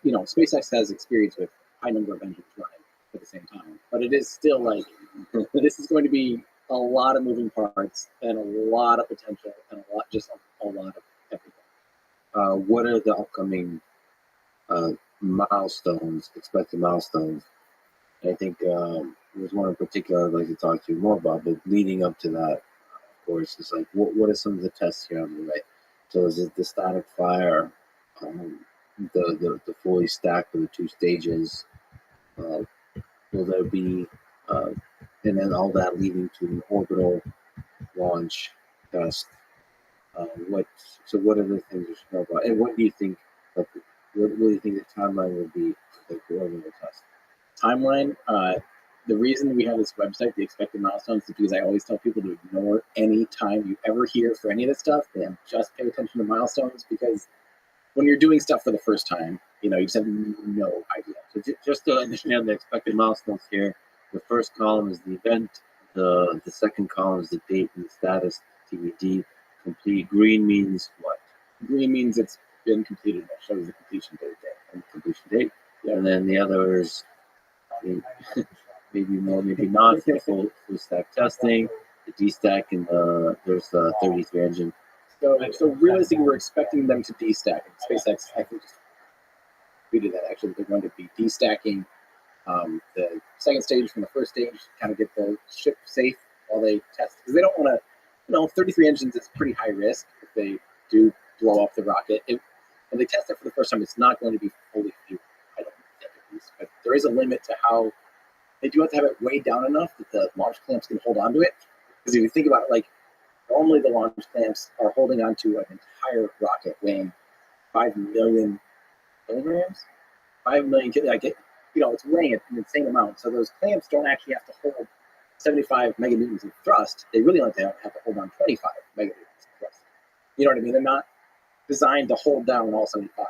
SpaceX has experience with high number of engines running at the same time, but it is still like this is going to be a lot of moving parts and a lot of potential and a lot of everything. What are the upcoming expected milestones? I think there's one in particular I'd like to talk to you more about, but leading up to that, of course, is like what are some of the tests here on the way? So is it the static fire, the fully stacked with the 2 stages? Will there be, and then all that leading to an orbital launch test? What are the things you should know about? And what do you think? What do you think the timeline will be like the orbital test? Timeline. The reason we have this website, the expected milestones, is because I always tell people to ignore any time you ever hear for any of this stuff, and just pay attention to milestones, because when you're doing stuff for the first time, you just have no idea. So just to understand the expected milestones here, the first column is the event, the second column is the date and the status, TBD, complete. Green means what? Green means it's been completed. That shows the completion date there. And completion date. Yeah. And then the others, maybe more, maybe not, for full stack testing, the destack, and there's the 33 engine. So realistically, we're expecting them to destack. SpaceX, I think, we did that actually. They're going to be destacking the second stage from the first stage, kind of get the ship safe while they test, because they don't want to. 33 engines is pretty high risk if they do blow up the rocket. When they test it for the first time, it's not going to be fully fueled. I don't think at least, but there is a limit to how they do have to have it weighed down enough that the launch clamps can hold onto it. Because if you think about it, like normally the launch clamps are holding onto an entire rocket weighing 5 million kilograms, 5 million. It's weighing an insane amount. So those clamps don't actually have to hold 75 meganewtons of thrust. They really only have to hold on 25 meganewtons of thrust. You know what I mean? They're not designed to hold down all 75.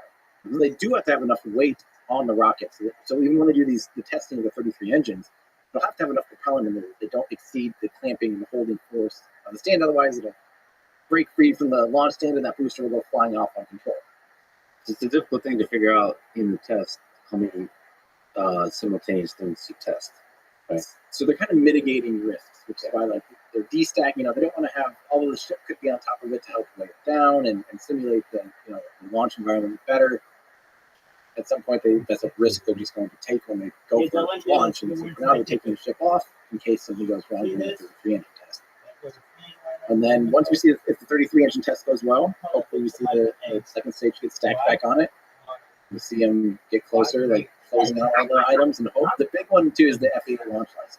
So they do have to have enough weight on the rocket. So even when they do the testing of the 33 engines, they'll have to have enough propellant in there that they don't exceed the clamping and the holding force of the stand. Otherwise, it'll break free from the launch stand and that booster will go flying off on control. It's a difficult thing to figure out in the test how many simultaneous things you test. Right. So they're kind of mitigating risks, which is why they're destacking. They don't want to have all of the ship could be on top of it to help weigh it down and simulate the launch environment better. At some point, that's a risk they're just going to take when they go for launch. And so now they're taking the ship off in case something goes wrong with the 33 engine test. And then once we see if the 33 engine test goes well, hopefully we see the second stage get stacked back on it. We see them get closer, like closing out all the items, and hope. The big one too is the FAA launch license.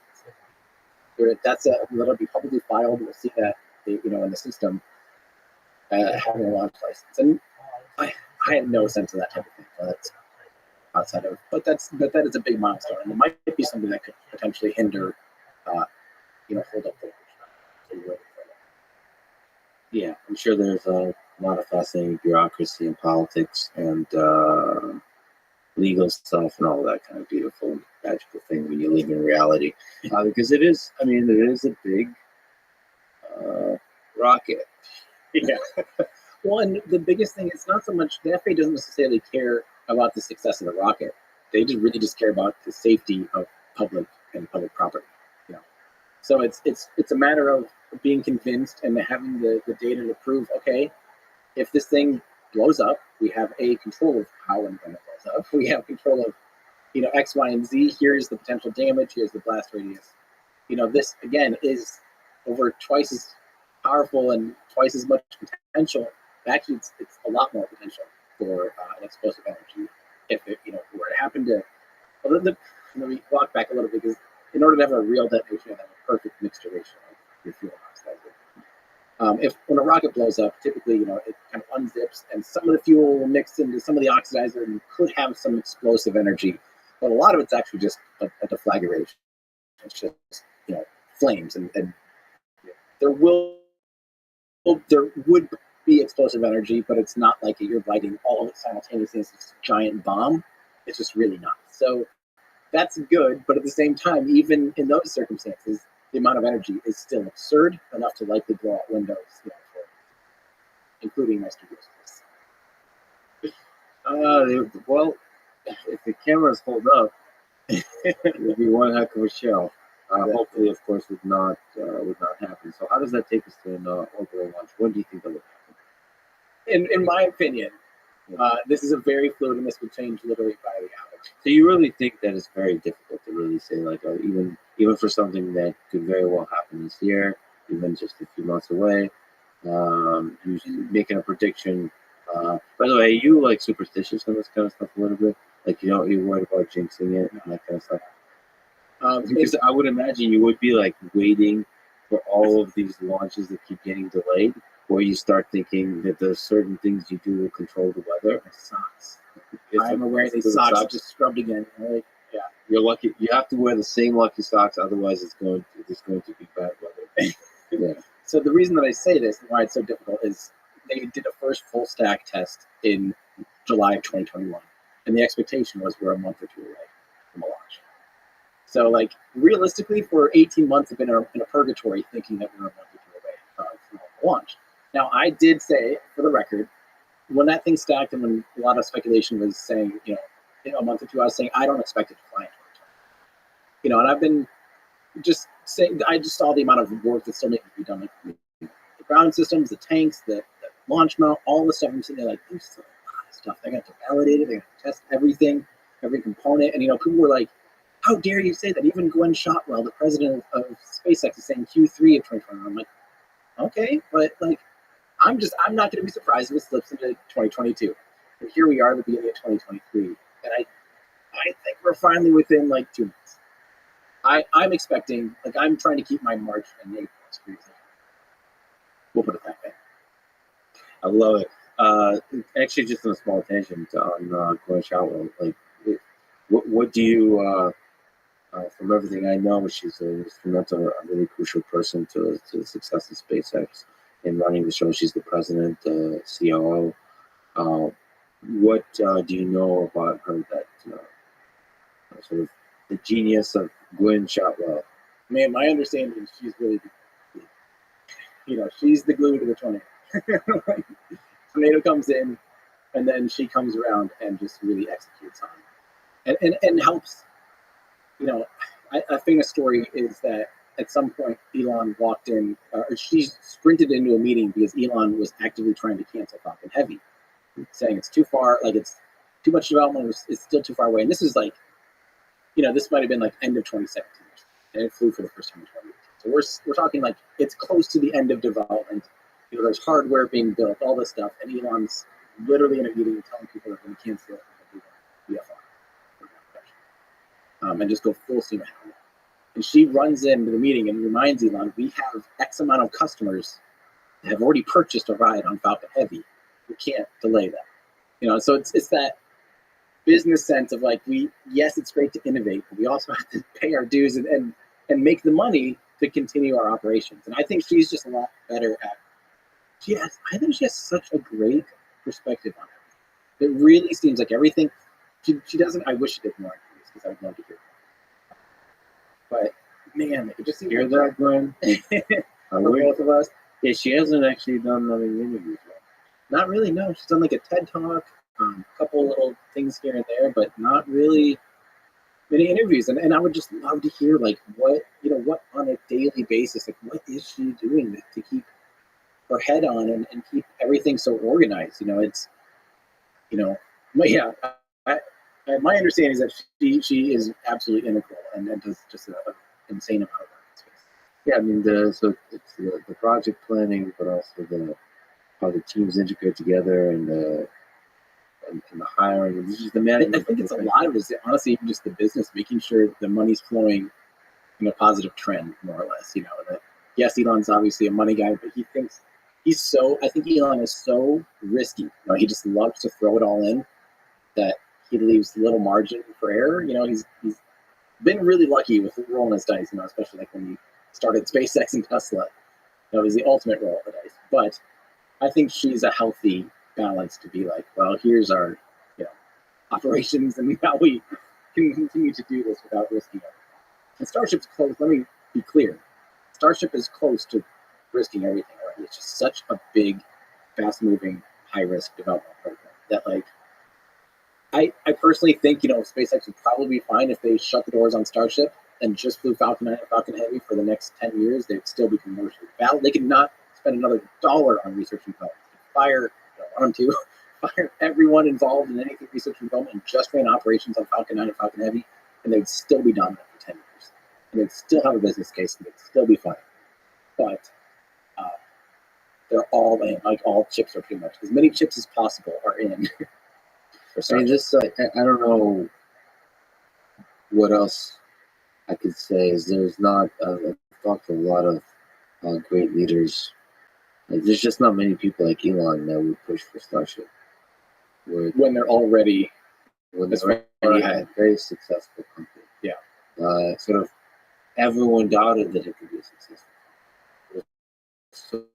That'll be publicly filed. We'll see that in the system having a launch license. And I have no sense of that type of thing. That's outside of, but that is a big milestone, and it might be something that could potentially hinder, hold up the. Yeah, I'm sure there's a lot of fascinating bureaucracy and politics and legal stuff and all that kind of beautiful, magical thing when you live in reality. Because it is a big rocket. Yeah. Well, and the biggest thing is not so much the FAA doesn't necessarily care about the success of the rocket. They really just care about the safety of public property. So it's a matter of being convinced and having the data to prove, okay, if this thing blows up, we have control of how and when it blows up. We have control of, X, Y, and Z. Here's the potential damage. Here's the blast radius. This again is over twice as powerful and twice as much potential. Actually, it's a lot more potential for an explosive energy if it were to happen to. Let me walk back a little bit, because in order to have a real detonation, you have a perfect mixture ratio of your fuel oxidizer. When a rocket blows up, typically, it kind of unzips, and some of the fuel will mix into some of the oxidizer and could have some explosive energy, but a lot of it's actually just a deflagration. It's just flames, and there would be explosive energy, but it's not like you're lighting all of it simultaneously as this giant bomb. It's just really not. So that's good, but at the same time, even in those circumstances, the amount of energy is still absurd enough to likely blow out windows, including Mr. Bruce. Well, the cameras hold up, it would be one heck of a show. Hopefully, of course, would not happen. So, how does that take us to an orbital launch? When do you think that would happen? In my opinion, this is a very fluid, and this would change literally by the hour. So, you really think that it's very difficult to really say, like, even for something that could very well happen this year, even just a few months away, making a prediction. By the way, are you like superstitious on this kind of stuff a little bit? Like, you're worried about jinxing it and that kind of stuff. Because I would imagine you would be like waiting for all of these launches that keep getting delayed, where you start thinking that there's certain things you do to control the weather. Socks. I'm wearing these socks just scrubbed again. Right? Yeah, you're lucky. You have to wear the same lucky socks, otherwise it's going to be bad weather. Yeah. So the reason that I say this and why it's so difficult is they did a first full stack test in July of 2021, and the expectation was we're a month or two away from a launch. So, like, realistically, for 18 months, I've been in a purgatory thinking that we're a month or two away from a launch. Now, I did say, for the record, when that thing stacked and when a lot of speculation was saying, a month or two, I was saying I don't expect it to fly in 2020. And I've been just saying, I just saw the amount of work that still needs to be done. Like, the ground systems, the tanks, the launch mount, all the stuff. I'm sitting there like, there's a lot of stuff. They got to validate it. They got to test everything, every component. And, people were like, how dare you say that? Even Gwen Shotwell, the president of SpaceX, is saying Q3 of 2021. I'm like, okay, but like, I'm not going to be surprised if it slips into 2022. And here we are at the beginning of 2023, and I think we're finally within like 2 months. I'm expecting, like, I'm trying to keep my March and April experience. We'll put it that way. I love it. Actually, just on a small tangent on Gwen Shotwell, like, what do you? From everything I know, she's an instrumental, a really crucial person to the success of SpaceX in running the show. She's the president, COO. What do you know about her that sort of the genius of Gwen Shotwell? Man, my understanding is she's really, she's the glue to the tornado. Tornado comes in, and then she comes around and just really executes on it. And helps. A famous story is that at some point Elon walked in, or she sprinted into a meeting because Elon was actively trying to cancel Falcon Heavy, saying it's too far, like it's too much development, it's still too far away. And this is like, this might have been like end of 2017, and it flew for the first time in 2018. So we're talking like it's close to the end of development. There's hardware being built, all this stuff, and Elon's literally in a meeting telling people they're going to cancel it and just go full steam ahead. And she runs into the meeting and reminds Elon, we have X amount of customers that have already purchased a ride on Falcon Heavy. We can't delay that. So it's that business sense of like, yes, it's great to innovate, but we also have to pay our dues and make the money to continue our operations. And I think she's just a lot better at, I think she has such a great perspective on it. It really seems like everything, she doesn't, I wish she did more because I would love to hear it. But man, it just seems Hear like that, Gwen? for both of us. Yeah, she hasn't actually done many interviews yet. Not really, no. She's done like a TED Talk, a couple little things here and there, but not really many interviews. And I would just love to hear like what on a daily basis, like what is she doing to keep her head on and keep everything so organized? It's, but yeah, my understanding is that she is absolutely integral and does just an insane amount of work in space. Yeah, I mean, so it's the project planning, but also how the teams integrate together and the hiring. This is the management. I think it's a lot of it, honestly, even just the business, making sure the money's flowing in a positive trend, more or less. That yes, Elon's obviously a money guy, but he thinks I think Elon is so risky. He just loves to throw it all in that he leaves little margin for error. He's been really lucky with rolling his dice, especially like when he started SpaceX and Tesla. That was the ultimate roll of the dice. But I think she's a healthy balance to be like, well, here's our operations and how we can continue to do this without risking it. And Starship's close. Let me be clear. Starship is close to risking everything already. It's just such a big, fast-moving, high-risk development program that, like, I personally think, SpaceX would probably be fine if they shut the doors on Starship and just flew Falcon 9 and Falcon Heavy for the next 10 years. They'd still be commercially valid. They could not spend another dollar on research and development. Fire, I don't want them to, fire everyone involved in anything research and development and just ran operations on Falcon 9 and Falcon Heavy, and they'd still be dominant for 10 years. And they'd still have a business case, and they'd still be fine. But they're all in, like all chips are pretty much, as many chips as possible are in. I mean, this, I don't know what else I could say. Is there's not, I've talked to a lot of great leaders. Like, there's just not many people like Elon that would push for Starship. When they're already a very successful company. Yeah. Sort of everyone doubted that it could be successful. It was so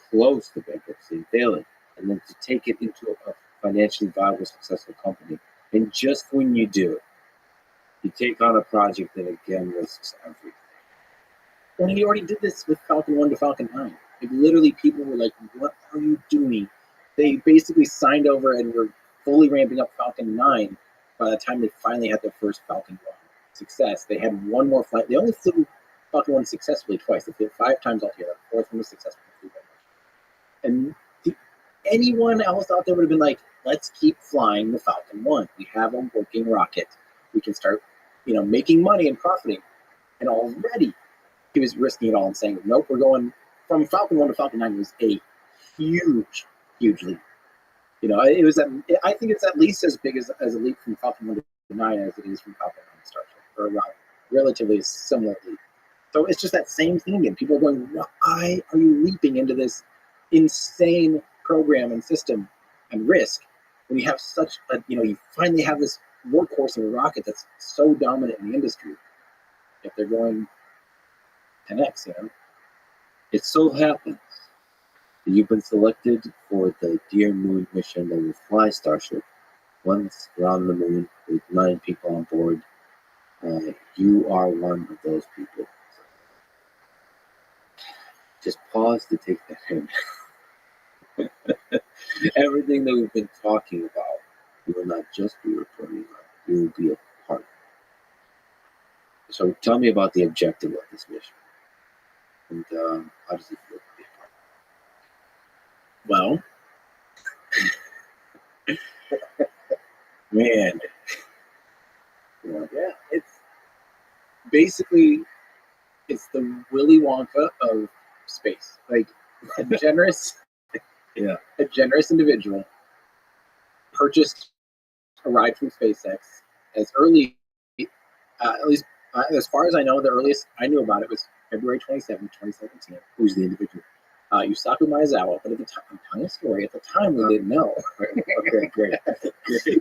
close to bankruptcy and failing. And then to take it into a financially viable, successful company. And just when you do, you take on a project that again risks everything. Well, he already did this with Falcon 1 to Falcon 9. Like, literally, people were like, what are you doing? They basically signed over and were fully ramping up Falcon 9 by the time they finally had their first Falcon 1 success. They had one more flight. They only flew Falcon 1 successfully twice. They flew it 5 times altogether. The fourth one was successful. And anyone else out there would have been like, let's keep flying the Falcon 1. We have a working rocket. We can start, making money and profiting. And already he was risking it all and saying, nope, we're going from Falcon 1 to Falcon 9 was a huge, huge leap. It was. I think it's at least as big as a leap from Falcon 1 to 9 as it is from Falcon 9 to Starship, or around relatively similar leap. So it's just that same thing again. People are going, why are you leaping into this insane program and system and risk when you have such a, you finally have this workhorse of a rocket that's so dominant in the industry? If they're going 10x, It so happens that you've been selected for the Dear Moon mission that will fly Starship once around the moon with 9 people on board. You are one of those people. Just pause to take that in. Everything that we've been talking about, you will not just be reporting on, you will be a part. So tell me about the objective of this mission. And how does it feel to be a part? Well, man, yeah, it's basically the Willy Wonka of space. Like a generous, a generous individual purchased a ride from SpaceX as early, at least as far as I know, the earliest I knew about it was February 27, 2017. Who's the individual? Yusaku Maezawa, but at the time, I'm telling a story. At the time, we didn't know. Okay, great.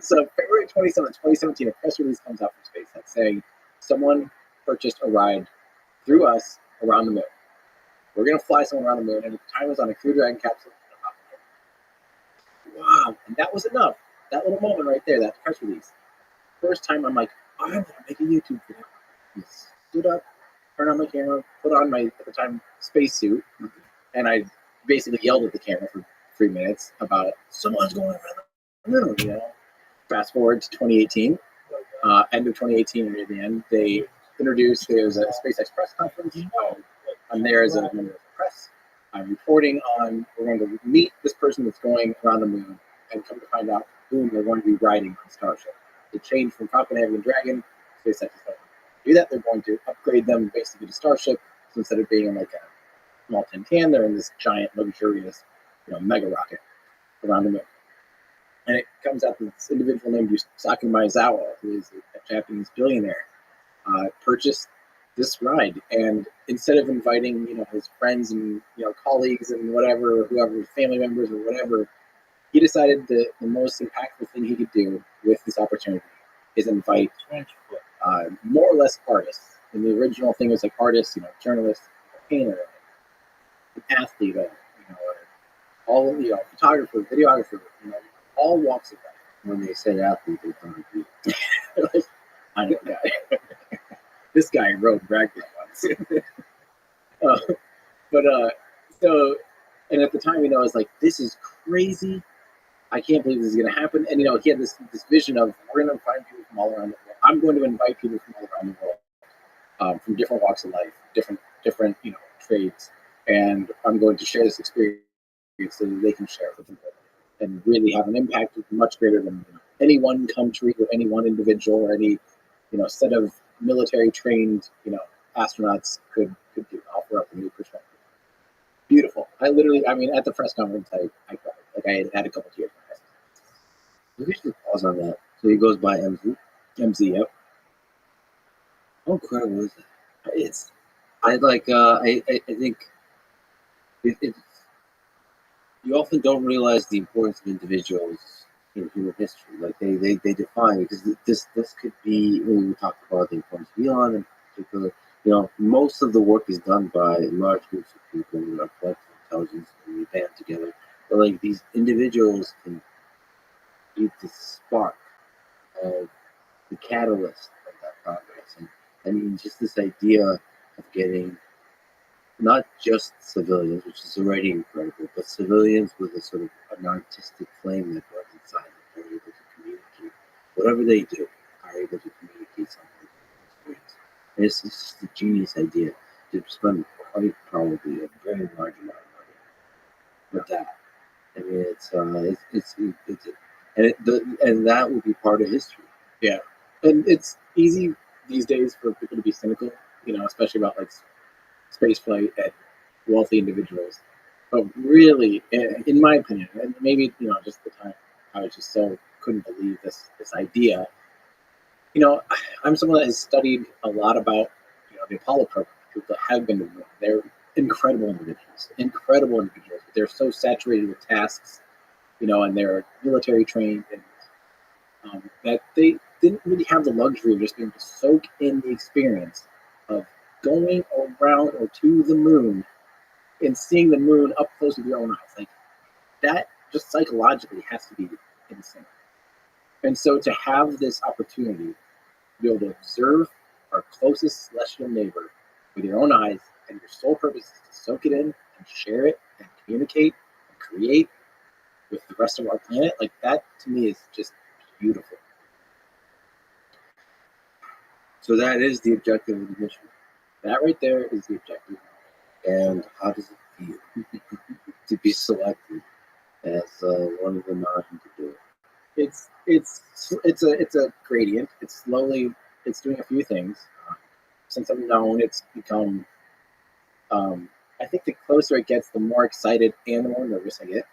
So February 27, 2017, a press release comes out from SpaceX saying someone purchased a ride through us around the moon. We're going to fly someone around the moon, and at the time it was on a Crew Dragon capsule. Wow, and that was enough. That little moment right there, that press release. First time I'm like, I'm going to make a YouTube video. I stood up, turned on my camera, put on my, at the time, spacesuit, and I basically yelled at the camera for 3 minutes about someone's going around the moon, Fast forward to 2018, end of 2018, and near the end, they introduced, there was a SpaceX press conference. I'm there as a member of the press. I'm reporting on, we're going to meet this person that's going around the moon and come to find out whom they're going to be riding on Starship. They changed from Falcon Heavy and Dragon. SpaceX is going to do that. They're going to upgrade them basically to Starship. So instead of being in like a small tin can, they're in this giant, luxurious, mega rocket around the moon. And it comes out that this individual named Yusaku Maezawa, who is a Japanese billionaire, purchased this ride, and instead of inviting his friends and colleagues and whatever, whoever, family members or whatever, he decided that the most impactful thing he could do with this opportunity is invite more or less artists. And the original thing was like artists, journalists, a painter, an athlete, all photographer, videographer, all walks of life. When they said athlete, they thought of you. I know the guy. This guy rode Ragdoll once. So, and at the time, I was like, this is crazy. I can't believe this is going to happen. And he had this vision of, we're going to find people from all around the world. I'm going to invite people from all around the world, from different walks of life, different trades, and I'm going to share this experience so that they can share it with them and really have an impact much greater than any one country or any one individual or any set of military trained astronauts could do. Offer up a new perspective. Beautiful. At the press conference, I cried. Like I had a couple tears in my eyes. Maybe should pause on that. So he goes by MZ. MZ, yep. How incredible is that? It's I think it, you often don't realize the importance of individuals in human history. Like they define, because this could be, when we talk about the importance of Elon in particular. Most of the work is done by large groups of people who are collective intelligence, and we band together. But like these individuals can be the spark of the catalyst of that progress. And I mean, just this idea of getting not just civilians, which is already incredible, but civilians with a sort of an artistic flame that burns inside them, they're able to communicate. Whatever they do, are able to communicate something experience. And it's just a genius idea to spend quite probably a very large amount of money with that. I mean, and that will be part of history. Yeah, and it's easy these days for people to be cynical, especially about like space flight and wealthy individuals. But really, in my opinion, and maybe just the time I was just so couldn't believe this idea. I'm someone that has studied a lot about the Apollo program. People that have been to the moon. They're incredible individuals, but they're so saturated with tasks, and they're military trained, and that they didn't really have the luxury of just being able to soak in the experience of going around or to the moon and seeing the moon up close with your own eyes. Like that just psychologically has to be insane. And so to have this opportunity to be able to observe our closest celestial neighbor with your own eyes, and your sole purpose is to soak it in and share it and communicate and create with the rest of our planet, like that to me is just beautiful. So that is the objective of the mission. That right there is the objective. And how does it feel to be selected as one of the 9 to do it? It's a gradient. It's doing a few things. Since I've known, it's become. I think the closer it gets, the more excited and the more nervous I get.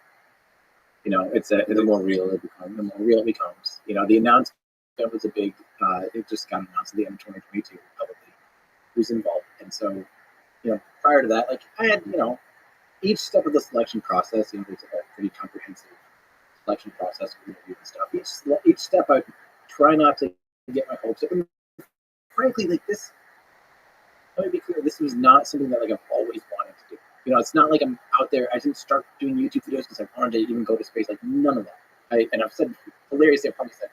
The more real it becomes. The more real it becomes. The announcement was a big. It just got announced at the end of 2022 publicly. Who's involved? And so, prior to that, like I had, each step of the selection process. There's a pretty comprehensive selection process with interviews and stuff. Each step, I try not to get my hopes up. And frankly, like this. Let me be clear. This was not something that I've always wanted to do. It's not like I'm out there. I didn't start doing YouTube videos because I wanted to even go to space. Like none of that. And I've said hilariously, I've probably said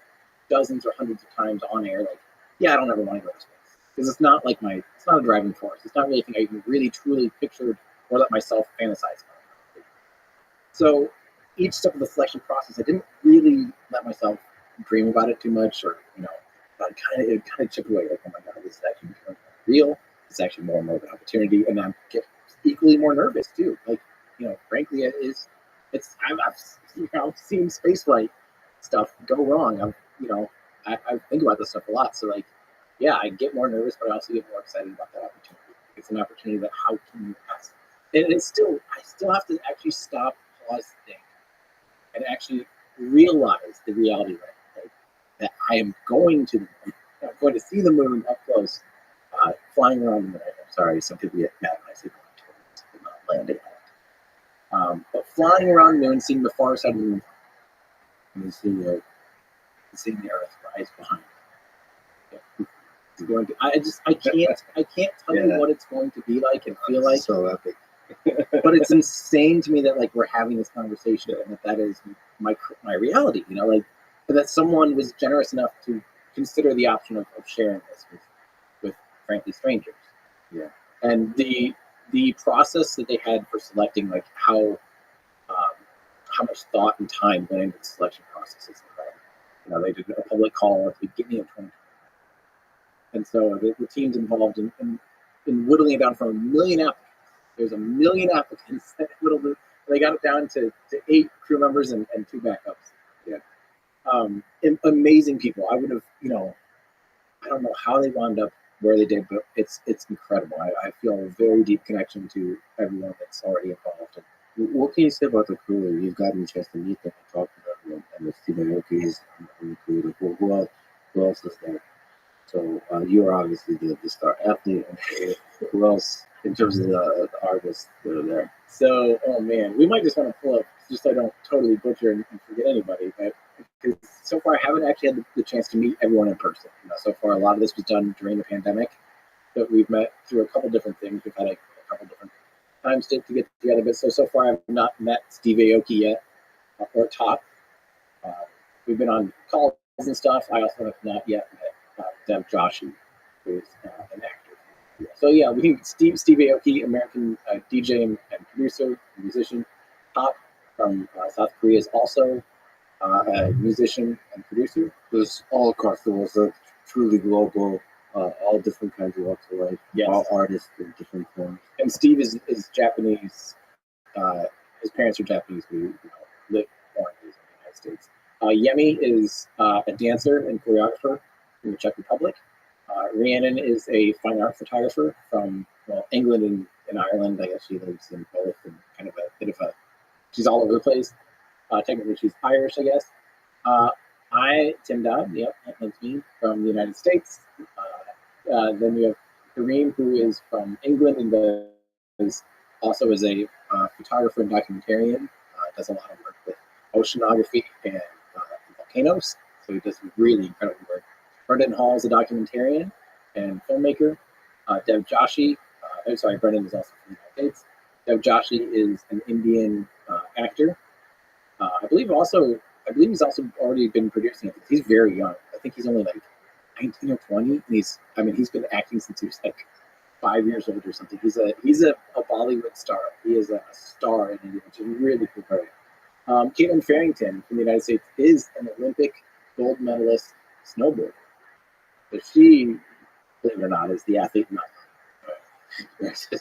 dozens or hundreds of times on air, like, yeah, I don't ever want to go to space because it's not like it's not a driving force. It's not really a thing I even really truly pictured or let myself fantasize about. So each step of the selection process, I didn't really let myself dream about it too much, or it kind of chipped away. Like, oh my god, this is actually real. It's actually more and more of an opportunity, and I'm getting equally more nervous too. Like, frankly, I've seen spaceflight stuff go wrong. I think about this stuff a lot. So yeah, I get more nervous, but I also get more excited about that opportunity. It's an opportunity that how can you pass? And I still have to actually stop, pause, think, and actually realize the reality that I am going to the moon. I'm going to see the moon up close. Flying around the moon. I'm sorry, some people get mad when I say not landing on it. But flying around the moon, seeing the far side of the moon, and seeing the Earth rise behind. It's going to. I can't tell you what it's going to be like and feel like. So epic. But it's insane to me that we're having this conversation and that is my reality. That someone was generous enough to consider the option of sharing this with frankly strangers. Yeah. And the process that they had for selecting how much thought and time went into the selection process. It's incredible. You know, they did a public call at the beginning of 2020. And so the team's involved in whittling it down from 1 million applicants. There's 1 million applicants that they got it down to 8 crew members and 2 backups. Yeah. Amazing people. I would have, you know, I don't know how they wound up where they did, but it's incredible. I feel a very deep connection to everyone that's already involved. What can you say about the crew? You've gotten a chance to meet them and talk to them, and Stephen Aoki is on the crew. Like, who else is there? So you're obviously the star athlete. Who else in terms of the artists that are there? So, oh man, we might just want to pull up just so I don't totally butcher and forget anybody. But because so far I haven't actually had the chance to meet everyone in person. You know, so far a lot of this was done during the pandemic, but we've met through a couple different things. We've had a couple different times to get together. But so far I've not met Steve Aoki yet or Top. We've been on calls and stuff. I also have not yet met Dev Joshi, who's an actor. So yeah, we can Steve Aoki, American DJ and producer, and musician. Top from South Korea is also a musician and producer. There's all across the world, so truly global, all different kinds of walks of life, yes. All artists in different forms. And Steve is Japanese. His parents are Japanese, who live born in the United States. Yemi is a dancer and choreographer from the Czech Republic. Rhiannon is a fine art photographer from England and Ireland. I guess she lives in both, and kind of a bit of a. She's all over the place. Technically, she's Irish, I guess. Tim Dowd, yep, that's me, from the United States. Then we have Kareem, who is from England and also is a photographer and documentarian. Does a lot of work with oceanography and volcanoes. So he does some really incredible work. Brendan Hall is a documentarian and filmmaker. Dev Joshi, Brendan is also from the United States. Dev Joshi is an Indian actor. I believe he's also already been producing it. He's very young. I think he's only like 19 or 20. And he's been acting since he was like 5 years old or something. He's a Bollywood star. He is a star in India, which is really cool. Caitlin Farrington from the United States is an Olympic gold medalist snowboarder. So she, believe it or not, is the athlete not.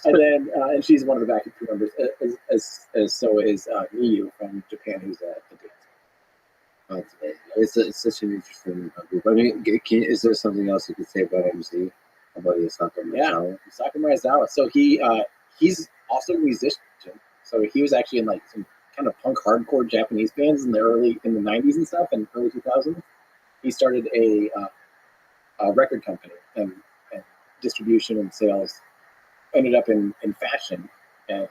And then and she's one of the backup crew members, as so is Miyu from Japan, who's a dancer. It's such an interesting group. I mean, is there something else you could say about MC, about Yasaka Murazawa? Yeah, Yasaka Murazawa. So he's also a musician. So he was actually in like some kind of punk hardcore Japanese bands in the 90s and stuff, and early 2000s. He started a record company and distribution and sales. Ended up in fashion and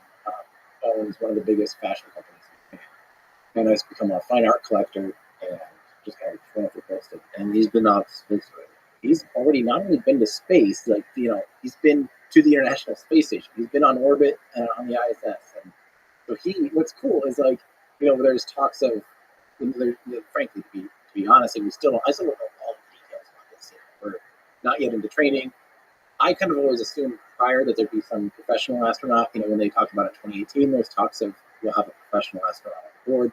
owns one of the biggest fashion companies in Japan. And has become a fine art collector and just kind of philanthropist. And he's been out to space already. He's already not only been to space, like, you know, he's been to the International Space Station. He's been on orbit and on the ISS. And so what's cool is, like, you know, there's talks of, frankly, to be honest, I still don't know all the details about this. We're not yet into training. I kind of always assumed prior that there'd be some professional astronaut. You know, when they talked about it in 2018, there's talks of we'll have a professional astronaut on board.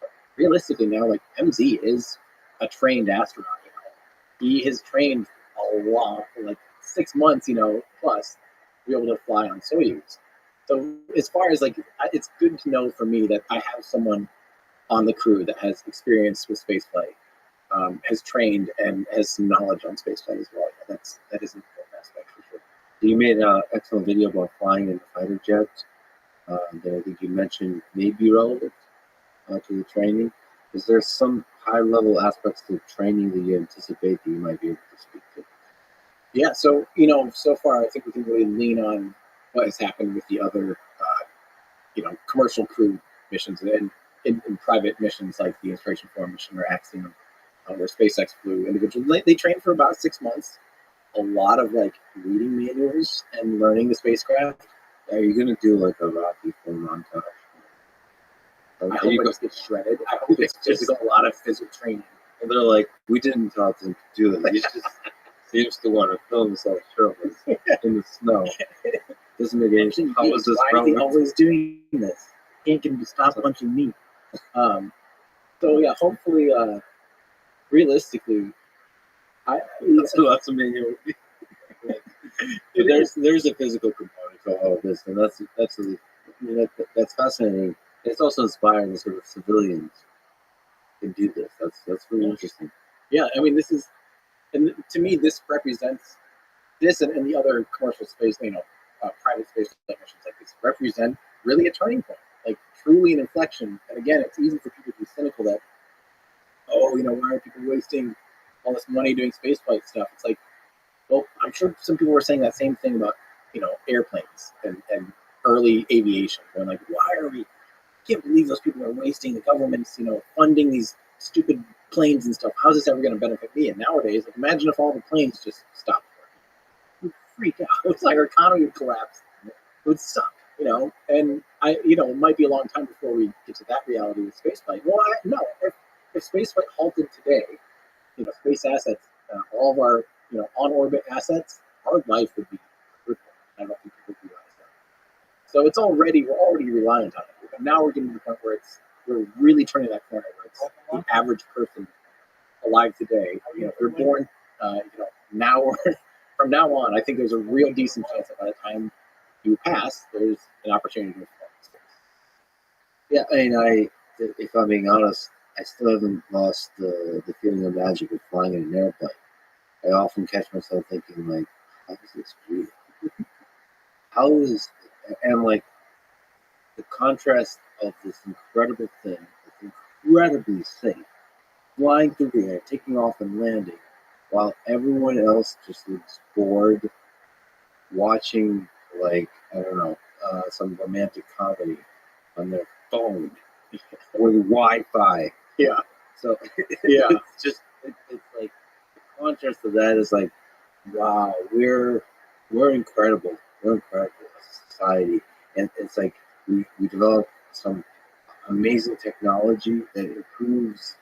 But realistically now, like, MZ is a trained astronaut. You know, he has trained a lot, like 6 months, you know, plus to be able to fly on Soyuz. So as far as, like, it's good to know for me that I have someone on the crew that has experience with spaceflight, has trained and has some knowledge on spaceflight as well. Yeah, that is an important aspect for sure. You made an excellent video about flying in the fighter jet that I think you mentioned may be relevant to the training. Is there some high-level aspects to training that you anticipate that you might be able to speak to? Yeah, so, you know, so far I think we can really lean on what has happened with the other, commercial crew missions and in private missions like the Inspiration 4 mission or Axiom, where SpaceX flew individually. They trained for about 6 months. A lot of, like, reading manuals and learning the spacecraft. Are you going to do like a Rocky film montage? I hope it just gets shredded. I hope it's just a lot of physical training. And they're like, we didn't tell him to do this. He just seems to want to film himself shirtless in the snow. Doesn't make any sense. How was this? Why is he always doing this? He can stop punching me. So yeah, hopefully, realistically, That's amazing. But there's a physical component to all of this, and that's absolutely, I mean, that's fascinating. It's also inspiring that sort of civilians can do this. That's really interesting. Yeah, I mean, this is, and to me, this represents this and the other commercial space, private space missions like this represent really a turning point, like truly an inflection. And again, it's easy for people to be cynical that, oh, why are people wasting all this money doing spaceflight stuff? It's like, well, I'm sure some people were saying that same thing about, airplanes and early aviation. They're like, why are we? I can't believe those people are wasting the government's, funding these stupid planes and stuff. How's this ever going to benefit me? And nowadays, like, imagine if all the planes just stopped working. We'd freak out. It's like our economy would collapse. It would suck, And it might be a long time before we get to that reality with spaceflight. Well, no, if spaceflight halted today, space assets, all of our, on orbit assets, our life would be crippled. I don't think people realize that. So we're already reliant on it. But now we're getting to the point where we're really turning that corner where it's the average person alive today. If you're born, now or from now on, I think there's a real decent chance that by the time you pass, there's an opportunity to perform. Yeah, I mean, if I'm being honest, I still haven't lost the feeling of magic of flying in an airplane. I often catch myself thinking, like, how is this real? How is, and like, the contrast of this incredible thing, that's incredibly safe, flying through the air, taking off and landing, while everyone else just looks bored, watching, like, I don't know, some romantic comedy on their phone with Wi-Fi. Yeah. So yeah, it's like the contrast of that is like, wow, we're incredible. We're incredible as a society, and it's like we develop some amazing technology that improves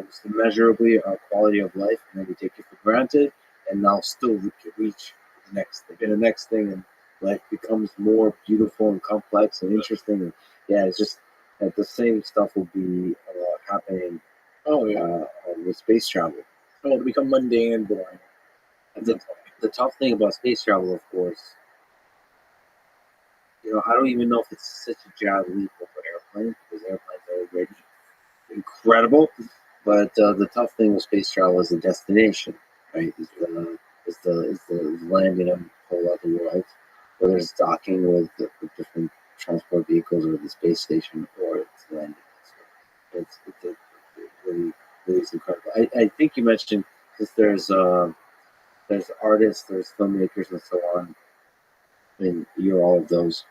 just immeasurably our quality of life, and then we take it for granted, and now still reach the next thing, and the next thing, and life becomes more beautiful and complex and interesting. And yeah, it's just that the same stuff will be happening. Oh yeah, with space travel. Oh, it'll become mundane and boring. And the tough thing about space travel, of course, I don't even know if it's such a giant leap over airplanes, because airplanes are already incredible. But the tough thing with space travel is the destination, right? Is the landing on a whole other world, whether it's docking with different transport vehicles or the space station, or it's landing. So it really is incredible. I think you mentioned that there's artists, there's filmmakers, and so on. I mean, you're all of those,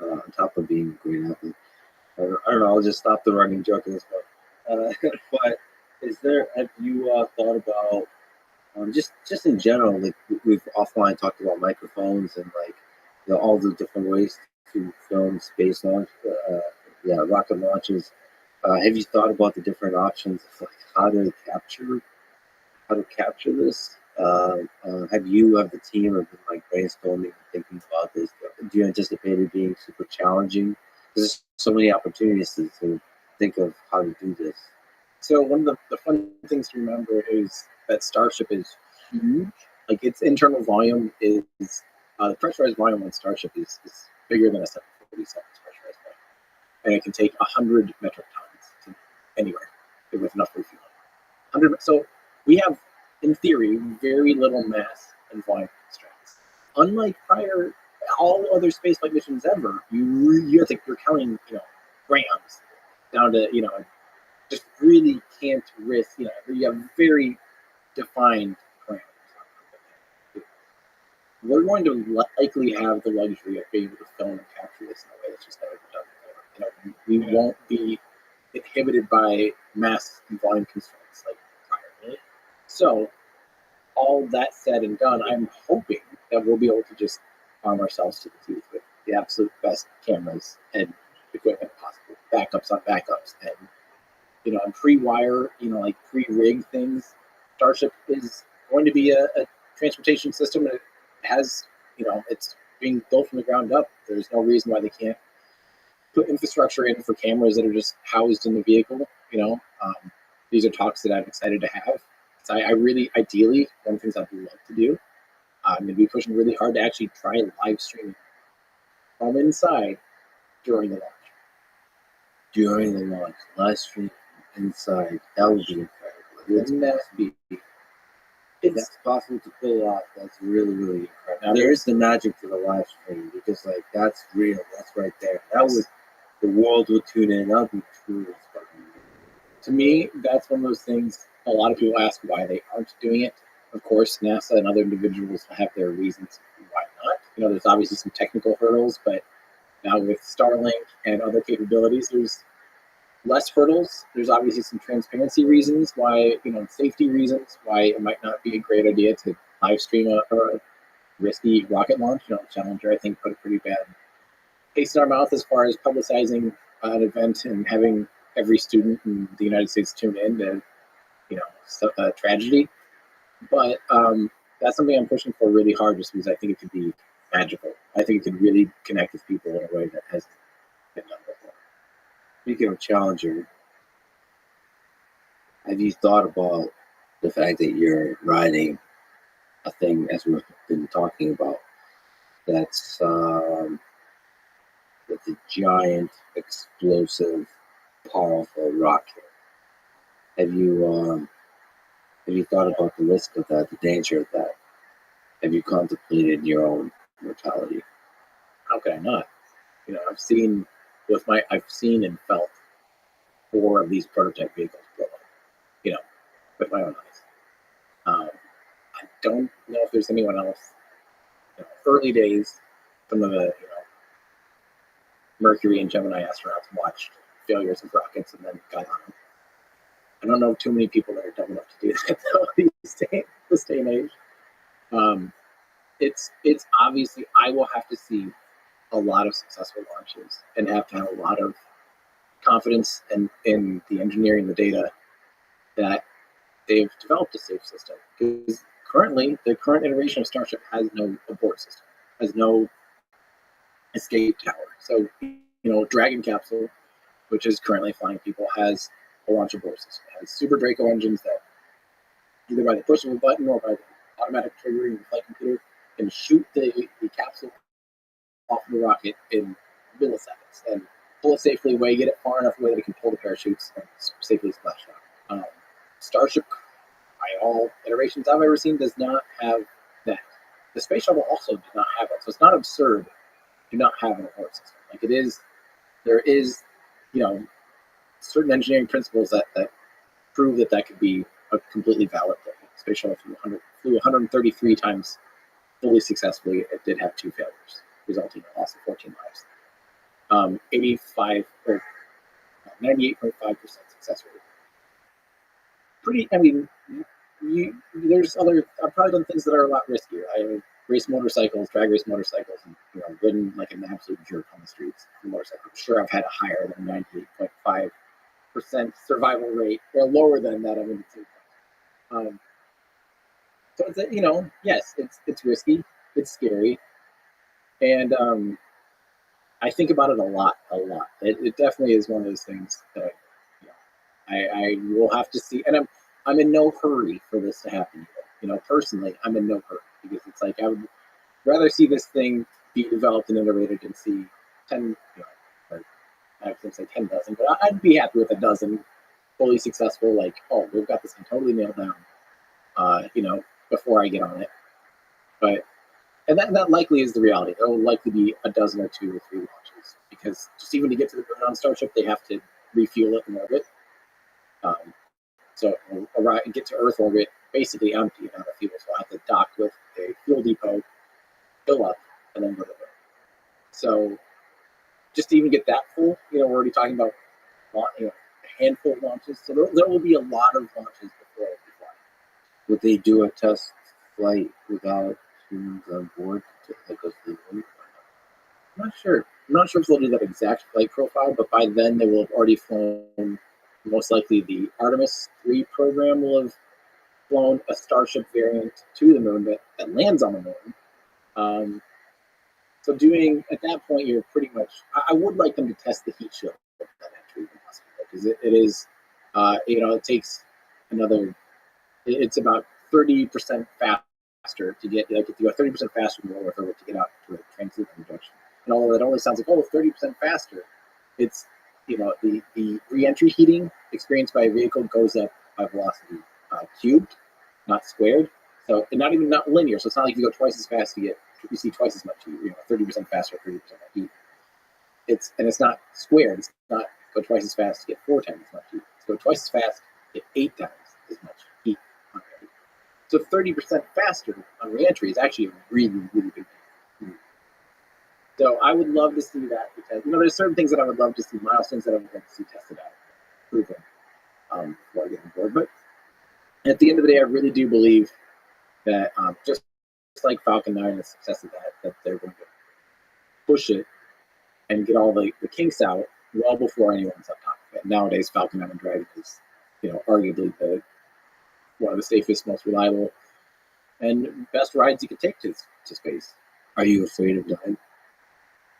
on top of being a great athlete. I don't know. I'll just stop the running joke at this point. But have you thought about, just in general, like we've offline talked about microphones and, like, all the different ways to film space launch, rocket launches. Have you thought about the different options of, like, how to capture this? Have the team have been, like, brainstorming and thinking about this? Do you anticipate it being super challenging? There's so many opportunities to think of how to do this. So one of the fun things to remember is that Starship is huge. Like, its internal volume is the pressurized volume on Starship is bigger than a 747 pressurized volume, and it can take 100 metric tons to anywhere with enough refueling. 100. So we have, in theory, very little mass and volume constraints. Unlike all other spaceflight missions ever, you're counting, grams down to, just really can't risk, you have very defined parameters. We're going to likely have the luxury of being able to film and capture this in a way that's just never been done before. We won't be inhibited by mass and volume constraints like prior. So, all that said and done, I'm hoping that we'll be able to just arm ourselves to the teeth with the absolute best cameras and equipment possible, backups on backups, and and pre-wire, like pre-rig things. Starship is going to be a transportation system that has, it's being built from the ground up. There's no reason why they can't put infrastructure in for cameras that are just housed in the vehicle. These are talks that I'm excited to have. So I really, ideally, one of the things I'd love to do, I'm going to be pushing really hard to actually try live streaming from inside during the launch. During the launch, live stream inside, that would be incredible. Wouldn't that be? If that's possible to pull off, that's really, really incredible. Now, there's the magic to the live stream because, like, that's real. That's right there. That would, the world would tune in. That would be truly fucking amazing. To me, that's one of those things. A lot of people ask why they aren't doing it. Of course, NASA and other individuals have their reasons why not. There's obviously some technical hurdles, but now with Starlink and other capabilities, there's less hurdles. There's obviously some transparency reasons why, safety reasons why it might not be a great idea to live stream a risky rocket launch. Challenger, I think, put a pretty bad taste in our mouth as far as publicizing an event and having every student in the United States tune in to, a tragedy. But that's something I'm pushing for really hard just because I think it could be magical. I think it could really connect with people in a way that hasn't been done before. Speaking of Challenger, have you thought about the fact that you're riding a thing, as we've been talking about, that's a giant, explosive, powerful rocket? Have you thought about the risk of that, the danger of that? Have you contemplated your own mortality? How could I not? I've seen and felt 4 of these prototype vehicles blow up, with my own eyes. I don't know if there's anyone else. Early days, some of the Mercury and Gemini astronauts watched failures of rockets and then got on them. I don't know too many people that are dumb enough to do that this day and age. It's obviously, I will have to see a lot of successful launches and have to have a lot of confidence in the engineering, the data, that they've developed a safe system. Because currently, the current iteration of Starship has no abort system, has no escape tower. So, Dragon capsule, which is currently flying people, has a launch abort system. It has Super Draco engines that, either by the push of a button or by the automatic triggering of the flight computer, can shoot the capsule off of the rocket in milliseconds and pull it safely away, get it far enough away that it can pull the parachutes and safely splash down. Starship, by all iterations I've ever seen, does not have that. The space shuttle also does not have it, so it's not absurd to not have an abort system. Like it is, there is, certain engineering principles that prove that could be a completely valid thing. The space shuttle flew 133 times fully successfully. It did have 2 failures, resulting in a loss of 14 lives. 98.5% success rate. There's other. I've probably done things that are a lot riskier. I race motorcycles, drag race motorcycles, and ridden like an absolute jerk on the streets on a motorcycle. I'm sure I've had a higher than 98.5% survival rate, or lower than that. So it's yes, it's risky, it's scary, and I think about it a lot. It definitely is one of those things that I will have to see, and I'm in no hurry for this to happen. Personally, I'm in no hurry because it's like I would rather see this thing be developed and iterated and see 10, or I was going to say 10 dozen, but I'd be happy with a dozen fully successful. Like, oh, we've got this thing totally nailed down. Before I get on it, and that likely is the reality. There will likely be a dozen or 2 or 3 launches because just even to get to the moon on Starship, they have to refuel it in orbit. So get to Earth orbit basically empty and out of fuel. So I have to dock with a fuel depot, fill up, and then go to Earth. So just to even get that full, we're already talking about a handful of launches. So there will be a lot of launches before we fly. Would they do a test flight without humans on board to take us to the moon? I'm not sure if they'll do that exact flight profile, but by then they will have already flown. Most likely, the Artemis 3 program will have flown a Starship variant to the moon that lands on the moon. So doing at that point, you're pretty much. I would like them to test the heat shield of that entry because it is, it takes another. It's about 30% faster to get like if you go 30% faster in lower third to get out to a transit reduction. And although it only sounds like 30% faster, it's the re-entry heating experienced by a vehicle goes up by velocity cubed, not squared. So and not linear. So it's not like you go twice as fast to get you see twice as much heat. 30% faster, 30% heat. It's not squared. It's not go twice as fast to get 4 times as much heat. It's go twice as fast to get 8 times as much heat on re-entry. So 30% faster on re-entry is actually a really, really big thing. So I would love to see that because there's certain things that I would love to see, milestones that I would love to see tested out, proven before I get on board. But at the end of the day, I really do believe that just like Falcon 9 and the success of that they're going to push it and get all the kinks out well before anyone's on top of it. Nowadays, Falcon 9 Dragon is, arguably one of the safest, most reliable, and best rides you could take to space. Are you afraid of dying?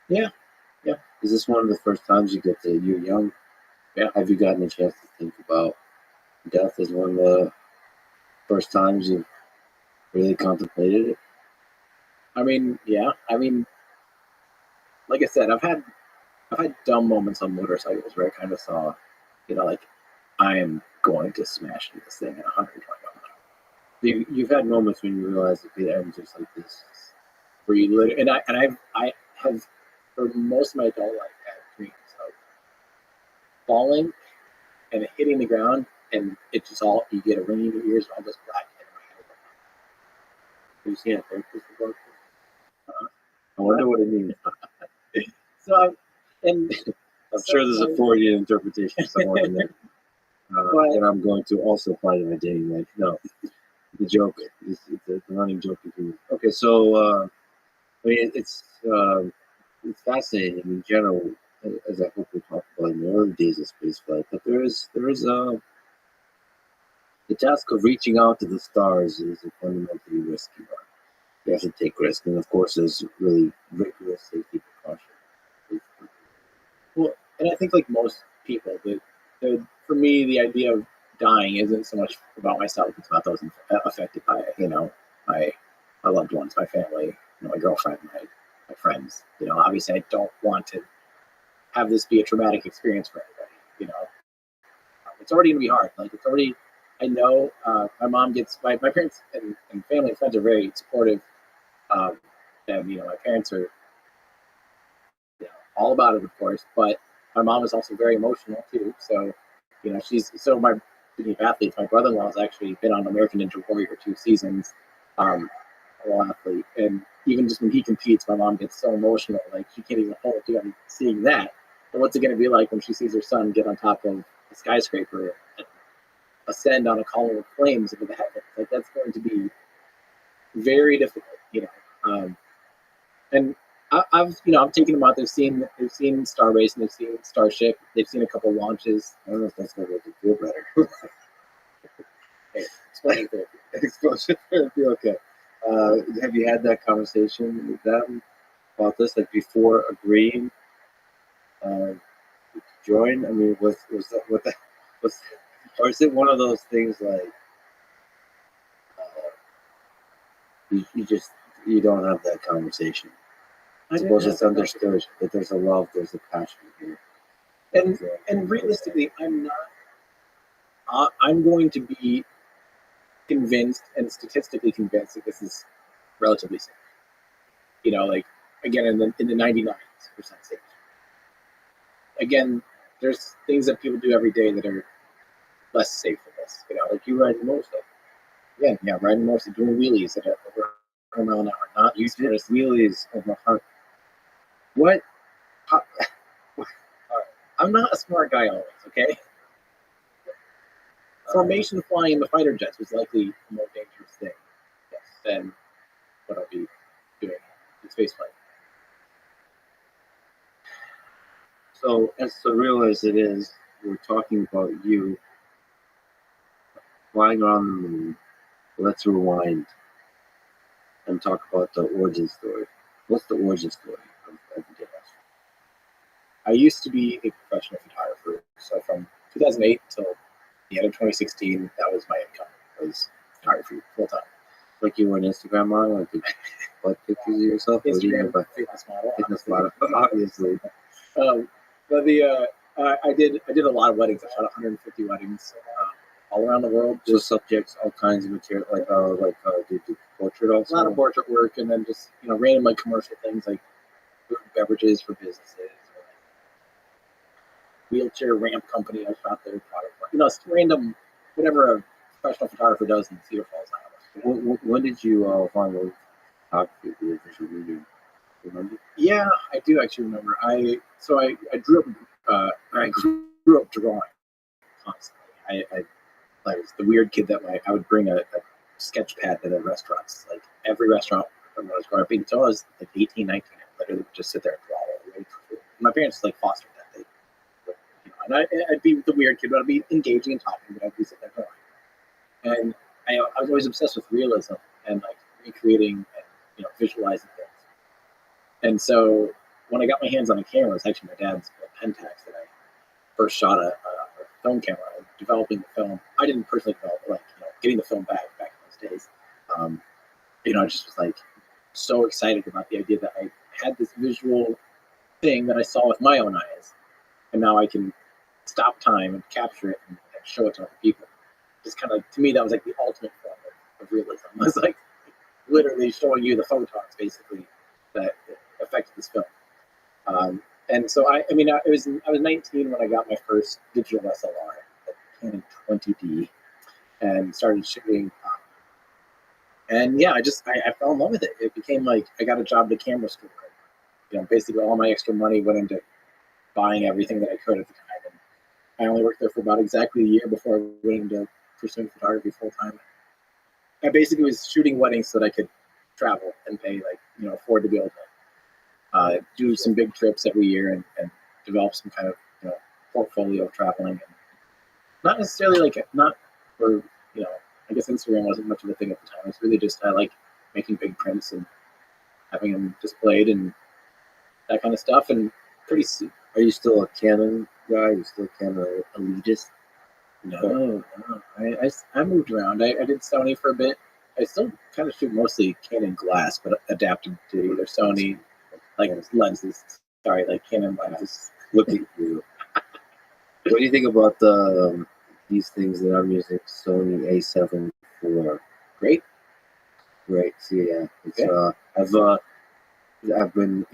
Yeah. Is this one of the first times you're young? Yeah. Have you gotten a chance to think about death as one of the first times you've really contemplated it? I mean, yeah. I mean, like I said, I've had dumb moments on motorcycles where I kind of saw, like I am going to smash into this thing at 120 miles. You've had moments when you realize it could end just like this. Where you literally, I have for most of my adult life had dreams of falling and hitting the ground, and it just all you get a ringing in your ears and all this black. Have you seen a therapist about this? I wonder what it means. So, I'm sure there's a Freudian interpretation somewhere in there. And I'm going to also apply to my dating life. No, the joke is the running joke. Okay, so I mean, it's fascinating in general, as I hope we talked about in the early days of spaceflight. But there is the task of reaching out to the stars is a fundamentally risky one. You have to take risks, and of course, there's really rigorous safety precautions. well, and I think like most people, for me, the idea of dying isn't so much about myself. It's about those affected by it. My loved ones, my family, my girlfriend, my friends. Obviously, I don't want to have this be a traumatic experience for anybody. It's already gonna be hard. Like it's already. I know my mom gets my parents and family and friends are very supportive. And my parents are all about it, of course. But my mom is also very emotional too. So she's my speaking of athletes. My brother-in-law has actually been on American Ninja Warrior 2 seasons. A real athlete, and even just when he competes, my mom gets so emotional, like she can't even hold it together seeing that. But what's it going to be like when she sees her son get on top of a skyscraper and ascend on a column of flames into the heavens? Like that's going to be very difficult, and I've taken them out. They've seen Starbase and they've seen Starship. They've seen a couple launches. I don't know if that's going to make them feel better. Hey, explosive therapy. Explosive therapy. Okay. Have you had that conversation with them about this, like before agreeing to join? I mean, was that what that was, or is it one of those things like you don't have that conversation? I suppose it's understood that there's a love, there's a passion here, and realistically, I'm going to be convinced and statistically convinced that this is relatively safe. Like again in the 99% safe. Again, there's things that people do every day that are less safe than this. Like you riding a motorcycle. Again, riding a motorcycle, doing wheelies at over 100 mile an hour. Not you did wheelies over 100. What? I'm not a smart guy always, okay? Formation flying in the fighter jets was likely a more dangerous thing than what I'll be doing in spaceflight. So, as surreal as it is, we're talking about you flying around the moon. Let's rewind and talk about the origin story. What's the origin story of the Guinness? I used to be a professional photographer, so from 2008 till the end of 2016, that was my income, was photography full time. Like you were an Instagram model, like you put pictures of yourself, or do you Instagram have fitness model, a fitness model? Obviously. But I did a lot of weddings. I shot 150 weddings all around the world. So subjects, all kinds of material, did portrait A also? lot of portrait work, and then just random like commercial things like beverages for businesses, or like wheelchair ramp company. I shot their product. It's random, whatever a professional photographer does in Cedar Falls, Iowa. When did you finally photography the official medium? Remember? Yeah, I do actually remember. I grew up. I grew up drawing constantly. I was the weird kid that I would bring a sketch pad to the restaurants. Like every restaurant when I was growing up, until I was like 18, 19, I literally would just sit there and draw all the way for food. My parents like fostered that. And I'd be the weird kid, but I'd be engaging and talking, but I'd be sitting there drawing. And I was always obsessed with realism and like recreating and visualizing things. And so when I got my hands on a camera, it was actually my dad's Pentax that I first shot a film camera, developing the film. I didn't personally develop it, getting the film back in those days. I just was like so excited about the idea that I had this visual thing that I saw with my own eyes, and now I can stop time and capture it and show it to other people. Just kind of, to me, that was like the ultimate form of realism. It was like literally showing you the photons, basically, that affected this film. And so I was 19 when I got my first digital SLR, the Canon 20D, and started shooting. And yeah, I fell in love with it. It became like I got a job at a camera store. Basically all my extra money went into buying everything that I could at the time. And I only worked there for about exactly a year before I went into pursuing photography full time. I basically was shooting weddings so that I could travel and pay, afford to be able to do some big trips every year and develop some kind of portfolio of traveling. And not necessarily not for I guess Instagram wasn't much of a thing at the time. It's really just I like making big prints and having them displayed and that kind of stuff. And Are you still a Canon guy? Are you still a Canon elitist? No. I moved around. I did Sony for a bit. I still kind of shoot mostly Canon glass, but adapted to either Sony, like lenses. Sorry, like Canon lenses. Look at you. What do you think about these things that I'm using? Sony A7 for Great. So yeah, I've been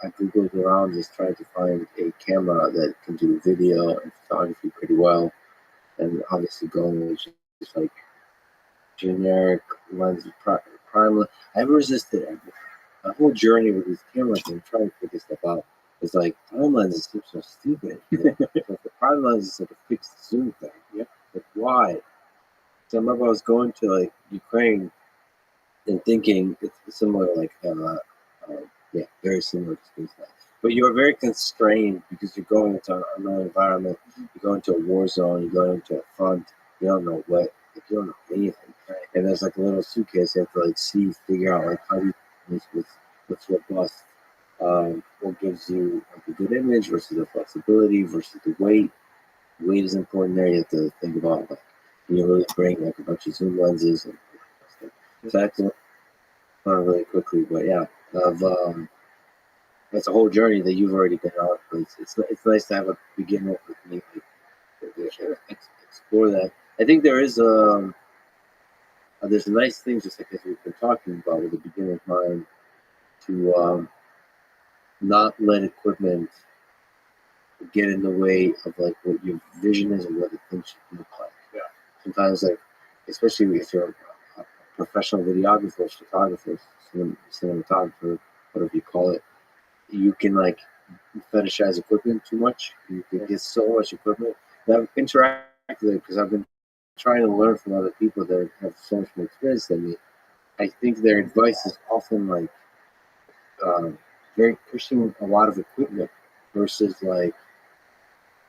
I googled around just trying to find a camera that can do video and photography pretty well, and obviously going with just like generic lens prime. I've resisted a whole journey with these cameras and trying to figure stuff out. It's like prime lenses seem so stupid. The prime lens is like a fixed zoom thing. Yeah. Like why? So I remember I was going to like Ukraine and thinking it's similar, very similar to space flight. But you're very constrained because you're going into another environment. You go into a war zone. You go into a front. You don't know what. You don't know anything. Right. And there's like a little suitcase you have to like figure out like how do you what's robust. What gives you like a good image versus the flexibility versus the weight. Weight is important there. You have to think about like you really bring like a bunch of zoom lenses and stuff. So that's not really quickly, but yeah, it's a whole journey that you've already been on. But it's nice to have a beginner with me to explore that. I think there's a nice thing, just like as we've been talking about with the beginner's mind, to not let equipment get in the way of like what your vision is and what the thing should look like. Yeah. Sometimes, like especially if you're a professional videographer, photographer, cinematographer, whatever you call it, you can like fetishize equipment too much. You can get so much equipment. And I've interacted with it because I've been trying to learn from other people that have so much more experience than me. I think their advice is often like very pushing a lot of equipment versus like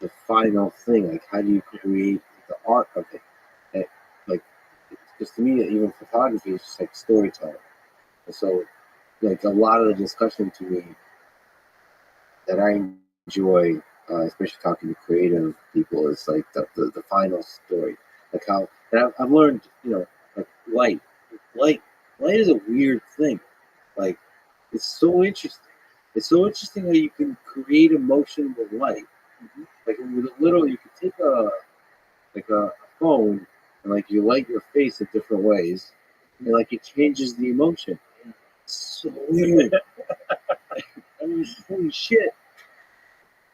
the final thing. Like how do you create the art of it? And, like because to me, even photography is just like storytelling. And so like a lot of the discussion to me that I enjoy, especially talking to creative people, is like the final story. Like how, and I've learned, like light, light is a weird thing. Like it's so interesting. It's so interesting how you can create emotion with light. Like with a little, you can take a phone and like you light your face in different ways, and like it changes the emotion. It's so weird. I mean, holy shit.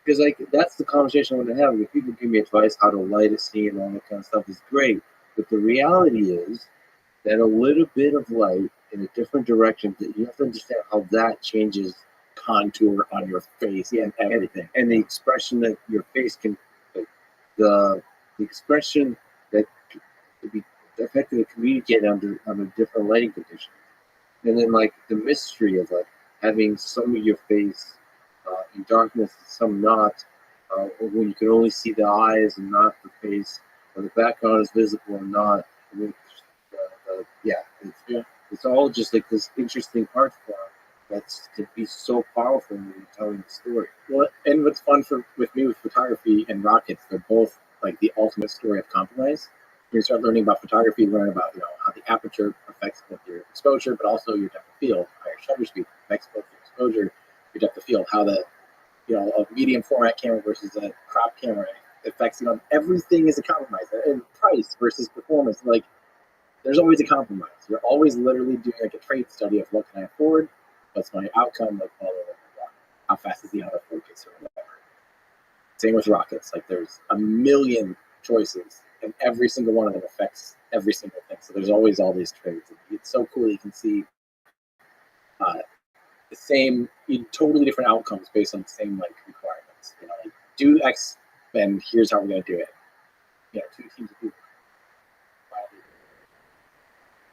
Because like that's the conversation I want to have. If people give me advice how to light a scene and all that kind of stuff is great. But the reality is that a little bit of light in a different direction, that you have to understand how that changes contour on your face and everything. And the expression that your face can, like, the expression that could be effectively communicated under different lighting conditions. And then like the mystery of like having some of your face in darkness and some not, or when you can only see the eyes and not the face, or the background is visible or not. I mean, it's all just like this interesting art form that's to be so powerful when you're telling the story. Well, and what's fun with me with photography and rockets, they're both like the ultimate story of compromise. When you start learning about photography, you learn about how the aperture affects both your exposure, but also your depth of field. How your shutter speed affects both your exposure, your depth of field. How the a medium format camera versus a crop camera affects everything is a compromise. And price versus performance, like there's always a compromise. You're always literally doing like a trade study of what can I afford, what's my outcome, like how fast is the autofocus or whatever. Same with rockets. Like there's a million choices, and every single one of them affects every single thing. So there's always all these trades. It's so cool. You can see the same, totally different outcomes based on the same like requirements. Like do X, and here's how we're gonna do it. Two teams of people.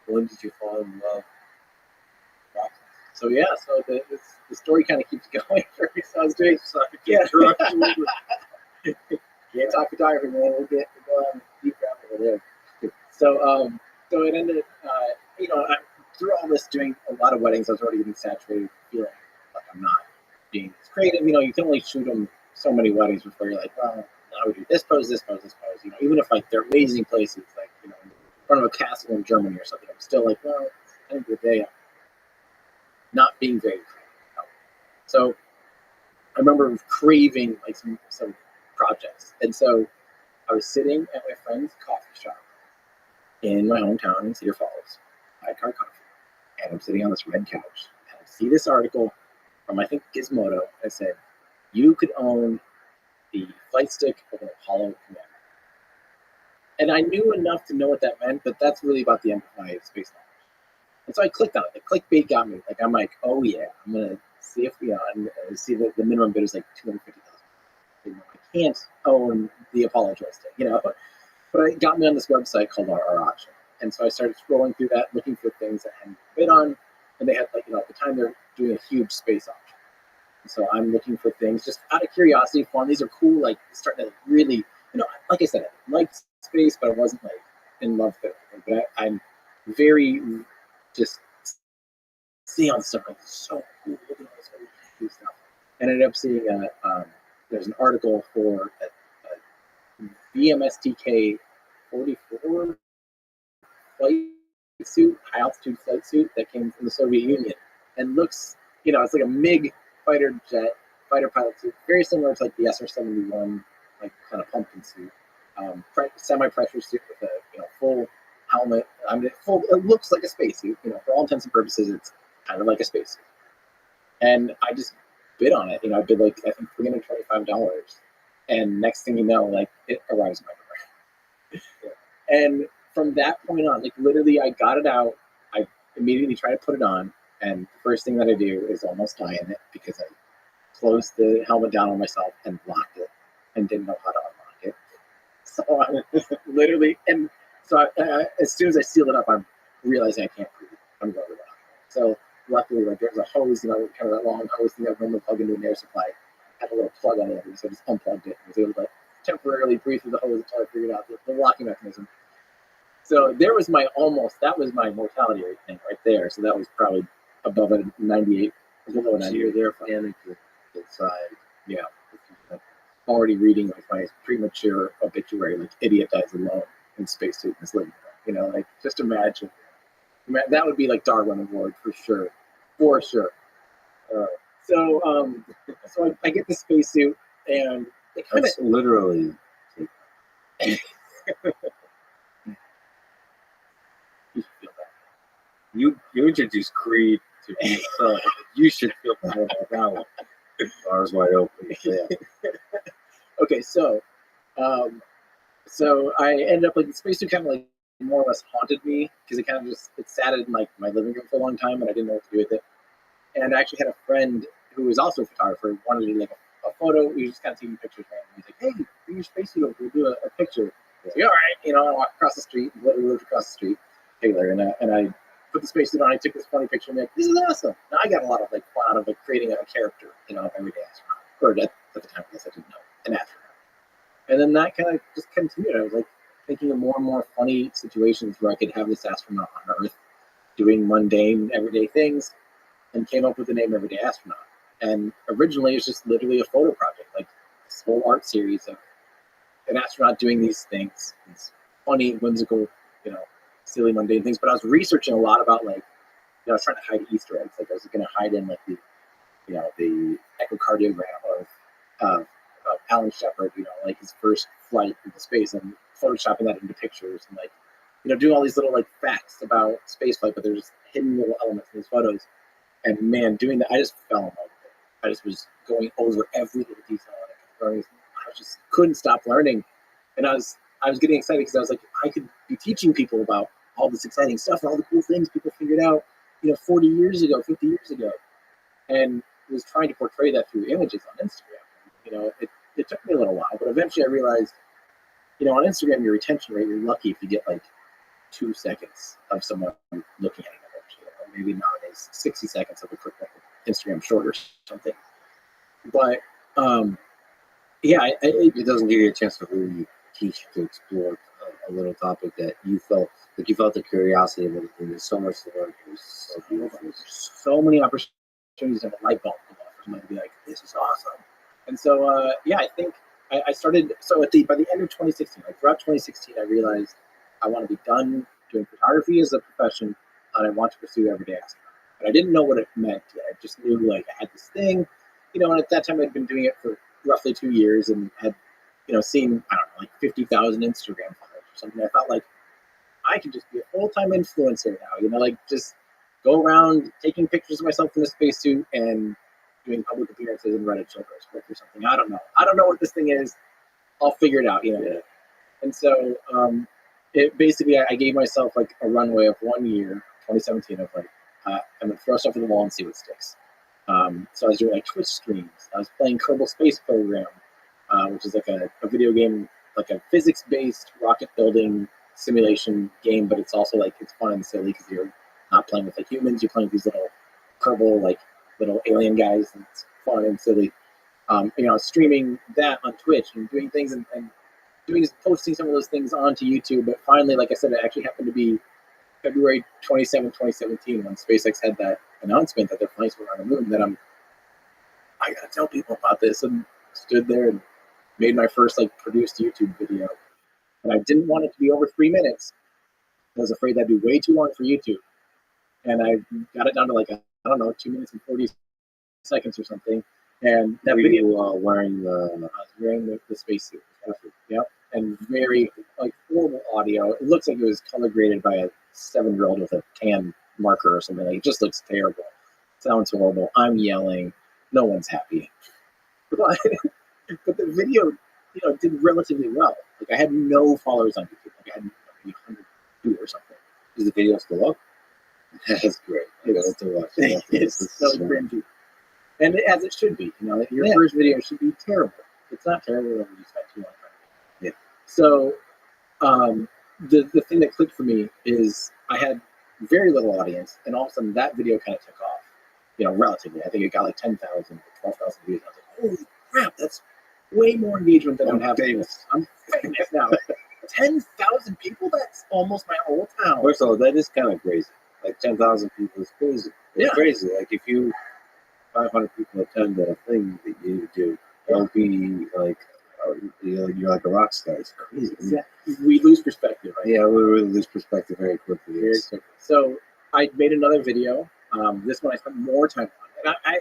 When did you fall in love? So yeah, so the story kind of keeps going for me. So I was doing can't talk photography, man. We'll go on deep rabbit hole there. So it ended. Through all this, doing a lot of weddings, I was already getting saturated, feeling like I'm not being as creative. You can only shoot them so many weddings before you're like, well, now we do this pose, this pose, this pose. Even if like they're amazing places, like in front of a castle in Germany or something, I'm still like, well, at the end of the day, I'm not being very creative. So I remember craving like some projects, and so I was sitting at my friend's coffee shop in my hometown in Cedar Falls, High Car Coffee, and I'm sitting on this red couch, and I see this article from I think Gizmodo that said you could own the flight stick of an Apollo commander. And I knew enough to know what that meant, but that's really about the end of my space knowledge. And so I clicked on it. The clickbait got me. Like I'm like, oh yeah, I'm gonna see if see that the minimum bid is like $250,000. I can't own the Apollo joystick, But it got me on this website called our auction. And so I started scrolling through that, looking for things that I hadn't bid on, and they had at the time they're doing a huge space auction. So I'm looking for things just out of curiosity, fun. These are cool, like starting to really, like I said, I liked space, but I wasn't like in love with it. But I'm very just seeing all this stuff like so cool, look at all this really cool stuff. And I ended up seeing there's an article for a VMSTK 44 flight suit, high altitude flight suit that came from the Soviet Union, and looks, it's like a MiG fighter pilot suit, very similar to like the SR-71, like kind of pumpkin suit, semi-pressure suit with a full helmet. I mean, it looks like a spacesuit. For all intents and purposes, it's kind of like a spacesuit. And I just bid on it. I bid like I think $325, and next thing you know, like it arrives at my door. And from that point on, like literally, I got it out. I immediately try to put it on. And the first thing that I do is almost die in it because I closed the helmet down on myself and locked it and didn't know how to unlock it. So I literally, and so as soon as I seal it up, I'm realizing I can't breathe. I'm going to rock. So luckily, like there's a hose, kind of that long hose thing that normally plug into an air supply. Had a little plug on it, so I just unplugged it and was able to temporarily breathe through the hose until I figured out the locking mechanism. So that was my mortality rate thing right there. So that was probably above a 98, below a So you're 98. there for Anna inside. Yeah, already reading like my premature obituary, like idiot dies alone in spacesuit in his living room. You know, like just imagine. That would be like Darwin Award for sure, for sure. Uh, so I get the spacesuit, and it kind of That's literally. you should feel that. You introduced Creed to me, so you should feel bad about that one. Bars wide open. Yeah. Okay, so I ended up like the spacesuit kind of like more or less haunted me because it kind of just it sat in like my living room for a long time, and I didn't know what to do with it. And I actually had a friend who was also a photographer, wanted to do like a photo. We were just kind of taking pictures, and he's like, "Hey, bring your spacesuit over. We'll do a picture." I was like, "All right," you know. I walked across the street, literally lived across the street, Taylor, and I put the spacesuit on. I took this funny picture, and I'm like, "This is awesome." Now I got a lot of like fun out of like creating a character, you know, everyday astronaut. Or at the time, I guess I didn't know an astronaut. And then that kind of just continued. I was like thinking of more and more funny situations where I could have this astronaut on Earth doing mundane, everyday things, and came up with the name Everyday Astronaut. And originally, it was just literally a photo project, like this whole art series of an astronaut doing these things, these funny, whimsical, you know, silly, mundane things. But I was researching a lot about like, I was trying to hide Easter eggs. Like I was going to hide in like the, you know, the echocardiogram of Alan Shepard, you know, like his first flight into space, and photoshopping that into pictures, and like, you know, doing all these little like facts about spaceflight, but there's hidden little elements in these photos. And man, doing that, I just fell in love with it. I just was going over every little detail on it. I just couldn't stop learning, and I was getting excited because I was like, I could be teaching people about all this exciting stuff, all the cool things people figured out, you know, 40 years ago, 50 years ago, and was trying to portray that through images on Instagram. You know, it took me a little while, but eventually I realized, you know, on Instagram, your retention rate, you're lucky if you get like 2 seconds of someone looking at an image. You know, maybe nowadays 60 seconds of a quick Instagram short or something. But yeah, It doesn't give you a chance to really teach to explore a little topic that you felt like you felt the curiosity of it, and there's so much to learn. It was so beautiful. so many opportunities of a light bulb come off for somebody to be like, "This is awesome." And so yeah, I think I started. So by the end of 2016, like throughout 2016, I realized I want to be done doing photography as a profession, and I want to pursue everyday astronaut. But I didn't know what it meant yet. I just knew like I had this thing, you know. And at that time, I'd been doing it for roughly 2 years and had, you know, seen, I don't know, like 50,000 Instagram followers or something. I thought like I could just be a full-time influencer now, you know, like just go around taking pictures of myself in a spacesuit and doing public appearances and Reddit showers or something. I don't know. I don't know what this thing is. I'll figure it out, you know. Yeah. And so it basically, I gave myself like a runway of 1 year, 2017, of like, I'm going to throw stuff at the wall and see what sticks. So I was doing like Twitch streams. I was playing Kerbal Space Program, which is like a video game, like a physics-based rocket building simulation game, but it's also like it's fun and silly because you're not playing with like humans. You're playing with these little Kerbal, like little alien guys, and it's fun and silly. You know, streaming that on Twitch and doing things and posting some of those things onto YouTube. But finally, like I said, it actually happened to be February 27, 2017, when SpaceX had that announcement that their planes were on the moon, that I gotta tell people about this, and stood there and made my first like produced YouTube video. And I didn't want it to be over 3 minutes. I was afraid that'd be way too long for YouTube. And I got it down to like, I don't know, 2 minutes and 40 seconds or something. And that video, wearing I was wearing the spacesuit. Yep. And very like horrible audio. It looks like it was color graded by a 7-year-old with a tan marker or something. Like, it just looks terrible. Sounds horrible. I'm yelling. No one's happy. But the video, you know, did relatively well. Like I had no followers on YouTube. Like I had maybe 102 or something. Is the video still up? That's great. It's, to watch. it's so cringy. And as it should be, you know, your first video should be terrible. It's not terrible when you spend too much time. Yeah. So the thing that clicked for me is I had very little audience, and all of a sudden that video kind of took off. You know, relatively. I think it got like 10,000 or 12,000 views. I was like, holy crap, that's way more engagement than I'm having. Famous. I'm famous now. 10,000 people? That's almost my whole town. First of all, that is kind of crazy. Like 10,000 people is crazy. It's Yeah. crazy. Like if 500 people attend a thing that you do, it'll be like, you're like a rock star. It's crazy. We lose perspective, right? Yeah, we really lose perspective very quickly. Very quickly. So I made another video. This one I spent more time on, and I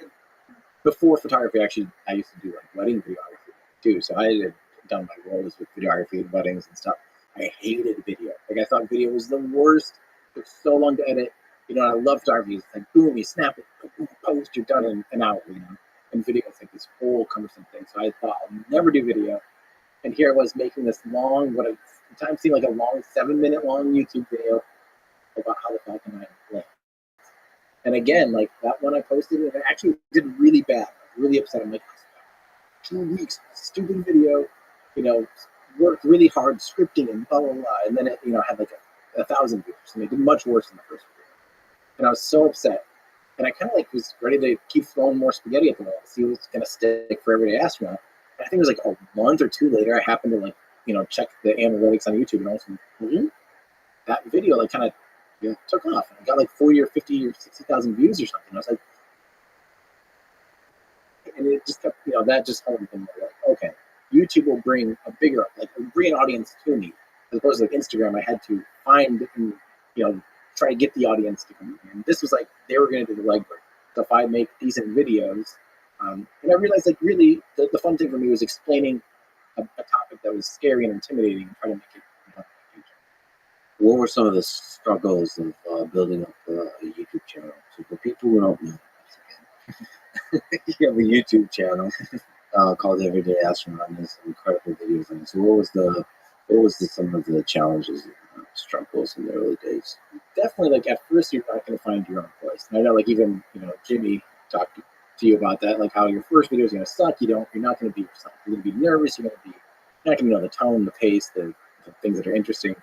before photography, actually, I used to do like wedding videography too. So I had done my roles with videography and weddings and stuff. I hated video. Like I thought video was the worst. It took so long to edit. You know, I love photography. It's like boom, you snap it, boom, post, you're done in an hour. You know, and video is like this whole cumbersome thing. So I thought I'll never do video. And here I was making this long, what at the time seemed like a long 7-minute long YouTube video about how the Falcon 9 lands. And again, like that one I posted, and it actually did really bad. I was really upset. I'm like, 2 weeks, stupid video, you know, worked really hard scripting and blah, blah, blah. And then it, you know, had like 1,000 views. And it did much worse than the first video. And I was so upset. And I kind of like was ready to keep throwing more spaghetti at the wall to see what's going to stick for everybody to ask me. And I think it was like a month or two later, I happened to like, you know, check the analytics on YouTube, and also that video like kind of took off. And I got like 40 or 50 or 60,000 views or something. I was like, and it just kept, you know, that just honed me like, okay, YouTube will bring a bigger, like, bring an audience to me, as opposed to like Instagram. I had to find and, you know, try to get the audience to come in. And this was like, they were going to do the legwork. So if I make decent videos, and I realized like really the fun thing for me was explaining a topic that was scary and intimidating and trying to make it, you know, What were some of the struggles of building up a YouTube channel? So for people who don't know, you have a YouTube channel called Everyday Astronaut, and there's some incredible videos on it. So what was some of the challenges, struggles in the early days? Definitely, like at first you're not going to find your own voice. And I know, like even, you know, Jimmy talked to you about that, like how your first video is going to suck. You're not going to be yourself. You're going to be nervous. You're not going to know the tone, the pace, the things that are interesting.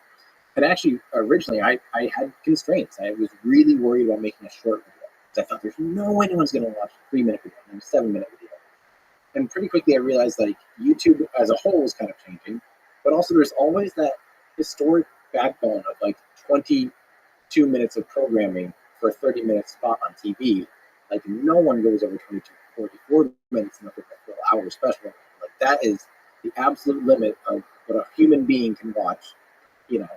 And actually, originally, I had constraints. I was really worried about making a short video because I thought there's no way anyone's going to watch a 3-minute video, and a 7-minute video. And pretty quickly, I realized like YouTube as a whole was kind of changing, but also there's always that historic backbone of like 22 minutes of programming for a 30-minute spot on TV. Like no one goes over 22, 40 minutes in a full hour special. Like that is the absolute limit of what a human being can watch. You know,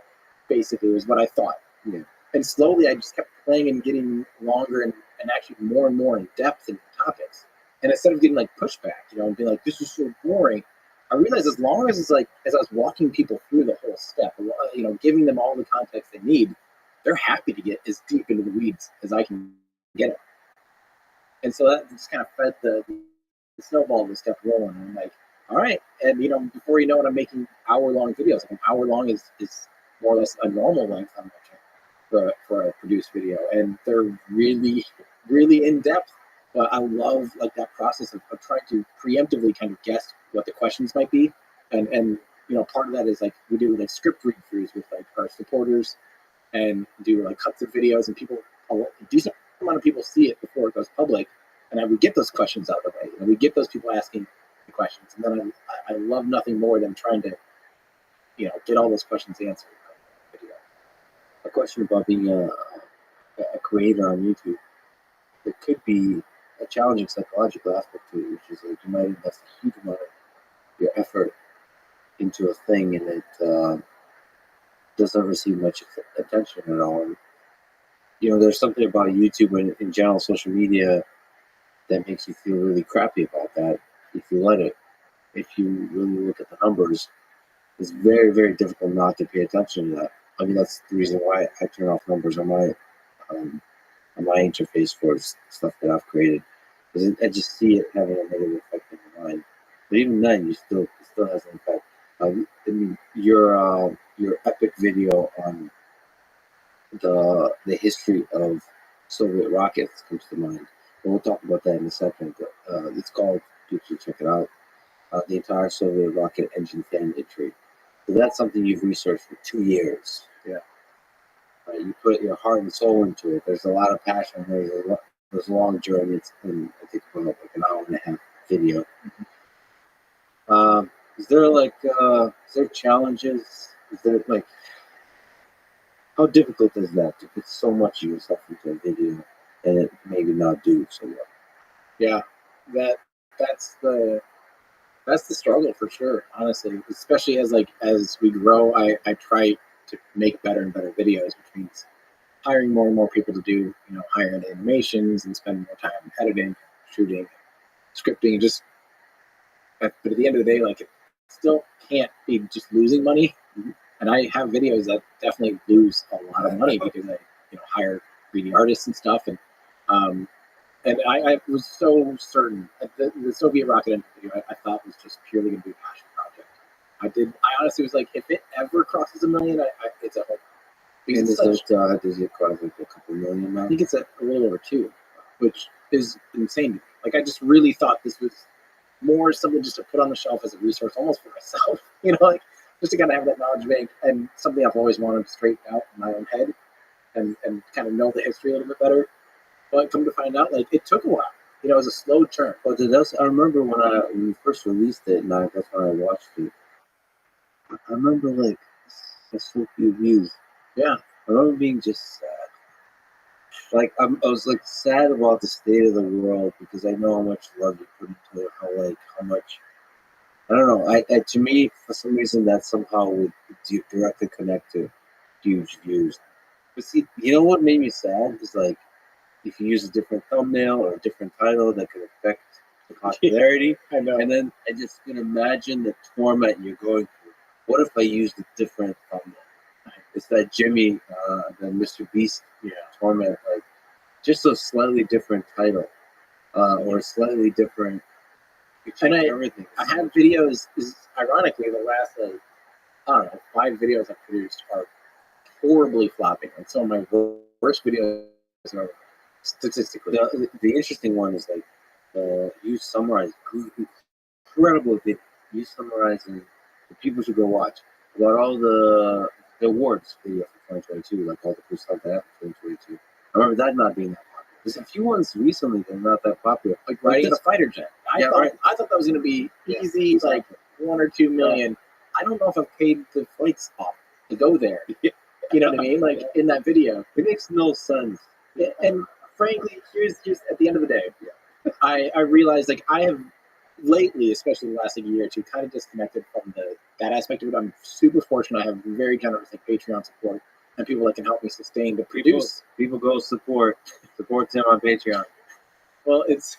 basically was what I thought. Yeah. And slowly I just kept playing and getting longer and actually more and more in depth in topics. And instead of getting like pushback, you know, and being like, this is so boring, I realized as long as it's like, as I was walking people through the whole step, you know, giving them all the context they need, they're happy to get as deep into the weeds as I can get it. And so that just kind of fed the snowball just kept rolling. And I'm like, all right. And, you know, before you know it, I'm making hour-long videos. Like an hour long is more or less a normal length on my channel for a produced video. And they're really, really in-depth. But I love like that process of trying to preemptively kind of guess what the questions might be. And you know, part of that is like we do like script read-throughs with like our supporters and do like cuts of videos, and people, a decent amount of people see it before it goes public. And then we get those questions out of the way. And we get those people asking the questions. And then I love nothing more than trying to, you know, get all those questions answered. A question about being a creator on YouTube. There could be a challenging psychological aspect to it, which is like you might invest a huge amount of your effort into a thing, and it doesn't receive much attention at all. And, you know, there's something about YouTube and in general social media that makes you feel really crappy about that if you let it. If you really look at the numbers, it's very, very difficult not to pay attention to that. I mean, that's the reason why I turn off numbers on my interface for stuff that I've created, because I just see it having a negative effect on your mind. But even then, it still has an effect. I mean, your epic video on the history of Soviet rockets comes to mind. And we'll talk about that in a second. It's called, you should check it out, the entire Soviet rocket engine fan entry. So that's something you've researched for 2 years. Yeah. You put your heart and soul into it. There's a lot of passion. There's a long journey. I think about like an hour and a half video. Is there challenges? Is there how difficult is that to put so much of yourself into a video? and it maybe not do so well. Yeah, that's the struggle for sure. Honestly, especially as we grow, I try to make better and better videos, which means hiring more and more people to do higher end animations and spend more time editing, shooting, scripting, just. But at the end of the day, like it still can't be just losing money. And I have videos that definitely lose a lot of money because I hire 3D artists and stuff, um, and I was so certain that the Soviet rocket engine video I thought was just purely going to be a passion project. I honestly was like, if it ever crosses a million, it's a hope. And does it cost like a couple million now? I think it's a little over 2, which is insane to me. Like I just really thought this was more something just to put on the shelf as a resource, almost for myself. Like just to kind of have that knowledge bank and something I've always wanted to straighten out in my own head and kind of know the history a little bit better. But come to find out, like it took a while. It was a slow turn. But I remember when we first released it, and that's when I watched it. I remember like so few views. Yeah, I remember being just sad. Like I was like sad about the state of the world because I know how much love you put into it. How much I don't know. I to me for some reason that somehow would directly connect to huge views. But see, you know what made me sad is like if you use a different thumbnail or a different title that could affect the popularity. I know. And then I just can imagine the torment you're going through. What if I used a different thumbnail? It's that Jimmy, the Mr. Beast torment, like just a slightly different title or a slightly different. And everything. I have videos. Is ironically the last I don't know 5 videos I've produced are horribly flopping, and some of my worst videos are statistically. The interesting one is like you summarize incredible video. You summarizing the people should go watch about all the awards video for 2022, like all the cool stuff that happened for 2022. I remember that not being that popular. There's a few ones recently that are not that popular, like riding a fighter jet. I thought that was going to be easy, exactly. Like 1 or 2 million. I don't know if I've paid the flights off to go there. You know what I mean? Like in that video, it makes no sense. And frankly, here's at the end of the day, I realized like I have lately, especially the last year or two, kind of disconnected from that aspect of it. I'm super fortunate. I have very generous Patreon support and people that can help me sustain to produce. People go support him on Patreon. Well, it's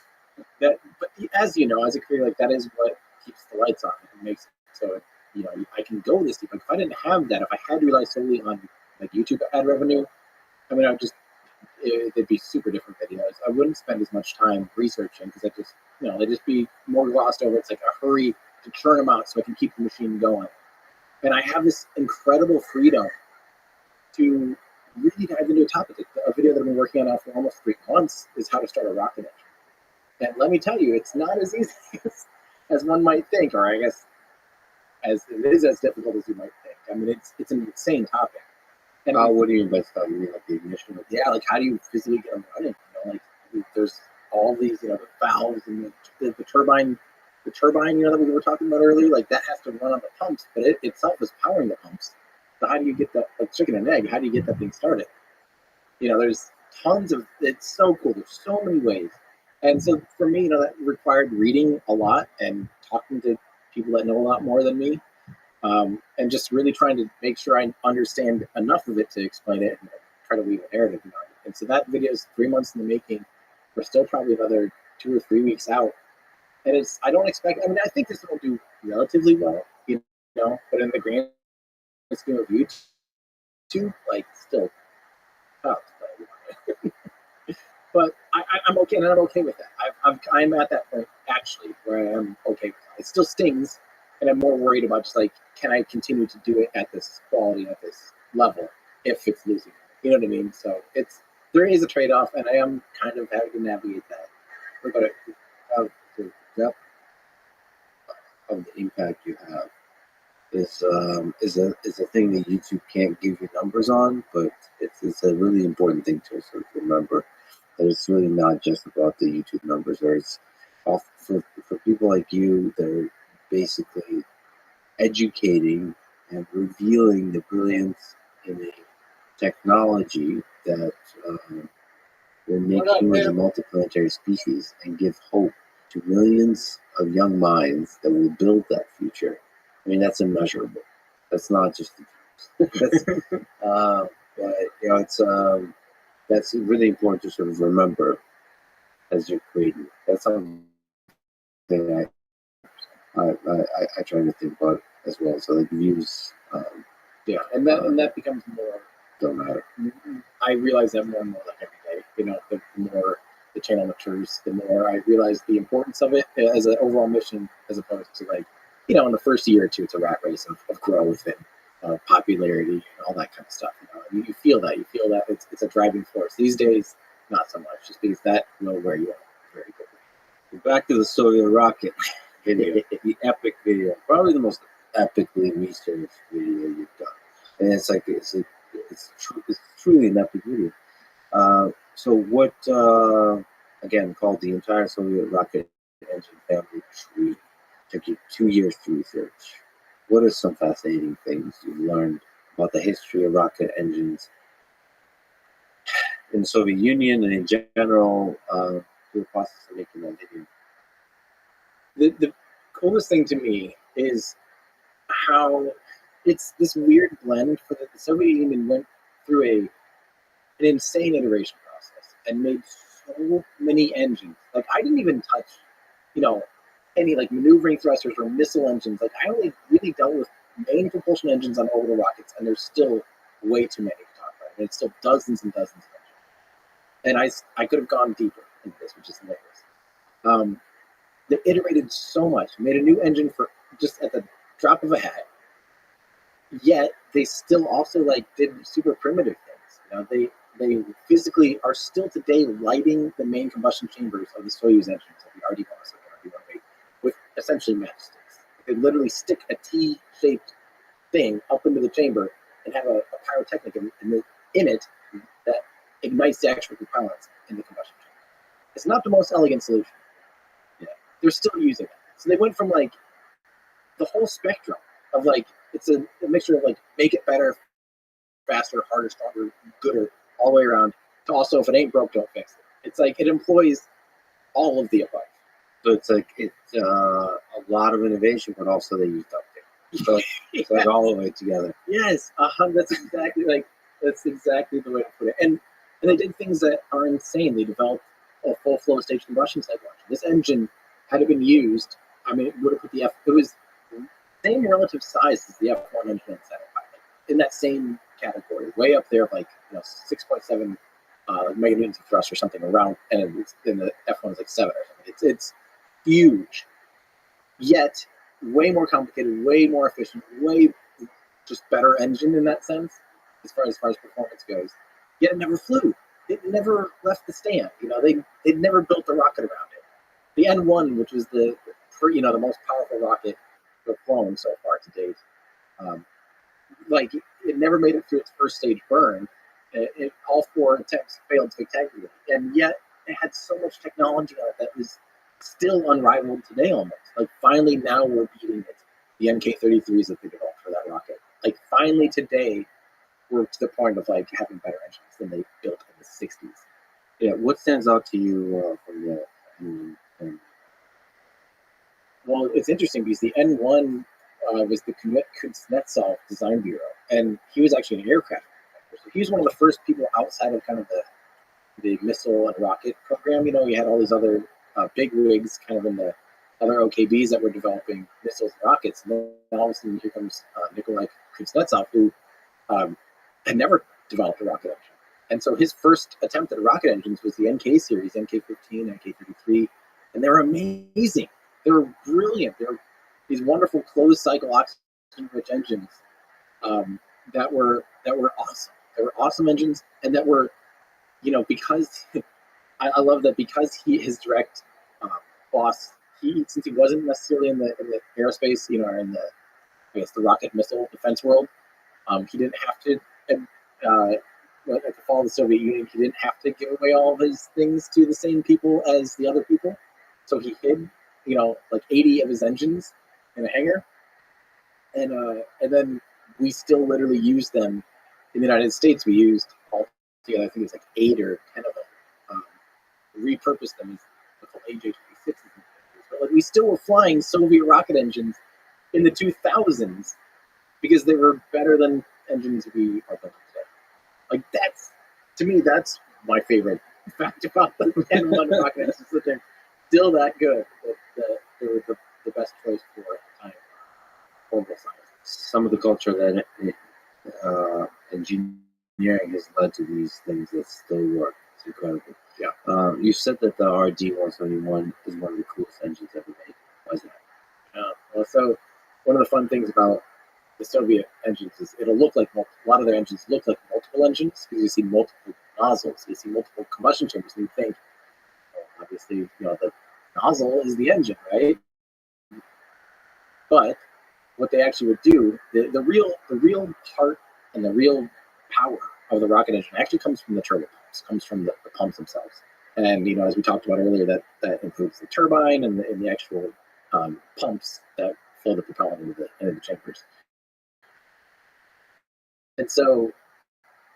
that, but as you know, as a creator, like that is what keeps the lights on and makes it so I can go this deep. Like if I didn't have that, if I had to rely solely on like YouTube ad revenue, I mean, they'd be super different videos. I wouldn't spend as much time researching because they'd just be more glossed over. It's like a hurry to churn them out so I can keep the machine going. And I have this incredible freedom to really dive into a topic. A video that I've been working on now for almost 3 months is how to start a rocket engine. And let me tell you, it's not as easy as one might think, or I guess as it is as difficult as you might think. I mean, it's an insane topic. And what do you mean by stuff? You mean like the ignition? Yeah, like how do you physically get them running? Like there's all these, the valves and the turbine, that we were talking about earlier. Like that has to run on the pumps, but it itself is powering the pumps. So how do you get that, like chicken and egg? How do you get that thing started? There's tons of. It's so cool. There's so many ways, and so for me, that required reading a lot and talking to people that know a lot more than me. And just really trying to make sure I understand enough of it to explain it and try to weave a narrative around it. And so that video is 3 months in the making. We're still probably another 2 or 3 weeks out. And I don't expect, I think this will do relatively well, but in the grand scheme of YouTube, like still tough. But I'm okay, and I'm okay with that. I'm at that point, actually, where I am okay with it. It still stings, and I'm more worried about just like, can I continue to do it at this quality, at this level, if it's losing? You know what I mean? So there is a trade-off, and I am kind of having to navigate that. But the depth of the impact you have is a thing that YouTube can't give you numbers on, but it's a really important thing to sort of remember that it's really not just about the YouTube numbers. There's for people like you, they're basically educating and revealing the brilliance in a technology that will make humans a multiplanetary species and give hope to millions of young minds that will build that future. I mean, that's immeasurable. That's not just the dreams. But that's really important to sort of remember as you're creating. That's something I try to think about as well. So like views, and that becomes more. Don't matter. I realize that more and more like every day. The more the channel matures, the more I realize the importance of it as an overall mission, as opposed to like, in the first year or two, it's a rat race of growth and popularity and all that kind of stuff. You feel that. You feel that it's a driving force. These days, not so much, just because that will wear you out very quickly. Back to the Soviet rocket video, the epic video, probably the most epically researched video you've done, and it's truly an epic video. So what, again, called the entire Soviet rocket engine family tree, took you 2 years to research. What are some fascinating things you've learned about the history of rocket engines in the Soviet Union and in general through the process of making that video? The coolest thing to me is how it's this weird blend for the Soviet Union went through an insane iteration process and made so many engines. Like I didn't even touch, any like maneuvering thrusters or missile engines. Like I only really dealt with main propulsion engines on orbital rockets, and there's still way too many to talk about. And it's still dozens and dozens of engines. And I could have gone deeper into this, which is hilarious. They iterated so much, made a new engine for just at the drop of a hat. Yet they still also did super primitive things. They physically are still today lighting the main combustion chambers of the Soyuz engines, like the RD-107 and RD-108, with essentially matchsticks. They literally stick a T-shaped thing up into the chamber and have a pyrotechnic in it that ignites the actual propellants in the combustion chamber. It's not the most elegant solution. They're still using it. So they went from the whole spectrum of it's a mixture of make it better, faster, harder, stronger, gooder, all the way around, to also if it ain't broke, don't fix it. It's it employs all of the above. So it's a lot of innovation, but also they use duct tape. So it's all the way together. Yes, that's exactly the way to put it. And they did things that are insane. They developed a full flow stage combustion cycle engine. This engine, had it been used, it would have put it was the same relative size as the F1 engine on the in that same category, way up there, 6.7 meganewtons of thrust or something around, and then the F1 is 7 or something. It's huge, yet way more complicated, way more efficient, way just better engine in that sense, as far as performance goes. Yet it never flew. It never left the stand. They'd never built a rocket around it. The N1, which was the most powerful rocket we've flown so far to date, it never made it through its first stage burn. All 4 attempts failed spectacularly, and yet it had so much technology on it that was still unrivaled today almost. Finally now we're beating it. The MK-33s that they developed for that rocket. Finally today we're to the point of having better engines than they built in the 60s. Yeah, what stands out to you from the Well, it's interesting because the N1 was the Kuznetsov Design Bureau, and he was actually an aircraft manufacturer. So he was one of the first people outside of kind of the missile and rocket program. You had all these other big wigs kind of in the other OKBs that were developing missiles and rockets. And then all of a sudden here comes Nikolai Kuznetsov, who had never developed a rocket engine. And so his first attempt at rocket engines was the NK series, NK-15, NK-33, and they were amazing. They were brilliant. They were these wonderful closed-cycle oxygen-rich engines that were awesome. They were awesome engines, and that were, because I love that because his direct boss, since he wasn't necessarily in the aerospace, or in the rocket missile defense world, he didn't have to. At the fall of the Soviet Union, he didn't have to give away all of his things to the same people as the other people. So he hid, 80 of his engines in a hangar, and then we still literally use them in the United States. We used all together, I think it's 8 or 10 of them repurposed them as the called AJ-26s. But like we still were flying Soviet rocket engines in the 2000s because they were better than engines we are building today. Like that's, to me, that's my favorite fact about the N1 rocket engines, is that they're still that good. That they were the best choice for at the time. Orbital science. Some of the culture that engineering has led to these things that still work. It's incredible. Yeah. You said that the RD-171 is one of the coolest engines ever made. Why is that? Well, so one of the fun things about the Soviet engines is it'll look like a lot of their engines look like multiple engines because you see multiple nozzles, you see multiple combustion chambers, and you think, well, obviously, the nozzle is the engine, right? But what they actually would do, the real heart and the real power of the rocket engine actually comes from the turbo pumps, comes from the pumps themselves. And as we talked about earlier, that includes the turbine and the actual pumps that flow the propellant into the chambers. And so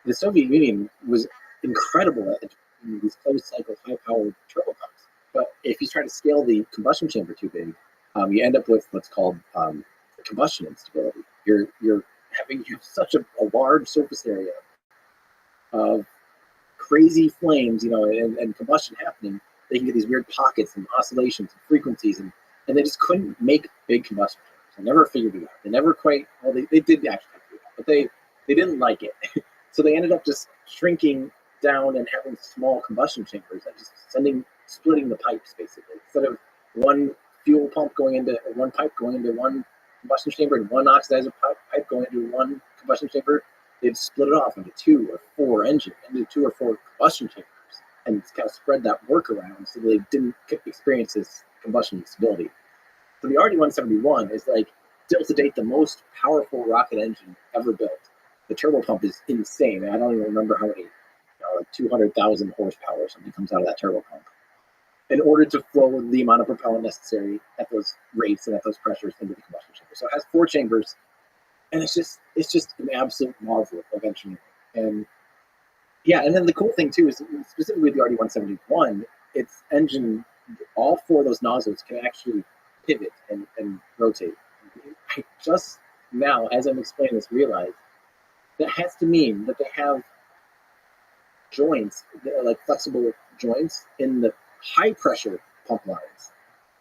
the Soviet Union was incredible at these closed cycle, high powered turbo pumps. But if you try to scale the combustion chamber too big, you end up with what's called combustion instability. You have such a large surface area of crazy flames, and combustion happening. They can get these weird pockets and oscillations and frequencies, and they just couldn't make big combustion chambers. They never figured it out. They never quite. Well, they did actually figure it out, but they didn't like it. So they ended up just shrinking down and having small combustion chambers and just splitting the pipes basically. Instead of one fuel pump going into one pipe going into one combustion chamber and one oxidizer pipe going into one combustion chamber, they'd split it off into two or four combustion chambers and kind of spread that work around so they didn't experience this combustion instability. So the RD-171 is like, still to date, the most powerful rocket engine ever built. The turbo pump is insane. I don't even remember how many, like 200,000 horsepower or something comes out of that turbo pump in order to flow the amount of propellant necessary at those rates and at those pressures into the combustion chamber. So it has 4 chambers, and it's just an absolute marvel of engineering. And yeah, and then the cool thing too is specifically the RD-171, its engine, all 4 of those nozzles can actually pivot and rotate. I just now, as I'm explaining this, realize that has to mean that they have joints, like flexible joints in the high pressure pump lines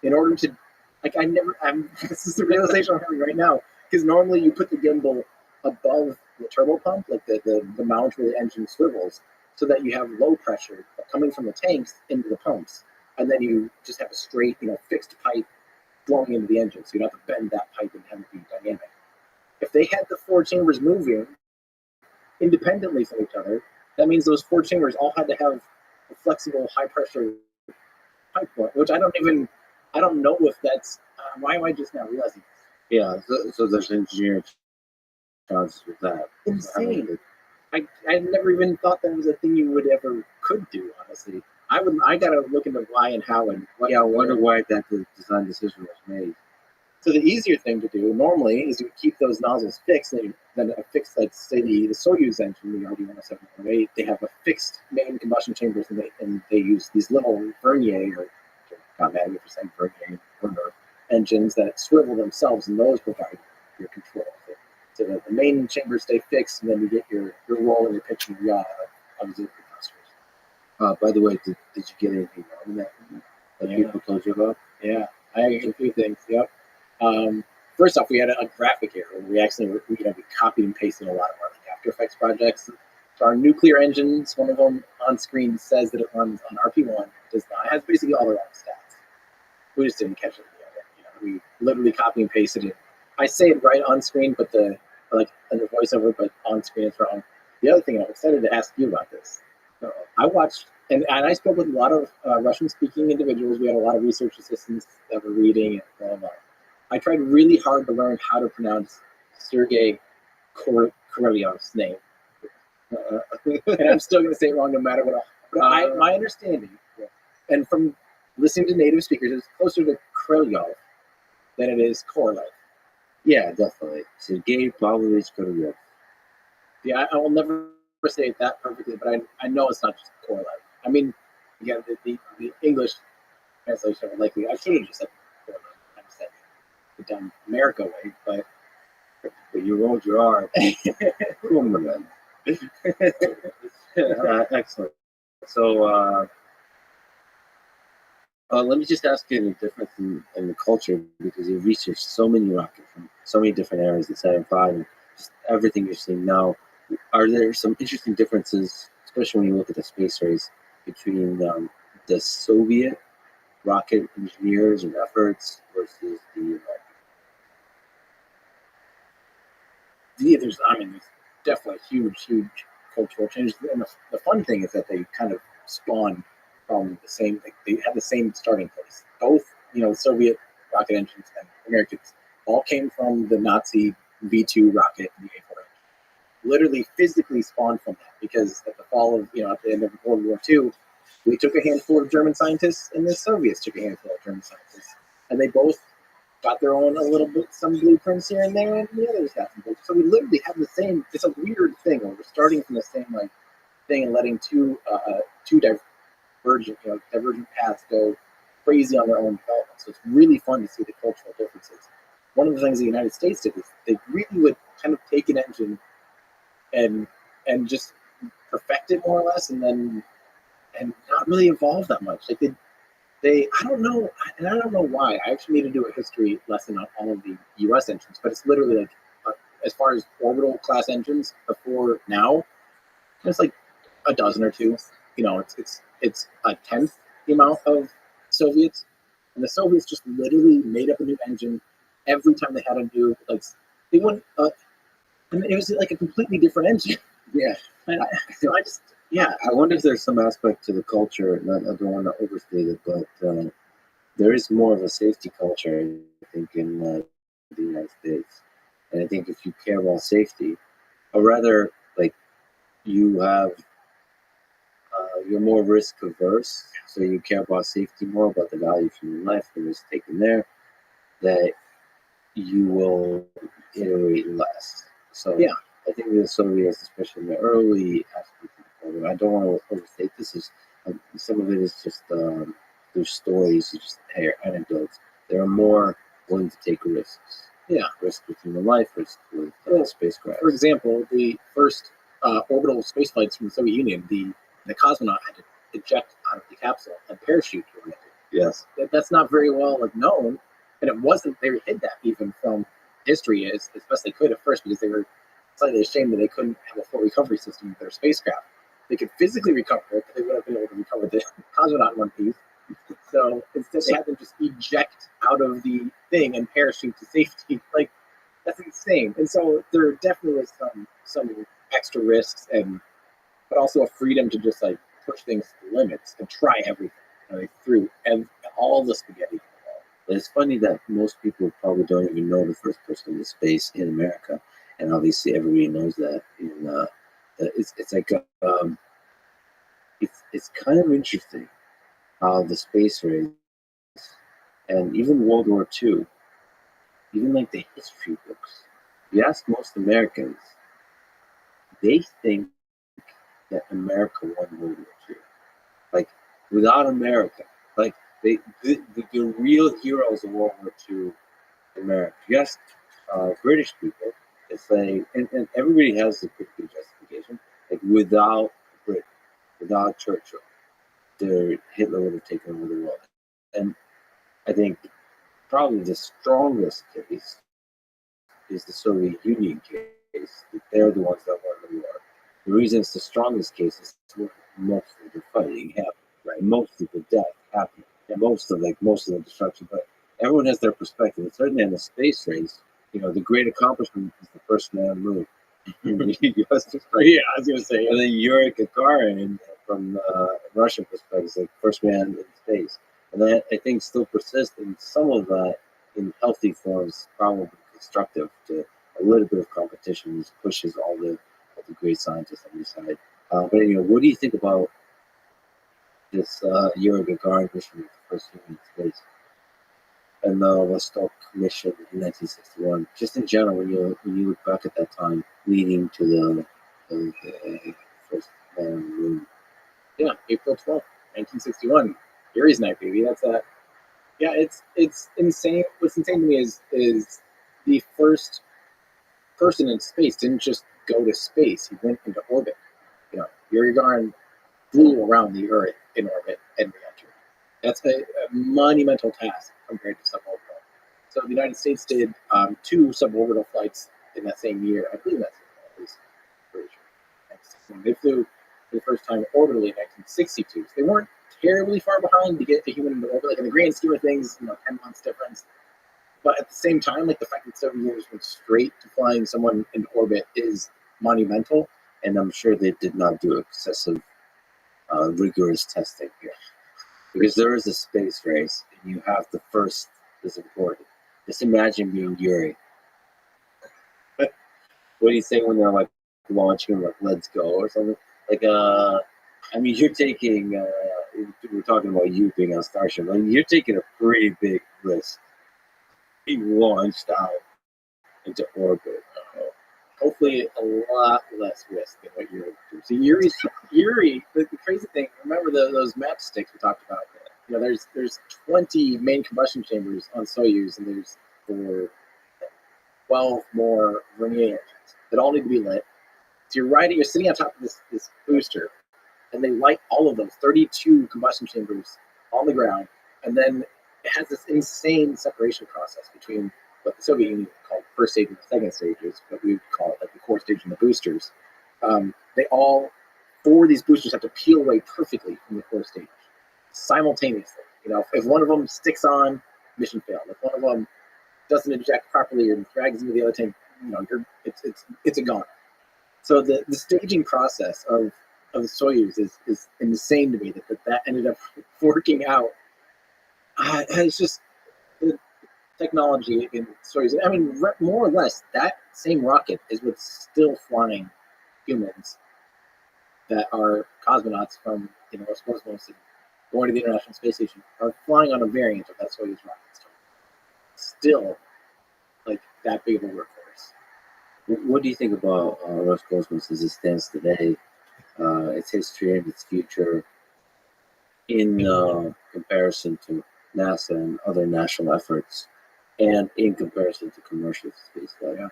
in order to, this is the realization I'm having right now, because normally you put the gimbal above the turbo pump, like the mount where the engine swivels, so that you have low pressure coming from the tanks into the pumps, and then you just have a straight, fixed pipe flowing into the engine, so you don't have to bend that pipe and have it be dynamic. If they had the 4 chambers moving independently from each other, that means those 4 chambers all had to have a flexible, high pressure pipe point, which I don't know if that's, why am I just now realizing this? Yeah, so there's engineering challenges with that. Insane. I never even thought that was a thing you could do, honestly. I gotta look into why and how and what. Yeah, I wonder why that design decision was made. So the easier thing to do normally is to keep those nozzles fixed. Then affix, like say the Soyuz engine, the RD-171, they have a fixed main combustion chambers, and they use these little Vernier, or not mad at me for saying Vernier engines that swivel themselves, and those provide your control. So the main chambers stay fixed, and then you get your roll and your pitch and your auxiliary thrusters. By the way, did you get anything wrong in that people told you about? Yeah, I got a few things. Yep. First off, we had a graphic error. We actually we copied and pasted a lot of our After Effects projects. So our nuclear engines, one of them on screen says that it runs on RP1. It does not. It has basically all the wrong stats. We just didn't catch it. We literally copy and pasted it. I say it right on screen, but in the voiceover, but on screen it's wrong. The other thing, I'm excited to ask you about this. I watched, and I spoke with a lot of Russian-speaking individuals. We had a lot of research assistants that were reading and blah, blah, blah. I tried really hard to learn how to pronounce Sergei Korolyov's name. And I'm still going to say it wrong no matter what. My understanding, and from listening to native speakers, it's closer to Korolyov than it is Korolev. Yeah, definitely. Sergei Pavlovich Korolyov. Yeah, I will never say it that perfectly, but I know it's not just Korolev. I mean, again, the English translation would likely, I should have just said, I said the dumb America way, but you rolled your R. Cool, man. Excellent. So let me just ask you the difference in the culture, because you've researched so many rockets from so many different areas, the 7.5, and just everything you're seeing now. Are there some interesting differences, especially when you look at the space race, between the Soviet rocket engineers and efforts versus the American? there's definitely huge cultural changes, and the fun thing is that they kind of spawn from the same. They have the same starting place. Both, Soviet rocket engines and Americans all came from the Nazi V2 rocket, the A4. Literally, physically spawned from that, because at the fall of, at the end of World War II, we took a handful of German scientists, and the Soviets took a handful of German scientists, and they both got their own a little bit, some blueprints here and there, and the others got some blueprints. So we literally have the same. It's a weird thing where we're starting from the same thing and letting two divergent paths go crazy on their own development. So it's really fun to see the cultural differences. One of the things the United States did is they really would kind of take an engine and just perfect it more or less, and not really evolve that much. Like I don't know, and I don't know why. I actually need to do a history lesson on all of the U.S. engines, but it's literally as far as orbital class engines before now, it's like a dozen or two. It's a tenth the amount of Soviets, and the Soviets just literally made up a new engine every time they had to do they went. And it was like a completely different engine. Yeah. So I just, yeah. I wonder if there's some aspect to the culture, and I don't want to overstate it, but there is more of a safety culture, I think, in the United States. And I think if you care about safety, or rather, you have, you're more risk averse, so you care about safety more, about the value of human life, the risk taken there, that you will iterate less. So yeah, I think the Soviets, especially in the early aspects of the program, I don't want to overstate this. Is some of it is just their stories, just anecdotes. They're more willing to take risks. Yeah, risk with human life, risk with spacecraft. For example, the first orbital space flights from the Soviet Union, the cosmonaut had to eject out of the capsule and parachute to it. Yes, that's not very well known, and it wasn't. They hid that even from history as best they could at first, because they were slightly ashamed that they couldn't have a full recovery system with their spacecraft. They could physically recover it, but they would have been able to recover the cosmonaut in one piece. So instead, they had them just eject out of the thing and parachute to safety. That's insane. And so there definitely was some extra risks, but also a freedom to just push things to the limits and try everything through and all the spaghetti. It's funny that most people probably don't even know the first person in space in America, and obviously everybody knows that. It's like it's kind of interesting how the space race and even World War II, even the history books. You ask most Americans, they think that America won World War II. Without America, the real heroes of World War II, America. Yes, British people. It's and everybody has a pretty good justification. Without Britain, without Churchill, Hitler would have taken over the world. And I think probably the strongest case is the Soviet Union case. They're the ones that won the war. The reason it's the strongest case is most of the fighting happened, right? Most of the death happened, and most of the destruction. But everyone has their perspective. And certainly in the space race, the great accomplishment is the first man moon. Yeah, I was gonna say. And then Yuri Gagarin, from Russian perspective, is first man in space, and that I think still persists. And some of that, in healthy forms, probably constructive to a little bit of competition, which pushes all the great scientists on the side. But what do you think about this Yuri Gagarin mission, the first human in space, and the Vostok mission in 1961? Just in general, when you look back at that time, leading to the first man on the moon. Yeah, April 12th, 1961, Yuri's Night, baby. That's a yeah. It's insane. What's insane to me is the first person in space didn't just go to space; he went into orbit. Yuri Gagarin flew around the Earth in orbit and re-entered. That's a monumental task compared to suborbital. So the United States did 2 suborbital flights in that same year. I believe that's at least pretty sure. They flew for the first time orbitally in 1962. So they weren't terribly far behind to get a human into orbit. Like in the grand scheme of things, 10 months difference. But at the same time, like the fact that 7 years went straight to flying someone into orbit is monumental. And I'm sure they did not do excessive, rigorous testing here. Because there is a space race, and you have the first is important. Just imagine being Yuri. What do you say when they're like launching, like "Let's go" or something? Like, I mean, you're taking. We're talking about you being on Starship. Like, you're taking a pretty big risk. Being launched out into orbit. Hopefully a lot less risk than what you're doing. So Yuri, the crazy thing, remember those matchsticks we talked about? There's 20 main combustion chambers on Soyuz, and there's 12 more Vernier engines that all need to be lit. So you're sitting on top of this booster, and they light all of those 32 combustion chambers on the ground, and then it has this insane separation process between what the Soviet Union called first stage and second stages, but we would call it like the core stage and the boosters. All 4 of these boosters have to peel away perfectly from the core stage simultaneously. If one of them sticks on, mission failed. If one of them doesn't eject properly or drags into the other tank, it's a gone. So the staging process of the Soyuz is insane to me that ended up working out. It's just the technology in Soyuz. I mean, more or less, that same rocket is what's still flying humans that are cosmonauts from Roscosmos and going to the International Space Station are flying on a variant of that Soyuz rocket. Still, like that big of a workhorse. What do you think about Roscosmos as it stands today? Its history and its future in comparison to NASA and other national efforts, and in comparison to commercial spaceflight. Yeah.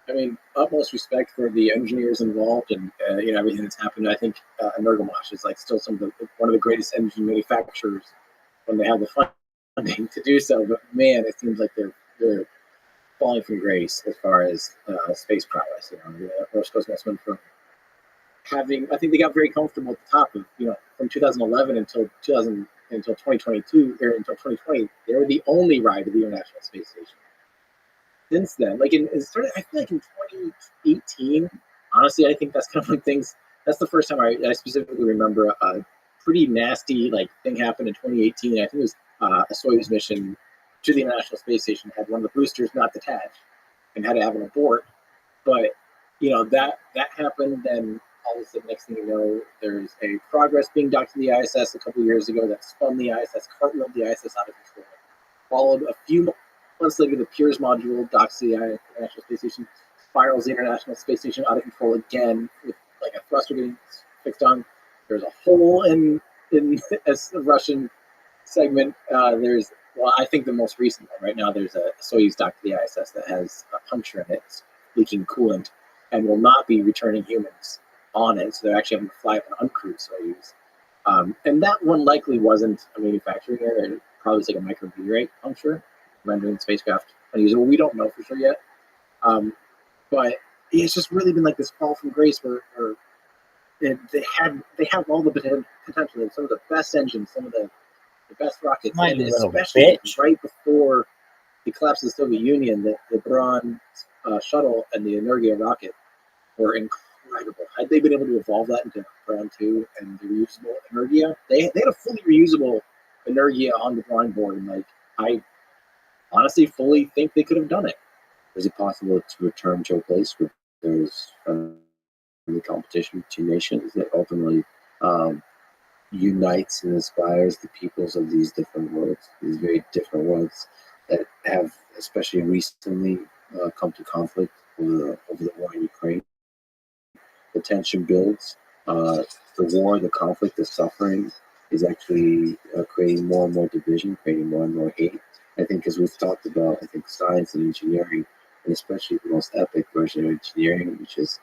I mean, utmost respect for the engineers involved and everything that's happened. I think Energomash is like still one of the greatest engine manufacturers when they have the funding to do so. But man, it seems like they're falling from grace as far as space prowess. Roscosmos went from having, I think they got very comfortable at the top of from 2011 until 2022 or until 2020, they were the only ride to the International Space Station. Since then, I feel like in 2018, honestly, I think that's kind of when things. That's the first time I specifically remember a pretty nasty thing happened in 2018. I think it was a Soyuz mission to the International Space Station had one of the boosters not detached and had to have an abort. But that happened. Then all of a sudden, next thing you know, there's a Progress being docked to the ISS a couple of years ago that spun the ISS, cartwheeled the ISS out of control. Followed a few months later, the Pirs module docks to the International Space Station, spirals the International Space Station out of control again with a thruster getting fixed on. There's a hole in a Russian segment. I think the most recent one right now, there's a Soyuz dock to the ISS that has a puncture in it, it's leaking coolant, and will not be returning humans on it. So they're actually having to fly up an uncrewed Soyuz. And that one likely wasn't a manufacturing error. It probably was like a micrometeorite puncture, rendering the spacecraft unusable. We don't know for sure yet. But it's just really been this fall from grace where they have all the potential. Some of the best engines, some of the best rockets, and especially right before the collapse of the Soviet Union, the Buran shuttle and the Energia rocket were incredible. Had they been able to evolve that into Buran 2 and the reusable Energia, they had a fully reusable Energia on the drawing board, and I honestly fully think they could have done it. Is it possible to return to a place where there's the competition between nations that ultimately unites and inspires the peoples of these different worlds, these very different worlds that have, especially recently, come to conflict over the war in Ukraine? The tension builds. The war, the conflict, the suffering is actually creating more and more division, creating more and more hate. I think, as we've talked about, I think science and engineering, and especially the most epic version of engineering, which is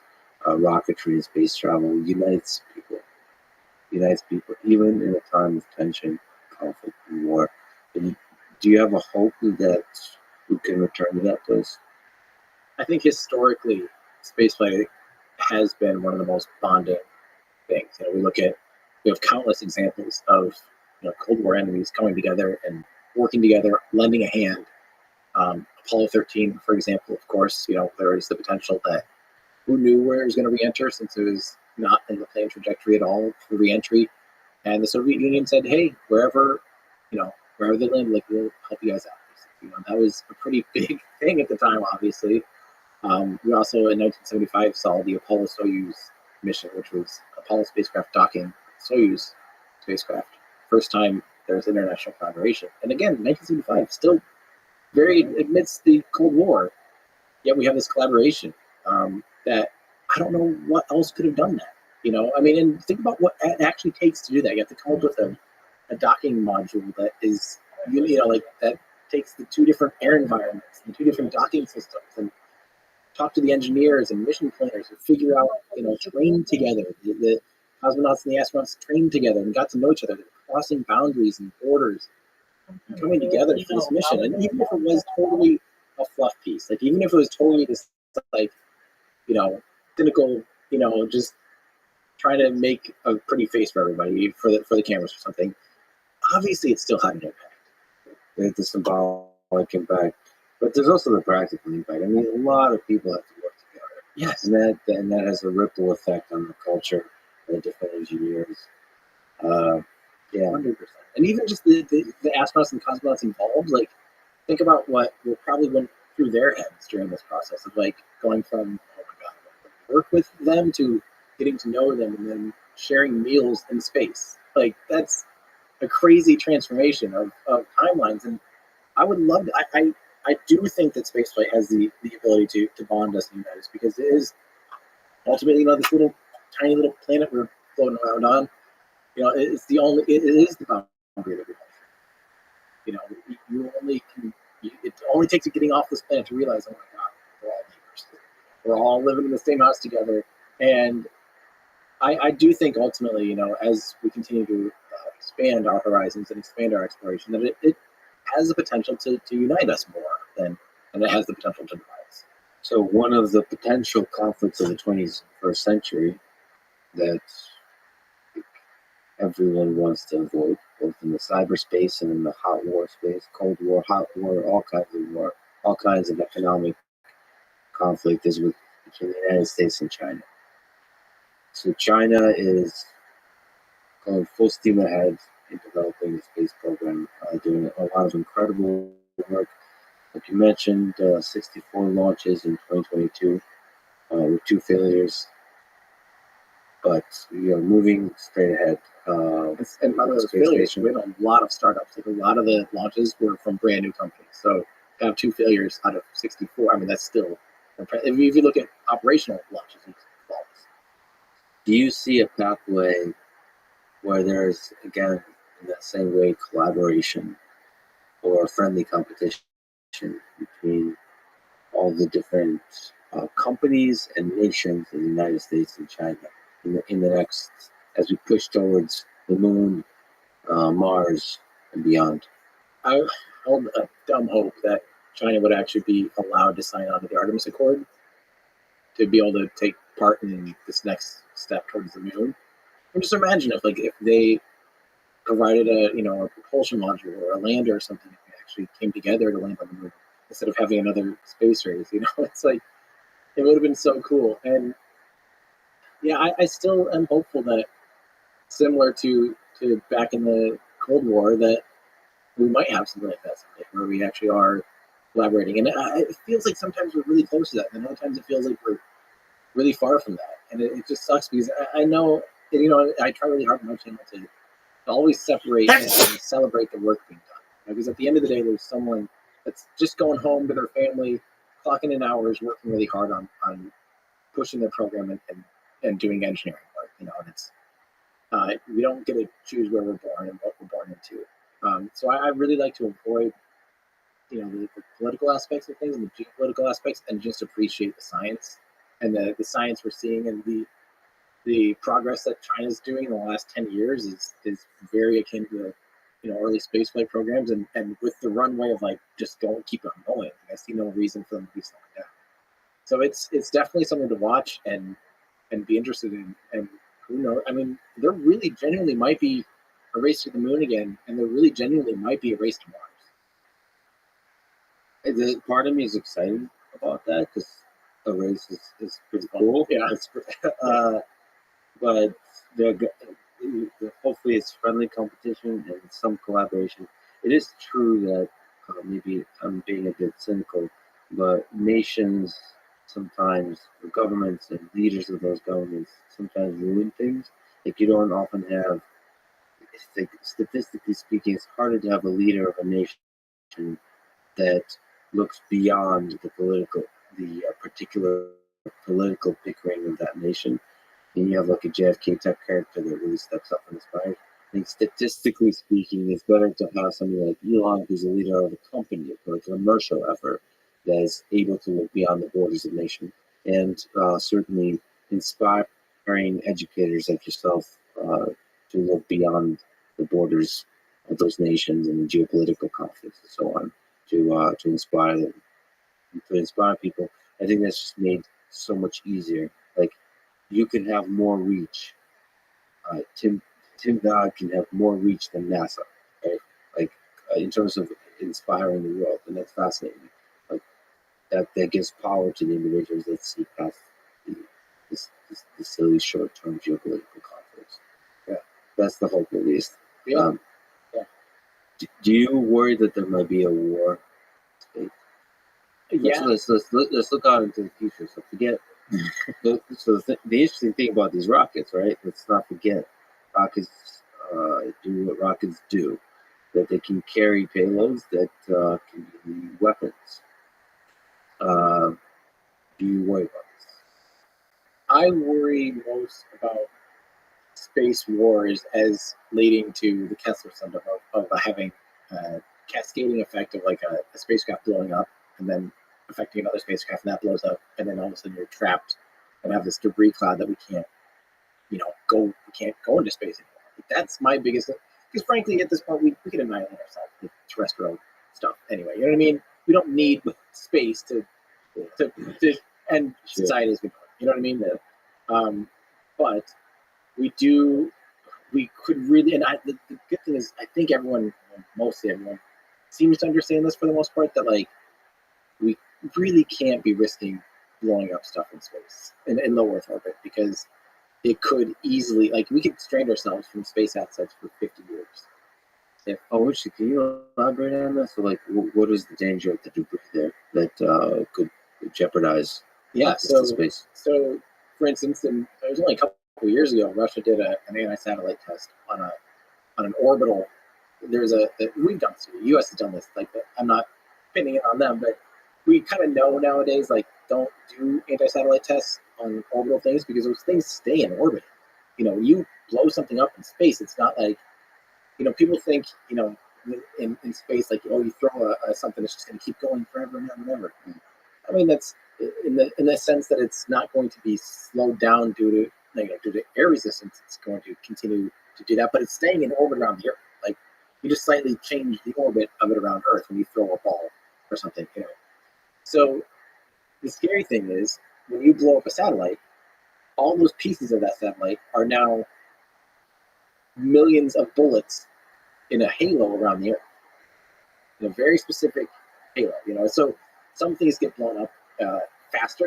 rocketry and space travel, unites people, even in a time of tension, conflict, and war. And do you have a hope that we can return to that place? I think historically, spaceflight has been one of the most bonding things. We have countless examples of Cold War enemies coming together and working together, lending a hand. Apollo 13, for example, of course, there is the potential that who knew where it was going to re-enter since it was not in the planned trajectory at all for re-entry. And the Soviet Union said, hey, wherever they land, like, we'll help you guys out. That was a pretty big thing at the time, obviously. We also, in 1975, saw the Apollo-Soyuz mission, which was Apollo spacecraft docking Soyuz spacecraft. First time there's international collaboration. And again, 1975, still very amidst the Cold War, yet we have this collaboration that I don't know what else could have done that. And think about what it actually takes to do that. You have to come up with a docking module that is, that takes the two different air environments and two different docking systems and talk to the engineers and mission planners and figure out, train together. The cosmonauts and the astronauts trained together and got to know each other, crossing boundaries and borders, and coming together for this mission. And even if it was totally a fluff piece, like even if it was totally this, like, cynical, just trying to make a pretty face for everybody for the cameras or something, obviously it still had an impact. There's the symbolic impact, but there's also the practical impact. I mean, a lot of people have to work together. Yes, and that has a ripple effect on the culture and the different engineers. Yeah, 100%. And even just the astronauts and cosmonauts involved, like, think about what probably went through their heads during this process of, like, going from, oh my God, work with them to getting to know them and then sharing meals in space. Like, that's a crazy transformation of timelines. And I would love to, I do think that spaceflight has the ability to bond us and unite us, because it is ultimately, this little tiny little planet we're floating around on. It is the boundary that we have. It only takes you getting off this planet to realize, oh my God, we're all neighbors. We're all living in the same house together. And I do think ultimately, as we continue to expand our horizons and expand our exploration, that it has the potential to unite us more than it has the potential to divide us. So one of the potential conflicts of the 21st century that everyone wants to avoid, both in the cyberspace and in the hot war space, Cold War, hot war, all kinds of war, all kinds of economic conflict, is between the United States and China. So China is going full steam ahead in developing the space program, doing a lot of incredible work. Like you mentioned, 64 launches in 2022 with 2 failures, but moving straight ahead. And by those failures, we had a lot of startups. Like, a lot of the launches were from brand new companies. So to have 2 failures out of 64, I mean, that's still, if you look at operational launches, it's flawless. Do you see a pathway where there's, again, in that same way, collaboration or friendly competition between all the different companies and nations in the United States and China in the next, as we push towards the moon, Mars, and beyond? I hold a dumb hope that China would actually be allowed to sign on to the Artemis Accord to be able to take part in this next step towards the moon. And just imagine if they provided a propulsion module or a lander or something, if they actually came together to land on the moon instead of having another space race. It's like, it would have been so cool. And yeah, I still am hopeful that, similar to back in the Cold War, that we might have something like that someday, where we actually are collaborating. And it feels like sometimes we're really close to that, and other times it feels like we're really far from that. And it just sucks, because I know, I try really hard on my channel to always separate and celebrate the work being done. Because at the end of the day, there's someone that's just going home to their family, clocking in hours, working really hard on pushing their program and doing engineering work. And We don't get to choose where we're born and what we're born into. So I really like to avoid, the political aspects of things and the geopolitical aspects, and just appreciate the science and the science we're seeing, and the progress that China's doing in the last 10 years is very akin to early spaceflight programs, and with the runway of like just keep on going. I see no reason for them to be slowing down. So it's definitely something to watch and be interested in. And who knows? I mean, there really genuinely might be a race to the moon again, and there really genuinely might be a race to Mars. Part of me is excited about that because a race is pretty cool. Yeah. But hopefully it's friendly competition and some collaboration. It is true that maybe I'm being a bit cynical, but nations sometimes, the governments and leaders of those governments sometimes ruin things. Like you don't often have, statistically speaking, it's harder to have a leader of a nation that looks beyond the particular political pickering of that nation. And you have like a JFK type character that really steps up and inspires. I think statistically speaking, it's better to have somebody like Elon, who's a leader of a company or a commercial effort that is able to look beyond the borders of the nation, and certainly inspiring educators like yourself to look beyond the borders of those nations and the geopolitical conflicts and so on to inspire them, to inspire people. I think that's just made so much easier. Like you can have more reach. Tim Dodd can have more reach than NASA, right? Like in terms of inspiring the world, and that's fascinating. Like that gives power to the individuals that see past the silly short-term geopolitical conflicts. Yeah, that's the hope, at least. Yeah. Yeah. Do you worry that there might be a war? Yeah. Let's look out into the future. So forget. The interesting thing about these rockets, right? Let's not forget, rockets do what rockets do. That they can carry payloads that can be weapons. Do you worry about this? I worry most about space wars as leading to the Kessler syndrome of having a cascading effect of like a spacecraft blowing up and then affecting another spacecraft, and that blows up, and then all of a sudden you're trapped and have this debris cloud that we can't go into space anymore. Like, that's my biggest, because frankly at this point we can annihilate ourselves with terrestrial stuff anyway. You know what I mean? We don't need space to end society as we know it. You know what I mean? But we could really, and the good thing is I think mostly everyone seems to understand this for the most part, that like we really can't be risking blowing up stuff in space in low Earth orbit, because it could easily, like, we could strand ourselves from space assets for 50 years. Yeah. Oh, actually, can you elaborate on that? So, like, what is the danger of the debris there that could jeopardize so space? So, for instance, it was only a couple of years ago, Russia did an anti-satellite test on an orbital. We've done this. The U.S. has done this. Like, I'm not pinning it on them, but we kind of know nowadays, like, don't do anti-satellite tests on orbital things, because those things stay in orbit. When you blow something up in space, it's not like, people think, in space, like, oh, you throw something that's just going to keep going forever and ever and ever. I mean, that's in the sense that it's not going to be slowed down due to air resistance. It's going to continue to do that, but it's staying in orbit around the Earth. Like, you just slightly change the orbit of it around Earth when you throw a ball or something. So the scary thing is, when you blow up a satellite, all those pieces of that satellite are now millions of bullets in a halo around the Earth, in a very specific halo. So some things get blown up faster,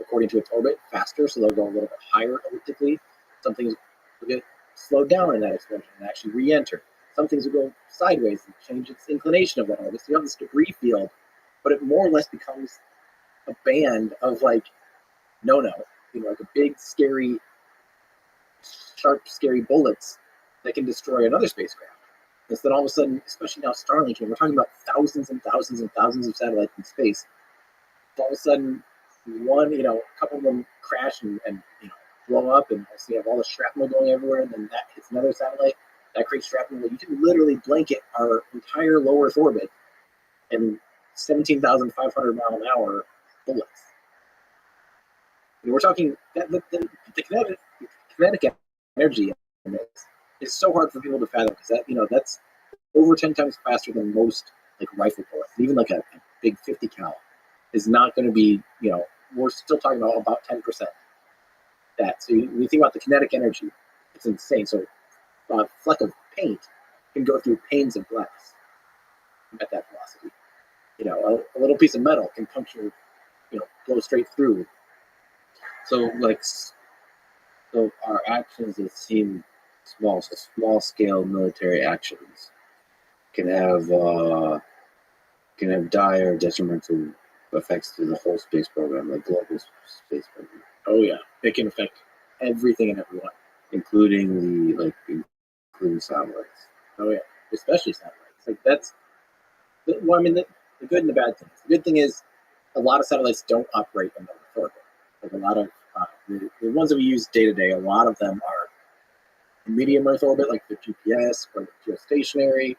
according to its orbit, faster, so they'll go a little bit higher elliptically. Some things will get slowed down in that explosion and actually re-enter. Some things will go sideways and change its inclination of that orbit. So you have this debris field, but it more or less becomes a band of like like a big, scary, sharp, scary bullets that can destroy another spacecraft. And then all of a sudden, especially now Starlink, we're talking about thousands and thousands and thousands of satellites in space. All of a sudden, a couple of them crash and blow up, and so you have all the shrapnel going everywhere, and then that hits another satellite. That creates shrapnel. You can literally blanket our entire low Earth orbit in 17,500 mile an hour bullets. And we're talking that the kinetic energy in this is so hard for people to fathom because that's over 10 times faster than most like rifle bullets. Even like a big 50 cal is not going to be, we're still talking about 10%. That. So when you think about the kinetic energy, it's insane. So a fleck of paint can go through panes of glass at that velocity. A little piece of metal can puncture, go straight through. So our actions that seem small scale military actions can have dire detrimental effects to the whole space program, like global space program. Oh yeah, it can affect everything and everyone, including satellites. Oh yeah, especially satellites. Like that's, well, I mean, the good and the bad things. The good thing is a lot of satellites don't operate in the orbit. Like a lot of the ones that we use day to day, a lot of them are medium Earth orbit, like the GPS or the geostationary,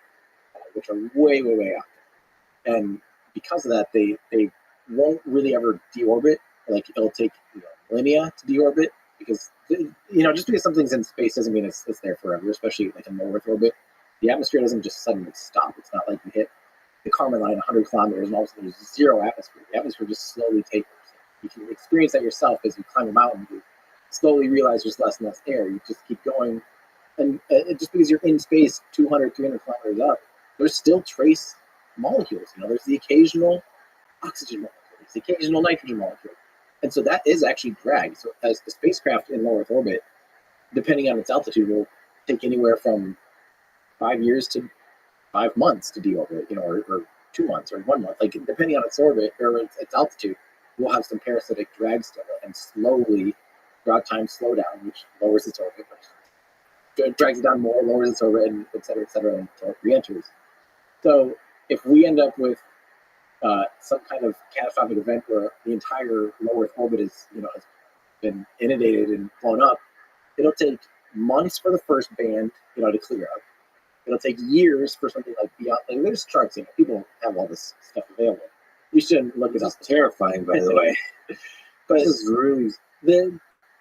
which are way out there. And because of that, they won't really ever deorbit. Like it'll take millennia to deorbit because just because something's in space doesn't mean it's there forever. Especially like in low Earth orbit, the atmosphere doesn't just suddenly stop. It's not like you hit the Kármán line 100 kilometers and all of a sudden there's zero atmosphere. The atmosphere just slowly tapers. You can experience that yourself as you climb a mountain. You slowly realize there's less and less air. You just keep going. And just because you're in space 200, 300 kilometers up, there's still trace molecules. There's the occasional oxygen molecule, the occasional nitrogen molecule. And so that is actually drag. So as the spacecraft in low Earth orbit, depending on its altitude, will take anywhere from 5 years to 5 months to deorbit, or 2 months or 1 month. Like depending on its orbit or its altitude, we'll have some parasitic drag still and slowly, throughout time, slow down, which lowers its orbit, which drags it down more, lowers its orbit, and et cetera, until it re-enters. So if we end up with some kind of catastrophic event where the entire low Earth orbit has been inundated and blown up, it'll take months for the first band, to clear up. It'll take years for something like beyond. Like there's charts, people have all this stuff available. You shouldn't look at this. Terrifying, by the way. But this is really.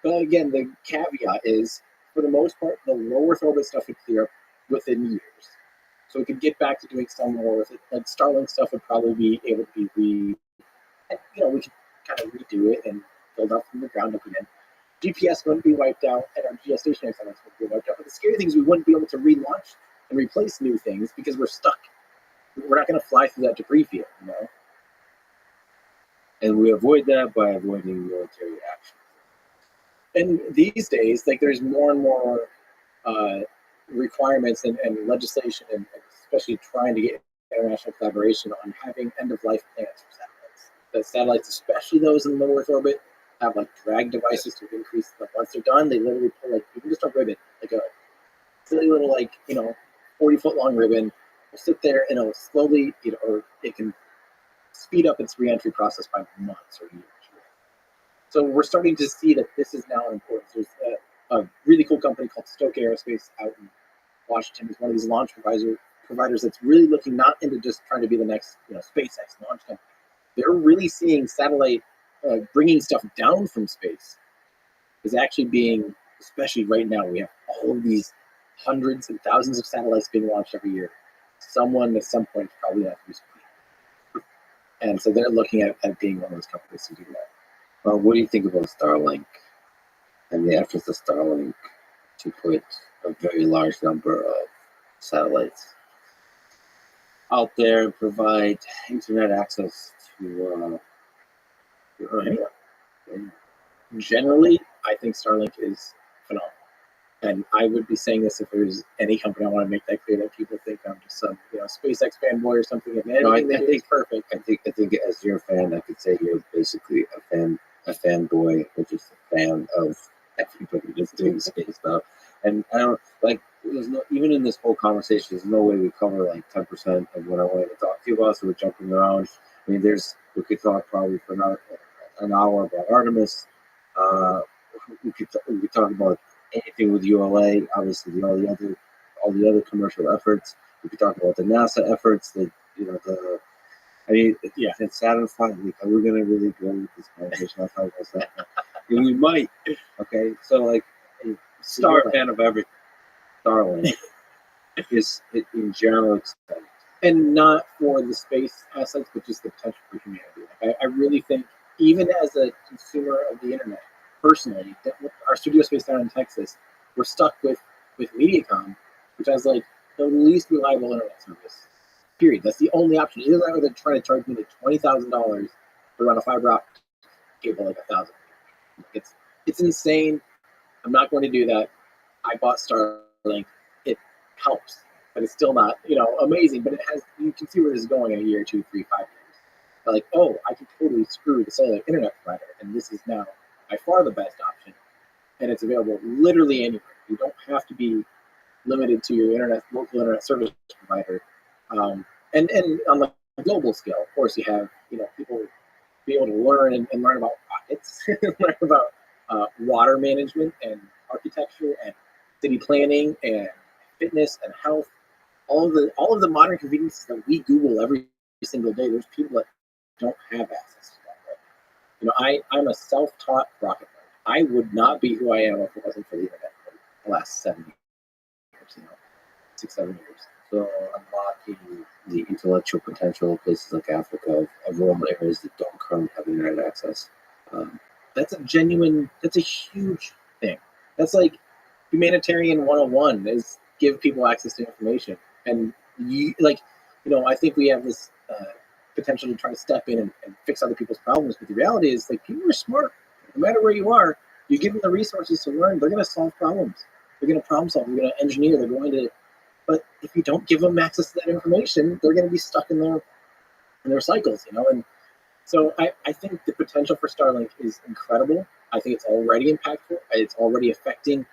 But again, the caveat is, for the most part, the low Earth orbit stuff would clear up within years. So we could get back to doing some more with it. Like Starlink stuff would probably be able to be we could kind of redo it and build up from the ground up again. GPS wouldn't be wiped out, and our geostationary satellites wouldn't be wiped out. But the scary thing is we wouldn't be able to relaunch and replace new things because we're stuck. We're not going to fly through that debris field, And we avoid that by avoiding military action. And these days, like there's more and more requirements and legislation, and especially trying to get international collaboration on having end-of-life plans for satellites. The satellites, especially those in low Earth orbit, have like drag devices to increase. Like once they're done, they literally pull even just a ribbon, like a silly little 40-foot long ribbon. Will sit there and it'll slowly, or it can speed up its reentry process by months or years. So we're starting to see that this is now important. There's a really cool company called Stoke Aerospace out in Washington. It's one of these launch providers that's really looking not into just trying to be the next SpaceX launch company. They're really seeing satellite bringing stuff down from space is actually being, especially right now, we have all of these hundreds and thousands of satellites being launched every year. Someone at some point probably has to be. And so they're looking at being one of those companies to do that. Well, what do you think about Starlink and the efforts of Starlink to put a very large number of satellites out there and provide internet access to anyone? Generally, I think Starlink is phenomenal. And I would be saying this if there's any company. I want to make that clear that people think I'm just some SpaceX fanboy or something. No, I think it's perfect. I think as your fan, I could say you're basically a fanboy, which is a fan of everybody that's doing space stuff. And I don't there's no, even in this whole conversation, there's no way we cover like 10% of what I wanted to talk to you about. So we're jumping around. I mean, we could talk probably for an hour about Artemis. we could talk about anything with ULA, obviously all the other commercial efforts. We could talk about the NASA efforts, Yeah. it's satisfying. Like, are we gonna really go with this conversation? I thought about that. We might. Okay, so like, you're a fan of everything. Starlink is in general extent. And not for the space assets, but just the potential for humanity. Like, I really think, even as a consumer of the internet, personally, that our studio space down in Texas, we're stuck with Mediacom, which has like the least reliable internet service. Period. That's the only option. Either that, or they're trying to charge me like $20,000 to run a fiber optic cable, like $1,000. It's insane. I'm not going to do that. I bought Starlink. It helps, but it's still not, amazing. But it has. You can see where this is going in a year, 2, 3, 5 years. But like, oh, I can totally screw the cellular internet provider, and this is now by far the best option, and it's available literally anywhere. You don't have to be limited to your local internet service provider. And on the global scale, of course, you have people be able to learn and learn about rockets, learn about water management and architecture and city planning and fitness and health. All of the modern conveniences that we Google every single day. There's people that don't have access to that. I'm a self-taught rocket nerd. I would not be who I am if it wasn't for the internet for the last 7 years, 6, 7 years. So unlocking the intellectual potential of places like Africa, of rural areas that don't currently have internet access. That's a huge thing. That's like humanitarian 101 is give people access to information. And I think we have this potential to try to step in and fix other people's problems. But the reality is, like, people are smart. No matter where you are, you give them the resources to learn, they're going to solve problems. They're going to problem solve. They're going to engineer. They're going to. But if you don't give them access to that information, they're going to be stuck in their cycles, And so I think the potential for Starlink is incredible. I think it's already impactful. It's already affecting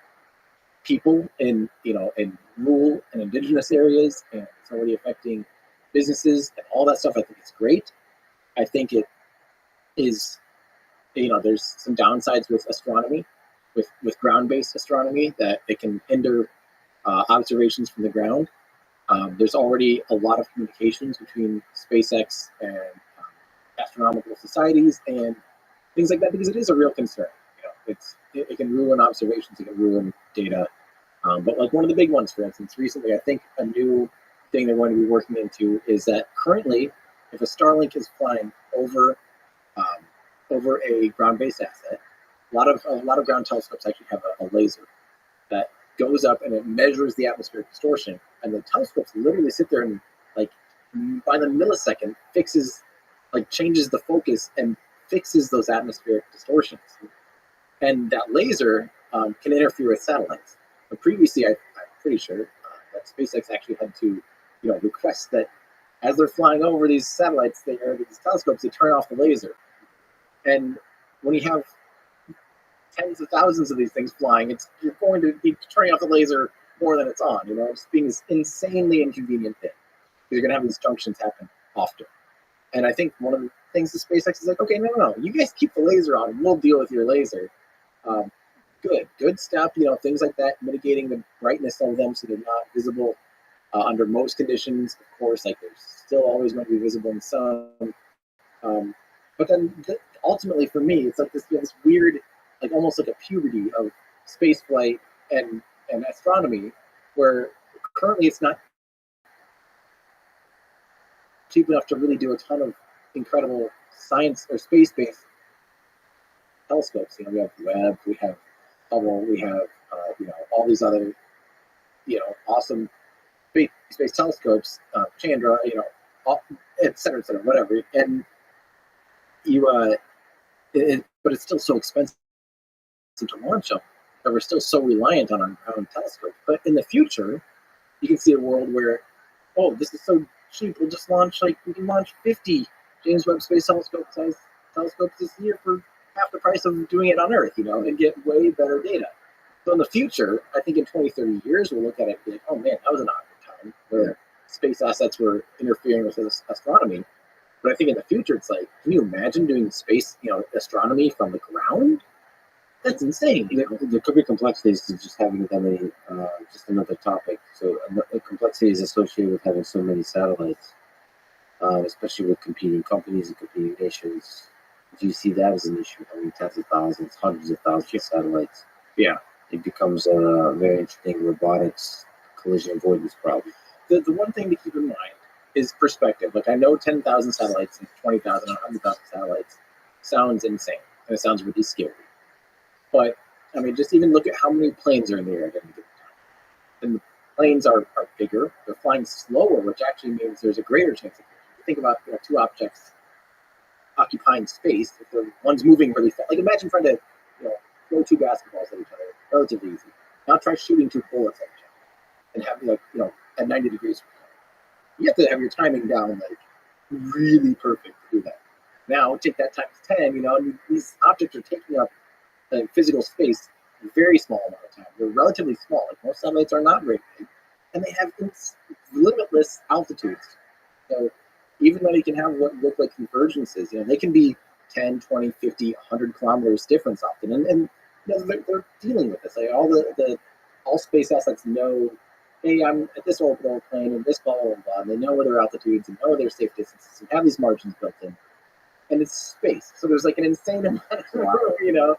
people in rural and indigenous areas, and it's already affecting businesses and all that stuff. I think it's great. I think it is, there's some downsides with astronomy, with ground-based astronomy, that it can hinder observations from the ground. There's already a lot of communications between SpaceX and astronomical societies and things like that, because it is a real concern. It can ruin observations, it can ruin data. But like one of the big ones, for instance, recently, I think a new thing they're going to be working into is that currently, if a Starlink is flying over a ground-based asset, a lot of ground telescopes actually have a laser that goes up and it measures the atmospheric distortion, and the telescopes literally sit there and, like, by the millisecond changes the focus and fixes those atmospheric distortions. And that laser can interfere with satellites. But previously, I'm pretty sure that SpaceX actually had to request that as they're flying over these satellites, these telescopes, they turn off the laser. And when you have tens of thousands of these things flying, you're going to be turning off the laser more than it's on. It's being this insanely inconvenient thing. You're going to have these junctions happen often. And I think one of the things that SpaceX is like, okay, no, you guys keep the laser on, we'll deal with your laser. Good step, things like that, mitigating the brightness of them so they're not visible under most conditions. Of course, like, they're still always going to be visible in the sun. But then ultimately for me, it's like this weird, like almost like a puberty of space flight and astronomy, where currently it's not cheap enough to really do a ton of incredible science or space-based telescopes. We have Webb, we have Hubble, we have all these other awesome space telescopes, Chandra, et cetera, whatever. And but it's still so expensive to launch them, that we're still so reliant on our own telescopes. But in the future, you can see a world where, oh, this is so cheap, we can launch 50 James Webb Space Telescope size telescopes this year for half the price of doing it on Earth, and get way better data. So in the future, I think in 20, 30 years, we'll look at it and be like, oh man, that was an awkward time where space assets were interfering with astronomy. But I think in the future, it's like, can you imagine doing space, astronomy from the ground? That's insane. There could be complexities to just having that many. Just another topic. So the complexity is associated with having so many satellites, especially with competing companies and competing nations. Do you see that as an issue? I mean, tens of thousands, hundreds of thousands of satellites. Yeah. It becomes a very interesting robotics collision avoidance problem. The one thing to keep in mind is perspective. Like, I know 10,000 satellites and 20,000 or 100,000 satellites sounds insane, and it sounds really scary. But, I mean, just even look at how many planes are in the air at any given time. And the planes are bigger, they're flying slower, which actually means there's a greater chance of collision. Think about two objects occupying space. If one's moving really fast, like imagine trying to throw two basketballs at each other, relatively easy. Now try shooting two bullets at each other and having at 90 degrees. You have to have your timing down like really perfect to do that. Now take that times 10. These objects are taking up physical space a very small amount of time. They're relatively small. Like most satellites are not very big, and they have limitless altitudes. So even though you can have what look like convergences, they can be 10, 20, 50, 100 kilometers difference often, and they're dealing with this. Like all space assets know, hey, I'm at this orbital plane and this blah blah blah. And they know where their altitudes and know their safe distances and have these margins built in. And it's space, so there's like an insane amount of room,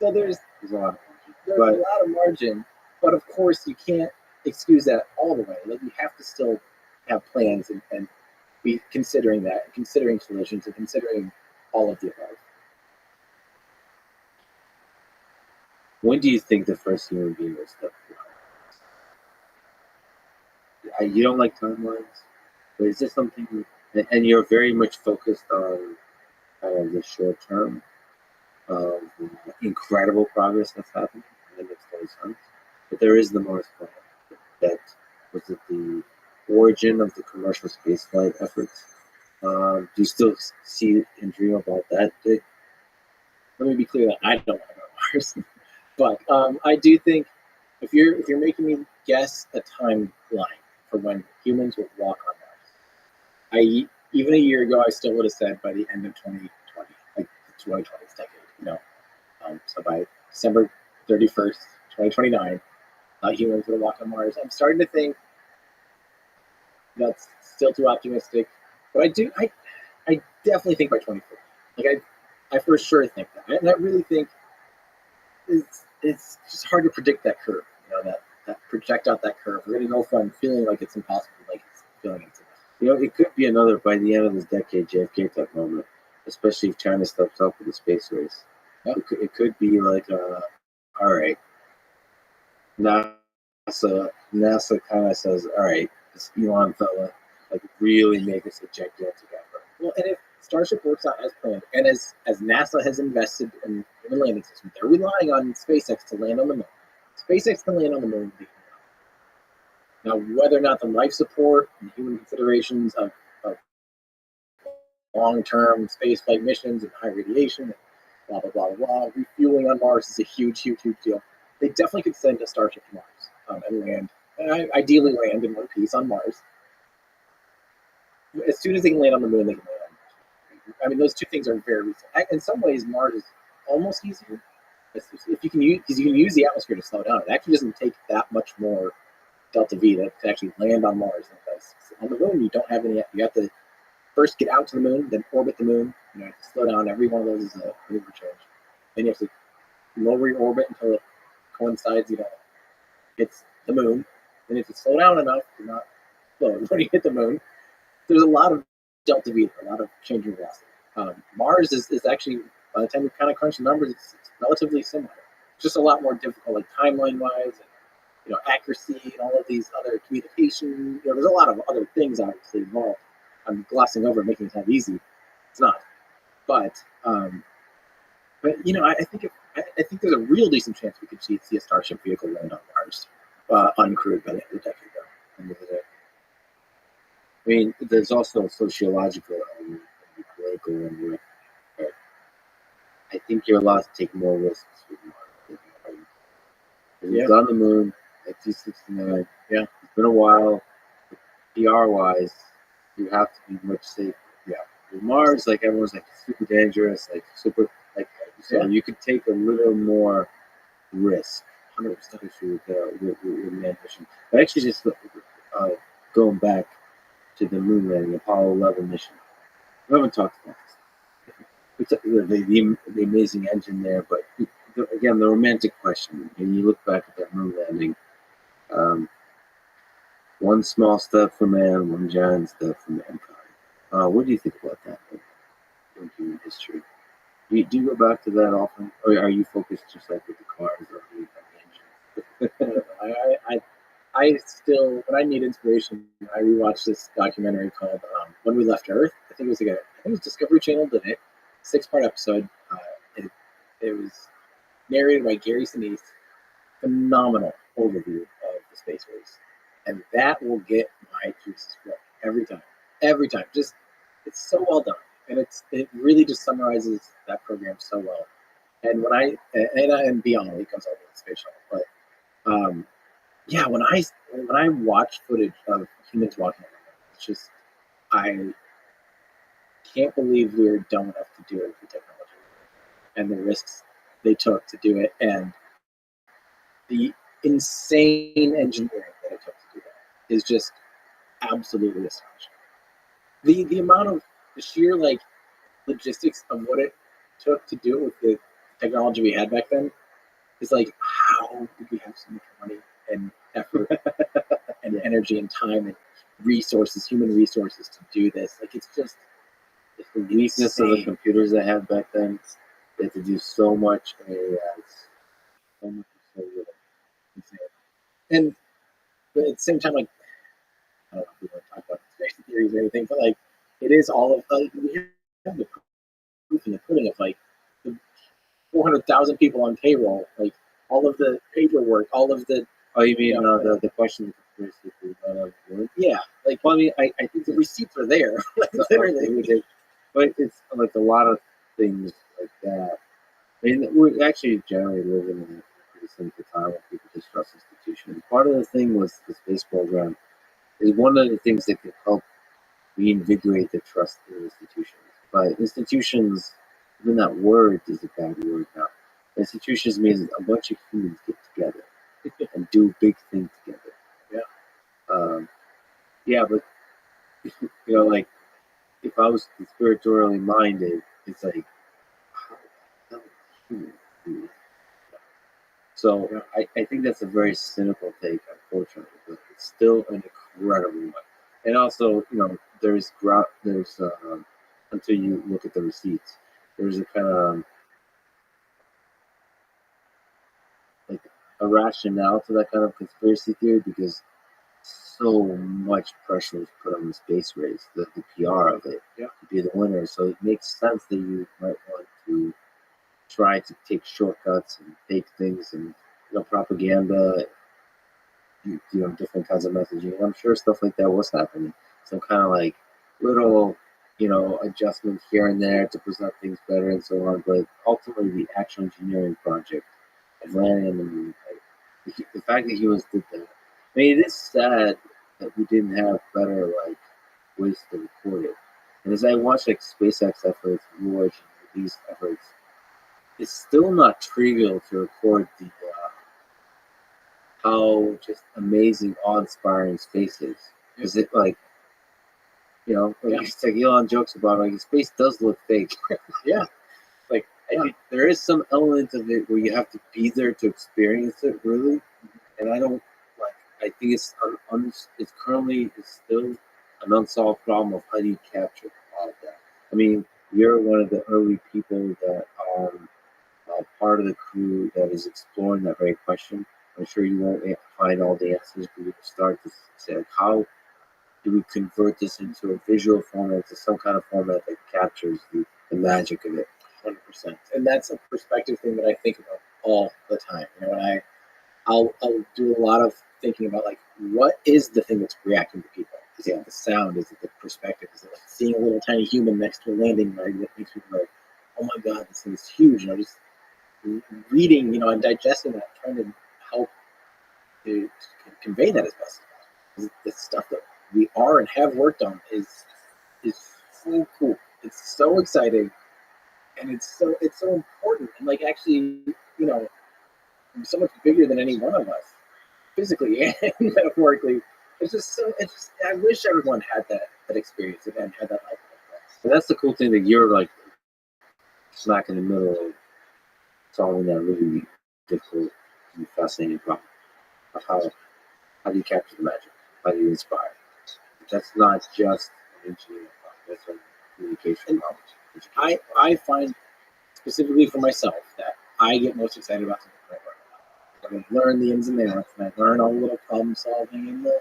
So there's a lot of margin, but of course you can't excuse that all the way. Like you have to still have plans and be considering that, considering collisions, and considering all of the above. When do you think the first human being will step forward? You don't like timelines, but is this something? And you're very much focused on kind of the short term of the incredible progress that's happening in the next 20 months. But there is the Mars plan that was at the origin of the commercial spaceflight efforts. Do you still see and dream about that? Let me be clear that I don't want to go to Mars, but I do think if you're making me guess a timeline for when humans will walk on Mars, even a year ago I still would have said by the end of 2020, like the 2020th decade. So by December 31st, 2029, humans will walk on Mars. I'm starting to think that's still too optimistic, but I definitely think by 2040. Like I for sure think that, and I really think it's just hard to predict that curve. That project out that curve. We're gonna go from feeling like it's impossible, like it's feeling it's impossible. It could be another by the end of this decade JFK type moment, especially if China steps up with the space race. Yeah. It could be like, all right, NASA kind of says, all right, this Elon fella, like really make us a gigantic effort. Well, and if Starship works out as planned, and as NASA has invested in the landing system, they're relying on SpaceX to land on the moon. SpaceX can land on the moon. Now, whether or not the life support and human considerations of long-term spaceflight missions and high radiation, and blah, blah, blah, blah, refueling on Mars is a huge, huge, huge deal. They definitely could send a Starship to Mars and land, ideally land in one piece on Mars. As soon as they can land on the moon, they can land on Mars. I mean, those two things are very recent. In some ways, Mars is almost easier. If you can use the atmosphere to slow down. It actually doesn't take that much more delta V to actually land on Mars. On the moon, you don't have any. You have to first get out to the moon, then orbit the moon. You have to slow down. Every one of those is a maneuver change. Then you have to lower your orbit until it coincides. Hits the moon. Then you have to slow down enough to not explode when you hit the moon. There's a lot of delta V, a lot of changing velocity. Mars is actually, by the time you kind of crunch the numbers, it's relatively similar. It's just a lot more difficult, like timeline-wise, and accuracy, and all of these other communication. There's a lot of other things obviously involved. I'm glossing over, making it sound easy. It's not, but I think there's a real decent chance we could see a Starship vehicle land on Mars, uncrewed by the end of the decade. I mean, there's also a sociological and political one where I think you're allowed to take more risks with Mars. You've gone to the moon at T69. Yeah, it's been a while. PR-wise, you have to be much safer. Yeah, with Mars, like everyone's like super dangerous, like super like So Yeah. you could take a little more risk, 100% with manned mission. But actually, just going back to the moon landing, Apollo 11 mission. We haven't talked about this. It's the amazing engine there, but again, the romantic question. When you look back at that moon landing, um, one small step for man, one giant step for mankind. What do you think about that in human history? Do you go back to that often, or are you focused just like with the cars or the engine? I still, when I need inspiration, I rewatch this documentary called "When We Left Earth." I think it was I think it was Discovery Channel did it. 6-part episode. It, it was narrated by Gary Sinise. Phenomenal overview of the space race, and that will get my juices flowing every time. Every time, just it's so well done, and it really just summarizes that program so well. And and beyond, it comes out with the space shuttle, but yeah, when I watch footage of humans walking around, it's just I can't believe we were dumb enough to do it with the technology and the risks they took to do it, and the insane engineering that it took to do that is just absolutely astonishing. The amount of the sheer like logistics of what it took to do it with the technology we had back then is like, how did we have so much money and effort and energy and time and resources, human resources to do this? Like, it's just The weakness of the computers they had back then. They had to do so much, so much, so little. insane. And but at the same time, like, I don't know if we want to talk about conspiracy theories or anything, but like, it is all of we have the proof in the pudding of like the 400,000 people on payroll, like all of the paperwork, all of the Oh, you mean the question of conspiracy? yeah, like Well, I mean, I think the receipts are there, like, literally. but it's like a lot of things like that. I mean, we're actually generally living in a pretty simple time where people distrust institutions. Part of the thing was the space program is one of the things that could help reinvigorate the trust in institutions. But institutions, even that word is a bad word now. Institutions means a bunch of humans get together and do big things together. Yeah. Um, yeah, but like if I was conspiratorially minded, it's like, how the hell is human do that? So I think that's a very cynical take, unfortunately, but it's still an incredible one. And also, there's until you look at the receipts, there's a kind of like a rationale to that kind of conspiracy theory because so much pressure was put on the space race, the PR of it, to be the winner. So it makes sense that you might want to try to take shortcuts and fake things and propaganda, different kinds of messaging. And I'm sure stuff like that was happening. Some kind of like little, adjustments here and there to present things better and so on. But ultimately, the actual engineering project of landing on the moon, the fact that he was did that. I mean, it is sad that we didn't have better ways to record it. And as I watch SpaceX efforts, Blue Origin, these efforts, it's still not trivial to record the how just amazing, awe-inspiring space is. Because it it's like Elon jokes about space does look fake. Yeah. I think there is some element of it where you have to be there to experience it, really. And I don't I think it's currently it's still an unsolved problem of how do you capture all of that. I mean, you're one of the early people that are part of the crew that is exploring that very question. I'm sure you won't find all the answers, but you can start to say, how do we convert this into a visual format, to some kind of format that captures the magic of it? 100%. And that's a perspective thing that I think about all the time. And I'll do a lot of thinking about like, what is the thing that's reacting to people? Is it the sound? Is it the perspective? Is it like seeing a little tiny human next to a landing rig that makes people go, oh my God, this thing is huge. Just reading, and digesting that, trying to help to convey that as best as possible. The stuff that we are and have worked on is so cool. It's so exciting. and it's so important, and like actually, so much bigger than any one of us, physically and metaphorically. It's just I wish everyone had that experience and had that life like that. But that's the cool thing that you're like smack in the middle of solving that really difficult and fascinating problem of how do you capture the magic? How do you inspire? That's not just an engineering problem. That's a communication problem. I find specifically for myself that I get most excited about something when I learn the ins and the outs, and I learn all the little problem solving and the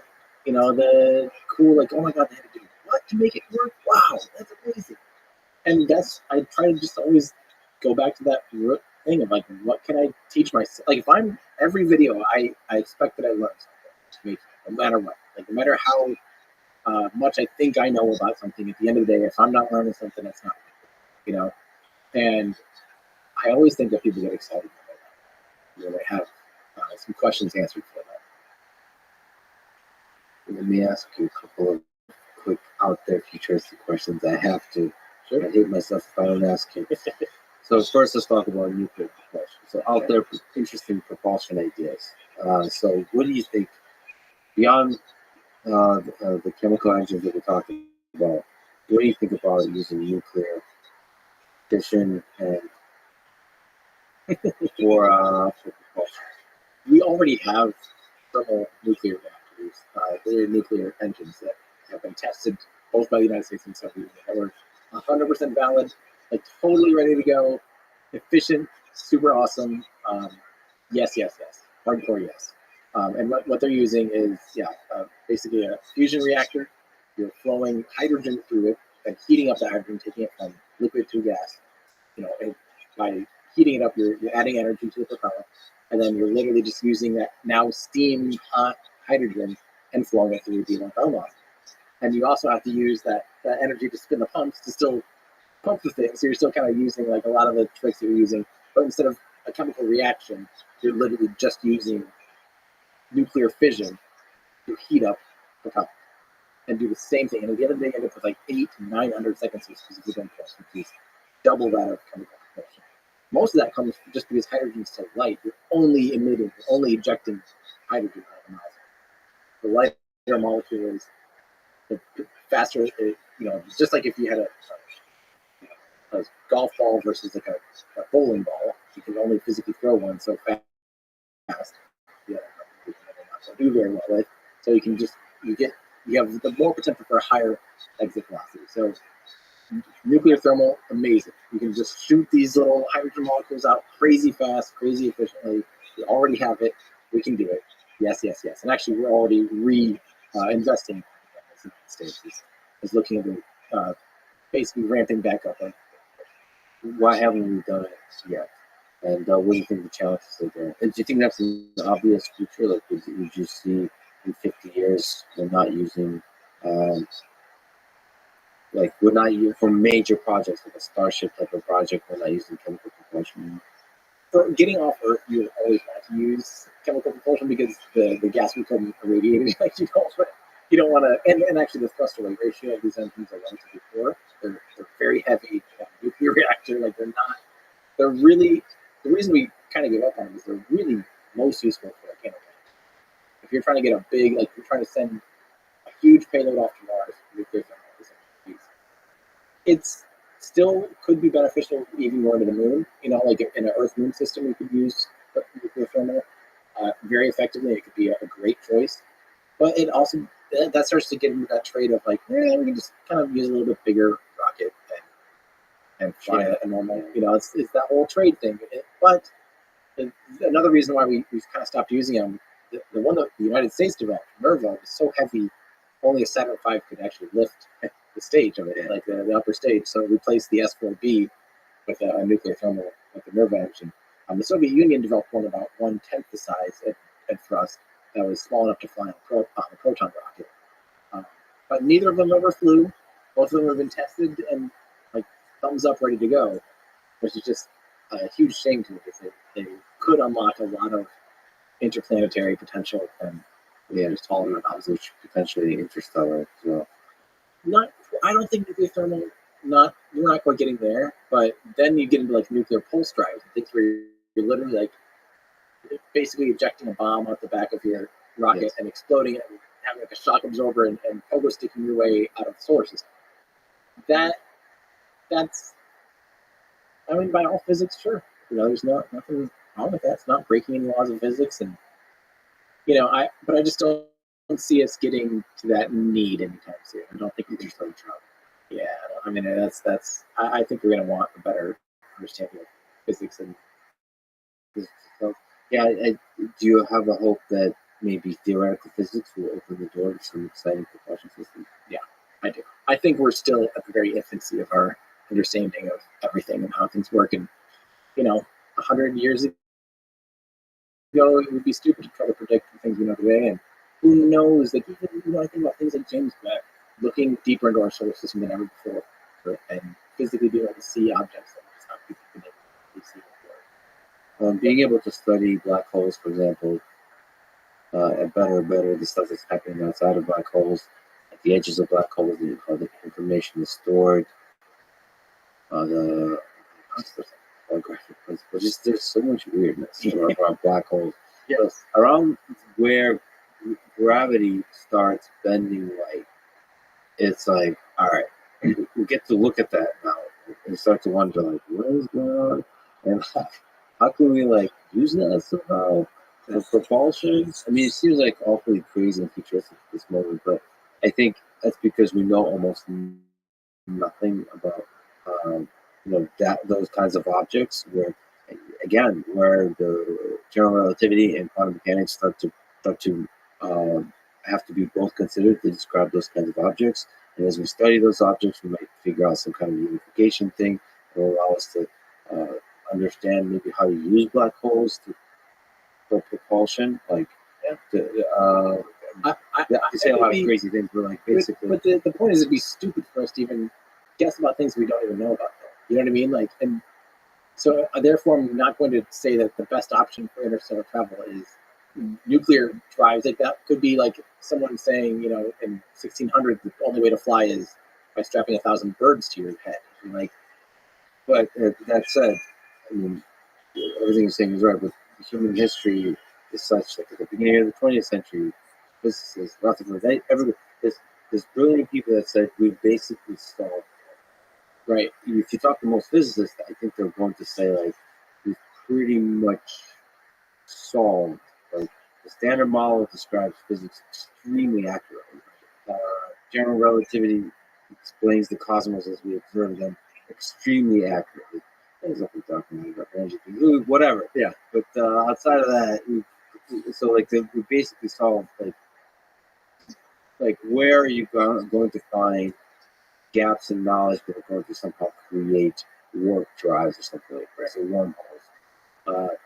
cool, like, oh my god, they had to do what to make it work? Wow, that's amazing. And I try to just always go back to that root thing of like, what can I teach myself? Like, if I'm every video, I expect that I learn something to make it, no matter what. Like, no matter how much I think I know about something, at the end of the day, if I'm not learning something, that's not, you know. And I always think that people get excited when they have some questions answered for them. Let me ask you a couple of quick out there futuristic questions. I have to. Sure. I hate myself if I don't ask you. So first, let's talk about nuclear propulsion. So out there, interesting propulsion ideas. So what do you think, beyond the chemical engines that we're talking about, what do you think about using nuclear fission and for propulsion? We already have thermal nuclear reactors, they're nuclear engines that have been tested both by the United States and Soviet Union that were 100% valid, like totally ready to go, efficient, super awesome. Yes, yes, yes, hardcore yes. And what they're using is basically a fusion reactor. You're flowing hydrogen through it and heating up the hydrogen, taking it from liquid to gas. And by heating it up, you're adding energy to the propeller, and then you're literally just using that now steam hot hydrogen and flowing it through the thermal. And you also have to use that energy to spin the pumps to still pump the thing. So you're still kind of using like a lot of the tricks that you're using, but instead of a chemical reaction, you're literally just using nuclear fission to heat up the pump and do the same thing. And at the end of the day, you end up with like 800 to 900 seconds of specific impulse, which is double that of chemical propulsion. Most of that comes just because hydrogen is so light. You're only ejecting hydrogen out of the nozzle. The lighter molecules, the faster, just like if you had a golf ball versus like a bowling ball, you can only physically throw one so fast. Yeah, not do very well with. So you have the more potential for a higher exit velocity. So nuclear thermal, amazing. You can just shoot these little hydrogen molecules out crazy fast, crazy efficiently. We already have it. We can do it. Yes, yes, yes. And actually, we're already investing in the United States. Is looking at basically ramping back up. Why haven't we done it yet? And what do you think the challenges are there? And do you think that's an obvious future? Like, would you see in 50 years we're not using, we're not using for major projects like a Starship type of project, we're not using chemical propulsion? For getting off Earth, you always want to use chemical propulsion because the gas will become irradiated. Like you don't want to. And actually, the thrust to weight ratio of these engines are relatively poor. They're very heavy. Nuclear reactor, like they're not. They're really the reason we kind of give up on them is they're really most useful for a chemical. If you're trying to get a big, like you're trying to send a huge payload off to Mars, nuclear thermal, it's still could be beneficial even going to the moon. Like in an Earth Moon system, we could use nuclear thermal very effectively. It could be a great choice, but it also that starts to get into that trade of like, we can just kind of use a little bit bigger rocket and fly a normal. It's that whole trade thing. But another reason why we've kind of stopped using them, the one that the United States developed, Nerva, is so heavy, only a Saturn V could actually lift the stage of it, like the upper stage. So we replaced the S4B with a nuclear thermal, like the Nerva engine. The Soviet Union developed one about 1/10 the size at thrust that was small enough to fly on a proton rocket. But neither of them ever flew. Both of them have been tested and like thumbs up, ready to go, which is just a huge shame to me because they could unlock a lot of interplanetary potential and just taller enough, which potentially interstellar as well. I don't think nuclear thermal. We're not quite getting there. But then you get into like nuclear pulse drives and things where you're literally like basically ejecting a bomb out the back of your rocket Yes. and exploding it and having like a shock absorber and pogo sticking your way out of the solar system. That's I mean, by all physics, sure. There's nothing wrong with that. It's not breaking any laws of physics, and but I just don't see us getting to that need anytime soon. I don't think we're just like Trump. Yeah, I mean I think we're going to want a better understanding of physics and So, yeah, do you have a hope that maybe theoretical physics will open the door to some exciting propulsion systems? yeah, I do. I think we're still at the very infancy of our understanding of everything and how things work. And 100 years ago, it would be stupid to try to predict the things we know today. And who knows? Like even I think about things like James Webb, looking deeper into our solar system than ever before, and physically being able to see objects that just not people been able to see before. Being able to study black holes, for example, and better the stuff that's happening outside of black holes, at the edges of black holes, how the information is stored, the holographic principle. Just there's so much weirdness around black holes. Yes. Around where gravity starts bending light, it's like, all right, we get to look at that now and start to wonder, like, what is going on, and how can we like use that somehow for propulsion? I mean, it seems like awfully crazy and futuristic at this moment, but I think that's because we know almost nothing about those kinds of objects where the general relativity and quantum mechanics start to have to be both considered to describe those kinds of objects. And as we study those objects, we might figure out some kind of unification thing that will allow us to understand maybe how to use black holes for propulsion. Like, I say a lot of crazy things, but like basically. But the point is, it'd be stupid for us to even guess about things we don't even know about. You know what I mean? Like, and so therefore, I'm not going to say that the best option for interstellar travel is nuclear drives. Like that could be like someone saying, in 1600, the only way to fly is by strapping 1,000 birds to your head. Like, but that said, I mean, everything you're saying is right. But human history is such that at the beginning of the 20th century, physicists, Rothschild, there's brilliant people that said we've basically solved. Right. If you talk to most physicists, I think they're going to say like we've pretty much solved. Like the standard model describes physics extremely accurately. General relativity explains the cosmos as we observe them extremely accurately. There's nothing talking about energy, whatever. Yeah. But outside of that, we basically solved like where are you going to find gaps in knowledge that are going to somehow create warp drives or something like that, so wormholes.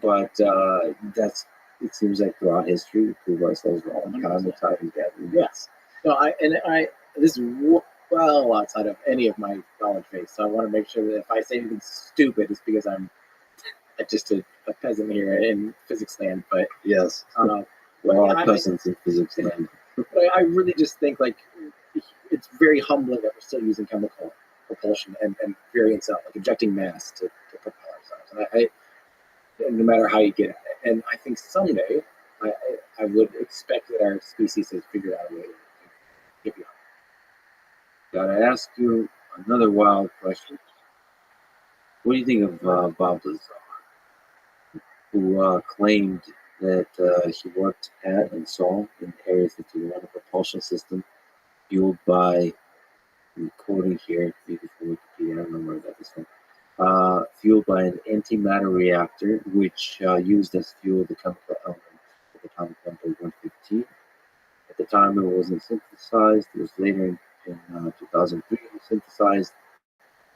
But it seems like throughout history we prove ourselves wrong time and time again. Yes. No, this is well outside of any of my knowledge base, so I want to make sure that if I say anything stupid, it's because I'm just a peasant here in physics land. But yes, we're all peasants in physics land. But I really just think like it's very humbling that we're still using chemical propulsion and variants out, like injecting mass to propel ourselves. And no matter how you get at it, and I think someday I would expect that our species has figured out a way to get beyond. Gotta ask you another wild question. What do you think of Bob Lazar, who claimed that he worked at and saw in Area 51 a propulsion system fueled by, I'm quoting here, maybe from Wikipedia, I don't know where I got this from, fueled by an antimatter reactor, which used as fuel the chemical element of atomic number 115. At the time, it wasn't synthesized. It was later in 2003 synthesized,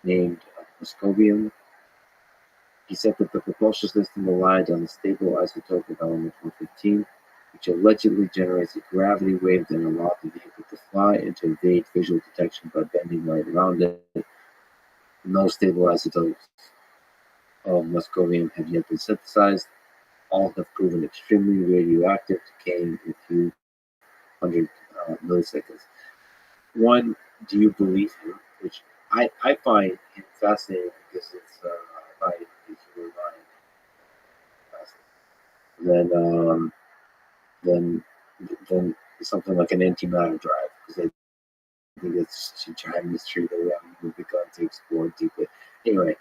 named moscovium. He said that the propulsion system relied on the stable isotope of element 115, which allegedly generates a gravity wave that allowed the vehicle to fly and to evade visual detection by bending light around it. No stable isotopes of moscovium have yet been synthesized. All have proven extremely radioactive, decaying in a few hundred milliseconds. One, do you believe him? Which I find it fascinating because it's my human mind fascinating. Then then something like an antimatter drive because I think it's a giant mystery that we haven't begun to explore deeply. Anyway,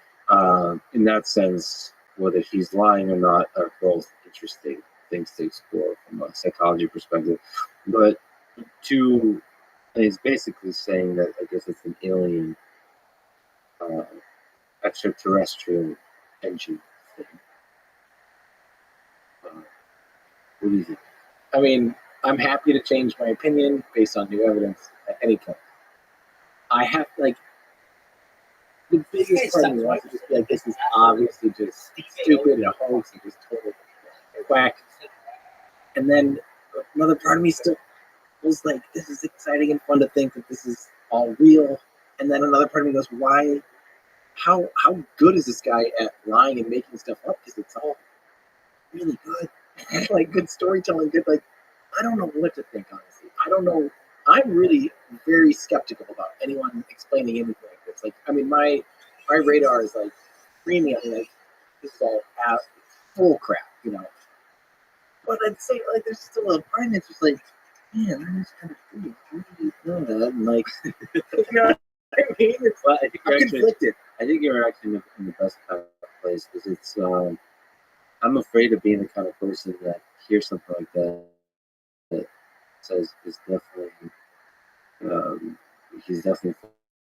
in that sense, whether he's lying or not are both interesting things to explore from a psychology perspective. But two, he's basically saying that I guess it's an alien, uh, extraterrestrial engine thing. What do you think? I mean, I'm happy to change my opinion based on new evidence at any point. I have like the biggest part of me wants to just be like, this is obviously just stupid and a hoax and just total whack. And then another part of me still was like, this is exciting and fun to think that this is all real. And then another part of me goes, why? How good is this guy at lying and making stuff up? Because it's all really good, like good storytelling, good like. I don't know what to think, honestly. I don't know. I'm really very skeptical about anyone explaining anything like this. Like, I mean, my radar is like screaming at me like this is all full crap, you know. But I'd say like there's still a part of me that's just like, man, that is kind of cool. How do you know that? And like, you know what I mean? It's Well, I think I'm you're actually, conflicted. I think you're actually in the best kind of place because it's. I'm afraid of being the kind of person that hears something like that says is definitely he's definitely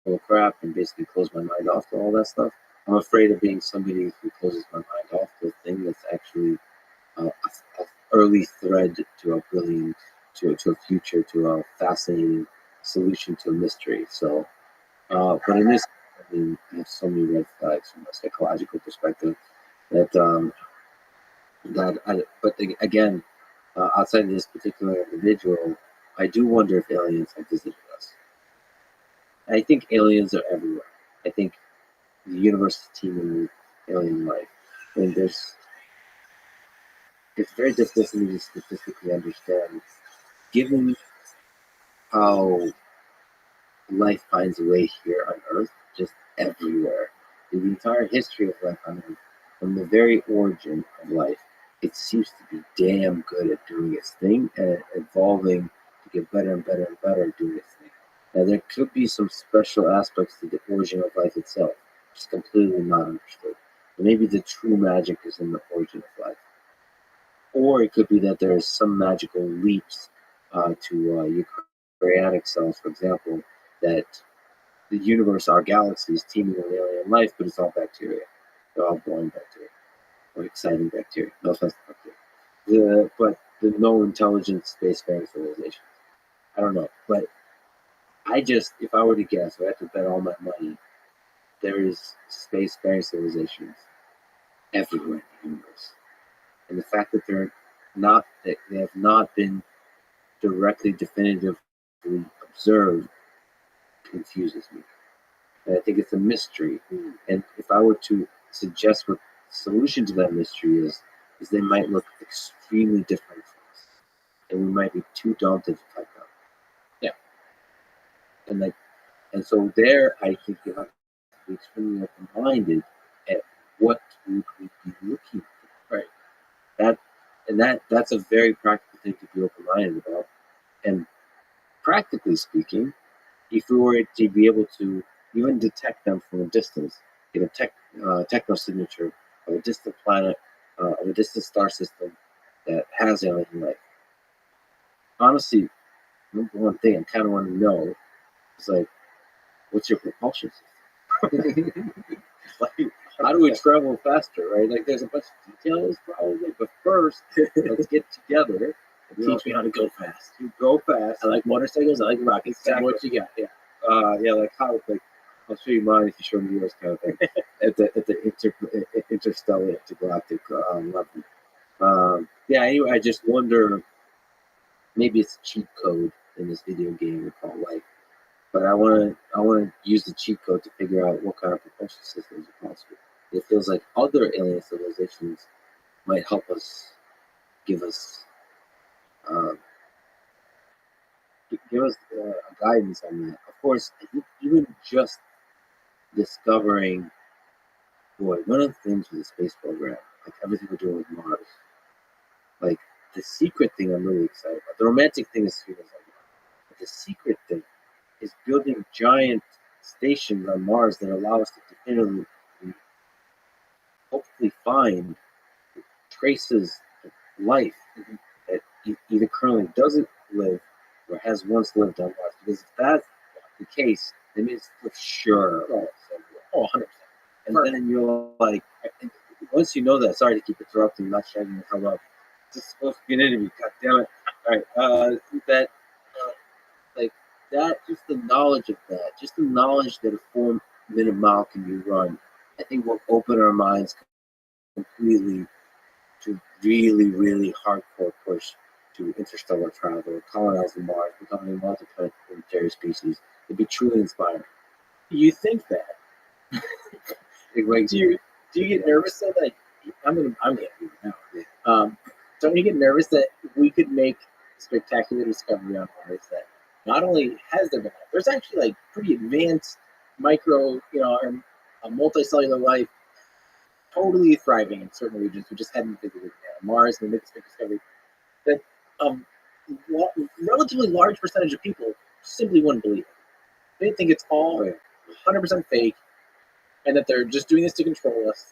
full of crap and basically close my mind off to all that stuff. I'm afraid of being somebody who closes my mind off to a thing that's actually a early thread to a brilliant, to a future, to a fascinating solution to a mystery. So, but in this, I mean, I have so many red flags from a psychological perspective that but again, outside of this particular individual, I do wonder if aliens have visited us. I think aliens are everywhere. I think the universe is teeming with alien life. And it's very difficult for me to statistically understand, given how life finds a way here on Earth, just everywhere. The entire history of life on Earth, from the very origin of life, it seems to be damn good at doing its thing and evolving to get better and better and better at doing its thing. Now, there could be some special aspects to the origin of life itself, which is completely not understood. Maybe the true magic is in the origin of life. Or it could be that there is some magical leaps to eukaryotic cells, for example, that the universe, our galaxy, is teeming with alien life, but it's all bacteria. They're all boring bacteria, or exciting bacteria. No offense to bacteria. But the no intelligent spacefaring civilization. I don't know. But if I were to guess, if I had to bet all my money, there is spacefaring civilizations everywhere in the universe. And the fact that they have not been directly, definitively observed confuses me. And I think it's a mystery. And if I were to suggest what the solution to that mystery is they might look extremely different from us. And we might be too daunted to fight them. Yeah. And so there I think you have to be extremely open minded at what would we be looking for. Right. That's a very practical thing to be open minded about. And practically speaking, if we were to be able to even detect them from a distance, get a techno signature of a distant planet, of a distant star system that has alien life. Honestly, number one thing I kind of want to know is like, what's your propulsion system? Like, how do we travel faster, right? Like, there's a bunch of details probably, but first, let's get together. Teach me how to go fast. You go fast. I like motorcycles. I like rockets. Exactly. What you got? Yeah. Like how like I'll show you mine if you show me yours, kind of thing. at the interstellar intergalactic level. Anyway, I just wonder. Maybe it's a cheat code in this video game we call life, but I want to use the cheat code to figure out what kind of propulsion systems are possible. It feels like other alien civilizations might help us, give us um, give us guidance on that. Of course, even just discovering, boy, one of the things with the space program, like everything we're doing with Mars, like the secret thing I'm really excited about. The romantic thing is humans like Mars. But the secret thing is building giant stations on Mars that allow us to definitively, hopefully, find traces of life that either currently doesn't live or has once lived on Mars. Because if that's the case, then it's for sure. Oh, 100%. And then you're like, once you know that, sorry to keep interrupting, not shutting the hell up. This is supposed to be an interview, god damn it. All right, like that, just the knowledge of that, just the knowledge that a 4-minute mile can be run, I think will open our minds completely to really, really hardcore push to interstellar travel, colonizing Mars, becoming a multi-planetary species. It'd be truly inspiring. You think that? Like, do you get nervous that, like, I'm getting now. Don't you get nervous that we could make a spectacular discovery on Mars that not only has there been life, there's actually like pretty advanced micro, or multicellular life, totally thriving in certain regions. We just hadn't visited Mars, and we make this big discovery that relatively large percentage of people simply wouldn't believe it. They think it's all 100% fake, and that they're just doing this to control us,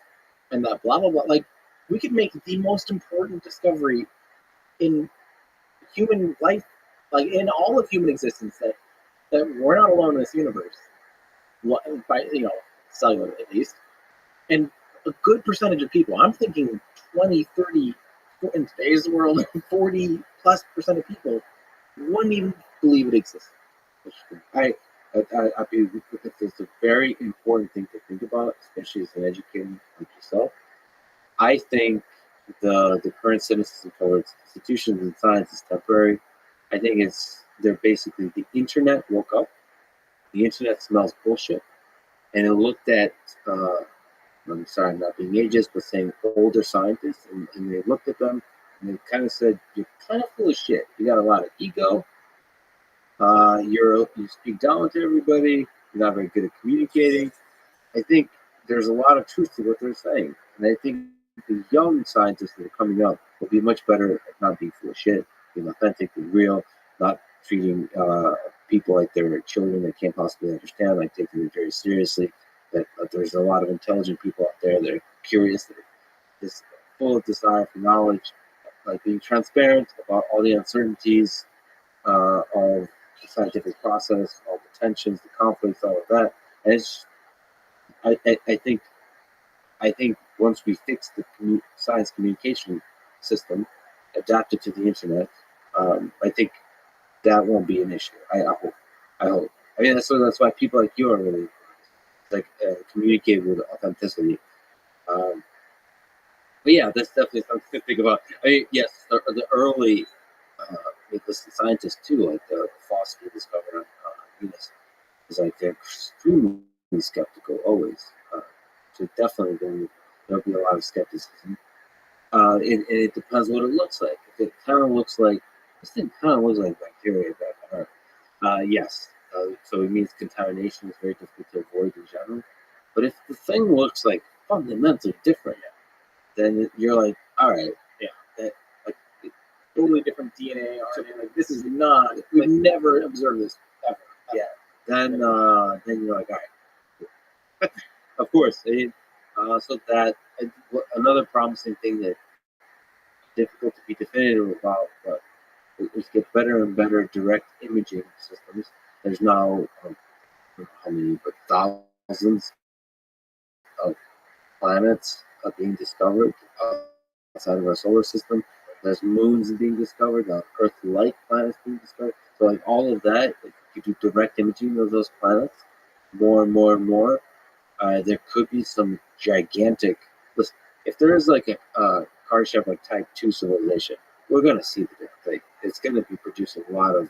and that blah blah blah. Like, we could make the most important discovery in human life, like in all of human existence, that we're not alone in this universe, by cellular at least, and a good percentage of people. I'm thinking 20, 30 in today's world, 40+% of people wouldn't even believe it exists. It's a very important thing to think about, especially as an educator like yourself. I think the current cynicism towards institutions and science is temporary. I think they're basically, the internet woke up. The internet smells bullshit, and it looked at. I'm sorry, I'm not being ageist, but saying older scientists, and they looked at them and they kind of said, "You're kind of full of shit. You got a lot of ego. You speak down to everybody. You're not very good at communicating." I think there's a lot of truth to what they're saying, and I think the young scientists that are coming up will be much better at not being full of shit, being authentic, being real, not treating people like they're children they can't possibly understand, like taking it very seriously. That there's a lot of intelligent people out there that are curious, that are just full of desire for knowledge, like being transparent about all the uncertainties of the scientific process, all the tensions, the conflicts, all of that. And it's, I think once we fix the science communication system, adapted to the internet, I think that won't be an issue. I hope. I mean, that's why people like you are really communicate with authenticity. But yeah, that's definitely something to think about. I mean, yes, the early with the scientists too, like the phosphate discovered on Guinness, is like they're extremely skeptical always. So definitely there'll be a lot of skepticism. It depends what it looks like. If it kind of looks like, this thing kind of looks like bacteria back on Earth, yes. So it means contamination is very difficult to avoid in general. But if the thing looks like fundamentally different, then you're like, all right, like totally different DNA, RNA. Like, this is not. We've never observed this ever. Yeah. Then you're like, all right. Of course. So that another promising thing that difficult to be definitive about, but is get better and better direct imaging systems. There's now how many, but thousands of planets are being discovered outside of our solar system. There's moons being discovered, Earth-like planets being discovered. So like all of that, like, you do direct imaging of those planets more and more and more. There could be some gigantic. Listen, if there is like a car ship like Type 2 civilization, we're going to see the difference. Like, it's going to be producing a lot of.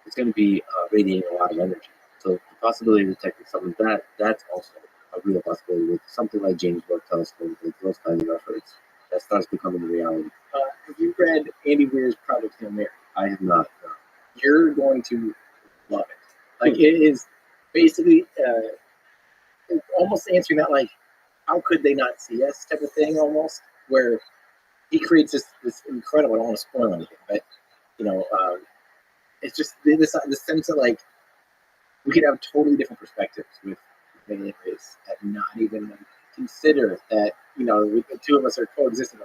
It's going to be radiating a lot of energy. So the possibility of detecting something that's also a real possibility with something like James Webb Telescope, with those kinds of efforts. That starts becoming a reality. Have you read Andy Weir's Project Hail Mary? I have not. No. You're going to love it. Like, it is basically almost answering that like, how could they not see us type of thing, almost, where he creates this incredible. I don't want to spoil anything, but you know, it's just this sense of like we could have totally different perspectives with alien race and not even like, consider that the two of us are coexisting.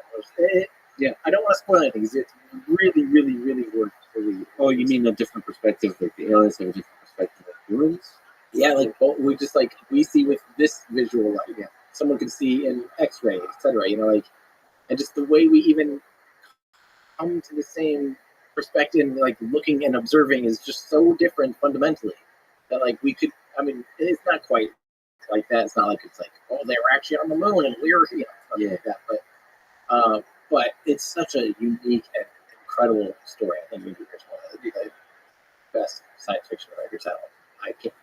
Yeah, I don't want to spoil anything. It's really, really, really worth believing. Oh, you mean a different perspective, like the aliens have a different perspective of humans? Yeah, like we just like we see with this visual light. Yeah, someone could see in X-ray, etc. Like, and just the way we even come to the same perspective, like looking and observing, is just so different fundamentally that like we could. I mean, it's not quite like that. It's not like it's like, oh, they were actually on the moon and we were here, like that. But it's such a unique and incredible story. I think maybe there's one of the best science fiction writers out. I can't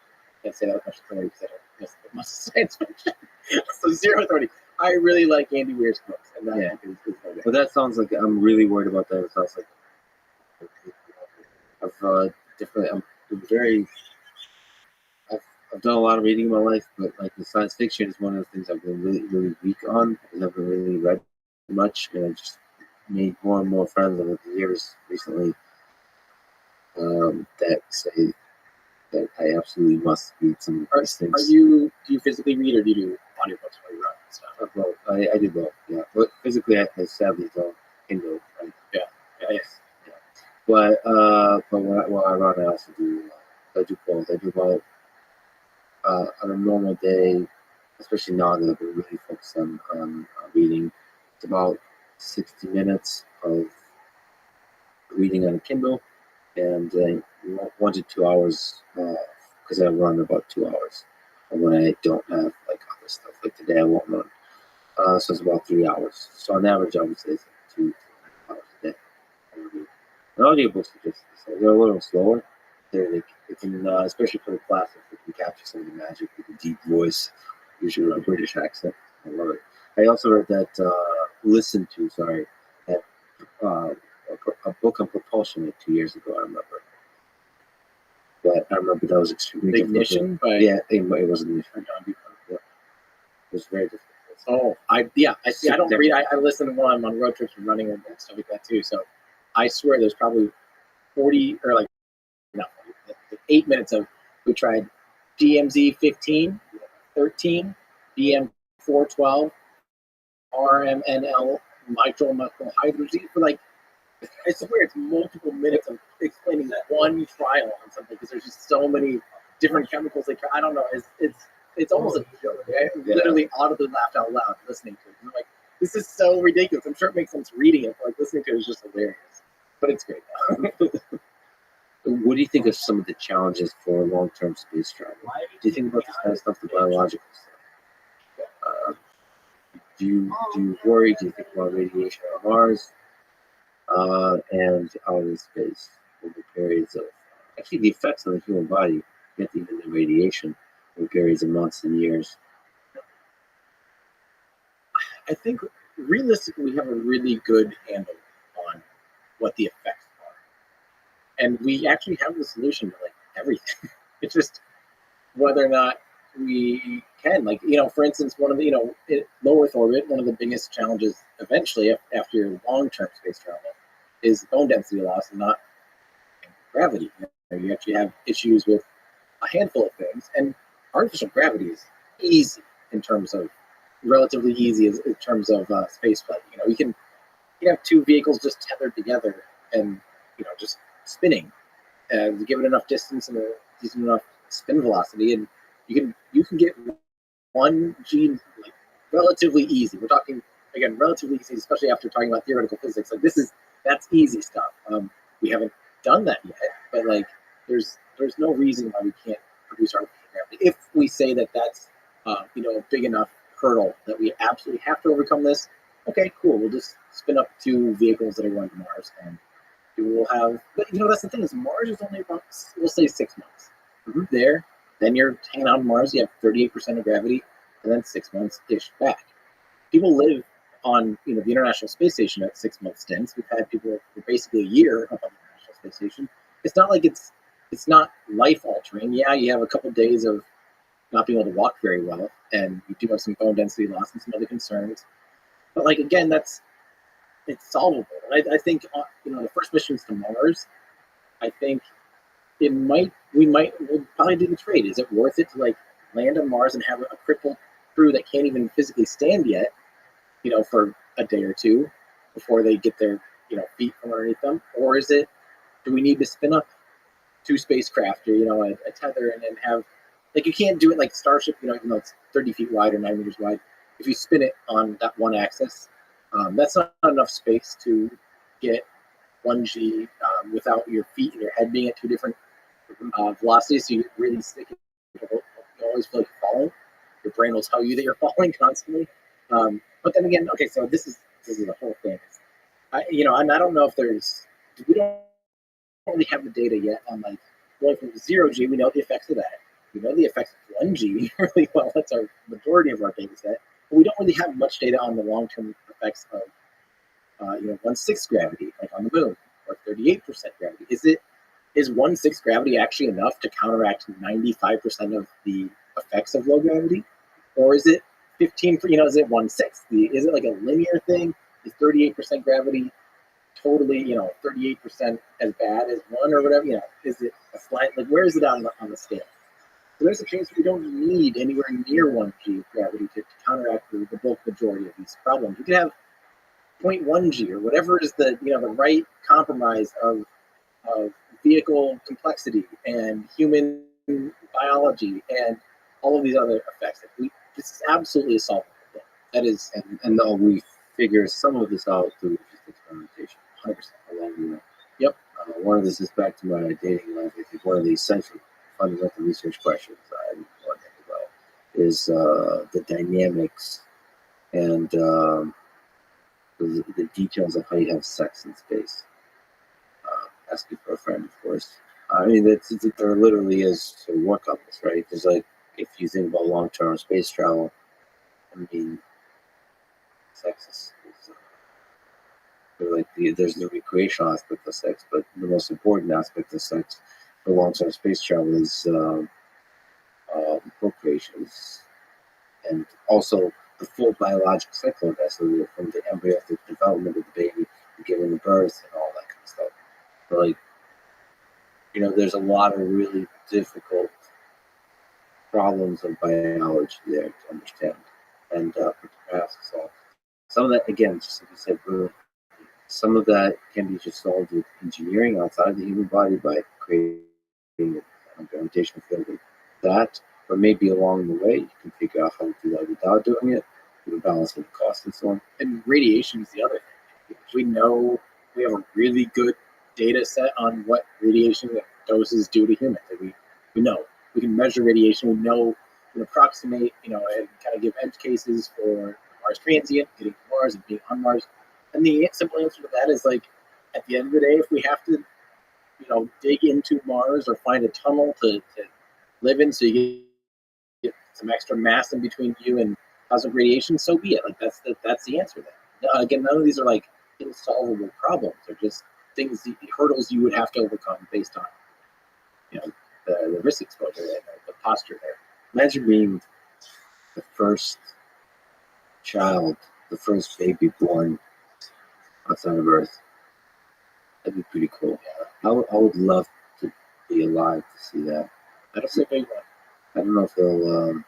say that with much authority because I don't miss much science fiction. So zero authority. I really like Andy Weir's books, and that is but that sounds like I'm really worried about that. It sounds like I've done a lot of reading in my life, but like the science fiction is one of the things I've been really, really weak on. I've never really read much, and I just made more and more friends over the years recently that say that I absolutely must read some of these things. Do you physically read or do you do audiobooks while you run and stuff? Both. I do both, yeah. But physically, I sadly don't Kindle, right? Yeah. But while I run, I also do both. I do about on a normal day, especially now that I've been really focused on reading. It's about 60 minutes of reading on a Kindle, and 1 to 2 hours because I run about 2 hours. And when I don't have like other stuff, like today I won't run. So it's about 3 hours. So on average, I would say it's like 2 hours a day. And audiobooks are just they're a little slower. They can, especially for the classics, they can capture some of the magic with a deep voice, usually with a British accent. I love it. I also read that that a book on propulsion like 2 years ago. I remember. But I remember that was extremely Ignition, difficult. Yeah, it was Ignition. Yeah. It was very difficult. Oh, I see. I don't read. I listen to one on road trips and running and stuff like that too. So I swear there's probably 40 or like no, 8 minutes of we tried DMZ 15, 13, DM 412, RMNL mitral hydrazine for like I swear it's multiple minutes of explaining that one trial on something because there's just so many different chemicals they try. I don't know. It's almost a joke. I literally audibly laughed out loud listening to it. I'm like, this is so ridiculous. I'm sure it makes sense reading it, but like listening to it is just hilarious. But it's great. What do you think of some of the challenges for long-term space travel? Do you think about this kind of stuff, the biological stuff? Do you worry? Do you think about radiation on Mars and out in space over periods of actually the effects on the human body, yet even the radiation over periods of months and years? I think realistically we have a really good handle on what the effects are. And we actually have the solution to like everything. It's just whether or not we can, like, for instance, one of the, low Earth orbit, one of the biggest challenges eventually after long-term space travel is bone density loss and not gravity. You actually have issues with a handful of things, and artificial gravity is easy in terms of relatively easy in terms of space flight. You can have two vehicles just tethered together and just spinning, give it enough distance and a decent enough spin velocity, and you can get 1G like relatively easy. We're talking again relatively easy, especially after talking about theoretical physics. Like that's easy stuff. We haven't done that yet, but like there's no reason why we can't produce artificial gravity if we say that that's a big enough hurdle that we absolutely have to overcome this. Okay, cool. We'll just spin up two vehicles that are going to Mars, and we will have. But that's the thing is Mars is only about, we'll say, 6 months. There, then you're hanging out on Mars. You have 38% of gravity, and then 6 months ish back. People live on the International Space Station at 6 month stints. We've had people for basically a year up on the International Space Station. It's not like it's not life altering. Yeah, you have a couple days of not being able to walk very well, and you do have some bone density loss and some other concerns. But like again, it's solvable. And I think the first missions to Mars, I think we'll probably do the trade. Is it worth it to like land on Mars and have a crippled crew that can't even physically stand yet, for a day or two before they get their feet from underneath them, or do we need to spin up two spacecraft or a tether and then have like you can't do it like Starship, even though it's 30 feet wide or 9 meters wide. If you spin it on that one axis, that's not enough space to get 1G without your feet and your head being at two different velocities. So you really stick it. You always feel like you're falling. Your brain will tell you that you're falling constantly. But then again, okay, so this is the whole thing. And I don't know if we don't really have the data yet on like going from 0G. We know the effects of that. We know the effects of 1G really well. That's our majority of our data set. But we don't really have much data on the long-term effects of 1/6 gravity, like on the moon, or 38% gravity. Is 1/6 gravity actually enough to counteract 95% of the effects of low gravity, or is it 15? Is it 1/6? Is it like a linear thing? Is 38% gravity totally 38% as bad as one or whatever? Is it a slight like where is it on the scale? So there's a chance we don't need anywhere near 1G gravity to counteract the bulk majority of these problems. We could have 0.1G or whatever is the right compromise of vehicle complexity and human biology and all of these other effects. This is absolutely a solvable thing. That is, and we figure some of this out through just experimentation, 100% along the way. Yep. One of this is back to my dating life. I think one of the essential fundamental research questions I want to think about is the dynamics and the details of how you have sex in space. Asking for a friend, of course. I mean, there literally is a work on this, right? Because, like, if you think about long-term space travel, I mean, sex is there's the recreational aspect of sex, but the most important aspect of sex for long-term space travel is procreation, and also the full biological cycle of that, so from the embryo to the development of the baby, to giving birth, and all that kind of stuff. But, like, there's a lot of really difficult problems of biology there to understand and perhaps solve. Some of that, again, just like you said, some of that can be just solved with engineering outside the human body by creating a gravitational field with that, but maybe along the way you can figure out how to do that without doing it, with balancing the cost and so on. And radiation is the other thing. We know we have a really good data set on what radiation doses do to humans. We know we can measure radiation. We know we can approximate, and kind of give edge cases for Mars transient, getting to Mars and being on Mars. And the simple answer to that is like, at the end of the day, if we have to, dig into Mars or find a tunnel to live in, so you get some extra mass in between you and cosmic radiation, so be it. Like that's the answer there. Again, none of these are like insolvable problems. They're just things, hurdles you would have to overcome based on, the risk exposure and the posture there. Imagine being the first child, the first baby born outside of Earth. That'd be pretty cool. Yeah. I would love to be alive to see that. I don't think they I don't know if they'll.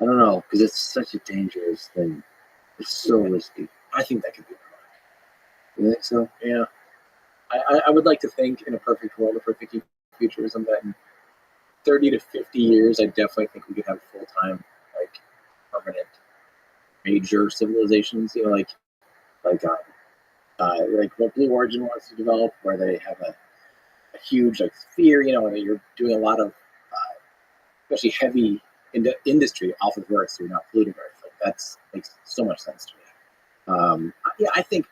I don't know, because it's such a dangerous thing. It's so risky. I think that could be. You think so? Yeah. I would like to think in a perfect world, a perfect futurism, that in 30 to 50 years, I definitely think we could have full-time, like, permanent major civilizations, like what Blue Origin wants to develop, where they have a huge like sphere, and you're doing a lot of especially heavy industry off of Earth, so you're not polluting Earth. Like that's makes so much sense to me. Yeah, I think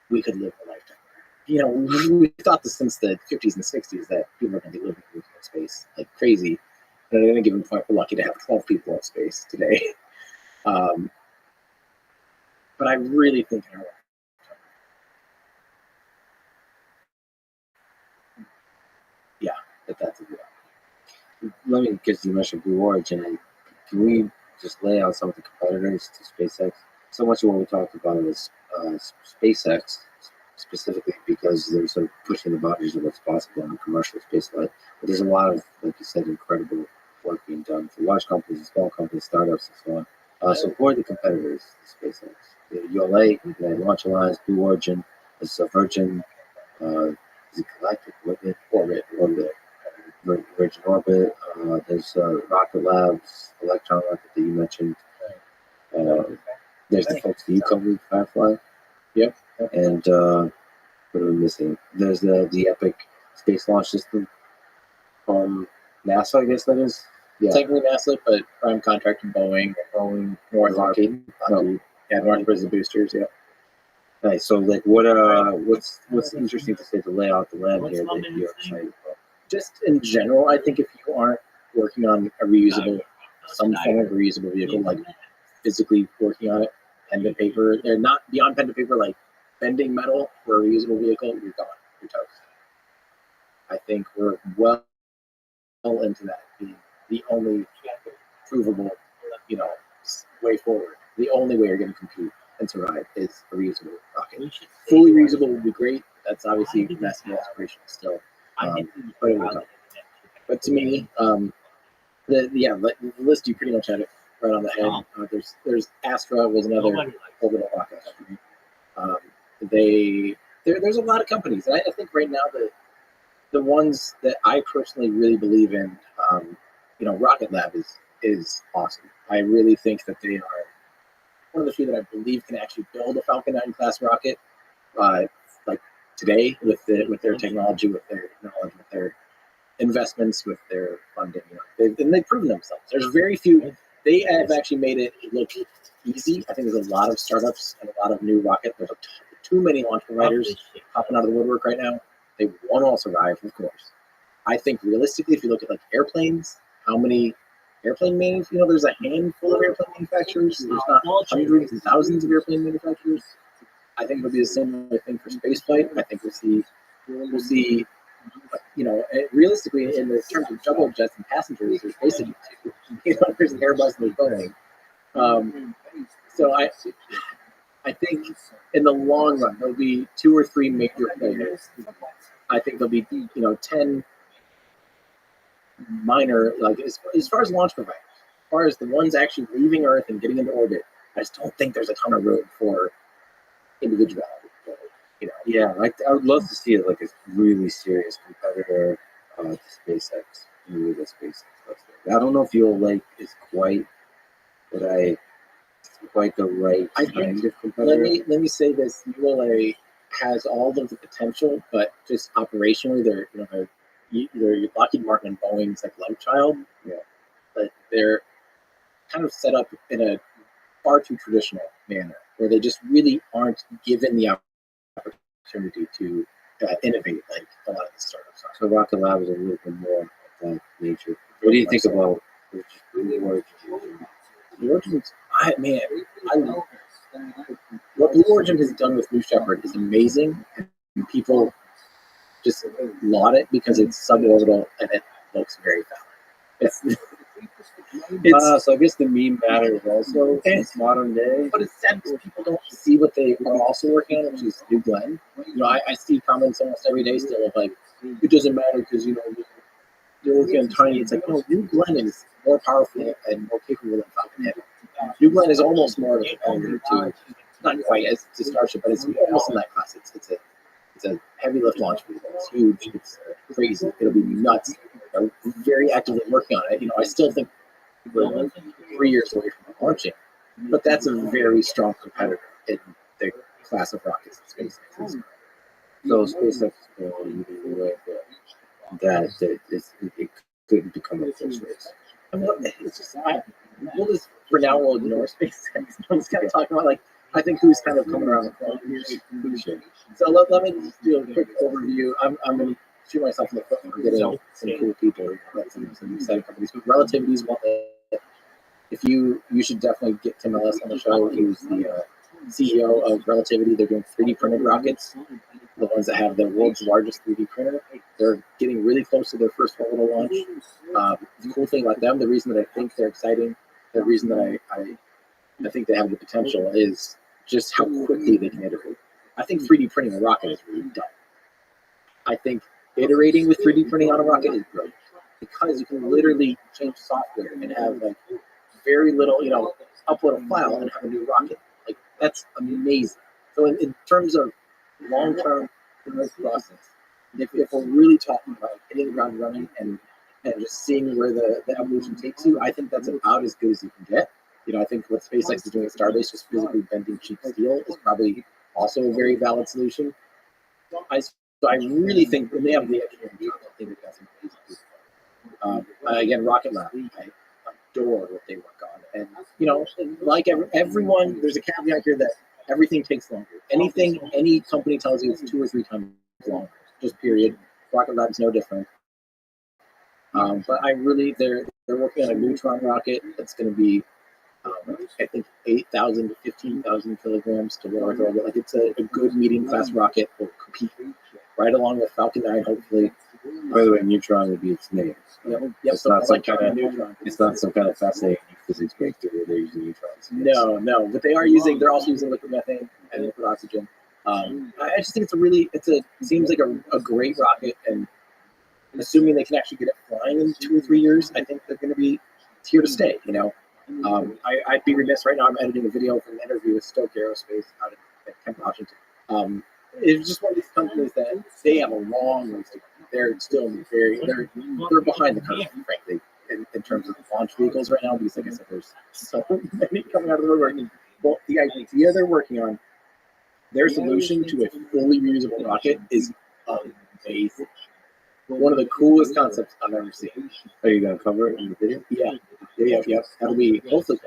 we could live a lifetime. We thought this since the 50s and 60s that people are going to be living in space like crazy. And at any given point, we're lucky to have 12 people in space today. But I really think in our lifetime, yeah, let me, because you mentioned Blue Origin, can we just lay out some of the competitors to SpaceX? So much of what we talked about is SpaceX specifically because they're sort of pushing the boundaries of what's possible in commercial spaceflight. But there's a lot of, like you said, incredible work being done for large companies, small companies, startups, and so on. So who are the competitors to SpaceX? The ULA, the Launch Alliance, Blue Origin, there's Virgin, is it Galactic Orbit, Virgin Orbit. There's Rocket Labs, Electron Rocket that you mentioned. There's the folks that you covered, Firefly. Yep. And what are we missing? There's the Epic Space Launch System from NASA, I guess that is. Yeah. Technically NASA, but prime contractor Boeing, Northrop. Yeah, Northrop is the boosters. Yeah. Nice. So, like, what's interesting to say to lay out the land here that you're excited about? Just in general, I think if you aren't working on a reusable, some form of reusable vehicle, like physically working on it, pen to paper, they're not beyond pen to paper, like bending metal for a reusable vehicle, you're gone. You're toast. I think we're well into that being the only provable, way forward. The only way you're going to compete and survive is a reusable rocket. Fully reusable would be great. That's obviously massive aspiration still. But it will come. But to me, the list you pretty much had it right on the head. There's Astra was another orbital rocket company. There's a lot of companies, and I think right now the ones that I personally really believe in, Rocket Lab is awesome. I really think that they are one of the few that I believe can actually build a Falcon 9 class rocket, like today with their technology, with their knowledge, with their investments, with their funding. They've proven themselves. There's very few. They have actually made it look easy. I think there's a lot of startups and a lot of new rocket. There's too many launch providers popping out of the woodwork right now. They won't all survive, of course. I think realistically, if you look at like airplanes, how many airplane manufacturers? There's a handful of airplane manufacturers. There's not hundreds and thousands of airplane manufacturers. I think it'll be the same thing for spaceflight. I think we'll see, realistically, in the terms of jumbo jets and passengers, there's basically two. There's an Airbus and there's Boeing. So I think in the long run there'll be 2 or 3 major players. I think there'll be 10 minor, like as far as launch providers, as far as the ones actually leaving Earth and getting into orbit. I just don't think there's a ton of room for individuality. Yeah, I would love to see it like a really serious competitor to SpaceX. Maybe the SpaceX. I don't know if ULA is quite the right kind of competitor. Let me say this: ULA has all of the potential, but just operationally, they're Lockheed Martin and Boeing's like love child. Yeah, but they're kind of set up in a far too traditional manner, where they just really aren't given the opportunity to innovate like a lot of the startups are. So Rocket Lab is a little bit more of that nature. What do you think about Blue Origin? Blue Origin's, I love what Blue Origin has done with New Shepard is amazing, and people just laud it because it's suborbital and it looks very valid. So I guess the meme matters also. It's modern day, but it's sad because people don't see what they are also working on, which is New Glenn. I see comments almost every day still of like, it doesn't matter because you're working on tiny. It's like, no, New Glenn is more powerful and more capable than Falcon Heavy. New Glenn is almost more of a competitor to, not quite as to Starship, but it's almost in that class. It's a heavy lift launch vehicle. It's huge. It's crazy. It'll be nuts. They're very actively working on it. I still think we're 3 years away from launching, but that's a very strong competitor in the class of rockets and SpaceX. So SpaceX is going the way that it couldn't become a first race. It's just for now we'll ignore SpaceX. I'm just kind of talking about I think who's kind of coming around the corner here. So let me just do a quick overview. I'm going to shoot myself in the foot for getting some cool people, some exciting companies. But Relativity is one that you should definitely get Tim Ellis on the show. He was the CEO of Relativity. They're doing 3D printed rockets. the ones that have the world's largest 3D printer. They're getting really close to their first orbital launch. The cool thing about them, the reason that I think they're exciting, the reason that I think they have the potential is just how quickly they can iterate. I think 3D printing a rocket is really dumb. I think iterating with 3D printing on a rocket is brilliant because you can literally change software and have like very little, upload a file and have a new rocket. Like that's amazing. So in terms of long-term growth process, if we're really talking about hitting the ground running and just seeing where the evolution takes you, I think that's about as good as you can get. I think what SpaceX is doing at Starbase, just physically bending cheap steel, is probably also a very valid solution. So I really think when they have the engineering job, I think that's amazing. Again, Rocket Lab, I adore what they work on. And, like everyone, there's a caveat here that everything takes longer. Anything any company tells you it's 2 or 3 times longer, just period. Rocket Lab's no different. But they're working on a neutron rocket that's going to be, I think, 8,000 to 15,000 kilograms to low Earth orbit. Like it's a good medium class rocket will compete right along with Falcon 9, hopefully. By the way, neutron would be its name. Yep. It's not some kind of neutron. It's not some kind of fascinating physics breakthrough. They're using neutrons. No, but they're also using liquid methane and liquid oxygen. I just think seems like a great rocket, and assuming they can actually get it flying in 2 or 3 years, I think they're going to be here to stay. I'd be remiss right now. I'm editing a video from an interview with Stoke Aerospace out at Kent, Washington. It's just one of these companies that they have a long ways to go. They're still they're behind the curve, frankly, in terms of launch vehicles right now, because like I said, there's so many coming out of the woodwork. Well, the idea they're working on, their solution to a fully reusable rocket is amazing. One of the coolest concepts I've ever seen. Are you going to cover it in the video? Yeah. That'll be hopefully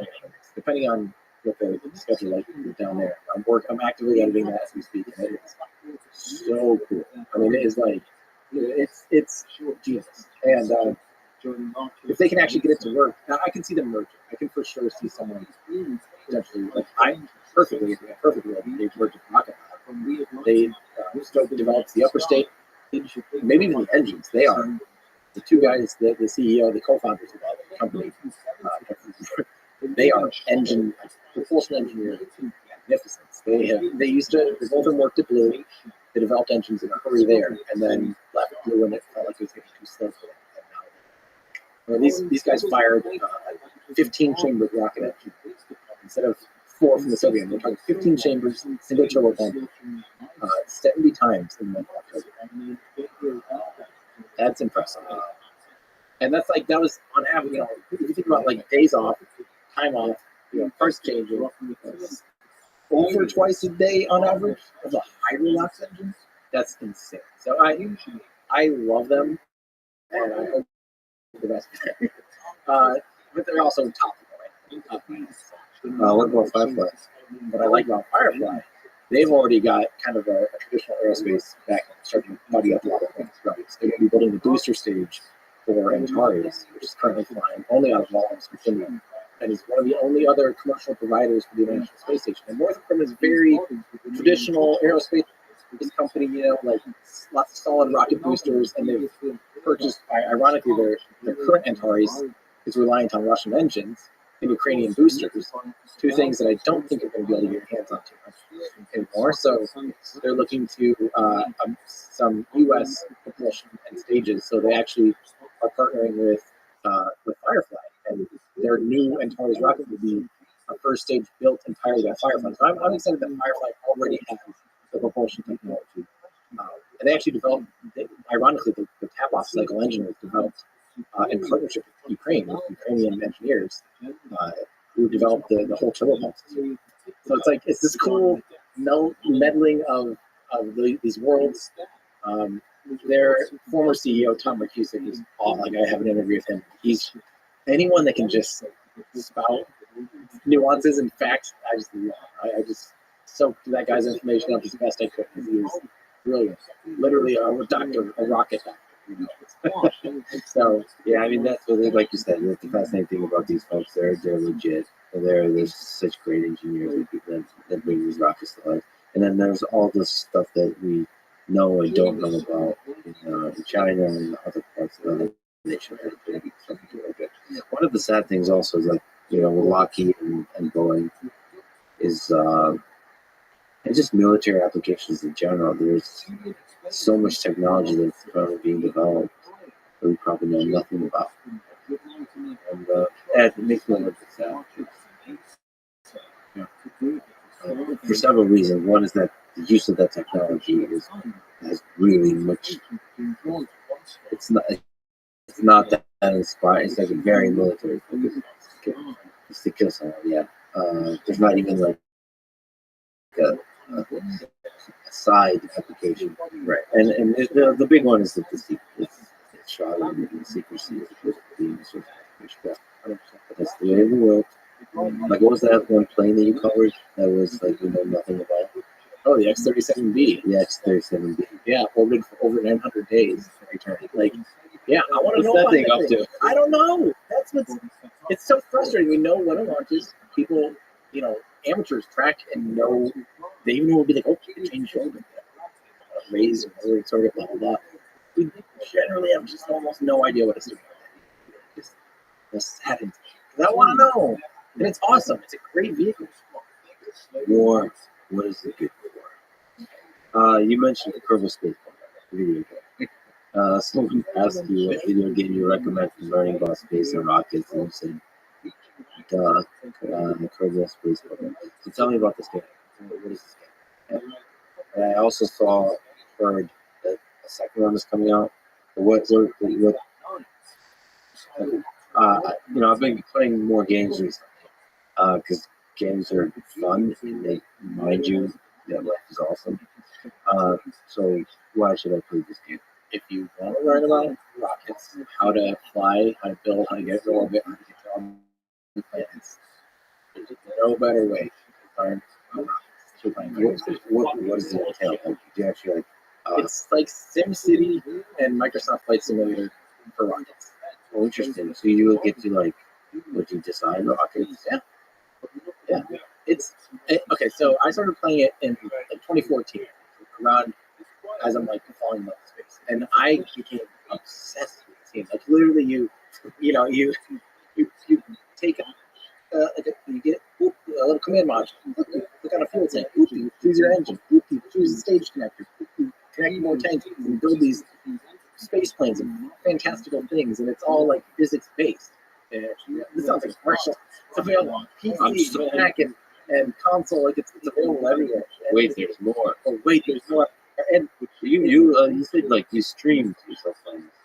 depending on what the schedule like down there. I'm actively editing that as we speak, and it is so cool. I mean, it is like it's genius. And if they can actually get it to work, now I can see them merging. I can for sure see someone potentially like perfectly they've worked with Rocket Lab. They Stoke develops the upper state, maybe even the engines. They are the two guys, the CEO, the co-founders of the company. They are propulsion engineers, magnificence. They both of them worked at Blue. They developed engines in a hurry there, and then left Blue when it felt like it was getting too slow for them. These guys fired 15 chambered rocket engine instead of 4 from the Soviet. They're talking 15 chambers, single turbo pump, 70 times in the That's impressive. And that was on average. If you think about like days off, time off, parts changing, over twice a day on average of the Hydrolox engine. That's insane. So I love them, and I hope the best. But they're also topical, right? What about Firefly? What I like about Firefly, they've already got kind of a traditional aerospace back starting to buddy up a lot of things. Right? So they're going to be building the booster stage for Antares, which is currently flying only out of Wallops, Virginia. And he's one of the only other commercial providers for the International Space Station. And Northrop Grumman is very traditional aerospace company, like lots of solid rocket boosters, and they've purchased, ironically, their current Antares is reliant on Russian engines and Ukrainian boosters, two things that I don't think you're going to be able to get your hands on too much anymore. So they're looking to some U.S. propulsion and stages. So they actually are partnering with Firefly, and their new Antares rocket will be a first stage built entirely by Firefly. So I'm excited that Firefly already has the propulsion technology. And they actually developed, ironically, the tap-off cycle engine was developed in partnership with Ukrainian engineers who developed the whole turbopump system. So it's this cool meddling of these worlds. Their former CEO, Tom McCusick, is like I have an interview with him. He's anyone that can just spout nuances and facts. I just love. I just soaked that guy's information up as best I could because he was brilliant. Literally a doctor, a rocket doctor. So yeah, I mean that's what, like you said, that's the fascinating thing about these folks. They're legit. They're such great engineers that bring these rockets to life. And then there's all this stuff that we know and don't know about in China and other parts of other nations. One of the sad things also is like, with Lockheed and Boeing is and just military applications in general. There's so much technology that's currently being developed that we probably know nothing about. And it makes me a little bit sad. For several reasons. One is that the use of that technology has really much. It's not that inspiring. It's like a very military focus. It's to kill someone. Yeah. There's not even like a side application. Right. And the big one is that it's shrouded in secrecy as opposed to being sort of expressed. But that's the way of the world. Like, what was that one plane that you covered that was like we know nothing about? Oh, the X-37B. The X-37B. Yeah, orbited for over 900 days. Like, yeah, I want to know What's that about thing that up thing. to? I don't know. That's what's. It's so frustrating. We know when it launches. People, amateurs track and know. They even will be like, oh, you can change your orbit, raise or sort of blah blah blah. We generally have just almost no idea what it's doing. Just saddens me. 'Cause I want to know, and it's awesome. It's a great vehicle. War. What is it good for? You mentioned the Kerbal Space Program, video game. Someone asked you what video game you recommend for learning about space and rockets, and you said, duh, the Kerbal Space Program. So tell me about this game. What is this game? And I also heard that a second one is coming out. I've been playing more games recently because games are fun and they remind you that life is awesome. So why should I play this game? If you want to learn about rockets, how to fly, how to build, how to get to orbit, how to get to all the planets, there's no better way to learn about rockets. What does it entail? Like, do you actually It's like SimCity and Microsoft Flight Simulator for rockets. Oh, interesting. So you will get to what you design rockets? Yeah. Okay. So I started playing it in like 2014, around as I'm like falling in love with space, and I became obsessed with this game. Like literally, you take you get a little command module, click on a fuel tank, you choose your engine, you choose the stage connector, you connect more tanks, and build these space planes and fantastical things, and it's all like physics based. And this sounds like a commercial. It's available on PC, Mac, and console. Like it's available everywhere. Wait, there's more. Oh wait, there's more. And you said like you streamed yourself.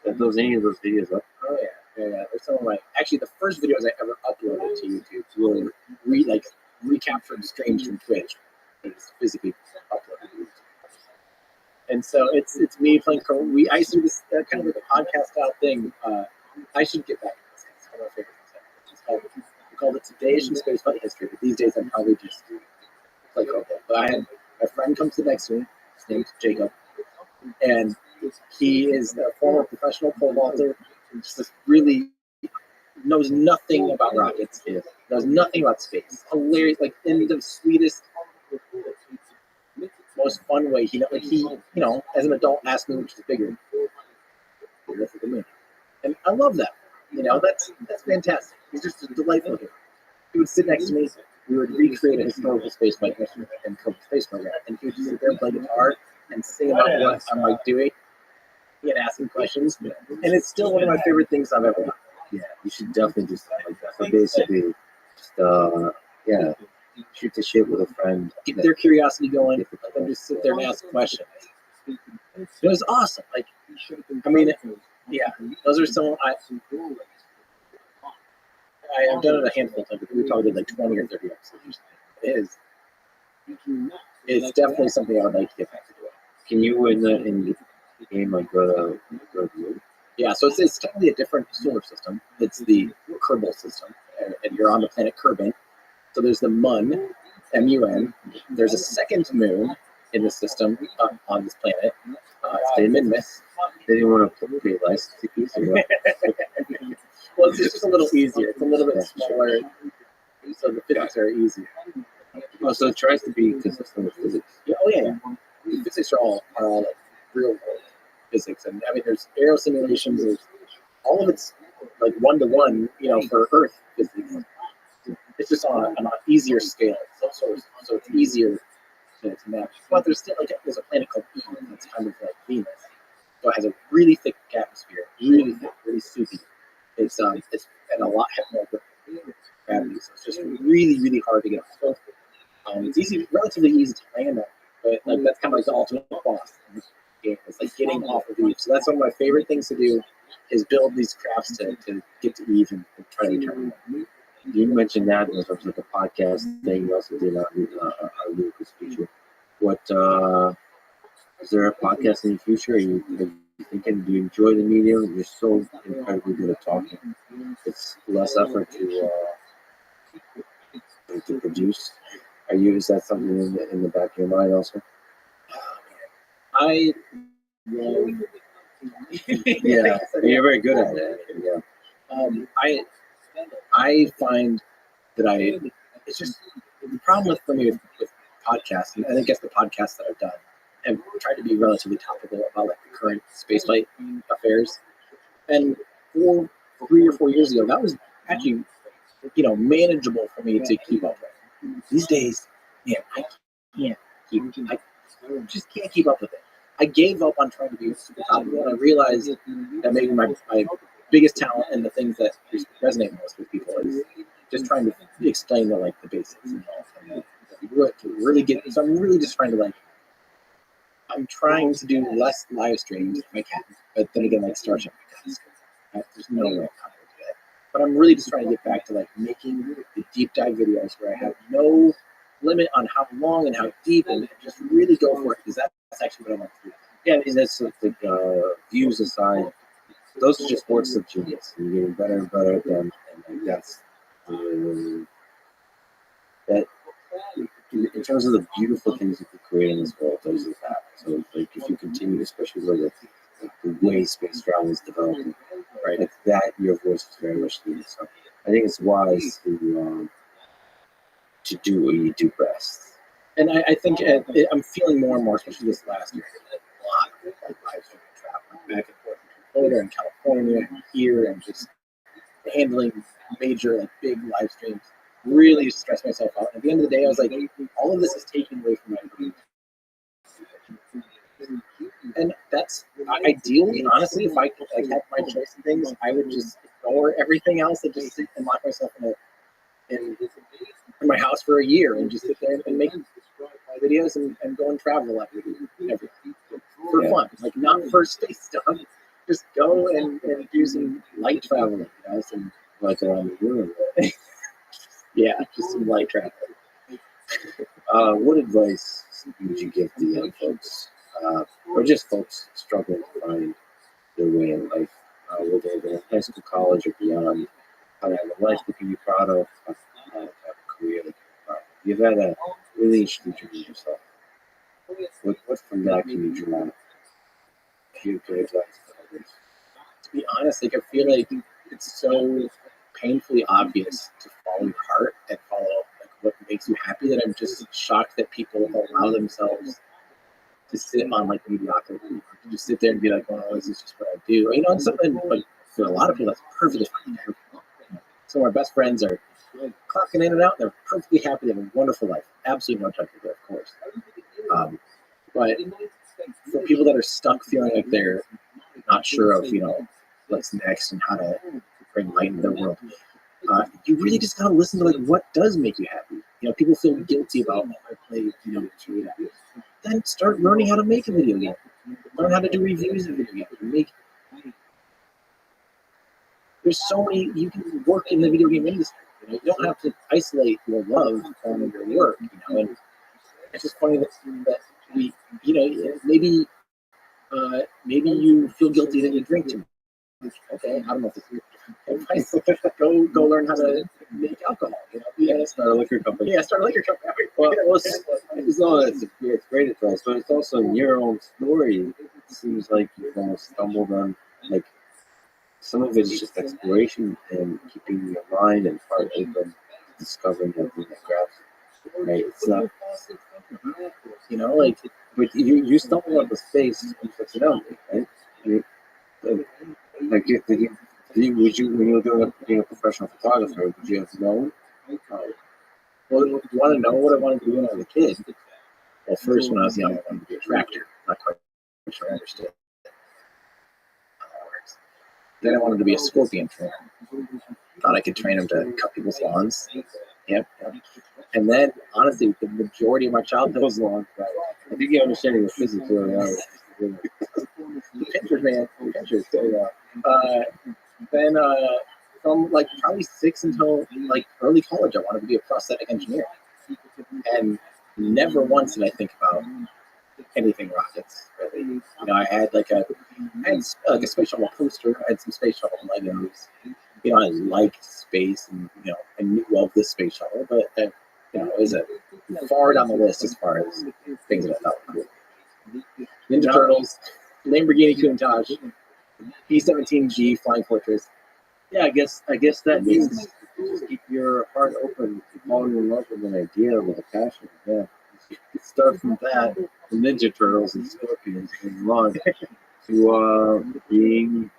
Are those any of those videos up? oh yeah. There's some of my actually the first videos I ever uploaded to YouTube were recaptured streams from Twitch. It's physically uploaded to YouTube. And so it's me playing. I used to do this kind of like a podcast style thing. I should get back to this. It's one of my favorite things. We called it Today's Space Flight History. But these days I'm probably just play Kerbal. But I had my friend come sit next to me. His name's Jacob, and he is a former professional pole vaulter. Just really knows nothing about rockets. Knows nothing about space. Hilarious, like in the sweetest, most fun way. He as an adult asked me which is bigger. And I love that. That's fantastic. He's just a delightful human. He would sit next to me. We would recreate a historical space flight mission and Kerbal Space Program, and he would just sit there and play guitar and sing about what I'm like doing and asking questions. And it's still one of my favorite things I've ever done. Yeah, you should definitely do stuff like that. So basically, just shoot the shit with a friend. Get their curiosity going. Let them just sit there and ask questions. It was awesome. Like, I mean, yeah, those are some I've done it a handful of times. We probably did like 20 or 30 episodes. It's definitely something I would like to get back to doing. Can you in the game like go to the moon? Yeah, so it's technically a different solar system. It's the Kerbal system, and you're on the planet Kerbin. So there's the Mun, M-U-N. There's a second moon in the system on this planet. It's the Minmus. They didn't want to pay less tickets or what? Well, it's just a little easier. It's a little bit smaller, so the physics are easier. Oh, so it tries to be consistent with physics. Yeah, oh yeah. The physics are all like physics, and I mean, there's aero simulations. There's all of it's like 1-to-1, for Earth physics. It's just on an easier scale, so it's easier to match. But there's a planet called Eve that's kind of like Venus, so it has a really thick atmosphere, really thick, really soupy. It's and a lot more gravity, so it's just really, really hard to get off. It's relatively easy to land on, but like that's kind of like the ultimate boss. It's like getting off of Eve. So that's one of my favorite things to do, is build these crafts to get to Eve and try to return them. You mentioned that in terms of the podcast thing. You also did our Lucas feature. What is there a podcast in the future? Are you thinking? Do you enjoy the medium? You're so incredibly good at talking. It's less effort to produce. Is that something in the back of your mind also? I love. Yeah, you're very good at it. Yeah. I find that it's just the problem for me with podcasts, and I guess the podcasts that I've done have tried to be relatively topical about like the current spaceflight affairs. And 3 or 4 years ago, that was actually manageable for me to keep up with. These days, man, I just can't keep up with it. I gave up on trying to be super topical, and I realized that maybe my biggest talent and the things that resonate most with people is just trying to explain the basics. And to really get. So I'm really just trying to I'm trying to do less live streams if I can, but then again, like Starship, there's no way I'm going to do that. But I'm really just trying to get back to making the deep dive videos where I have no limit on how long and how deep, and just really go for it, because that's actually what I want to do. Yeah, I mean, that's views aside. Those are just works of genius. You're getting better and better at them, and that's that. In terms of the beautiful things you can create in this world, those are that. So, if you continue, especially with the way space travel is developing, right? That your voice is very much needed. So, I think it's wise to do what you do best. And I think I'm feeling more and more, especially this last year, a lot of live streaming travel back and forth between Florida and California and here, and just handling major big live streams. Really stressed myself out. At the end of the day, I was like, all of this is taken away from my dream. And that's ideally, honestly, if I had my choice in things, I would just ignore everything else and just sit and lock myself in my house for a year and just sit there and make videos and go and travel everywhere for fun, not for space stuff. Just go and do some light traveling, some around the world. Yeah, just some light travel. What advice would you give the young folks, or just folks struggling to find their way in life, whether they're in high school, college, or beyond? How to have a life they can be proud of, how to have a career they can be proud of. You've had a really interesting journey yourself. What from that can you draw? If you could advise to others? To be honest, I feel like it's so painfully obvious to follow your heart and follow what makes you happy, that I'm just shocked that people allow themselves to sit on mediocrity, to just sit there and be like, "Oh, this is just what I do." And something for a lot of people that's perfectly fine. Some of our best friends are clocking in and out. They're perfectly happy. They have a wonderful life. Absolutely no judgment there, of course. But for people that are stuck feeling like they're not sure of what's next and how to bring light into their world, you really just gotta listen to what does make you happy. People feel guilty about, I play video games. Then start learning how to make a video game. Learn how to do reviews of video games. There's so many, you can work in the video game industry. You don't have to isolate your love from your work. And it's just funny that we, maybe you feel guilty that you drink too much. Okay, I don't know if it's advice. Go learn how to make alcohol. Start a liquor company. Yeah, start a liquor company. Well, it's great advice, but it's also your own story. It seems like you've almost stumbled on some of it is just exploration and keeping your mind and heart open, discovering everything that grabs you. Right? It's not, but you stumble on the space unfortunately, right? would you, when you were being a professional photographer, would you have known? Well, you want to know what I wanted to do when I was a kid? Well, first, when I was young, I wanted to be a tractor. Not quite sure I understood how that works. Then I wanted to be a scorpion trainer. Thought I could train them to cut people's lawns. Yep. And then, honestly, the majority of my childhood was long. I think you understand your physics really well. The pictures, man. The pictures. There you go. Then, from like probably 6 until like early college, I wanted to be a prosthetic engineer. And never once did I think about anything rockets. Really, you know, I had like a space shuttle poster. I had some space shuttle Legos. You know, I liked space, and you know, I knew of this space shuttle, but you know, it was a far down the list as far as things that I thought were cool. Ninja Turtles, Lamborghini Countach, P-17G Flying Fortress. Yeah, I guess that means just keep your heart open, falling in love with an idea, with a passion. Yeah, you start from that, the Ninja Turtles and Scorpions, and on to being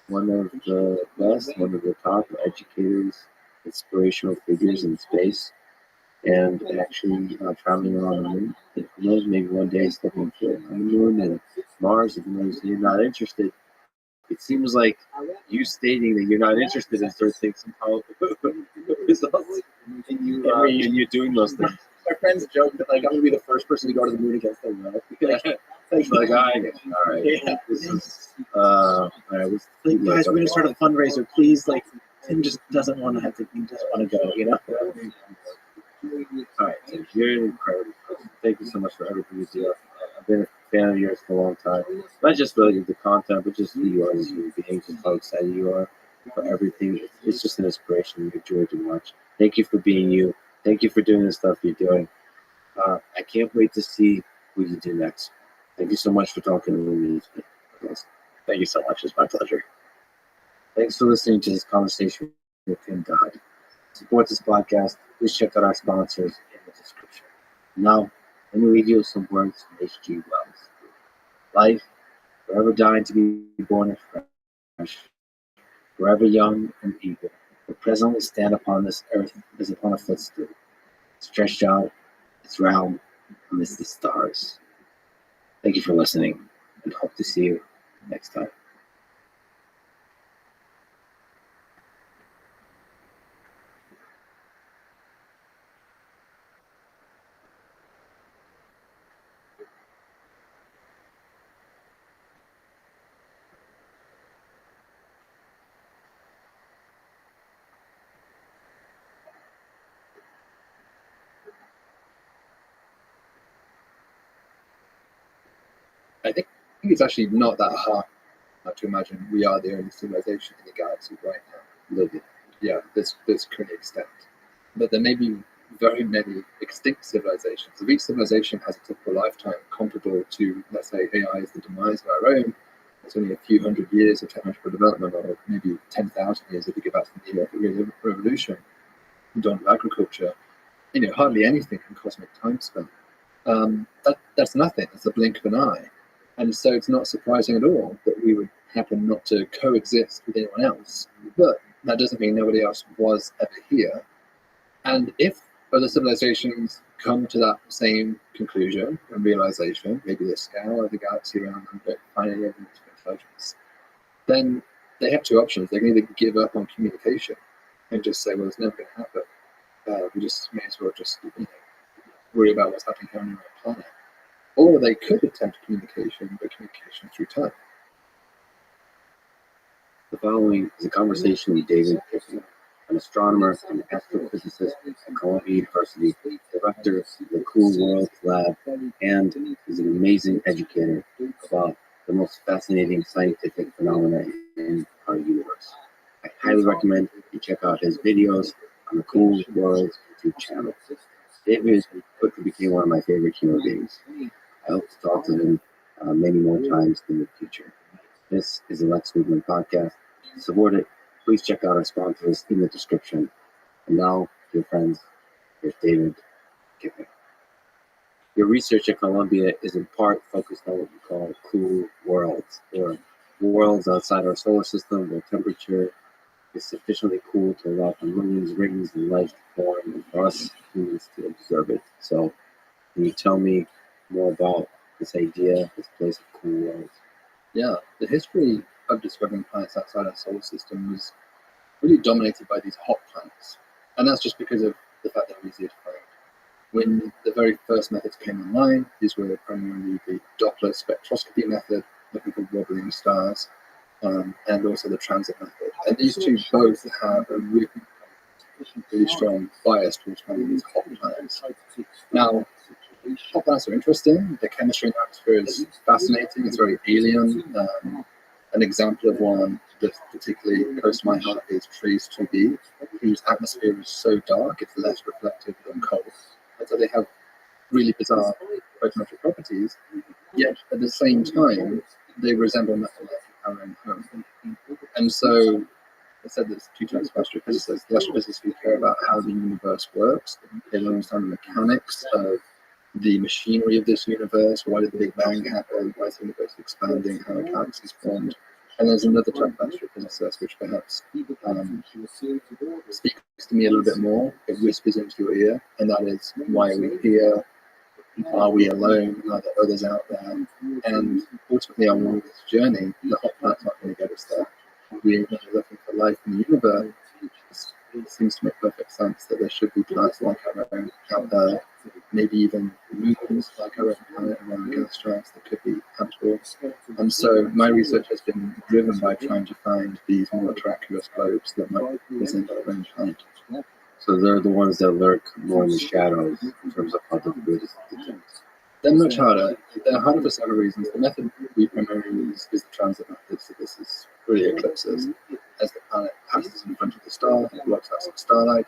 one of the best, one of the top educators, inspirational figures in space, and actually traveling around the moon. Who knows, maybe one day stepping foot on the moon and Mars. If you're not interested, it seems like you stating that you're not interested in certain things somehow results in you doing those things. My friends joke that like I'm gonna be the first person to go to the moon against their will. It's like, all right, Yeah. this is, all right, Like, guys, we're gonna start a fundraiser. Please, like, Tim just doesn't want to have to. He doesn't want to go. You know. all right, Tim, you're incredible. Thank you so much for everything you do. I've been a fan of yours for a long time. Not just really the content, but just who you are, just who being, just how excited you are for everything. It's just an inspiration. You're joy to watch. Thank you for being you. Thank you for doing the stuff you're doing. I can't wait to see what you do next. Thank you so much for talking to me. Thank you so much. It's my pleasure. Thanks for listening to this conversation with Tim God. To support this podcast, please check out our sponsors in the description. Now, let me read you some words from H.G. Wells. Life, forever dying to be born afresh, forever young and eager, but presently stand upon this earth as upon a footstool, stretched out its realm amidst the stars. Thank you for listening, and hope to see you next time. I think it's actually not that hard to imagine we are the only civilization in the galaxy right now. Living. Yeah, that's currently extinct. But there may be very many extinct civilizations. If each civilization has a typical lifetime comparable to, let's say, AI is the demise of our own, it's only a few hundred years of technological development, or maybe 10,000 years if you go back to the revolution, dawn of agriculture, you know, hardly anything in cosmic timespan. That's nothing. It's a blink of an eye. And so it's not surprising at all that we would happen not to coexist with anyone else. But that doesn't mean nobody else was ever here. And if other civilizations come to that same conclusion and realization, maybe the scale of the galaxy around them, but find any evidence of intelligence, then they have two options. They can either give up on communication and just say, well, it's never going to happen. We just may as well just, you know, worry about what's happening here on our planet. Or they could attempt communication, but communication through time. The following is a conversation with David Pickman, an astronomer and astrophysicist at Columbia University, director of the Cool World Lab, and is an amazing educator about the most fascinating scientific phenomena in our universe. I highly recommend you check out his videos on the Cool World YouTube channel. David quickly became one of my favorite human beings. I hope to talk to him many more times in the future. This is the Lex Movement Podcast. To support it, please check out our sponsors in the description. And now, dear friends, here's David Kiffin. Your research at Columbia is in part focused on what you call cool worlds, or worlds outside our solar system where temperature is sufficiently cool to allow for moons, rings, and life to form, and for us humans to observe it. So, can you tell me more about this idea, this place of cool worlds? Yeah, the history of discovering planets outside our solar system was really dominated by these hot planets. And that's just because of the fact that they're easier to find. When the very first methods came online, these were primarily the Doppler spectroscopy method, looking for wobbling stars, and also the transit method. And these two both have a really strong bias towards finding these hot planets. Now, hot planets are interesting. The chemistry in the atmosphere is fascinating. It's very alien. An example of one that's particularly close to my heart is Trace 2b, whose atmosphere is so dark it's less reflective than coal. And so they have really bizarre photometric properties, yet at the same time, they resemble nothing like our own home. And so I said there's two types of astrophysicists. The astrophysicists who care about how the universe works. They understand the mechanics of the machinery of this universe. Why did the Big Bang happen? Why is the universe expanding? How are galaxies formed? And there's another type of astrophysicist which perhaps speaks to me a little bit more. It whispers into your ear, and that is, why are we here? Are we alone? Are there others out there? And ultimately, on all this journey, the hot planet's not going to get us there. We're looking for life in the universe. It seems to make perfect sense that there should be planets like our own out there, maybe even moons like our own planet around gas giants that could be habitable. And so my research has been driven by trying to find these more attractive globes that might resemble our own planet. So they're the ones that lurk more in the shadows in terms of how difficult it is to detect. They're much harder. They're harder for several reasons. The method we primarily use is the transit method, so this is really eclipses. As the planet passes in front of the star, it blocks out some starlight.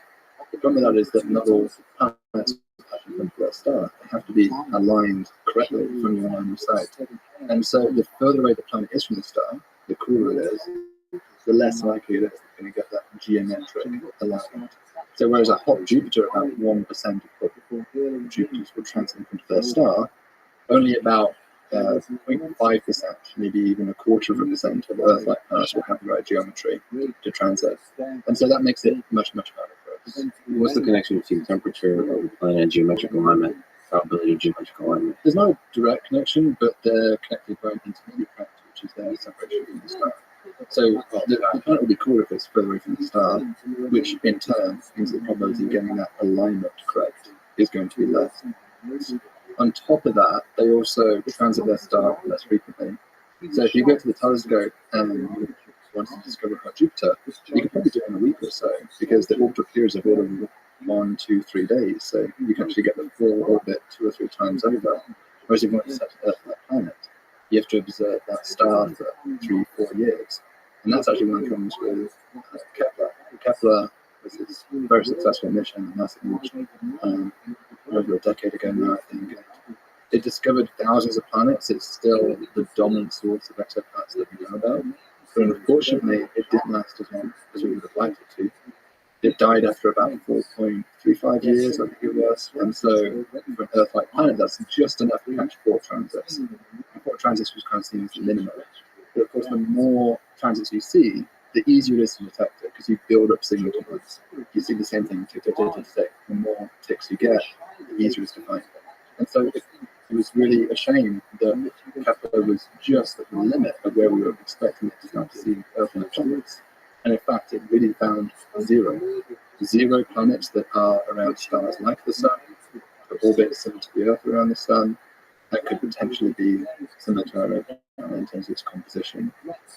The problem with that is that not all planets pass in front of their star. They have to be aligned correctly from your line of sight. And so the further away the planet is from the star, the cooler it is, the less likely it is that you're going to get that geometric alignment. So whereas a hot Jupiter, about 1% of Jupiters will transit in front of their star, only about 0.5%, maybe even 0.25% of Earth-like planets will have the right geometry to transit. And so that makes it much, much harder for us. What's the connection between temperature of the planet and geometric alignment, probability of geometric alignment? There's no direct connection, but they're connected by an intermediate factor, which is their separation from the star. So the planet will be cooler if it's further away from the star, which in turn means the probability of getting that alignment correct is going to be less. On top of that, they also transit their star less frequently. So if you go to the telescope and you want to discover hot Jupiter, you can probably do it in a week or so, because the orbital periods are all in 1, 2, 3 days. So you can actually get the full orbit 2 or 3 times over. Whereas if you want to set an Earth-like planet, you have to observe that star for 3, 4 years. And that's actually one of the problems with Kepler. Kepler was this very successful mission, NASA mission, over a decade ago now, I think. It discovered thousands of planets. It's still the dominant source of exoplanets that we know about. But unfortunately, it didn't last as long as we would have liked it to. It died after about 4.35 years, I think it was. And so for an Earth-like planet, that's just enough to catch 4 transits. And 4 transits was kind of seen as the minimum. But of course, the more transits you see, the easier it is to detect it, because you build up signal times. You see the same thing tick, tick, tick, tick, tick. The more ticks you get, the easier it is to find them. And so it was really a shame that Kepler was just at the limit of where we were expecting it to start to see Earth-like planets. And in fact, it really found zero planets that are around stars like the Sun, that orbit similar to the Earth around the Sun, that could potentially be similar to our own in terms of its composition.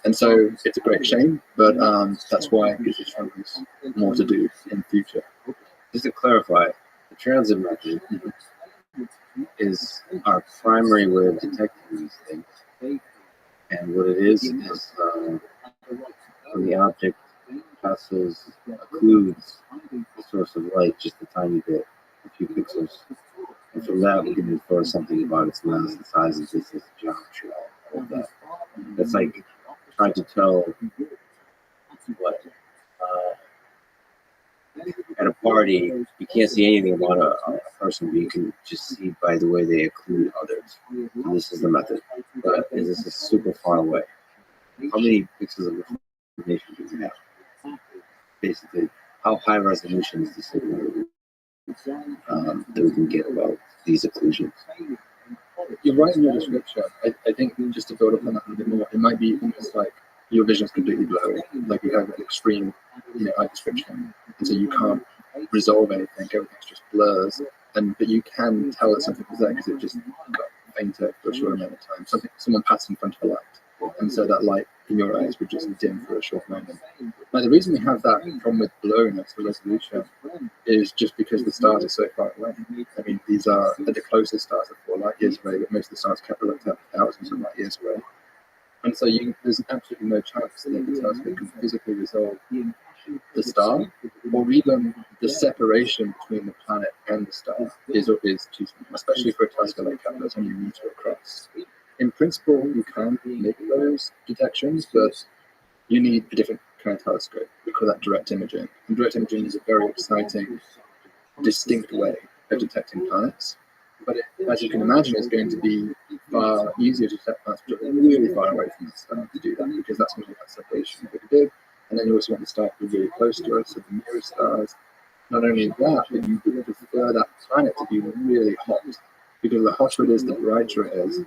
And so it's a great shame, but that's why it gives astronomers more to do in the future. Just to clarify, the transit method is our primary way of detecting these things. And what it is when the object occludes the source of light just a tiny bit, a few pixels. And from that, we can infer something about its mass, the size, and distance, geometry, all of that. That's like trying to tell what at a party, you can't see anything about a person, but you can just see by the way they occlude others. And this is the method. But this is super far away. how many pixels of information do we have? Basically, how high resolution is the signal that we can get about these occlusions? You're right in your description. I think just to build up on that a little bit more, it might be almost like your vision is completely blurry, like you have an extreme, eye description, and so you can't resolve anything. Everything's just blurs, but you can tell that something was there because it just got fainter for a short amount of time. Someone passed in front of a light, and so that light in your eyes would just dim for a short moment. Now, the reason we have that problem with blurriness, the resolution, is just because the stars are so far away. I mean, these are the closest stars are 4 light years away, but most of the stars Kepler looked at thousands of light years away. And so there's absolutely no chance that the telescope can physically resolve the star, or even the separation between the planet and the star is too small, especially for a telescope like Kepler that's only a meter across. In principle, you can make those detections, but you need a different kind of telescope. We call that direct imaging. And direct imaging is a very exciting, distinct way of detecting planets. But as you can imagine, it's going to be far easier to detect planets which are really far away from the star to do that, because that's going to make that separation really big. And then you also want the star to be really close to us, so the nearest stars. Not only that, but you would prefer that planet to be really hot, because the hotter it is, the brighter it is.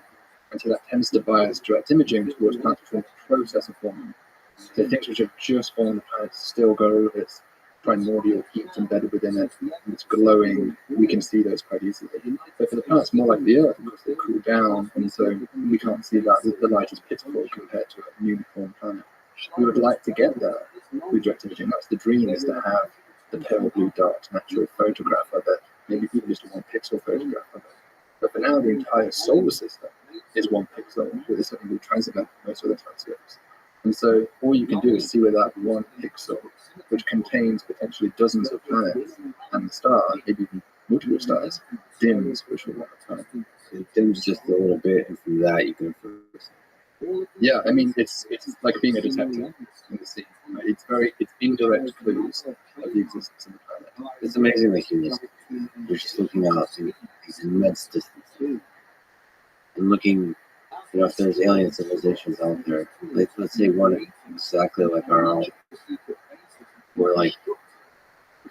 And so that tends to bias direct imaging towards planets which are in the process of forming. So things which are just forming the planet still go, its primordial heat embedded within it, and it's glowing. We can see those quite easily. But for the planets more like the Earth, because they cool down, and so we can't see that. The light is pitiful compared to a uniform planet. We would like to get there with direct imaging. That's the dream, is to have the pale blue dot, an actual photograph of it, maybe even just a 1 pixel photograph of it. But for now, the entire solar system is 1 pixel with a certain blue transient most of the telescopes. And so all you can do is see where that 1 pixel, which contains potentially dozens of planets and the star, maybe even multiple stars, dims for a short amount of time. It dims just a little bit, and from that you can first. Yeah, I mean, it's like being a detective in the scene. Right? It's indirect clues of the existence of the planet. It's amazing that you're just looking out to these immense distances and looking, if there's alien civilizations out there, like let's say one exactly like our own, where like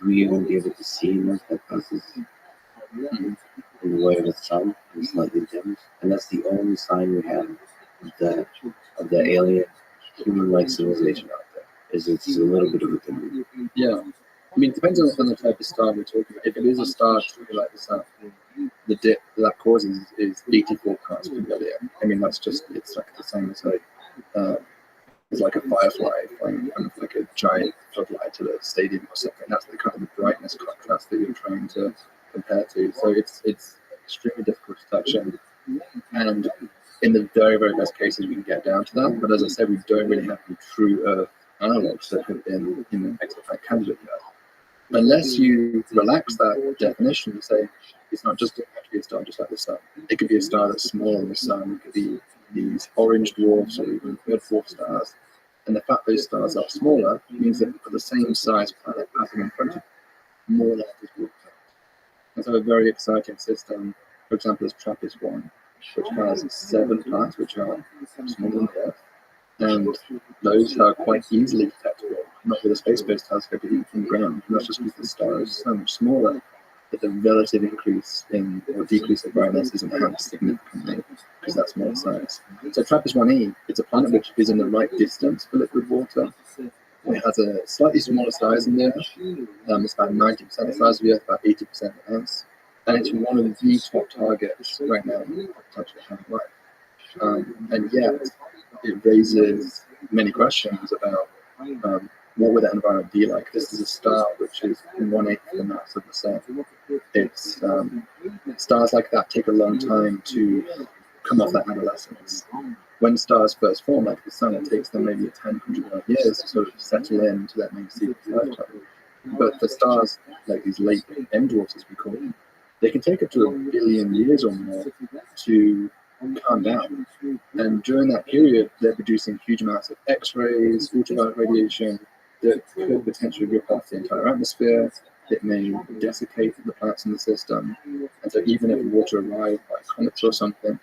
we even be able to see them that passes in the way of the sun and slightly dims, and that's the only sign we have of the alien human-like civilization out there. Is it's a little bit of a dim. Yeah. I mean, it depends on the type of star we're talking about. If it is a star like the sun, the dip that causes is 84 parts per billion. I mean, it's like the same as it's like a firefly flying kind of like a giant floodlight at a stadium or something. That's the kind of the brightness contrast that you're trying to compare to. So it's extremely difficult detection, and in the very, very best cases, we can get down to that. But as I said, we don't really have any true Earth analogs that have been in the exoplanet candidate yet. Unless you relax that definition and say it's not just actually a star just like the sun. It could be a star that's smaller than the sun. It could be these orange dwarfs or even red dwarf stars. And the fact those stars are smaller means that for the same size planet passing in front of more light is walked out. And so a very exciting system, for example, is TRAPPIST-1, which has 7 planets which are smaller than Earth. And those are quite easily detectable, not with a space-based telescope, but even from the ground. And that's just because the star is so much smaller that the relative increase in or decrease of brightness is enhanced significantly because that's smaller size. So TRAPPIST-1e, it's a planet which is in the right distance for liquid water. It has a slightly smaller size than the Earth. It's about 90% the size of the Earth, about 80% of Earth. And it's one of the top targets right now for potentially having life. And yet, it raises many questions about what would that environment be like. This is a star which is 1/8 the mass of the sun. It's stars like that take a long time to come off that adolescence. When stars first form, like the sun, it takes them maybe 10-100 years to sort of settle into that main sequence lifetime. But for stars like these late M dwarfs, as we call them, they can take up to 1 billion years or more to calm down. And during that period, they're producing huge amounts of X-rays, ultraviolet radiation that could potentially rip off the entire atmosphere. It may desiccate the planets in the system. And so even if water arrived by comets or something,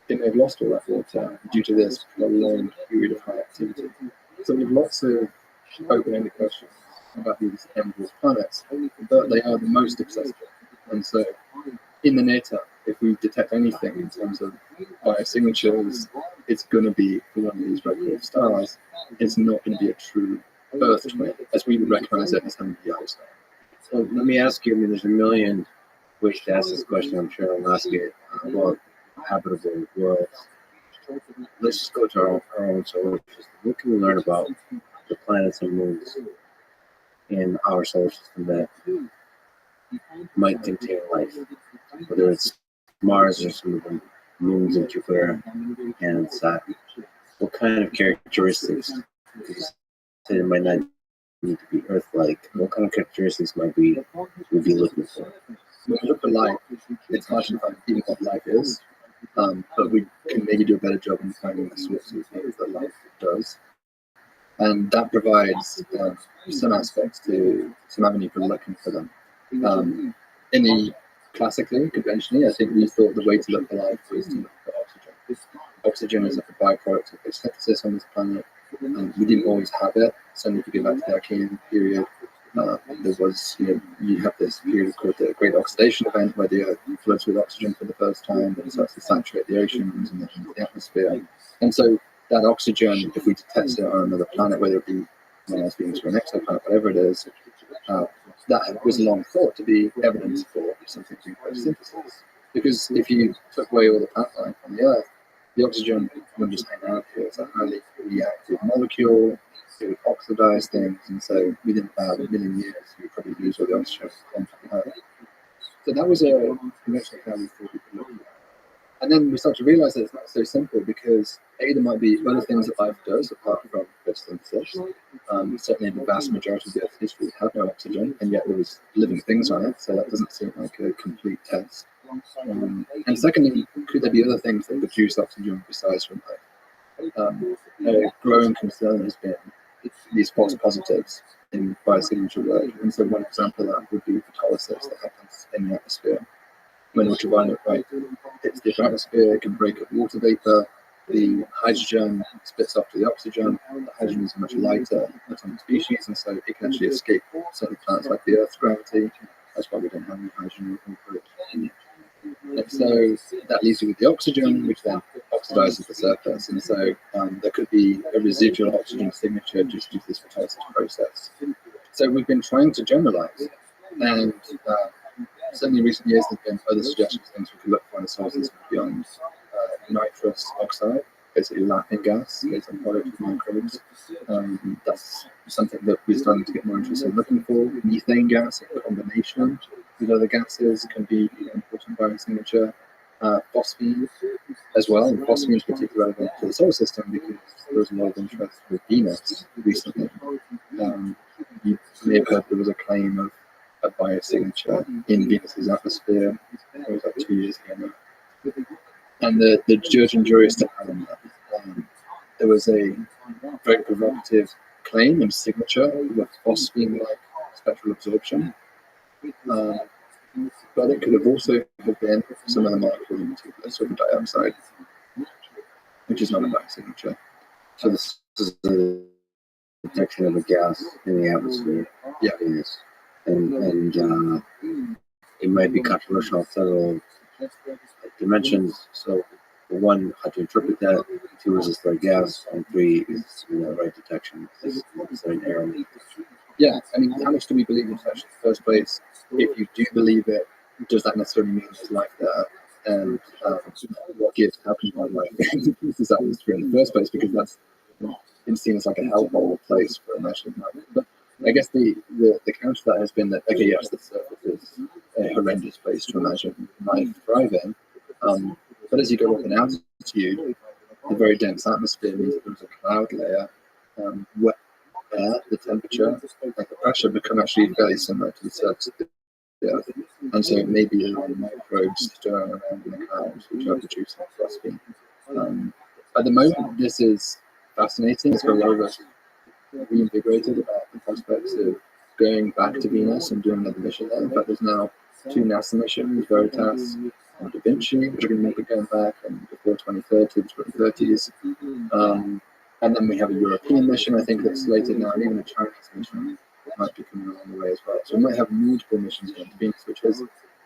it may have lost all that water due to this prolonged period of high activity. So we have lots of open-ended questions about these M-dwarf planets, but they are the most accessible. And so in the near term, if we detect anything in terms of biosignatures, it's going to be for one of these red dwarf stars. It's not going to be a true Earth twin, as we would recognize it as having the yellow star. So let me ask you, I mean, there's a million ways to ask this question. I'm sure I'll ask it about habitable worlds. Let's just go to our own solar system. What can we learn about the planets and moons in our solar system that might contain life? Whether it's Mars or some of the moons of Jupiter and Saturn. What kind of characteristics? Because it might not need to be Earth-like. What kind of characteristics might we be looking for? When we look for life, it's hard to define even what life is, but we can maybe do a better job in finding the sorts of things that life does. And that provides some aspects to some avenue for looking for them. Classically, conventionally, I think we thought the way to look for life was to look for oxygen. Oxygen is like a byproduct of photosynthesis on this planet. We didn't always have it. Certainly, if you go back to the Archean period, there was, you have this period called the Great Oxidation Event, where the Earth floods with oxygen for the first time and starts to saturate the oceans and the atmosphere. And so that oxygen, if we detect it on another planet, whether it be Mars, Venus, or an exoplanet, whatever it is, that was long thought to be evidence for something doing photosynthesis. Because if you took away all the plant life on the Earth, the oxygen would just hang out here. It's a highly reactive molecule. It would oxidize things, and so within about a million years, you would probably lose all the oxygen on Earth. So that was a conventional how we thought we could look at that. And then we start to realize that it's not so simple, because A, there might be other things that life does apart from photosynthesis. Certainly the vast majority of the Earth's history had no oxygen, and yet there was living things on it, so that doesn't seem like a complete test. And secondly, could there be other things that produce oxygen besides from life? A growing concern has been these false positives in biosignature work, and so one example of that would be photolysis that happens in the atmosphere. When ultraviolet light hits the atmosphere, it can break up water vapor. The hydrogen splits off to the oxygen. The hydrogen is much lighter than some species, and so it can actually escape certain planets like the Earth's gravity. That's why we don't have any hydrogen in it. And so that leaves you with the oxygen, which then oxidizes the surface. And so there could be a residual oxygen signature just due to this photolysis process. So we've been trying to generalize, and certainly in recent years there's been other suggestions, things we could look for in the solar system beyond nitrous oxide, basically laughing gas, based on product of microbes. That's something that we're starting to get more interested in looking for. Methane gas in combination with other gases can be an important biosignature. Phosphine as well, and phosphine is particularly relevant to the solar system because there was a lot of interest with Guinness recently. You may have heard there was a claim of a biosignature in Venus's atmosphere. It was like 2 years ago now. And the judge and jury still had on that. There was a very provocative claim and signature with phosphine-like spectral absorption. But it could have also been some other molecule, in particular sulfur dioxide, which is not a biosignature. So this is the detection of a gas in the atmosphere. Yeah. Venus. And it might be controversial on several dimensions. So, one, how to interpret that. Two, is this the right gas? And three, is the right detection? Is there an error? Yeah, I mean, how much do we believe in detection in the first place? If you do believe it, does that necessarily mean there's life there? And what gives? How can you find life is that was true in the first place? Because that's been seen as like a hellhole place for imagining life. But I guess the counter to that has been that, okay, yes, the surface is a horrendous place to imagine life thriving. But as you go up in altitude, the very dense atmosphere means that there's a cloud layer. Wet air, the temperature, like the pressure become actually very similar to the surface of the Earth. And so it may be a lot of microbes stirring around in the clouds, which are producing phosphine. At the moment, this is fascinating. It's got a lot of us reinvigorated about the prospects of going back to Venus and doing another mission there. In fact, there's now two NASA missions, Veritas and Da Vinci, which are going to be going back and before 2030, the 2030s. And then we have a European mission, I think, that's slated now, and even a Chinese mission might be coming along the way as well. So we might have multiple missions going to Venus, which has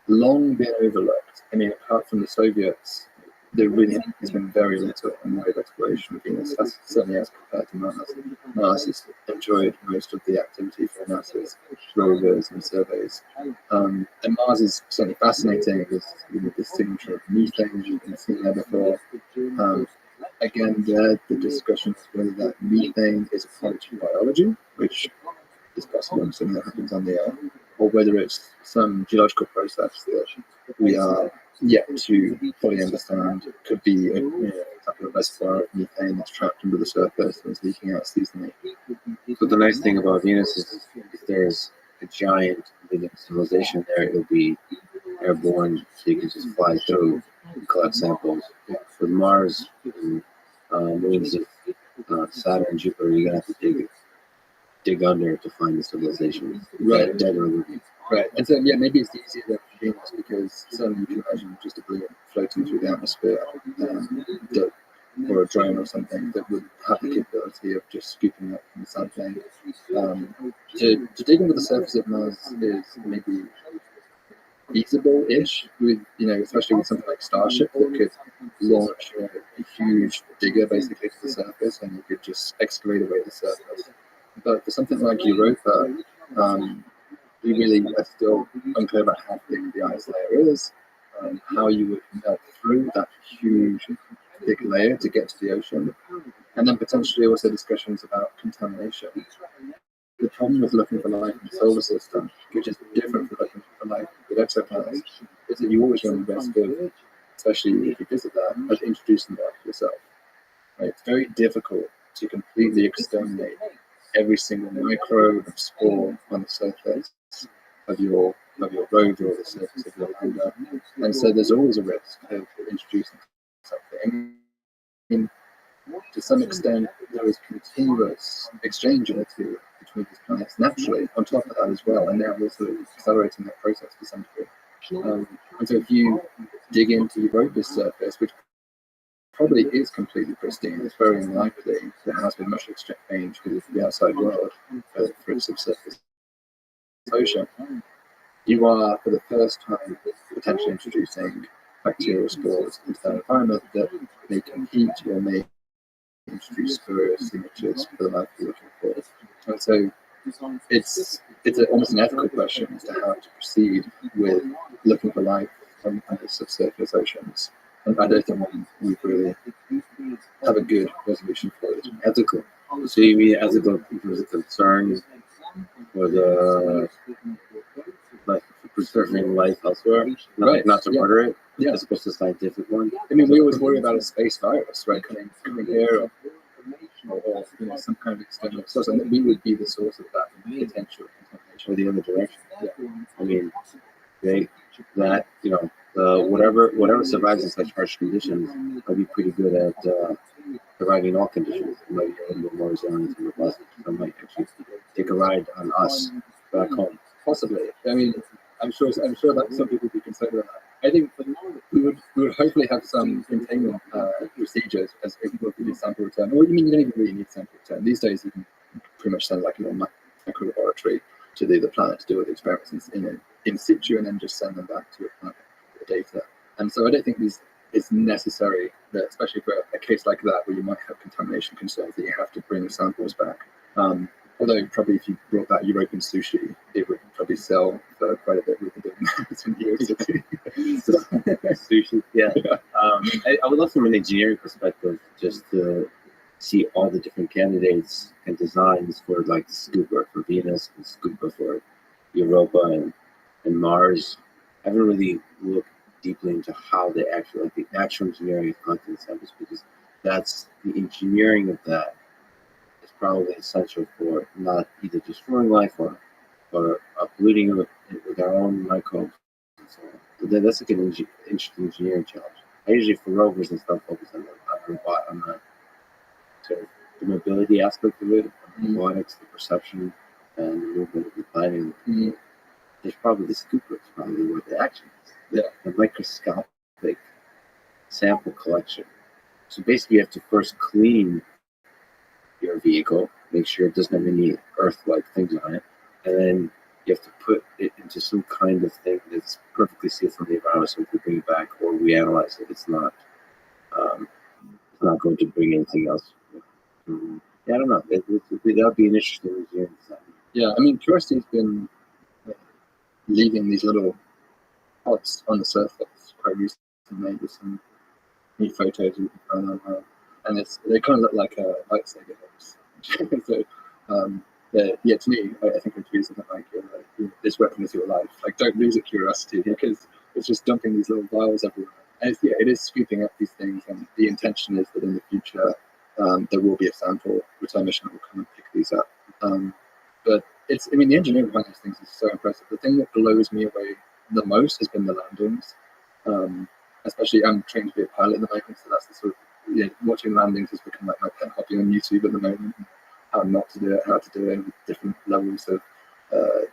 long been overlooked. I mean, apart from the Soviets, there really has been very little in the way of exploration of Venus. That's certainly as compared to Mars. Mars has enjoyed most of the activity for NASA's rovers and surveys. And Mars is certainly fascinating with this signature of methane you've been seeing there before. Again, the discussion is whether that methane is a product of biology, which is possible and something that happens on the Earth, or whether it's some geological process that we are yet to fully understand. Could be a type of reservoir of methane that's trapped under the surface and is leaking out seasonally. So the nice thing about Venus is if there's a giant living civilization there, it'll be airborne, so you can just fly through and collect samples. With Mars and moons of Saturn and Jupiter, you're gonna have to dig under to find the civilization. Right. Dead or living. Right, and so maybe it's easier than for Venus because certainly you can imagine just a balloon floating through the atmosphere, or a drone or something that would have the capability of just scooping up from the sun plane. To dig under the surface of Mars is maybe feasible-ish, with especially with something like Starship that could launch a huge digger basically to the surface, and you could just excavate away the surface. But for something like Europa, we really are still unclear about how thick the ice layer is, how you would melt through that huge thick layer to get to the ocean, and then potentially also discussions about contamination. The problem with looking for life in the solar system, which is different from looking for life with exoplanets, is that you always run the risk of, especially if you visit that, of introducing life yourself. Right? It's very difficult to completely exterminate every single microbe and spore on the surface of your rover or the surface of your lander, and so there's always a risk of introducing something. To some extent, there is continuous exchange in the two between these planets naturally. On top of that as well, and now we're sort of accelerating that process to some degree. And so, if you dig into Europa's surface, which probably is completely pristine, it's very unlikely there has been much exchange with the outside world for its subsurface ocean. You are, for the first time, potentially introducing bacterial spores into that environment that may compete or may introduce spurious signatures for the life you're looking for. And so it's almost an ethical question as to how to proceed with looking for life on the subsurface oceans. And I don't think we really have a good resolution for it. Ethical. So you mean ethical because of concern for the like preserving life elsewhere, Right. Not to murder it, Yeah. as opposed to scientific one. I mean, we always worry about a space virus, right, coming here, or some kind of external source, and we would be the source of that potential contamination. Or the other direction. Yeah. I mean, whatever survives in such harsh conditions, they'll be pretty good at surviving all conditions. It might be a little bit more resilient and robust. They might actually take a ride on us back home. Possibly. I mean, I'm sure that some people would be concerned about that. I think we would hopefully have some containment procedures as if we do sample return. Well, you don't even really need sample return. These days, you can pretty much send like a little micro laboratory to the planet to do all the experiments in situ, and then just send them back to a planet with the data. And so I don't think it's necessary that, especially for a case like that where you might have contamination concerns, that you have to bring samples back. Although probably if you brought back European sushi, it would probably sell for quite a bit with the Sushi, yeah. I would love from an engineering perspective just to see all the different candidates and designs for like Scuba for Venus and Scuba for Europa and Mars. I haven't really looked deeply into how they actually, like the actual engineering of content samples, because that's the engineering of that is probably essential for not either destroying life or polluting it with our own microbes and so on. So that's like an interesting engineering challenge. I usually for rovers and stuff focus on the sort of the mobility aspect of it, the robotics, the perception, and the movement of the planning. Mm-hmm. there's probably the scooper is probably where the action is. Yeah. The microscopic sample collection. So basically, you have to first clean your vehicle, make sure it doesn't have any earth-like things on it, and then you have to put it into some kind of thing that's perfectly safe from the environment, so we can bring it back or we analyze it. It's not going to bring anything else. Yeah, I don't know. That'd be an interesting museum design. Yeah, I mean, Curiosity's been leaving these little pods on the surface quite recently with some neat photos you can find online, and they kind of look like a lightsaber heads. So, yeah, to me, I think of it something like this weapon is your life. Like, don't lose a Curiosity because it's just dumping these little vials everywhere. And it is scooping up these things, and the intention is that in the future there will be a sample return mission that will come and pick these up. But the engineering behind these things is so impressive. The thing that blows me away the most has been the landings. Especially, I'm trained to be a pilot at the moment, so that's the sort of, watching landings has become like my pet hobby on YouTube at the moment. How not to do it, how to do it, with different levels of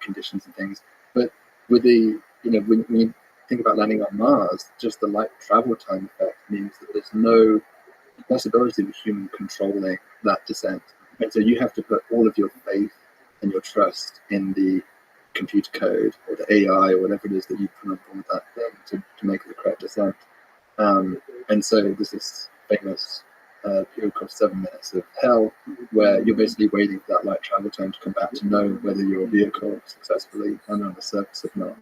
conditions and things. But with when you think about landing on Mars, just the light travel time effect means that there's no possibility of a human controlling that descent. And so you have to put all of your faith and your trust in the computer code or the AI or whatever it is that you put on board that thing to make the correct descent. And so there's this famous period called 7 minutes of hell, where you're basically waiting for that light travel time to come back to know whether your vehicle successfully landed on the surface or not.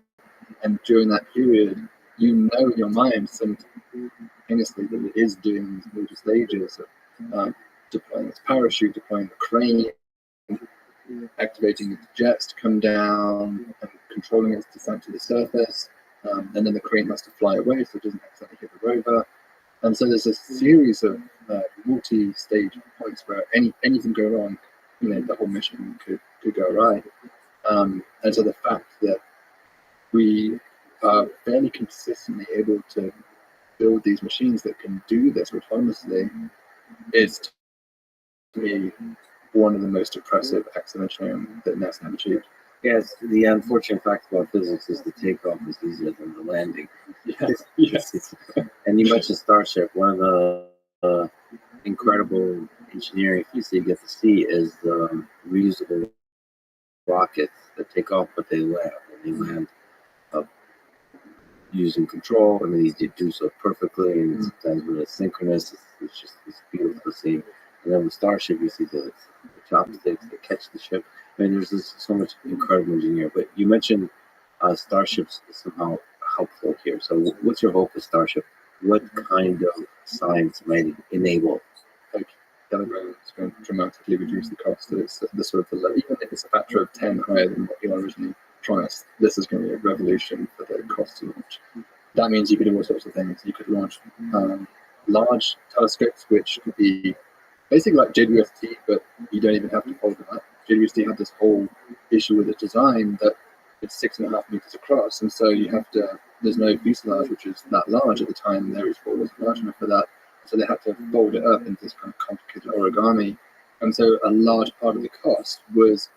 And during that period, you know in your mind simultaneously that it is doing these major stages of deploying its parachute, deploying the crane, activating its jets to come down and controlling its descent to the surface, and then the crane has to fly away so it doesn't accidentally hit the rover. And so there's a series of multi-stage points where anything go wrong, the whole mission could go right. And so the fact that we are fairly consistently able to build these machines that can do this autonomously is, to me, one of the most impressive acts of engineering that NASA have achieved. Yes, the unfortunate fact about physics is the takeoff is easier than the landing. Yes. And you mentioned Starship. One of the incredible engineering feats that you get to see is the reusable rockets that take off, but they land. And they land using control, and they do so perfectly. And sometimes when it's synchronous, it's just this beautiful scene. And then with Starship, you see the chopsticks that catch the ship. I mean, there's so much incredible engineering. But you mentioned Starships is somehow helpful here. So what's your hope with Starship? What kind of science might it enable? Like, it's going to dramatically reduce the cost. It's the sort of even if it's a factor of 10 higher than what Elon originally promised, this is going to be a revolution for the cost to launch. That means you could do all sorts of things. You could launch large telescopes, which could be basically like JWST, but you don't even have to fold them up. JWST had this whole issue with the design that it's 6.5 meters across, and so there's no fuselage which is that large at the time. The Ares 4 wasn't large enough for that, so they had to fold it up into this kind of complicated origami. And so a large part of the cost was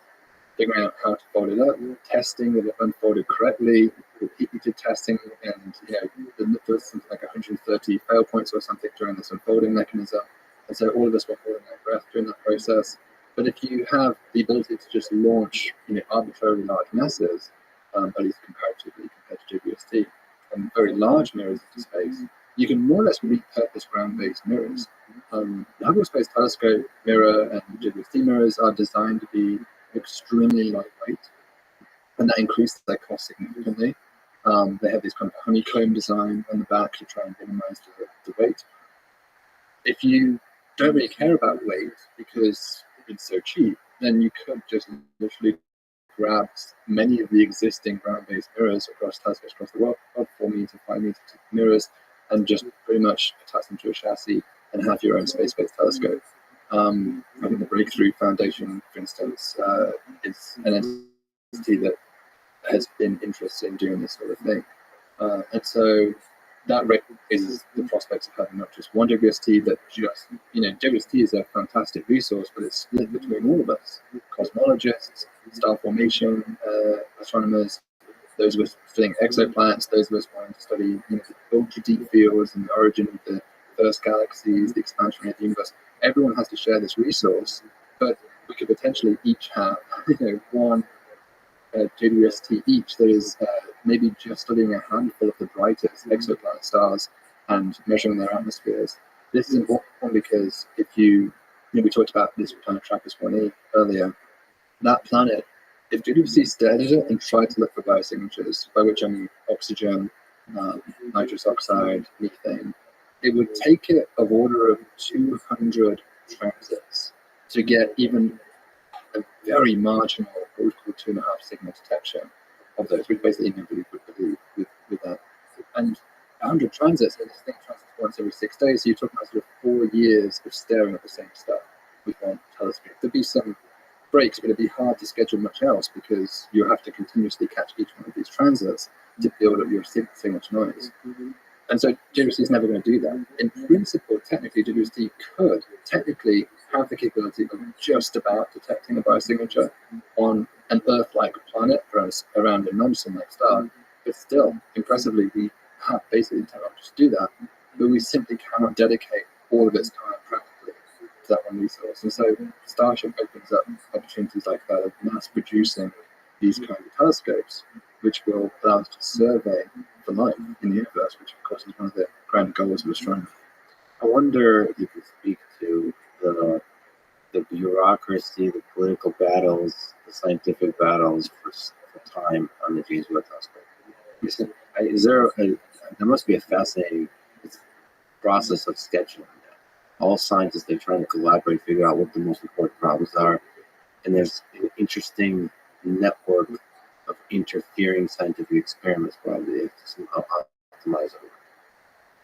figuring out how to fold it up, testing that it unfolded correctly, repeated testing, and there was something like 130 fail points or something during this unfolding mechanism. And so all of us were holding our breath during that process. But if you have the ability to just launch arbitrarily large masses, at least comparatively compared to JWST, and very large mirrors into space, you can more or less repurpose ground-based mirrors. The Hubble Space Telescope mirror and JWST mirrors are designed to be extremely lightweight, and that increased their cost significantly. They have this kind of honeycomb design on the back to try and minimize the weight. If you don't really care about weight because it's so cheap, then you could just literally grab many of the existing ground-based mirrors across telescopes across the world, 4 meter, 5 meter mirrors, and just pretty much attach them to a chassis and have your own space-based telescope. I think the Breakthrough Foundation, for instance, is an entity that has been interested in doing this sort of thing. And so that raises the prospects of having not just one WST, that just, WST is a fantastic resource, but it's split between all of us, cosmologists, star formation astronomers, those of us studying exoplanets, those of us wanting to study, you know, the ultra deep fields and the origin of the first galaxies, the expansion of the universe. Everyone has to share this resource, but we could potentially each have, you know, one JWST each that is maybe just studying a handful of the brightest exoplanet stars and measuring their atmospheres. This is important because if you know, we talked about this planet Trappist 1e earlier, that planet, if JWST studied it and tried to look for biosignatures, by which I mean oxygen, nitrous oxide, methane, it would take it of order of 200 transits to get even a very marginal, what we call 2.5 sigma detection of those, which basically nobody would believe with that. And 100 transits, and this thing transits once every 6 days, so you're talking about sort of 4 years of staring at the same stuff with one telescope. There'd be some breaks, but it'd be hard to schedule much else because you have to continuously catch each one of these transits to build up your signature noise. And so JWST is never going to do that. In principle, technically, JWST could technically have the capability of just about detecting a biosignature on an Earth-like planet around a non-sun-like star. But still, impressively, we have basically the technology to do that, but we simply cannot dedicate all of its time practically to that one resource. And so Starship opens up opportunities like that of mass producing these kinds of telescopes, which will allow us to survey the life in the universe, which of course is one of the grand goals of astronomy. I wonder if you could speak to the bureaucracy, the political battles, the scientific battles for time on the James Webb Telescope. There must be a fascinating process of scheduling that. All scientists, they're trying to collaborate, figure out what the most important problems are, and there's an interesting network of interfering scientific experiments probably to somehow optimize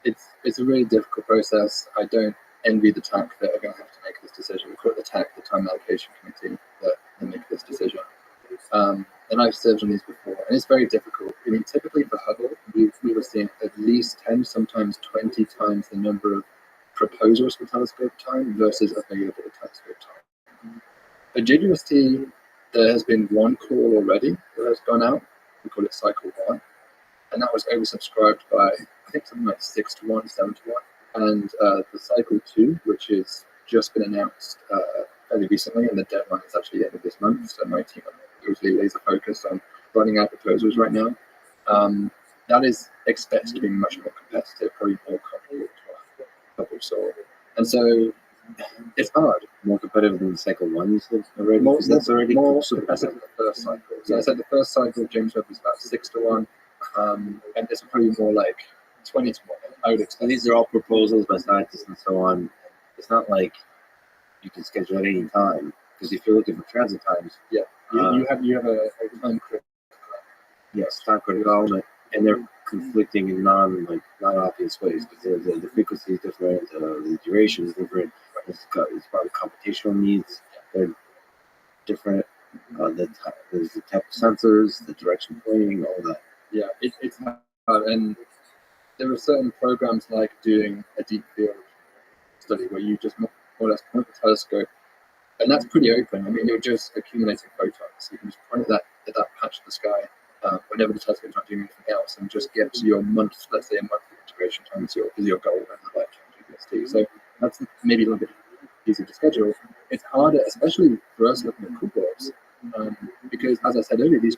it. It's a really difficult process. I don't envy the TAC that are going to have to make this decision. We call it the TAC, the Time Allocation Committee, that make this decision. And I've served on these before, and it's very difficult. I mean, typically for Hubble, we were seeing at least 10, sometimes 20 times the number of proposals for telescope time versus available telescope time. For JWST, there has been one call already that has gone out. We call it Cycle 1. And that was oversubscribed by, I think, something like 6 to 1, 7 to 1. And the Cycle 2, which has just been announced fairly recently, and the deadline is actually the end of this month, so my team are usually laser focused on running out proposals right now. That is expected to be much more competitive, probably more comparable to a Hubble Solar. And so it's hard. More competitive than Cycle 1, you said already? That's already more competitive than the first cycle. So I said the first cycle, James Webb was about 6 to 1, and this is probably more like 20 to 1. I would expect. And these are all proposals by scientists and so on. It's not like you can schedule at any time, because if you're looking for transit times, yeah, you have a time critical. Yes, time critical element, and they're conflicting in non-obvious ways, because the frequency is different, the duration is different. It's probably computational needs. They're different. There's the type of sensors, the direction pointing, all that. Yeah, it's hard, and there are certain programs like doing a deep field study where you just more or less point the telescope, and that's pretty open. I mean, you're just accumulating photons. You can just point at that patch of the sky whenever the telescope's not doing anything else, and just get to your month, let's say a monthly integration time is your goal over the lifetime GBST. So that's maybe a little bit easier to schedule. It's harder, especially for us looking at cohorts, because as I said earlier, these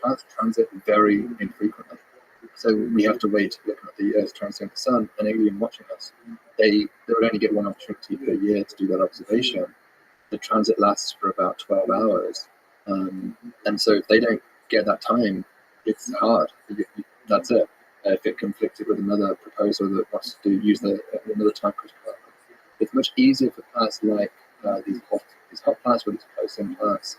planets transit very infrequently. So we have to wait looking at the Earth transiting the Sun, and alien watching us. They would only get one opportunity per year to do that observation. The transit lasts for about 12 hours. And so if they don't get that time, it's hard. That's it. If it conflicted with another proposal that wants to use another time critical element. It's much easier for planets like these hot planets or these close-in planets,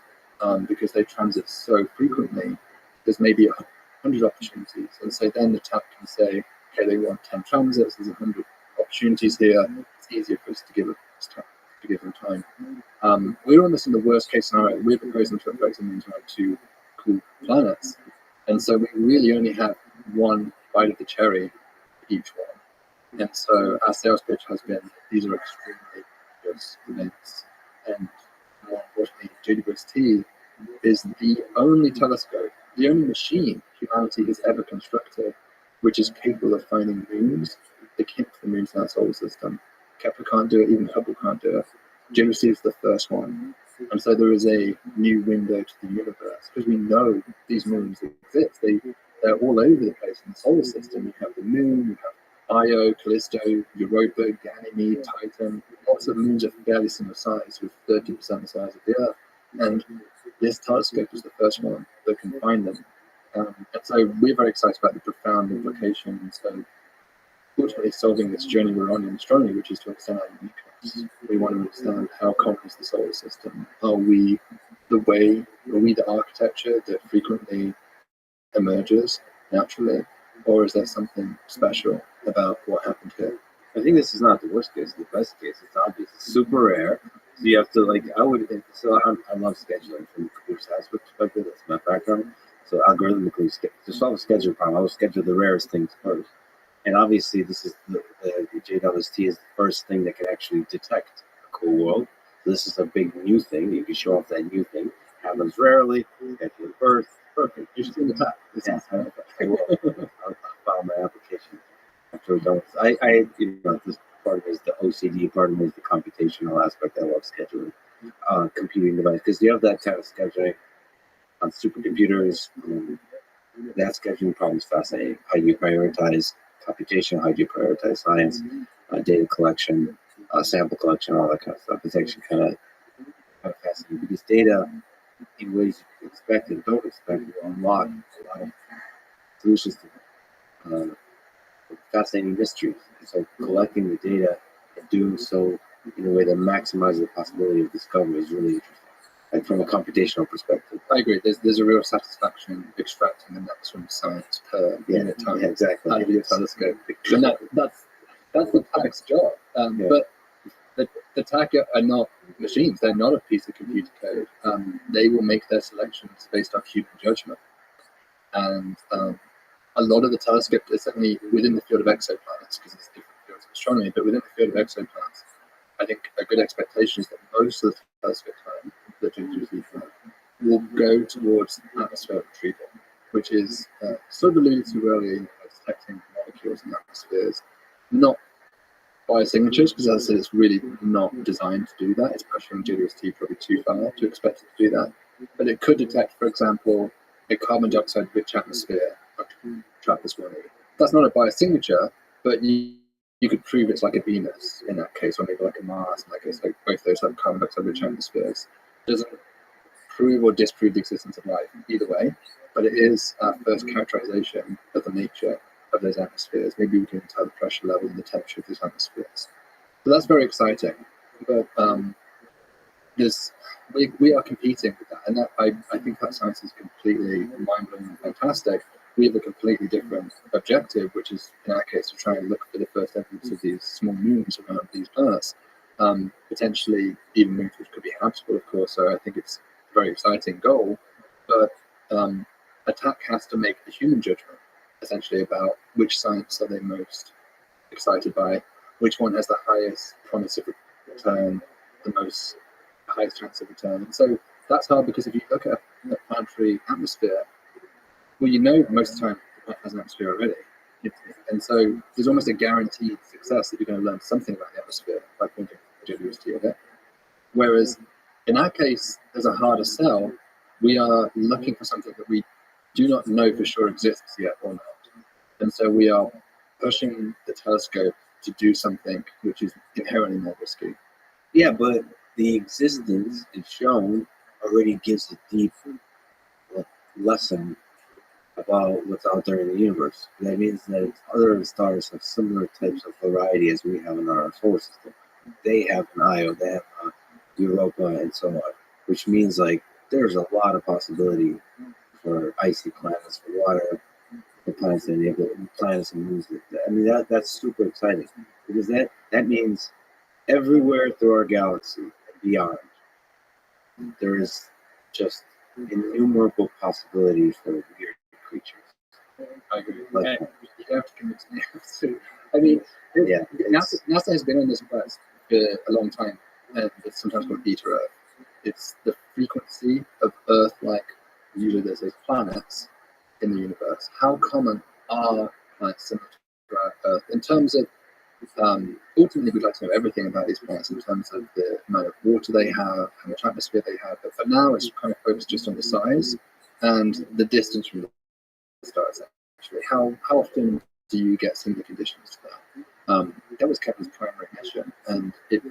because they transit so frequently. There's maybe 100 opportunities, and so then the TAP can say, okay, they want 10 transits, there's 100 opportunities here. It's easier for us to give them time. We're almost in the worst case scenario. We're proposing to affect them into two cool planets, and so we really only have one bite of the cherry each one. And so our sales pitch has been, these are extremely dangerous events, and more importantly, JWST is the only telescope the only machine humanity has ever constructed which is capable of finding moons akin to the moons in our solar system. Kepler can't do it, even Hubble can't do it. Guinness is the first one. And so there is a new window to the universe because we know these moons exist. They're all over the place in the solar system. You have the moon, you have Io, Callisto, Europa, Ganymede, Titan. Lots of moons are fairly similar size, with 30% the size of the Earth. And this telescope is the first one that can find them. And so we're very excited about the profound implications of ultimately solving this journey we're on in astronomy, which is to understand our uniqueness. We want to understand how common is the solar system. Are we the architecture that frequently emerges naturally, or is there something special about what happened here? I think this is not the worst case. The best case, it's obvious. It's super rare. So you have to I love scheduling from the computer science perspective. That's my background. So algorithmically, to solve a schedule problem, I will schedule the rarest things first. And obviously, this is the JWST is the first thing that can actually detect a cool world. So this is a big new thing. You can show off that new thing. Happens rarely. Schedule it first. Perfect. You're still in the top. Yeah, I will. I'll file my application after we're done. This part of it is the OCD, part of it is the computational aspect. I love scheduling, computing device, because you have that kind of scheduling on supercomputers. That scheduling problem is fascinating. How do you prioritize computation? How do you prioritize science, data collection, sample collection, all that kind of stuff? It's actually kind of fascinating because data, in ways you expect and don't expect, will unlock a lot of solutions to fascinating mysteries. So collecting the data and doing so in a way that maximizes the possibility of discovery is really interesting. Like from a computational perspective. I agree. There's a real satisfaction in extracting the maximum science per unit time. Yeah, exactly. Out of your telescope. And that's the TAC's job. But the TAC are not machines. They're not a piece of computer code. They will make their selections based on human judgment. And a lot of the telescopes are certainly within the field of exoplanets, because it's different fields of astronomy, but within the field of exoplanets, I think a good expectation is that most of the telescope time that JWST will go towards atmospheric retrieval, which is sort of alluded to earlier, detecting molecules in atmospheres, not biosignatures, because as I said, it's really not designed to do that. It's pressuring JWST probably too far to expect it to do that. But it could detect, for example, a carbon dioxide-rich atmosphere, like TRAPPIST-1e. That's not a biosignature, but you could prove it's like a Venus in that case, or maybe like a Mars in that case, like both those have carbon dioxide-rich atmospheres. It doesn't prove or disprove the existence of life either way, but it is our first characterization of the nature of those atmospheres. Maybe we can tell the pressure level and the temperature of those atmospheres. So that's very exciting. But we are competing with that, and that I think that science is completely mind-blowing and fantastic. We have a completely different objective, which is, in our case, to try and look for the first evidence of these small moons around these planets, potentially even moons which could be habitable, of course. So I think it's a very exciting goal, but ATTAC has to make a human judgment, essentially, about which science are they most excited by, which one has the highest promise of return, the highest chance of return. And so that's hard, because if you look at a planetary atmosphere, well, most of the time the planet has an atmosphere already. And so there's almost a guaranteed success that you're going to learn something about the atmosphere by pointing to JWST of it. Whereas in our case, there's a harder sell. We are looking for something that we do not know for sure exists yet or not. And so we are pushing the telescope to do something which is inherently more risky. Yeah, but the existence, if shown, already gives a deep lesson about what's out there in the universe. That means that other stars have similar types of variety as we have in our solar system. They have an Io, they have Europa, and so on, which means there's a lot of possibility for icy planets, for water, for planets that enable planets and moons. I mean, that's super exciting, because that means everywhere through our galaxy and beyond, there is just innumerable possibilities for weird creatures. I agree. You have to convince me. I mean, NASA has been on this quest for a long time, and it's sometimes called Beta Earth. It's the frequency of Earth-like usually there's those planets in the universe. How common are planets similar to our Earth in terms of ultimately we'd like to know everything about these planets in terms of the amount of water they have, how much atmosphere they have, but for now it's kind of focused just on the size and the distance from the stars. Actually, how often do you get similar conditions to that? That was Kepler's primary mission, and it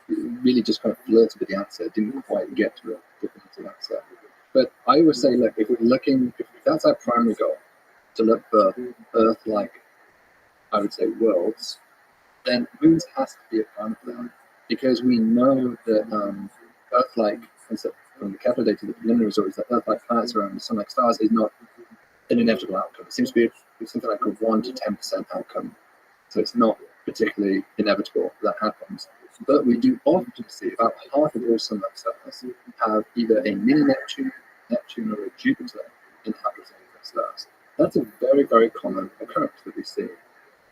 really just kind of flirted with the answer. It didn't quite get to a definitive answer. But I always say, look, if that's our primary goal, to look for Earth-like, I would say, worlds, then moons has to be a part of that, because we know that Earth-like, from the Kepler data, the preliminary results, that Earth-like planets around the sun-like stars is not an inevitable outcome. It seems to be something like a 1 to 10% outcome. So it's not particularly inevitable that happens. But we do often see about half of all sun-like stars have either a mini Neptune or a Jupiter inhabiting the stars. That's a very, very common occurrence that we see.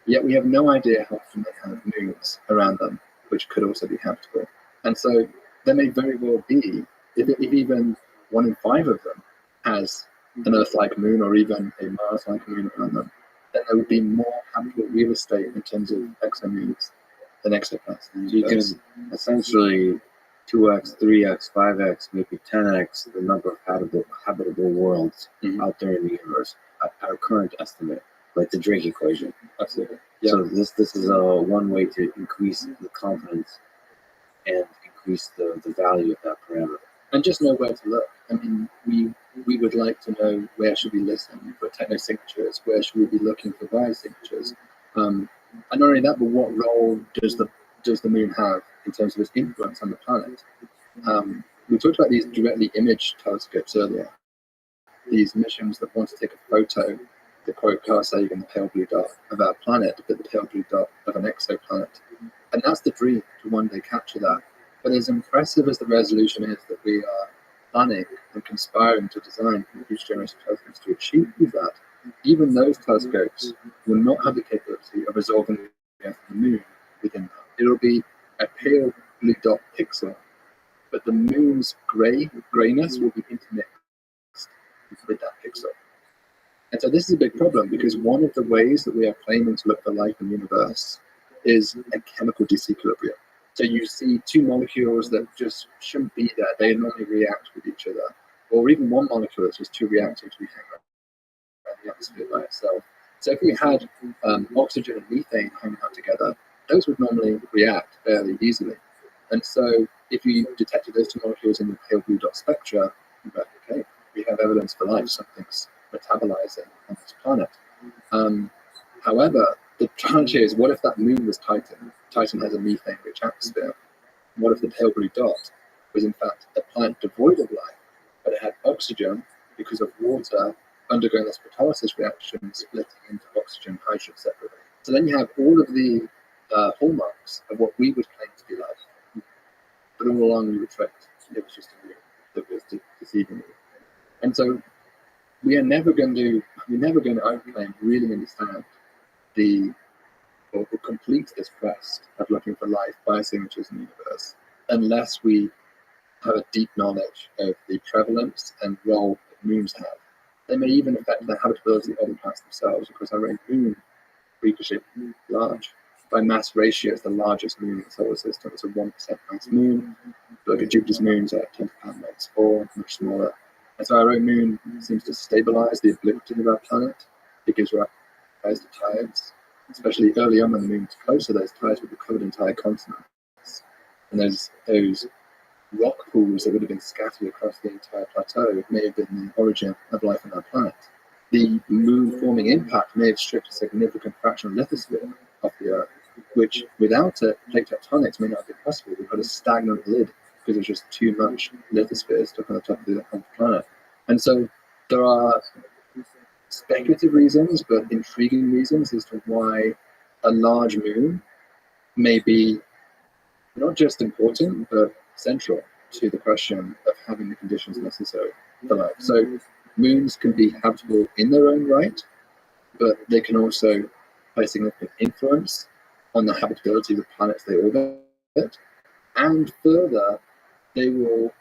Yet we have no idea how often they have moons around them, which could also be habitable. And so there may very well be, if even 1 in 5 of them has an Earth-like moon or even a Mars-like moon around them, then there would be more habitable real estate in terms of exomoons than exoplanets. You can essentially 2x, 3x, 5x, maybe 10x the number of habitable worlds out there in the universe at our current estimate, like the Drake equation. Absolutely. Yeah. So this is one way to increase the confidence and increase the value of that parameter. And just know where to look. I mean, we would like to know where should we listen for techno-signatures, where should we be looking for biosignatures. And not only that, but what role does the moon have in terms of its influence on the planet? We talked about these directly imaged telescopes earlier. These missions that want to take a photo, the quote Carl Sagan, the pale blue dot of our planet, but the pale blue dot of an exoplanet. And that's the dream, to one day capture that. But as impressive as the resolution is that we are planning and conspiring to design for the future generation of telescopes to achieve that, even those telescopes will not have the capability of resolving the Earth and the moon within that. It'll be a pale blue dot pixel, but the moon's grayness will be intermixed with that pixel. And so this is a big problem, because one of the ways that we are claiming to look for life in the universe is a chemical disequilibrium. So you see two molecules that just shouldn't be there. They normally react with each other. Or even one molecule that's just two reactants we hang around the atmosphere by itself. So if we had oxygen and methane hanging out together, those would normally react fairly easily. And so if you detected those two molecules in the pale blue dot spectra, you'd be like, okay, we have evidence for life. Something's metabolizing on this planet. However, the challenge here is, what if that moon was Titan? Titan has a methane-rich atmosphere. What if the pale blue dot was in fact a planet devoid of life, but it had oxygen because of water undergoing this proteolysis reaction, splitting into oxygen and hydrogen separately? So then you have all of the hallmarks of what we would claim to be life, but all along we were tricked. It was just a moon that was deceiving you. And so we're never going to, I would claim, really understand or complete this quest of looking for life biosignatures in the universe unless we have a deep knowledge of the prevalence and role that moons have. They may even affect the habitability of other planets themselves, because our own moon, freakishly large. By mass ratio, it's the largest moon in the solar system. It's a 1% mass moon. Look at Jupiter's moons at 10 to the power -4, much smaller. And so our own moon seems to stabilize the obliquity of our planet. It gives rise to tides, especially early on when the moon was closer. Those tides would have covered entire continents, and those rock pools that would have been scattered across the entire plateau may have been the origin of life on our planet. The moon forming impact may have stripped a significant fraction of lithosphere off the Earth, which without it, plate tectonics may not have been possible. We've got a stagnant lid because there's just too much lithosphere stuck on the top of the planet. And so there are speculative reasons, but intriguing reasons as to why a large moon may be not just important, but central to the question of having the conditions necessary for life. So moons can be habitable in their own right, but they can also play significant influence on the habitability of the planets they orbit. And further, they will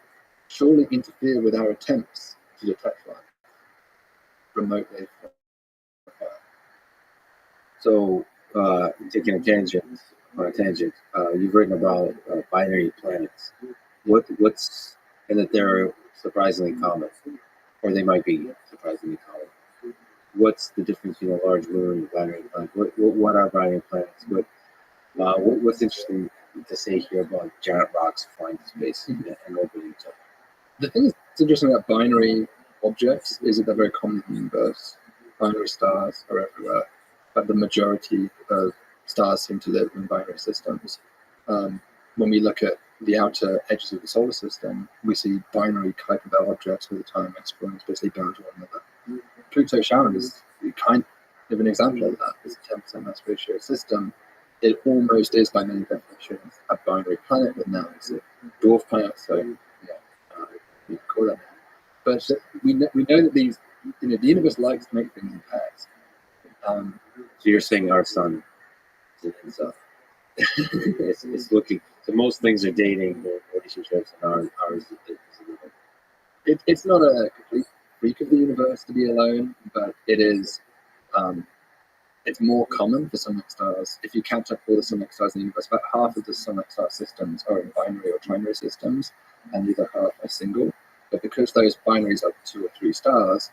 surely interfere with our attempts to detect life remotely. So, taking a tangent, you've written about binary planets. What's and that they're surprisingly common, or they might be surprisingly common. What's the difference between a large moon and a binary planet? What are binary planets? What's interesting to say here about giant rocks flying through space and orbiting each other? The thing that's interesting about binary objects is that they're very common in the universe. Binary stars are everywhere, but the majority of stars seem to live in binary systems. When we look at the outer edges of the solar system, we see binary type of objects all the time, exploring especially bound to one another. Pluto Charon is kind of an example of that. It's a 10% mass ratio system. It almost is, by many definitions, a binary planet, but now it's a dwarf planet, so you can call that. But we know that these, the universe likes to make things in pairs. So you're saying our sun is stuff. It's looking. So most things are dating relationships, and ours is It's not a complete freak of the universe to be alone, but it is. It's more common for sun-like stars. If you count up all the sun-like stars in the universe, about half of the sun-like star systems are in binary or trinary systems, and the other half are single. But because those binaries are 2 or 3 stars,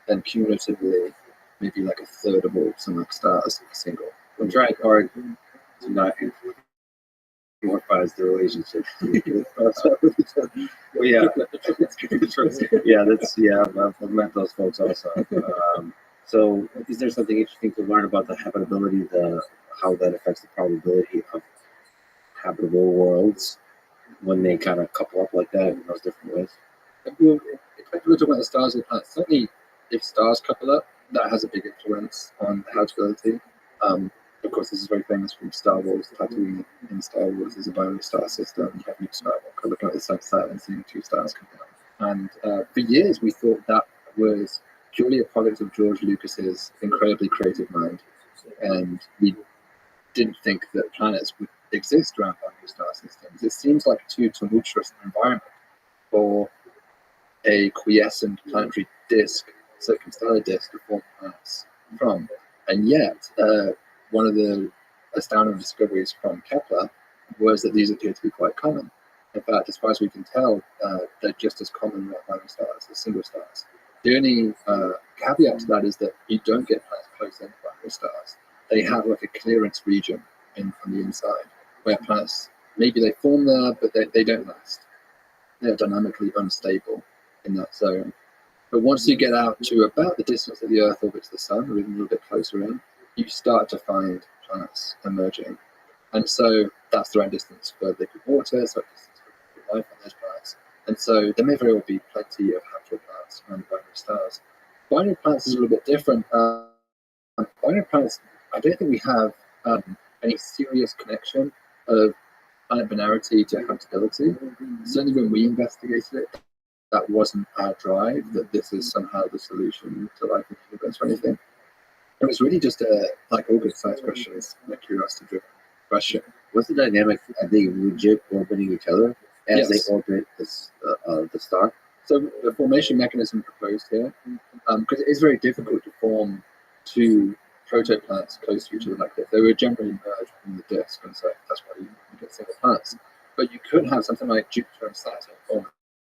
then cumulatively, maybe like a third of all sun-like stars are single. I'm trying hard to not morphise the relationship. Well, yeah, I've met those folks also. So, is there something interesting to learn about the habitability, how that affects the probability of habitable worlds when they kind of couple up like that in those different ways? Well, if we're talking about the stars and the planets, certainly if stars couple up, that has a big influence on habitability. Of course, this is very famous from Star Wars. Tatooine in Star Wars is a binary star system. You have Luke Skywalker looking at the sunset and seeing 2 stars coming up. And for years, we thought that was purely a product of George Lucas's incredibly creative mind. And we didn't think that planets would exist around binary star systems. It seems like too tumultuous an environment for a quiescent planetary disk, circumstellar disk, to form planets from. And yet, one of the astounding discoveries from Kepler was that these appear to be quite common. In fact, as far as we can tell, they're just as common around binary stars as single stars. The only caveat to that is that you don't get planets close in binary stars. They have like a clearance region on the inside, where planets, maybe they form there, but they don't last. They're dynamically unstable in that zone. But once you get out to about the distance that the Earth orbits the Sun, or even a little bit closer in, you start to find planets emerging. And so that's the right distance for liquid water, so distance for life on those planets. And so there may very well be plenty of habitable planets around binary stars. Binary planets is a little bit different. Binary planets, I don't think we have any serious connection of planet binarity to habitability. Certainly when we investigated it, that wasn't our drive, that this is somehow the solution to life in the universe or anything. It was really just like all good science questions, a curiosity-driven question. What's the dynamic? Are they legit orbiting each other as Yes. they orbit the star? So the formation mechanism proposed here, because it is very difficult to form 2 protoplanets close to each other like this. They were generally merged from the disk, and so that's why you get single planets. But you could have something like Jupiter and Saturn form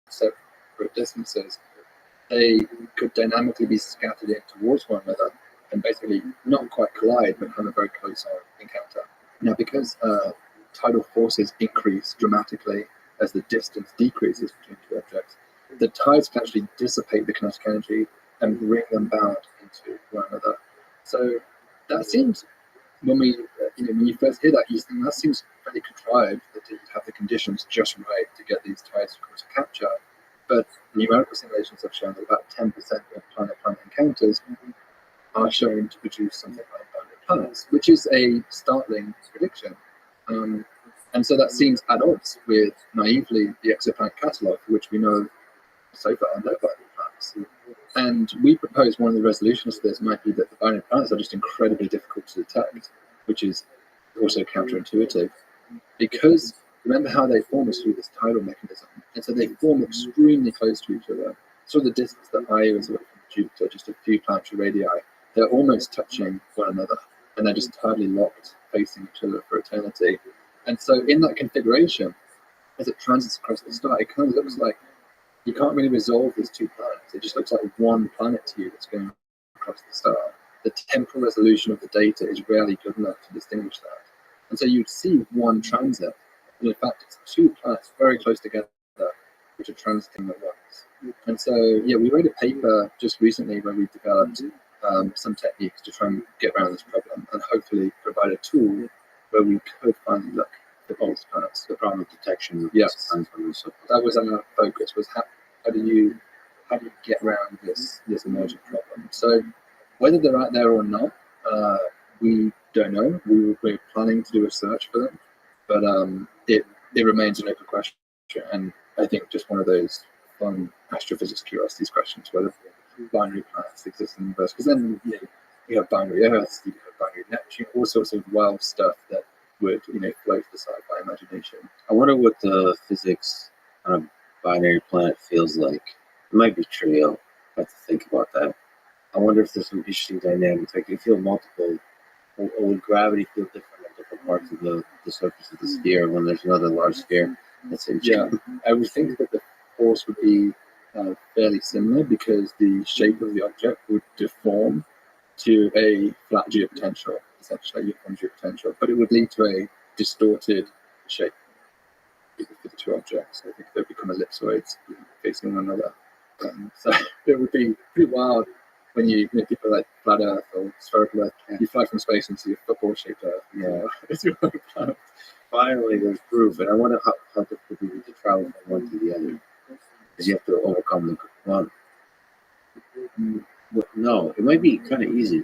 separate distances. They could dynamically be scattered in towards one another and basically not quite collide, but have a very close encounter. Now, because tidal forces increase dramatically as the distance decreases between 2 objects, the tides can actually dissipate the kinetic energy and bring them bound into one another. So that seems, when you first hear that, you think that seems fairly contrived, that you'd have the conditions just right to get these tides to capture. But numerical simulations have shown that about 10% of planet-planet encounters are shown to produce something like binary planets, which is a startling prediction. And so that seems at odds with, naively, the exoplanet catalogue, for which we know so far no binary planets. And we propose one of the resolutions to this might be that the binary planets are just incredibly difficult to detect, which is also counterintuitive. Because remember how they form is through this tidal mechanism. And so they form extremely close to each other. sort of the distance that Io is away from Jupiter, just a few planetary radii, they're almost touching one another, and they're just tightly locked, facing each other for eternity. And so in that configuration, as it transits across the star, it kind of looks like you can't really resolve these two planets. It just looks like one planet to you that's going across the star. The temporal resolution of the data is rarely good enough to distinguish that. And so you'd see one transit, and in fact, it's two planets very close together, which are transiting at once. And so, yeah, we wrote a paper just recently where we developed some techniques to try and get around this problem, and hopefully provide a tool where we could finally look at both planets. The problem of detection. Yes, that was our focus. Was how do you get around this emerging problem? So whether they're out there or not, we don't know. We're planning to do a search for them, but it remains an open question. And I think just one of those fun astrophysics curiosities questions, whether binary planets exist in the universe. Because then you have binary Earths, you have binary Neptune, all sorts of wild stuff that would float the sci-fi imagination. I wonder what the physics on a binary planet feels like. It might be trivial. I have to think about that. I wonder if there's some interesting dynamics. Like, you feel multiple, or would gravity feel different on different parts of the surface of the sphere when there's another large sphere? Yeah, I would think that the force would be fairly similar, because the shape of the object would deform to a flat geopotential, essentially uniform geopotential, but it would lead to a distorted shape for the two objects. I think they'd become ellipsoids facing one another. So it would be pretty wild when people like flat Earth or spherical Earth. You fly from space and see a football-shaped Earth. Yeah. It's your own planet. Finally, there's proof, and I wonder how difficult it would be to travel from one to the other, because you have to overcome the one. No, it might be kind of easy.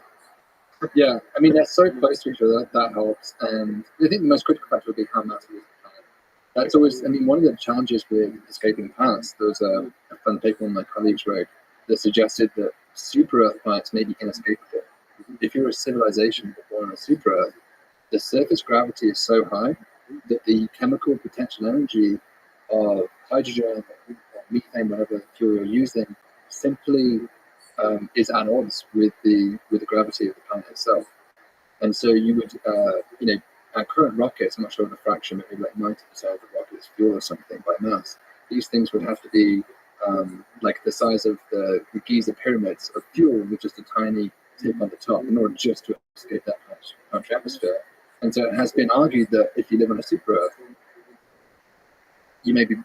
Yeah, I mean, they're so close to each other, that helps. And I think the most critical factor would be how massive is the planet. That's always, I mean, one of the challenges with escaping planets, there was a fun paper one of my colleagues wrote that suggested that super Earth planets may be inescapable. If you're a civilization born on a super Earth, the surface gravity is so high that the chemical potential energy of hydrogen or methane, whatever fuel you're using, simply is at odds with the gravity of the planet itself. And so you would, our current rockets, I'm not sure of the fraction, maybe like 90% of the rocket is fuel or something by mass. These things would have to be like the size of the Giza pyramids of fuel with just a tiny tip on the top in order just to escape that planetary atmosphere. And so it has been argued that if you live on a super Earth, you may be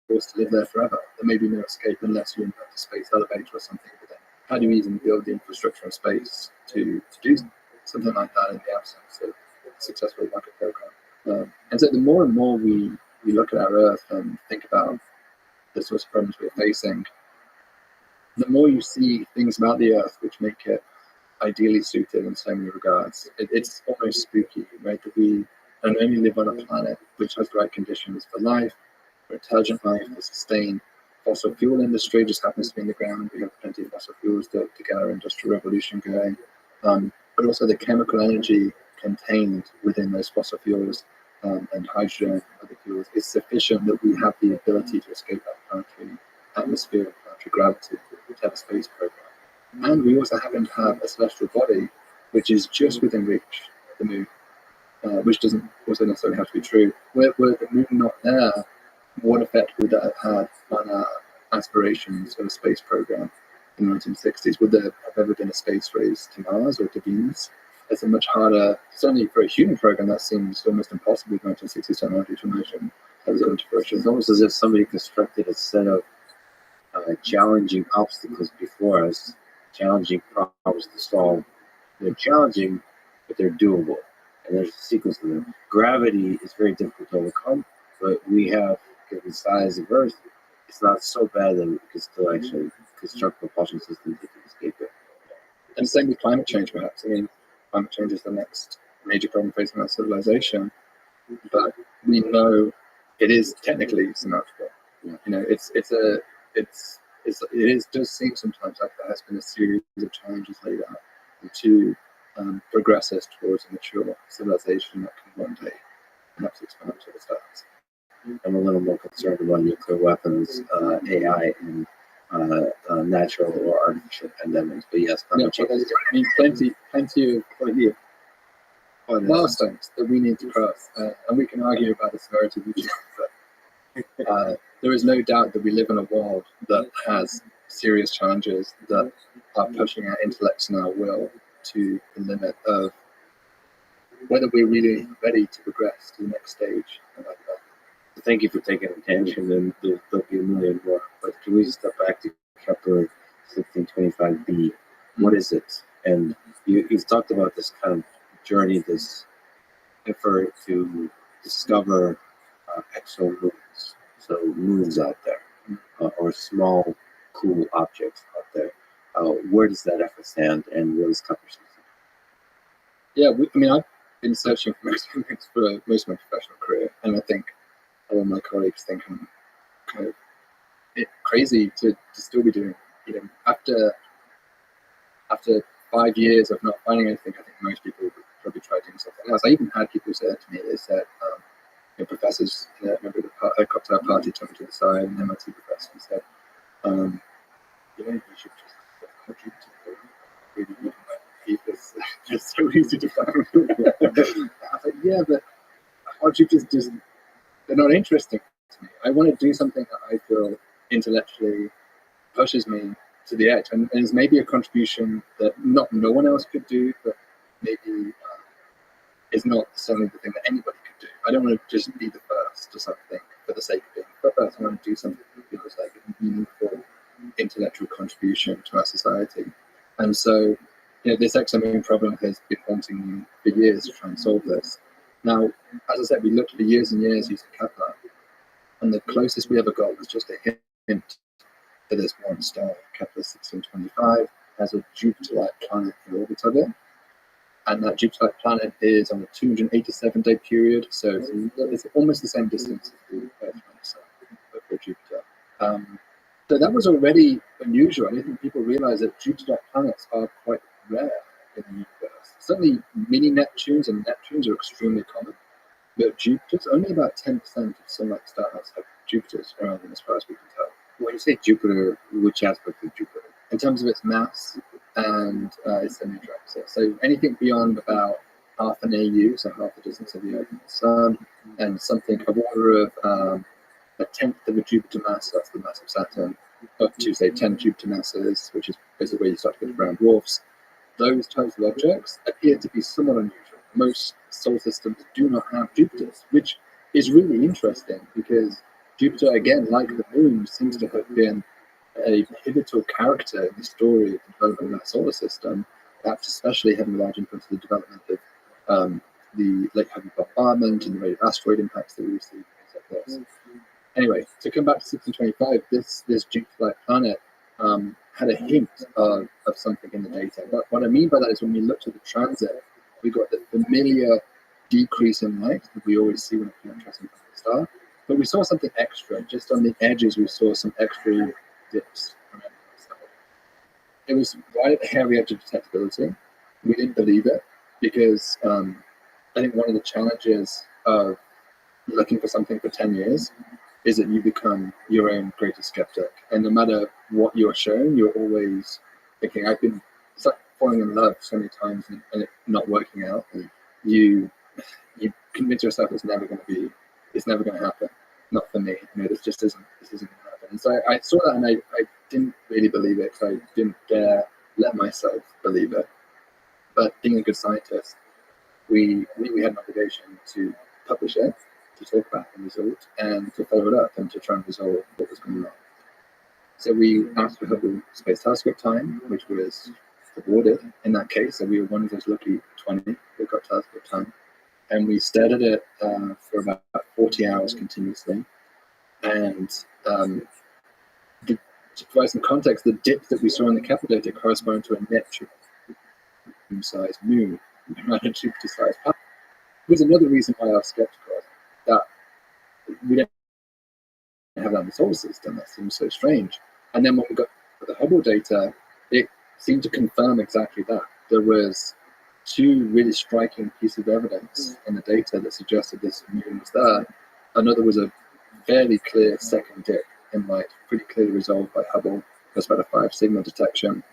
forced to live there forever. There may be no escape unless you invent a space elevator or something. But then how do you even build the infrastructure in space to do something like that in the absence of a successful rocket program? And so the more and more we look at our Earth and think about the sorts of problems we're facing, the more you see things about the Earth which make it ideally suited in so many regards. It's almost spooky, right? That we not only live on a planet which has the right conditions for life, for intelligent life, to sustain fossil fuel industry, just happens to be in the ground. We have plenty of fossil fuels to get our industrial revolution going. But also the chemical energy contained within those fossil fuels and hydrogen and other fuels is sufficient that we have the ability to escape that planetary atmosphere and planetary gravity to have a space program. And we also happen to have a celestial body which is just within reach of the moon, which doesn't also necessarily have to be true. Were the moon not there, what effect would that have had on our aspirations of a space program in the 1960s? Would there have ever been a space race to Mars or to Venus? It's a much harder, certainly for a human program, that seems almost impossible with 1960s technology to imagine that was into fruition. It's almost as if somebody constructed a set of challenging obstacles before us, challenging problems to solve. They're challenging, but they're doable. And there's a sequence of them. Gravity is very difficult to overcome, but we have, given the size of Earth, it's not so bad that we can still actually construct propulsion systems that can escape it. And the same with climate change, perhaps. I mean, climate change is the next major problem facing our civilization, but we know it is technically symmetrical. It does seem sometimes like there has been a series of challenges laid out to progress us towards a mature civilization that can one day perhaps expand to the stars. I'm a little more concerned about nuclear weapons, AI, and natural or artificial pandemics. But yes, Yeah, but there's, I mean, plenty of milestones that we need to cross, and we can argue about the severity of each of them. But there is no doubt that we live in a world that has serious challenges that are pushing our intellects and our will to the limit of whether we're really ready to progress to the next stage. Thank you for taking attention, and there'll be a million more. But can we step back to Kepler 1625b? What is it? And you've talked about this kind of journey, this effort to discover exomoons, so moons out there, or small, cool objects out there. Where does that effort stand, and what is Kepler 16? Yeah, I mean, I've been searching for experiments for most of my professional career, and I think all of my colleagues think I'm kind of crazy to still be doing. After 5 years of not finding anything, I think most people would probably try doing something else. I even had people say that to me. They said, professors, I remember a cocktail party took me to the side, an MIT professor, and said, you should just really it's just so easy to find. I was like, yeah, but Jupiters just, they're not interesting to me. I want to do something that I feel intellectually pushes me to the edge, and is maybe a contribution that no one else could do, but maybe is not certainly the thing that anybody could do. I don't want to just be the first to something for the sake of being the first. I want to do something that feels like a meaningful intellectual contribution to our society. And so, this exomoon problem has been haunting me for years to try and solve this. Now, as I said, we looked for years and years using Kepler, and the closest we ever got was just a hint to this one star. Kepler 1625 has a Jupiter-like planet in orbit of it, and that Jupiter-like planet is on a 287-day period, so it's almost the same distance as the Earth from the Sun for Jupiter. So that was already unusual. I don't think people realize that Jupiter-like planets are quite rare in the universe. Certainly, mini Neptunes and Neptunes are extremely common, but Jupiters, only about 10% of Sun-like stars have Jupiters around them, as far as we can tell. When you say Jupiter, which aspect of Jupiter? In terms of its mass and its symmetry. So anything beyond about half an AU, so half the distance of the Earth and the Sun, and something of order of a tenth of a Jupiter mass, that's the mass of Saturn, up to say 10 Jupiter masses, which is basically where you start to get brown dwarfs. Those types of objects appear to be somewhat unusual. Most solar systems do not have Jupiters, which is really interesting because Jupiter, again, like the Moon, seems to have been a pivotal character in the story of the development of that solar system, perhaps especially having a large influence in the development of the late heavy bombardment and the rate of asteroid impacts that we receive, things like this. Anyway, to come back to 1625, this Jupiter-like planet had a hint of something in the data. But what I mean by that is when we looked at the transit, we got the familiar decrease in light that we always see when a planet travels into the star. But we saw something extra. Just on the edges, we saw some extra dips. It was right at the hairy edge of detectability. We didn't believe it because I think one of the challenges of looking for something for 10 years is that you become your own greatest skeptic. And no matter what you're shown, you're always thinking, it's like falling in love so many times and it not working out. And you convince yourself it's never going to happen. Not for me. This isn't going to happen. And so I saw that and I didn't really believe it. So I didn't dare let myself believe it. But being a good scientist, we had an obligation to publish it, to talk about the result, and to follow it up and to try and resolve what was going on. So we asked for Hubble Space Telescope time, which was awarded in that case. So we were one of those lucky 20 that got telescope time. And we stared at it for about 40 hours continuously. And to provide some context, the dip that we saw in the Kepler data corresponded to a Neptune-sized moon around a Jupiter-sized planet. There's another reason why I was skeptical, that we don't have that in the solar system. That seems so strange. And then when we got the Hubble data, it seemed to confirm exactly that. There was two really striking pieces of evidence in the data that suggested this moon was there. Another was a fairly clear second dip in light, pretty clearly resolved by Hubble. That's about a 5 signal detection.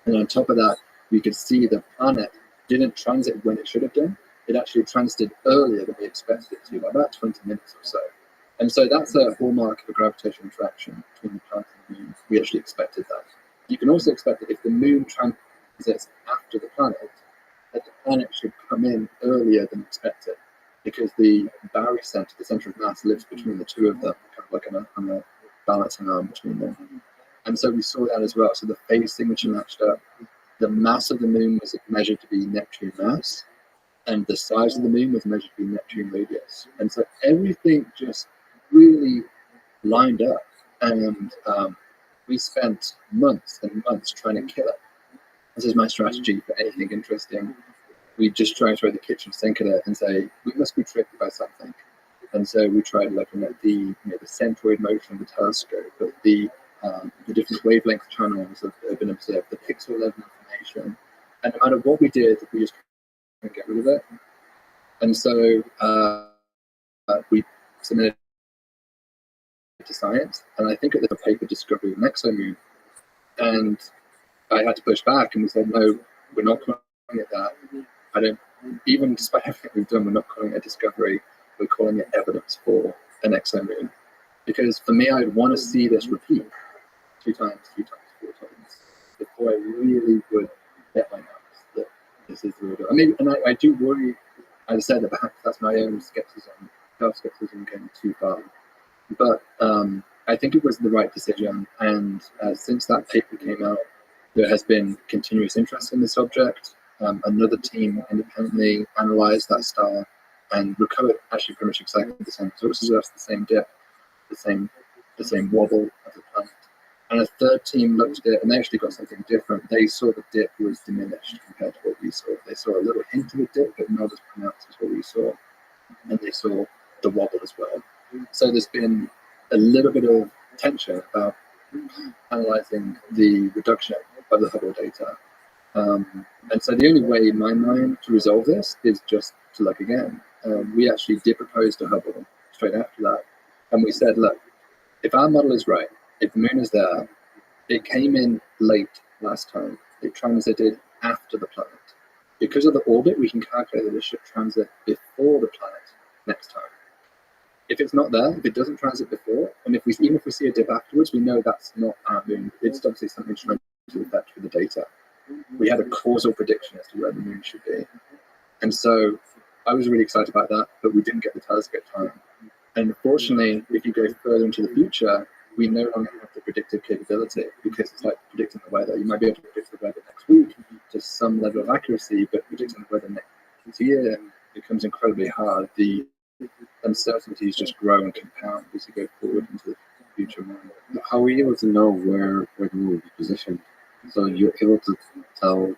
And on top of that, we could see the planet didn't transit when it should have done. It actually transited earlier than we expected it to, by about 20 minutes or so. And so that's a hallmark of a gravitational interaction between the planet and the moon. We actually expected that. You can also expect that if the moon transits after the planet, that the planet should come in earlier than expected, because the barycenter, the center of mass, lives between the two of them, kind of like on a balancing arm between them. And so we saw that as well. So the phase signature matched up. The mass of the moon was measured to be Neptune mass, and the size of the moon was measured to be Neptune radius. And so everything just really lined up. And we spent months and months trying to kill it. This is my strategy for anything interesting. We just try to throw the kitchen sink at it and say, we must be tricked by something. And so we tried looking at the centroid motion of the telescope, at the different wavelength channels that have been observed, the pixel level information. And no matter what we did, we just couldn't get rid of it. And so we submitted to science, and I think at the paper discovery of an exomoon. And I had to push back, and we said, no, we're not calling it that. Even despite everything we've done, we're not calling it a discovery, we're calling it evidence for an exomoon. Because for me, I'd want to see this repeat 2 times, 3 times, 4 times, before I really would get my hands that this is the real deal. I mean, and I do worry, as I said, that perhaps that's my own skepticism, self-skepticism going too far. But I think it was the right decision, and since that paper came out, there has been continuous interest in the subject. Another team independently analysed that star and recovered actually pretty much exactly the same sources, the same dip, the same wobble of the planet. And a third team looked at it, and they actually got something different. They saw the dip was diminished compared to what we saw. They saw a little hint of a dip, but not as pronounced as what we saw. And they saw the wobble as well. So there's been a little bit of tension about analysing the reduction of the Hubble data. And so the only way in my mind to resolve this is just to look again. We actually did propose to Hubble straight after that. And we said, look, if our model is right, if the moon is there, it came in late last time, it transited after the planet. Because of the orbit, we can calculate that it should transit before the planet next time. If it's not there, if it doesn't transit before, and even if we see a dip afterwards, we know that's not our moon. It's obviously something trying to affect with the data. We had a causal prediction as to where the moon should be. And so I was really excited about that, but we didn't get the telescope time. And unfortunately, if you go further into the future, we no longer have the predictive capability, because it's like predicting the weather. You might be able to predict the weather next week to some level of accuracy, but predicting the weather next year becomes incredibly hard. The uncertainties just grow and compound as you go forward into the future. How were you able to know where the moon would be positioned? So you're able to tell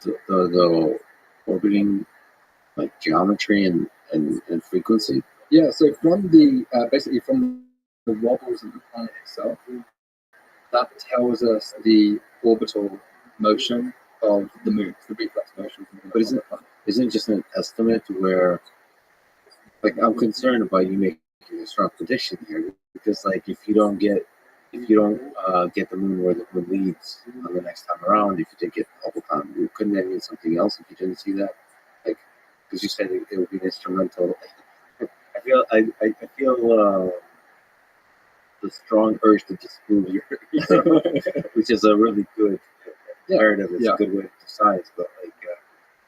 the orbiting, like, geometry and frequency? Yeah, so from the basically from the wobbles of the planet itself, that tells us the orbital motion of the moon, the reflex motion of the moon. But isn't it just an estimate where, like, I'm concerned about you making a strong prediction here, because, like, if you don't get the moon where the moon leads on the next time around, if you did get Hubble time, couldn't that mean something else if you didn't see that? Like, because you said it would be instrumental. I feel the strong urge to disprove you, which is a really good narrative. It's a good way to decide, but like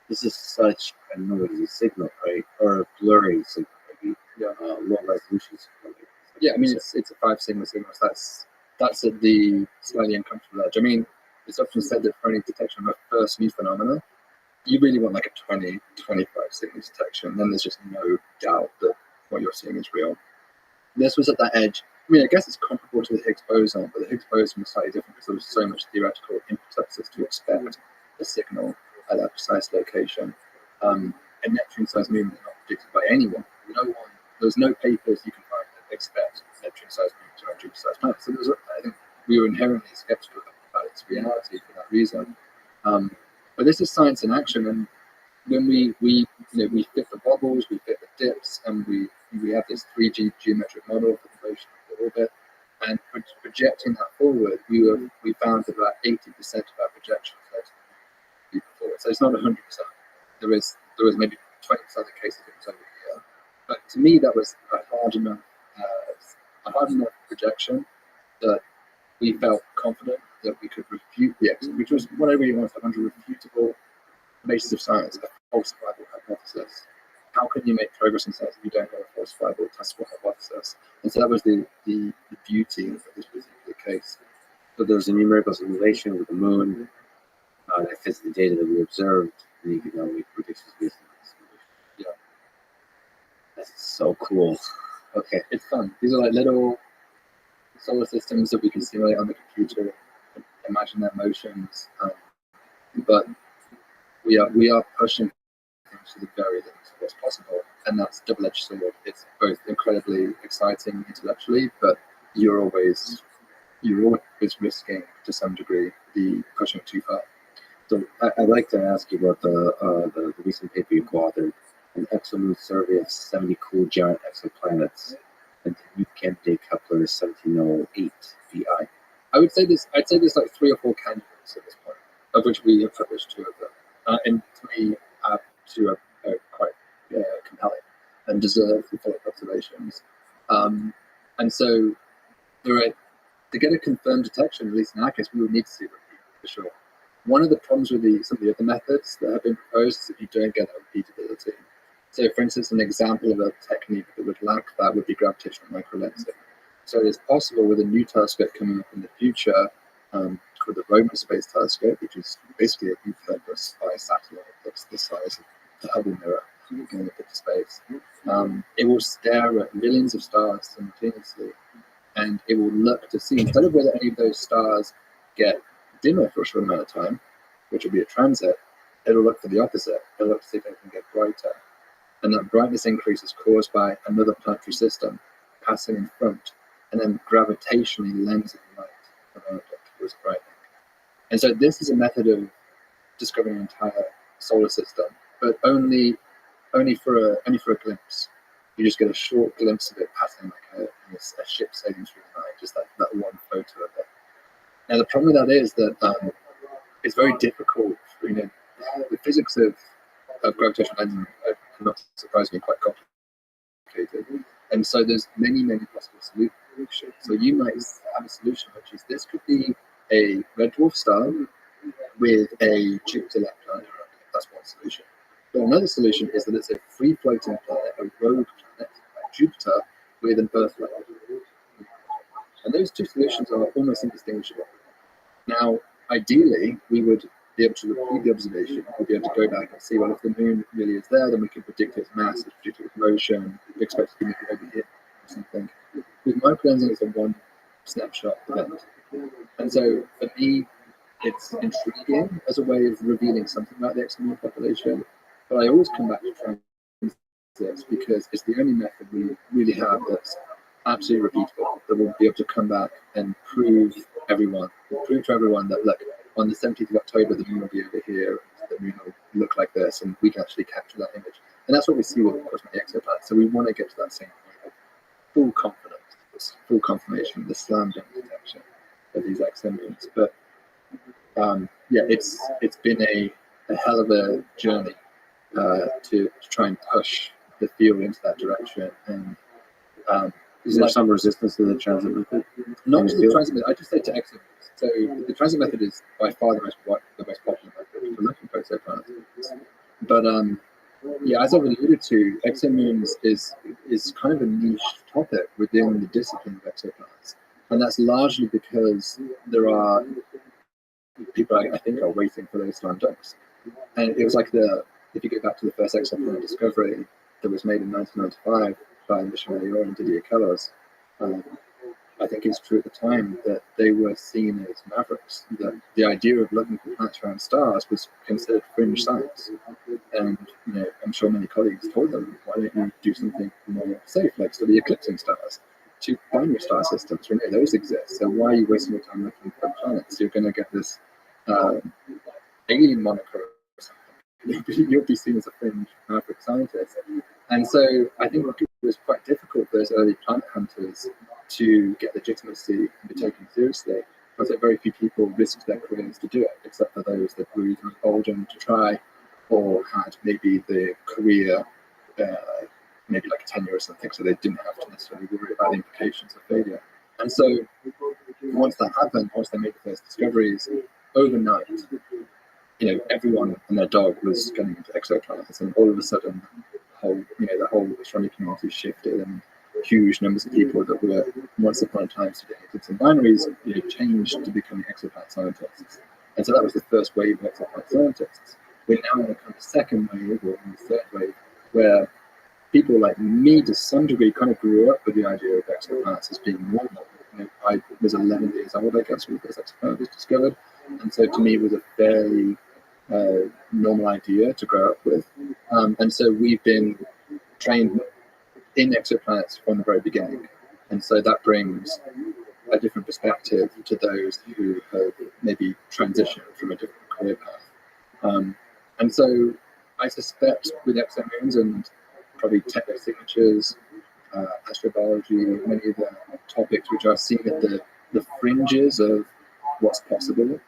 this is such, I don't know what is a signal, right, or a blurry signal, maybe low resolution signal. Yeah, I mean it's a 5 sigma signal. So that's at the slightly uncomfortable edge. I mean, it's often said that for any detection of a first new phenomena, you really want like a 20, 25 signal detection. Then there's just no doubt that what you're seeing is real. This was at that edge. I mean, I guess it's comparable to the Higgs boson, but the Higgs boson was slightly different because there was so much theoretical impetus to expect a signal at that precise location. A Neptune-sized moon is not predicted by anyone. There's no papers you can find that expect Neptune-sized moon to have Jupiter-sized planets. So I think we were inherently skeptical about its reality for that reason. But this is science in action, and when we fit the wobbles, we fit the dips, and we have this 3D geometric model for the motion of the orbit, and projecting that forward, we found that about 80% of our projections led forward. So it's not 100%. There was maybe 20% of the cases it was over here, but to me that was a hard enough projection that we felt confident that we could refute the exit, which was what I really wanted, an irrefutable basis of science, a falsifiable hypothesis. How can you make progress in science if you don't have a falsifiable, testable hypothesis? And so that was the beauty of this particular case. So there's a numerical simulation with the moon that fits the data that we observed, and you can now make predictions based on this simulation. Yeah, that's so cool. Okay, it's fun. These are like little solar systems that we can simulate on the computer, imagine their motions, but we are pushing things to the very limits of what's possible, and that's double-edged sword. It's both incredibly exciting intellectually, but you're always risking to some degree the pushing it too far. so I'd like to ask you about the recent paper you co-authored, an exomoon survey of 70 cool giant exoplanets, and the youth candidate Kepler 1708 VI. I'd say there's like 3 or 4 candidates at this point, of which we have published 2 of them, and to me, 2 are quite compelling and deserve the follow-up observations. And so to get a confirmed detection, at least in our case, we would need to see repeat for sure. One of the problems with some of the other methods that have been proposed is that you don't get that repeatability. So, for instance, an example of a technique that would lack that would be gravitational microlensing. So it is possible with a new telescope coming up in the future, called the Roman Space Telescope, which is basically a repurposed spy satellite that's the size of the Hubble mirror going up into space. It will stare at millions of stars simultaneously, and it will look to see, instead of whether any of those stars get dimmer for a short amount of time, which will be a transit, it'll look for the opposite. It'll look to see if it can get brighter. And that brightness increase is caused by another planetary system passing in front and then gravitationally lensing light around it towards brightening. And so this is a method of discovering an entire solar system, but only for a glimpse. You just get a short glimpse of it passing like a ship sailing through the night, just that one photo of it. Now the problem with that is that it's very difficult. The physics of gravitational lensing are not surprisingly quite complicated, and so there's many possible solutions. So you might have a solution which is this could be a red dwarf star with a Jupiter-like planet around it. That's one solution. But another solution is that it's a free-floating planet, a rogue planet like Jupiter, with an Earth-like. And those 2 solutions are almost indistinguishable. Now, ideally, we would be able to repeat the observation. We'd be able to go back and see, well, if the moon really is there, then we can predict its mass, predict its motion, we expect it to be over here or something. With microlensing, it's a one snapshot event. And so, for me, it's intriguing as a way of revealing something about the exomoon population, but I always come back to transits because it's the only method we really have that's absolutely repeatable, that will be able to come back and prove to everyone that, look, on the 17th of October, the moon will be over here, the moon will look like this, and we can actually capture that image. And that's what we see with, of course, the exoplanets. So we want to get to that same point of full confidence, this full confirmation, the slam dunk detection of these exomoons. But it's been a hell of a journey to try and push the field into that direction. And is there some resistance to the transit method? Not to the transit method. I just say to exomoons. So the transit method is by far the most popular method for looking for exoplanets. But as I've alluded to, exomoons is kind of a niche topic within the discipline of exoplanets, and that's largely because there are people I think are waiting for those slam dunks. And it was like if you go back to the first exoplanet discovery that was made in 1995 by Michel Mayor and Didier Queloz, I think it's true at the time that they were seen as mavericks, that the idea of looking for planets around stars was considered fringe science. And I'm sure many colleagues told them, why don't you do something more safe, like study eclipsing stars? 2 binary star systems, we know those exist, so why are you wasting your time looking for planets? You're going to get this alien moniker or something. you'll be seen as a fringe maverick scientist. And so I think it was quite difficult for those early planet hunters to get legitimacy and be taken seriously, because very few people risked their careers to do it, except for those that were either emboldened to try or had maybe the career, maybe like a tenure or something, so they didn't have to necessarily worry about the implications of failure. And so once that happened, once they made the first discoveries, overnight, everyone and their dog was getting into exoplanets, and all of a sudden, the whole astronomy community shifted, and huge numbers of people that were once upon a time studying eclipses and binaries, changed to becoming exoplanet scientists. And so that was the first wave of exoplanet scientists. We're now in a kind of second wave, or in the third wave, where people like me, to some degree, kind of grew up with the idea of exoplanets as being normal. I was 11 years old, I guess, when the first exoplanet was discovered, and so to me it was a fairly normal idea to grow up with. And so we've been trained in exoplanets from the very beginning, and so that brings a different perspective to those who have maybe transitioned from a different career path. And so I suspect with exomoons and probably techno-signatures, astrobiology, many of the topics which are seen at the fringes of what's possible,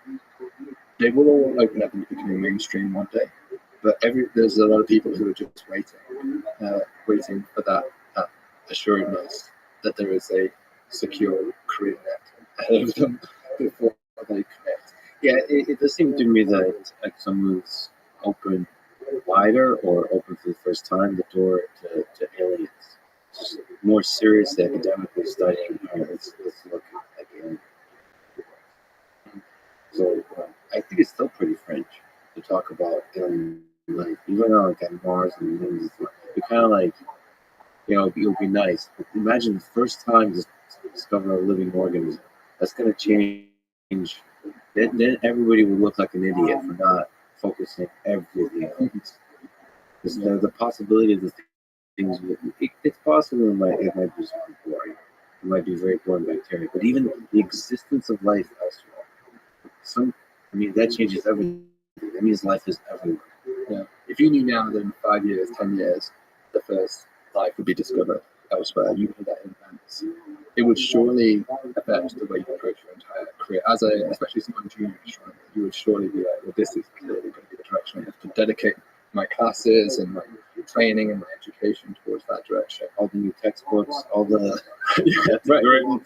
they will all open up and become mainstream one day. But there's a lot of people who are just waiting for that assuredness that there is a secure career net ahead of them before they connect. Yeah, it does seem to me that exomoons open wider, or open for the first time, the door to aliens. Just more seriously academically studying. Let's look at aliens. So I think it's still pretty French to talk about alien life, even though like on Mars and the moon. We kind of like, it would be nice. But imagine the first time to discover a living organism. That's going to change. Then everybody would look like an idiot for not focusing everything else. Because the possibility of the things, it's possible it might be very boring. It might be very boring bacteria. But even the existence of life elsewhere, that changes everything. That means life is everywhere. Yeah. If you knew now that in 5 years, 10 years, the first life would be discovered elsewhere, you know that in advance, it would surely affect the way you approach your entire career. Especially someone junior astronomer, you would surely be like, well, this is clearly going to be the direction I have to dedicate my classes and my training and my education towards that direction. All the new textbooks, all the right.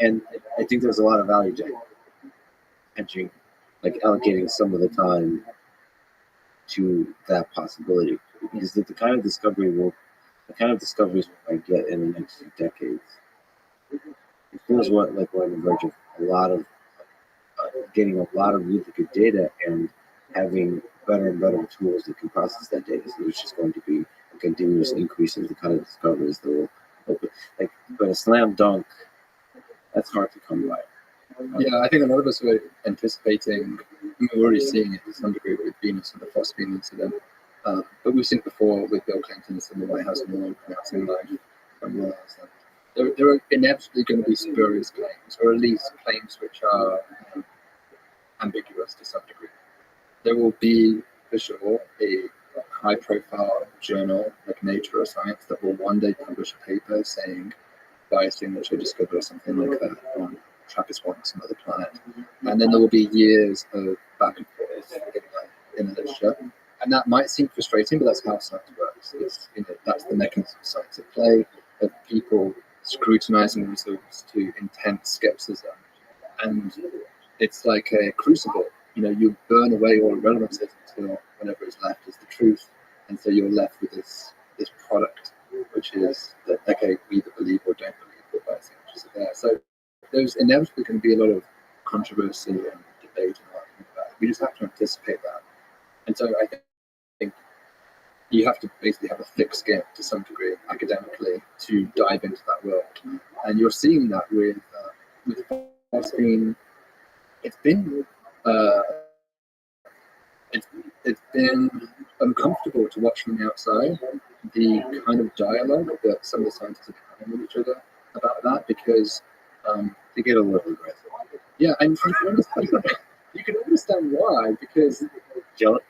And I think there's a lot of value to hedging, like allocating some of the time to that possibility, because the kind of discoveries we might get in the next few decades, it feels like we're on the verge of a lot of getting a lot of really good data and having better and better tools that can process that data. So there's just going to be a continuous increase in the kind of discoveries that will open. But a slam dunk, that's hard to come by. Yeah, I think a lot of us were anticipating, we're already seeing it to some degree with Venus and the phosphine incident, but we've seen it before with Bill Clinton's and the White House and pronouncing life from Mars. There are inevitably going to be spurious claims, or at least claims which are ambiguous to some degree. There will be, for sure, a high-profile journal like Nature or Science that will one day publish a paper saying biosignature discovered or something like that on TRAPPIST-1, some other planet. And then there will be years of back and forth in the literature. And that might seem frustrating, but that's how science works. That's the mechanism of science at play, of people scrutinizing results to intense skepticism. And it's like a crucible. You burn away all irrelevances until whatever is left is the truth. And so you're left with this product, which is that, okay, we either believe or don't believe that biosignatures are there. So there's inevitably going to be a lot of controversy and debate and argument about it. We just have to anticipate that. And so I think you have to basically have a thick skin to some degree academically to dive into that world. And you're seeing that with phosphine. It's been uncomfortable to watch from the outside, the kind of dialogue that some of the scientists are having with each other about that, because they get a little aggressive. Yeah, and you can understand why, because Jealous?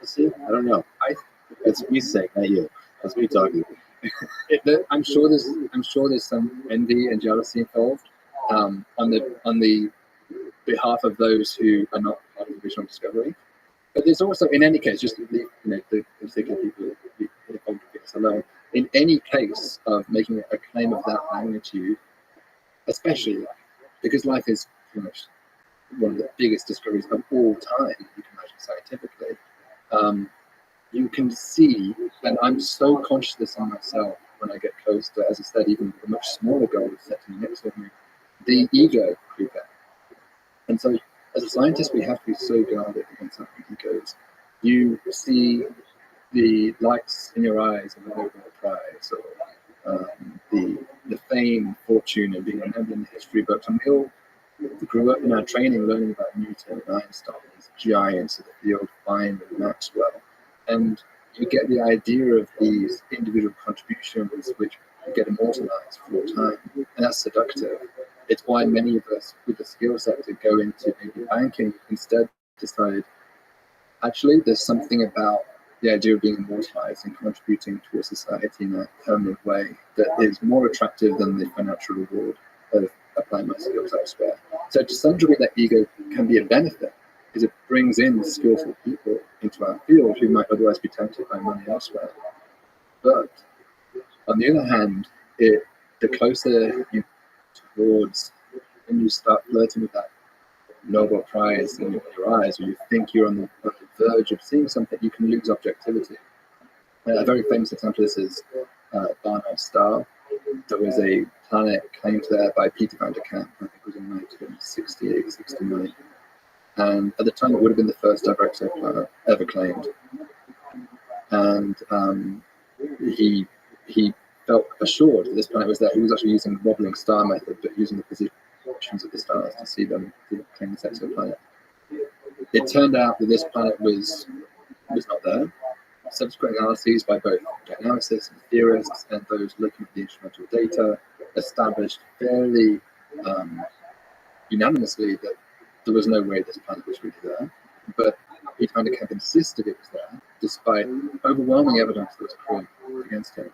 See, I don't know. It's me saying, not you. That's me talking. I'm sure there's some envy and jealousy involved on the behalf of those who are not part of the original discovery. But there's also, in any case, just to leave, the particular people who focus alone. In any case of making a claim of that magnitude, especially life, because life is pretty much one of the biggest discoveries of all time, you can imagine scientifically. You can see, and I'm so conscious of this on myself when I get close to, as I said, even a much smaller goal set to me next to me, the ego creep in. And so, as a scientist, we have to be so guarded against our egos. You see the lights in your eyes of the Nobel Prize, or the fame, fortune, and being remembered in the history books. And we all grew up in our training learning about Newton and Einstein, these giants of the field, Feynman and Maxwell. And you get the idea of these individual contributions which get immortalized for all time. And that's seductive. It's why many of us with the skill set to go into maybe banking instead decided, actually, there's something about the idea of being immortalized and contributing to a society in a permanent way that is more attractive than the financial reward of applying my skills elsewhere. So to some degree, that ego can be a benefit because it brings in skillful people into our field who might otherwise be tempted by money elsewhere. But on the other hand, the closer you towards when you start flirting with that Nobel Prize in your eyes, or you think you're on the verge of seeing something, you can lose objectivity. A very famous example of this is Barnard's star. There was a planet claimed there by Peter van der Kamp, I think it was in 1968, 69. And at the time, it would have been the first ever exoplanet ever claimed. And he felt assured that this planet was there. He was actually using the wobbling star method, but using the positions of the stars to see them to claim this exoplanet. It turned out that this planet was not there. Subsequent analyses by both dynamicists and theorists and those looking at the instrumental data established fairly unanimously that there was no way this planet was really there. But Peter van der Kamp insisted it was there, despite overwhelming evidence that was accruing against him.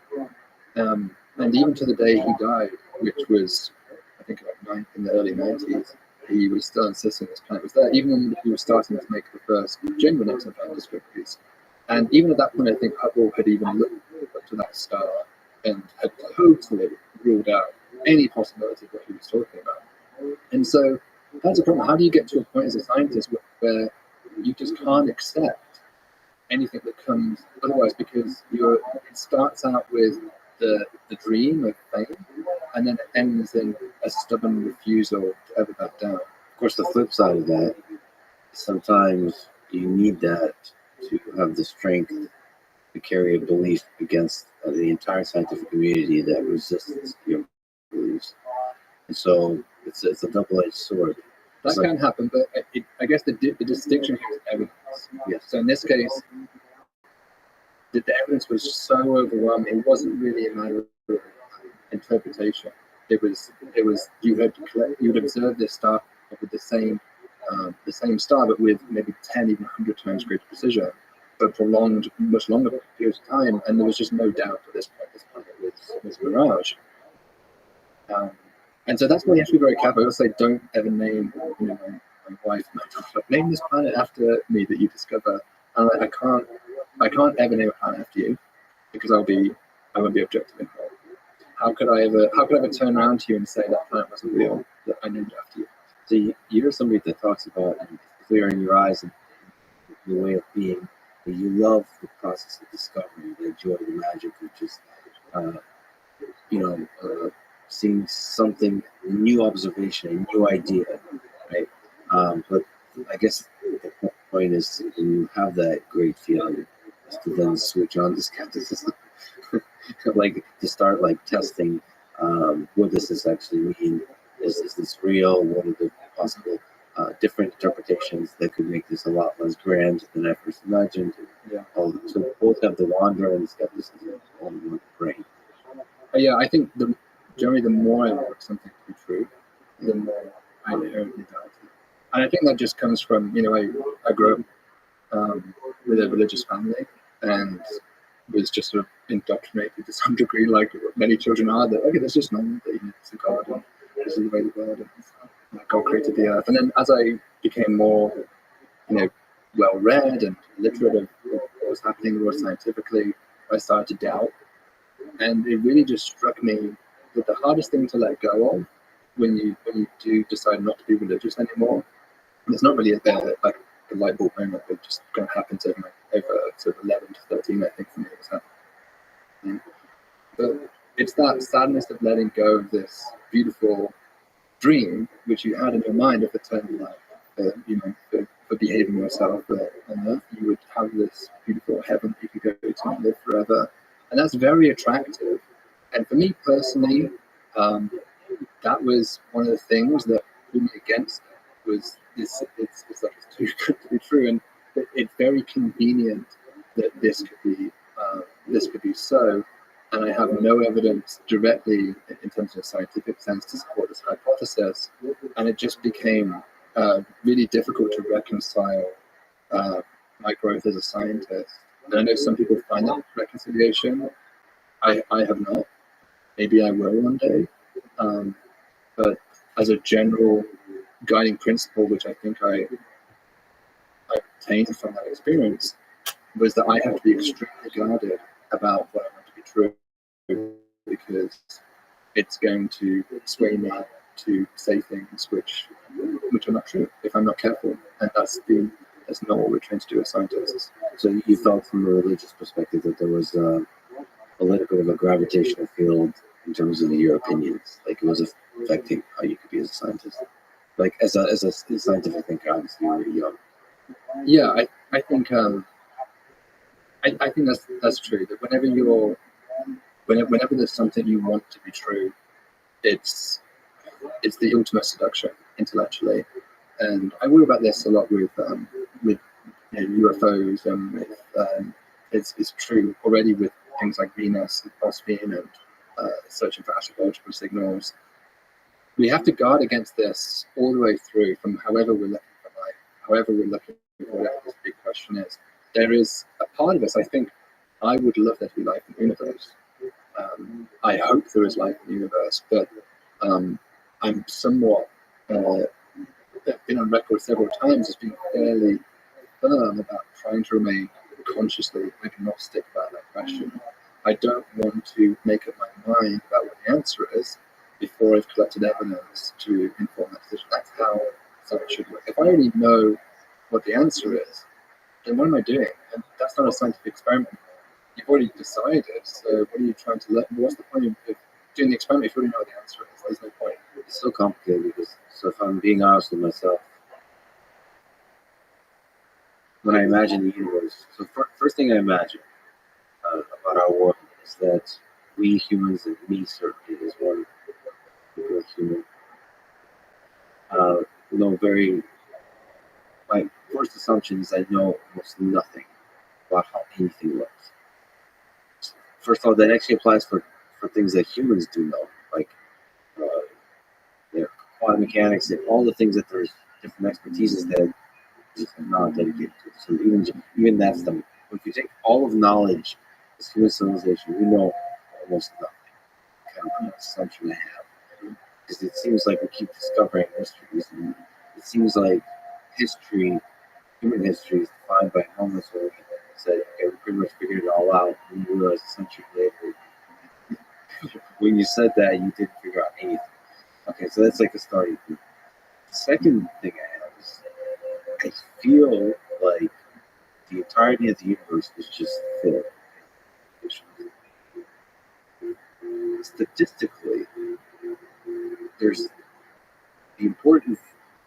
And even to the day he died, which was, I think, in the early 90s, he was still insisting this planet was there, even when he was starting to make the first genuine exoplanet discoveries. And even at that point, I think Hubble had even looked up to that star and had totally ruled out any possibility of what he was talking about. And so that's a problem. How do you get to a point as a scientist where you just can't accept anything that comes otherwise, because it starts out with the dream of fame, and then it ends in a stubborn refusal to ever back down. Of course, the flip side of that, sometimes you need that to have the strength to carry a belief against the entire scientific community that resists your beliefs. And so it's a double-edged sword. That can happen, but I guess the distinction here is evidence. Yes. So in this case, the evidence was so overwhelming. It wasn't really a matter of interpretation. It was you had observed this star with the same star, but with maybe 10, even 100 times greater precision, but prolonged much longer periods of time, and there was just no doubt at this point this planet was a mirage. And so that's why you have to be very careful. I would say, don't ever name, my wife, my daughter, name this planet after me that you discover. And I can't ever name a planet after you, because I won't be objective in whole. How could I ever turn around to you and say that planet wasn't real, that I named it after you? So you're somebody that talks about clearing your eyes and your way of being, but you love the process of discovery, the joy, the magic of just, seeing something, a new observation, a new idea, right? But I guess the point is, when you have that great feeling, is to then switch on to skepticism, like to start testing, what does this actually mean? Is this real? What are the possible different interpretations that could make this a lot less grand than I first imagined? Yeah. So both have the wonder and the skepticism all in one brain. Yeah, I think generally the more I want something to be true, the more I inherently doubt it. And I think that just comes from, I grew up with a religious family, and was just sort of indoctrinated to some degree, like many children are, that okay, that's just normal, that it's a God, and this is the way the world is. God created the earth. And then as I became more, well read and literate of what was happening more scientifically, I started to doubt. And it really just struck me that the hardest thing to let go of when you do decide not to be religious anymore, and it's not really like a light bulb moment that just kind of happens over sort of 11 to 13, I think for me it was happening. But it's that sadness of letting go of this beautiful dream which you had in your mind of eternal life, for behaving yourself on earth. You would have this beautiful heaven that you could go to and live forever. And that's very attractive. And for me personally, that was one of the things that put me against it, was it's like it's too good to be true. And it's very convenient that this could be so. And I have no evidence directly in terms of scientific sense to support this hypothesis. And it just became really difficult to reconcile my growth as a scientist. And I know some people find that reconciliation. I have not. Maybe I will one day. But as a general guiding principle, which I think I obtained from that experience, was that I have to be extremely guarded about what I want to be true, because it's going to sway me to say things which are not true if I'm not careful. And that's not what we're trained to do as scientists. So you felt from a religious perspective that there was a little bit of a gravitational field in terms of your opinions, like it was affecting how you could be as a scientist. Like as a scientific thinker, obviously you were young. Yeah, I think I think that's true. That whenever there's something you want to be true, it's the ultimate seduction intellectually. And I worry about this a lot with UFOs, and it's true already with things like Venus and phosphine and searching for astrological signals. We have to guard against this all the way through, from however we're looking for life, however we're looking for whatever this big question is. There is a part of us, I think, I would love there to be life in the universe. I hope there is life in the universe, but I'm somewhat been on record several times as being fairly firm about trying to remain consciously agnostic about that question. I don't want to make up my mind about what the answer is before I've collected evidence to inform that decision. That's how science should work. If I already know what the answer is, then what am I doing? And that's not a scientific experiment. You've already decided, so what are you trying to let? What's the point of doing the experiment if you already know what the answer is? There's no point. It's so complicated because, so if I'm being honest with myself, when I imagine the universe, so first thing I imagine about our world is that we humans, and me certainly is one human, know very, my first assumption is I know almost nothing about how anything works. First of all, that actually applies for things that humans do know, like quantum mechanics and all the things that there's different expertises that just not dedicated to. So even that's them. If you take all of knowledge as human civilization, we know almost nothing. Kind of an assumption I have, because it seems like we keep discovering mysteries, and it seems like human history is defined by a moment where we said, okay, we pretty much figured it all out, and you realize a century later, when you said that, you didn't figure out anything. Okay, so that's like a starting point. The second thing I have is I feel like the entirety of the universe is just filled with issues. Statistically, there's the important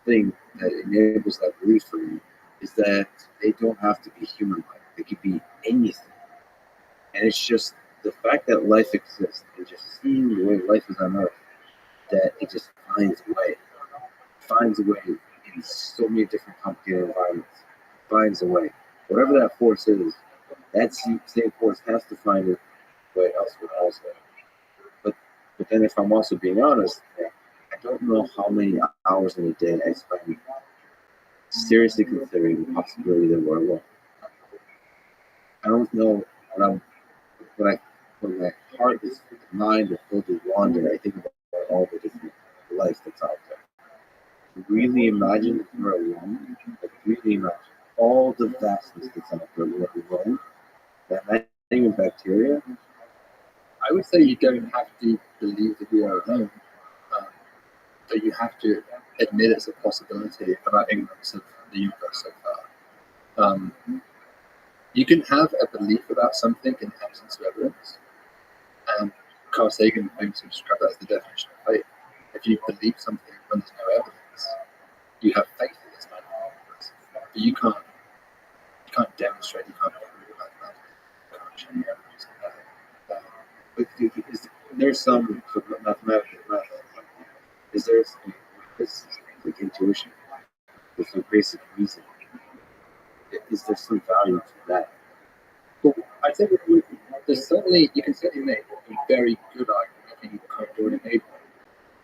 thing that enables that belief for me is that they don't have to be human-like. They could be anything. And it's just the fact that life exists and just seeing the way life is on Earth, that it just finds a way. Finds a way in so many different complicated environments. Finds a way. Whatever that force is, that same force has to find a way elsewhere also. But then if I'm also being honest, I don't know how many hours in a day I spend seriously considering the possibility that we're alone. I don't know when my heart is mind is filled with wonder, I think about all the different life that's out there. Really imagine if we're alone, like really imagine all the vastness that's out there. We're alone. That not even bacteria. I would say you don't have to believe that we are alone, but you have to admit it's a possibility of our ignorance of the universe so far. You can have a belief about something in the absence of evidence, and Carl Sagan claims to describe that as the definition of faith. If you believe something when there's no evidence, you have faith in this mathematics, but you can't demonstrate, you can't prove mathematically, you can't show the evidence of that. But there's some mathematical method. Is there this like intuition? There's some basic reason. Is there some value to that? But I think there's certainly, you can certainly make a very good argument. I think you kind of already made one.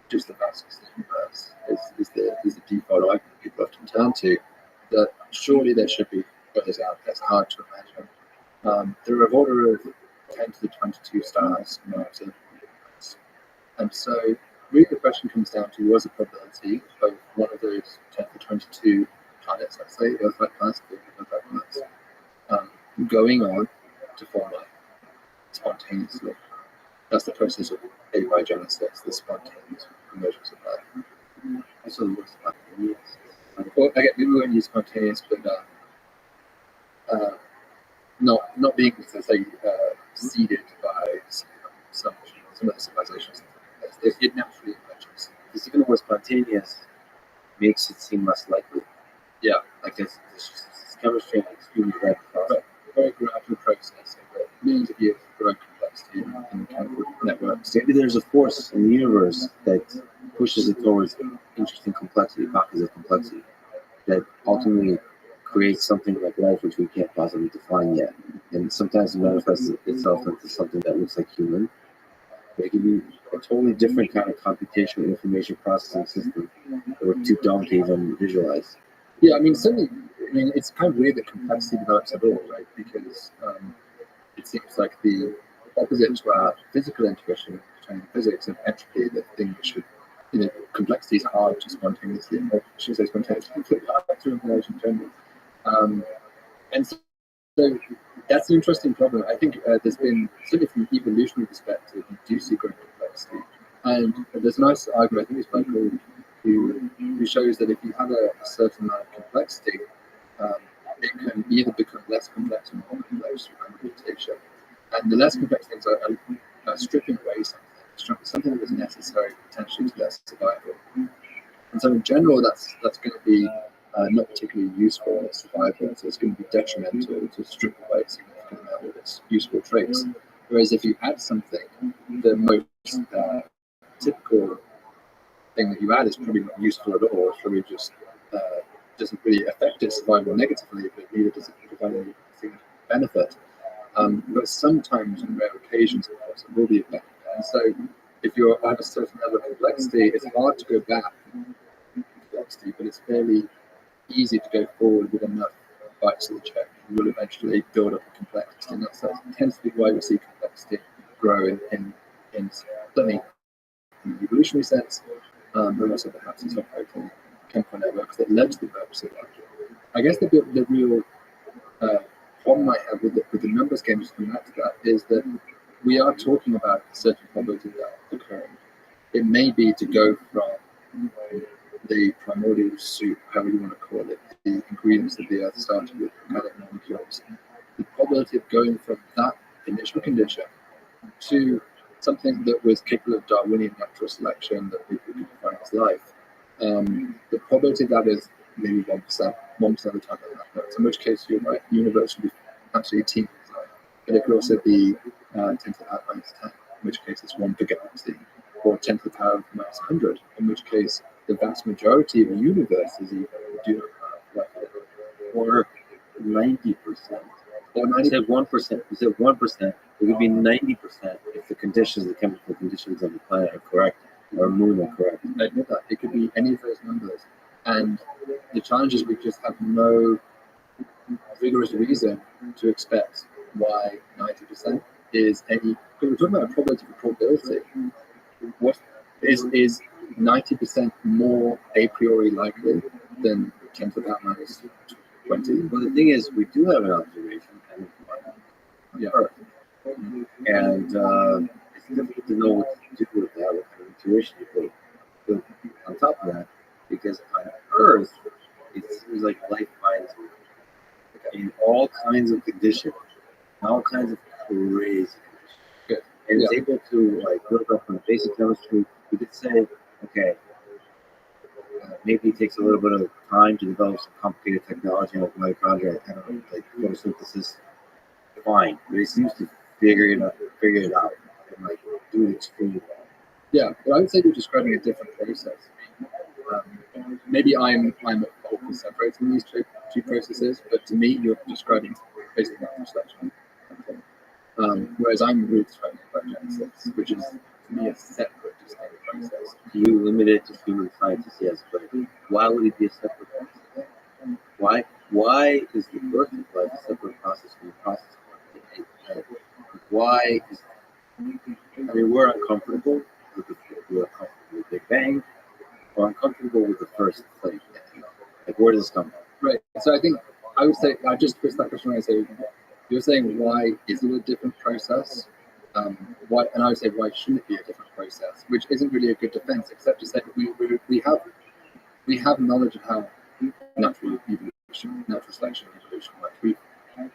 Just the vastness of the universe is the default argument people often turn to. That surely there should be others out there. It's hard to imagine. There are of order of 10 to the 22 stars in our observable universe. And so really the question comes down to, was the probability of one of those 10 to 22 planets, let's say, Earth-like planets, Earth-like planets, going on to form life spontaneously. That's the process of abiogenesis, the spontaneous emergence of life. That's what it looks like. Well, again, we won't use spontaneous, but not being, let's say, seeded by some of the civilizations. It naturally emerges. Because even the word spontaneous makes it seem less likely. Yeah, Like this chemistry and extremely rapid process. Very gradual process over millions of years of growing complexity in chemical networks. Maybe there's a force in the universe that pushes it towards interesting complexity, pockets of complexity, that ultimately creates something like life which we can't possibly define yet. And sometimes it manifests itself into something that looks like human. But it can be a totally different kind of computational information processing system that we're too dumb to even visualize. Yeah, I mean, certainly, it's kind of weird that complexity develops at all, right? Because it seems like the opposite to our physical intuition pertaining to physics of entropy, the thing that should, complexity is hard to spontaneously, or should I say spontaneously, hard to information in general. And so that's an interesting problem. I think there's been, certainly from an evolutionary perspective, you do see great complexity. And there's a nice argument, I think it's by Gould, who shows that if you have a certain amount of complexity, it can either become less complex or more complex through computation. And the less complex things are stripping away something that was necessary potentially to their survival. And so in general, that's going to be not particularly useful in its survival, so it's going to be detrimental to strip away a significant amount of its useful traits. Whereas if you add something, the most typical thing that you add is probably not useful at all. It's probably just doesn't really affect its survival negatively, but neither does it provide any significant benefit. But sometimes, on rare occasions, of course, it will be a benefit. And so, if you have a certain level of complexity, it's hard to go back in complexity, but it's fairly easy to go forward with enough bites of the cherry. You will eventually build up a complexity, and that tends to be why we see complexity grow in certainly in the evolutionary sense, but also perhaps in operating chemical networks that led to the purpose of life. I guess the real problem I have with the numbers game, just coming back to that, is that we are talking about a certain probability of that occurring. It may be to go from the primordial soup, however you want to call it, the ingredients that the earth started with, organic molecules. The probability of going from that initial condition to something that was capable of Darwinian natural selection that we could define as life. The probability of that is maybe 1% of the time that happens, in which case you're right, the universe would be absolutely teeming with life. But it could also be 10 to the power of minus 10, in which case it's 1 big galaxy, or 10 to the power of minus 100, in which case the vast majority of the universe is either do not have life at all. Or 90%. Or You said 1%. You said 1%. It would be 90% if the conditions, the chemical conditions of the planet are correct, or moon are correct. I admit that. It could be any of those numbers. And the challenge is we just have no rigorous reason to expect why 90% is any. Because we're talking about probability for probability. What is 90% more a priori likely than 10 to the power minus 20? Well, the thing is, we do have an observation kind of on Earth, and it's difficult to know what to do with that, what kind of intuition you put on top of that, because on Earth, it seems like life finds in all kinds of conditions, all kinds of crazy conditions, and it's able to like build up on basic chemistry. We could say, okay, maybe it takes a little bit of time to develop some complicated technology like mitochondria, I don't know, like photosynthesis. Fine, but it seems to figure it out, and like do it extremely well. Yeah, but I would say you're describing a different process. Maybe I'm at fault for separating these two processes, but to me, you're describing basically natural selection. Whereas I'm really describing biogenesis, which is to me a separate, distinct process. You limit it to human scientists, yes, but why would it be a separate process? Why is the birth of life a separate process from the process of life? Why is, I mean, we're uncomfortable with the Big Bang, or uncomfortable with the first flame. Like, where does this come from? Right. So I think I would say I just twist that question when I say you're saying why is it a different process? Why, and I would say why shouldn't it be a different process? Which isn't really a good defense, except to say we have knowledge of how natural evolution, natural selection, evolution works. We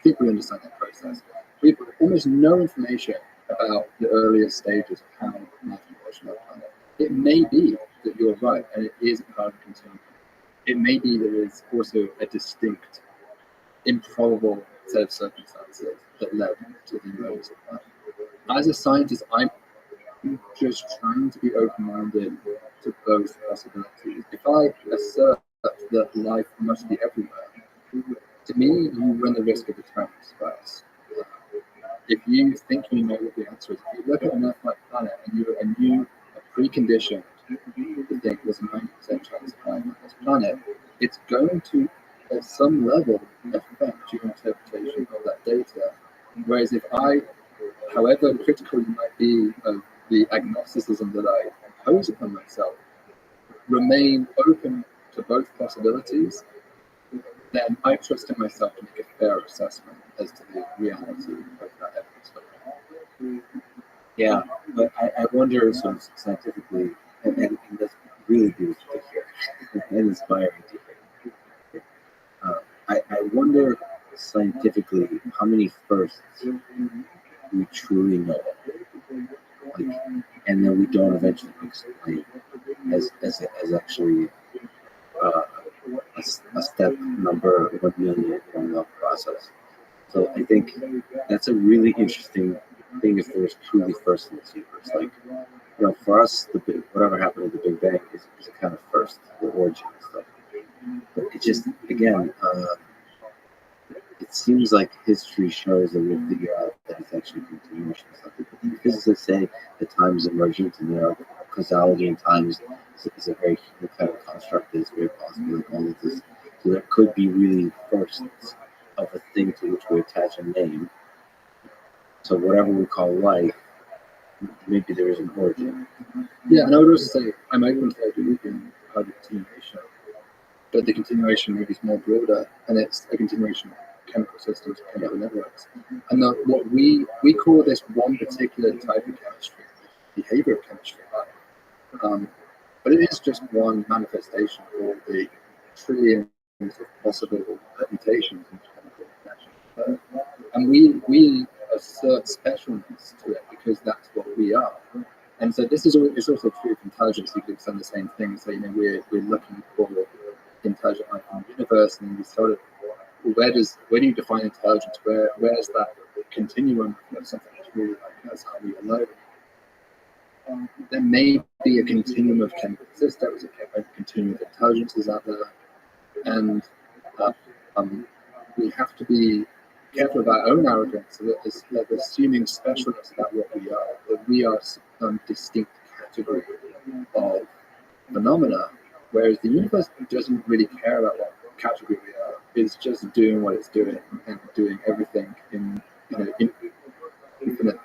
think we understand that process. We have almost no information about the earliest stages of how life evolved on our planet. It may be that you're right, and it is a part of the continuum. It may be there is also a distinct, improbable set of circumstances that led to the emergence of life. As a scientist, I'm just trying to be open-minded to both possibilities. If I assert that life must be everywhere, to me, you run the risk of experiments bias. If you think you know what the answer is, if you look at an Earth-like planet and you are preconditioned to think there's a 90% chance of life on this planet, it's going to, at some level, affect your interpretation of that data. Whereas if I, however critical you might be of the agnosticism that I impose upon myself, remain open to both possibilities, then I trust in myself to make a fair assessment as to the reality of that evidence. Yeah, but I wonder some scientifically, and that's really beautiful to hear and inspiring to hear. I wonder scientifically how many firsts we truly know, like, and then we don't eventually explain as actually a step number 1 million from the process. So I think that's a really interesting thing if there's truly first in this universe. Like, you know, for us, whatever happened at the Big Bang is a kind of first, the origin and stuff. But it just, again, it seems like history shows that we'll figure out that it's actually continuation and stuff. The physicists say that time is emergent, and there are causality in time is a very kind of construct that is very possible, like all of this. So there could be really firsts of a thing to which we attach a name. So whatever we call life, maybe there is an origin. Yeah, and I would also say I'm open to the idea of being part of continuation, but the continuation maybe is more broader, and it's a continuation of chemical systems, chemical networks. And what we call this one particular type of chemistry, behavior of chemistry, but it is just one manifestation of all the trillions of possible permutations in chemical reactions. And we assert specialness to it because that's what we are. And so this is also true of intelligence. You could extend the same thing. So, you know, we're looking for intelligent life in the universe, and we sort of, where do you define intelligence? Where's that continuum of something that's really like us? Are we alone? There may be a continuum of chemical systems, a continuum of intelligences out there, and we have to be careful of our own arrogance, that assuming specialness about what we are, that we are some distinct category of phenomena, whereas the universe doesn't really care about what category we are. It's just doing what it's doing and doing everything in infinite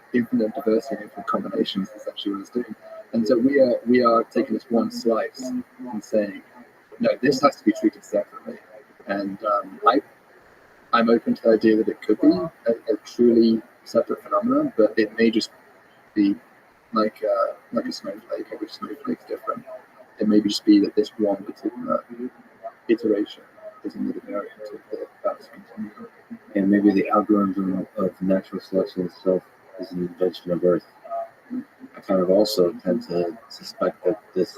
diversity, infinite combinations. Is actually what it's doing. And so we are taking this one slice and saying, no, this has to be treated separately. And I'm open to the idea that it could be a truly separate phenomenon, but it may just be like a snowflake. Every snowflake is different. It may just be that this one particular iteration is another variant of the bounce continuum. And maybe the algorithm of natural selection itself is an invention of Earth. I kind of also tend to suspect that this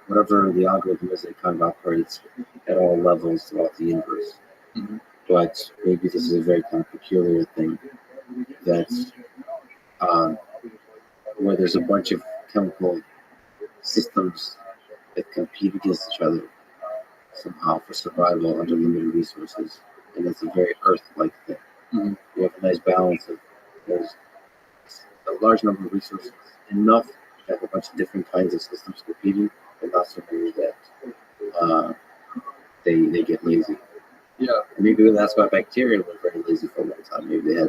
whatever the algorithm is, it kind of operates at all levels throughout the universe. Mm-hmm. But maybe this is a very kind of peculiar thing that's where there's a bunch of chemical systems that compete against each other somehow for survival under limited resources, and it's a very Earth-like thing. Mm-hmm. You have a nice balance of there's a large number of resources, enough to have a bunch of different kinds of systems competing, but not so many that they get lazy. Yeah, Maybe that's why bacteria were very lazy for a long time. Maybe they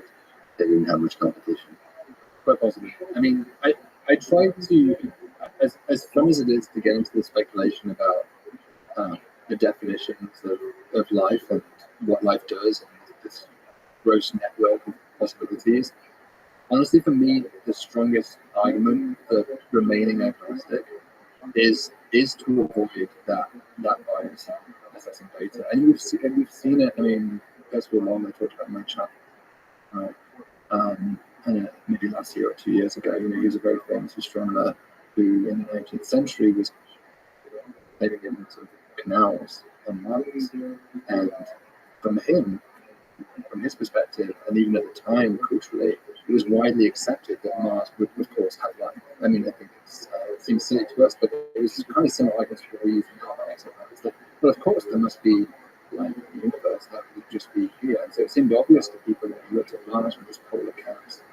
didn't have much competition. quite possibly. I mean, I try to, as fun as it is to get into the speculation about the definitions of life and what life does and this gross network of possibilities. Honestly, for me, the strongest argument for remaining agnostic is to avoid that bias in assessing data. And we've seen it. I mean, Percival Long, I talked about in my chat, maybe last year or 2 years ago. He was a very famous astronomer who, in the 19th century, was living in sort of canals on Mars, and from his perspective, and even at the time culturally, it was widely accepted that Mars would, of course, have life. I mean, I think it seems silly to us, but it was kind of similar, I guess, to what we use in carbon exoplanets. But of course, there must be life in the universe that would just be here. And so it seemed obvious to people when you looked at Mars with its polar caps,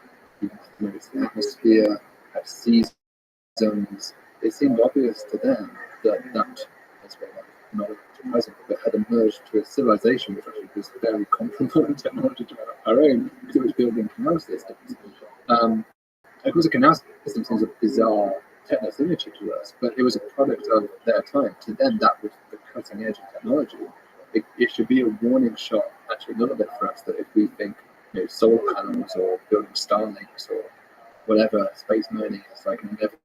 its atmosphere, had seasons. It seemed obvious to them that that's where life not present, but had emerged to a civilization which actually was very comparable in technology to our own, because it was building canal systems. Of course, a canal system seems a bizarre techno-signature to us, but it was a product of their time. To them, that was the cutting edge of technology. It should be a warning shot, actually, a little bit for us, that if we think solar panels or building Starlinks or whatever space mining is like an inevitable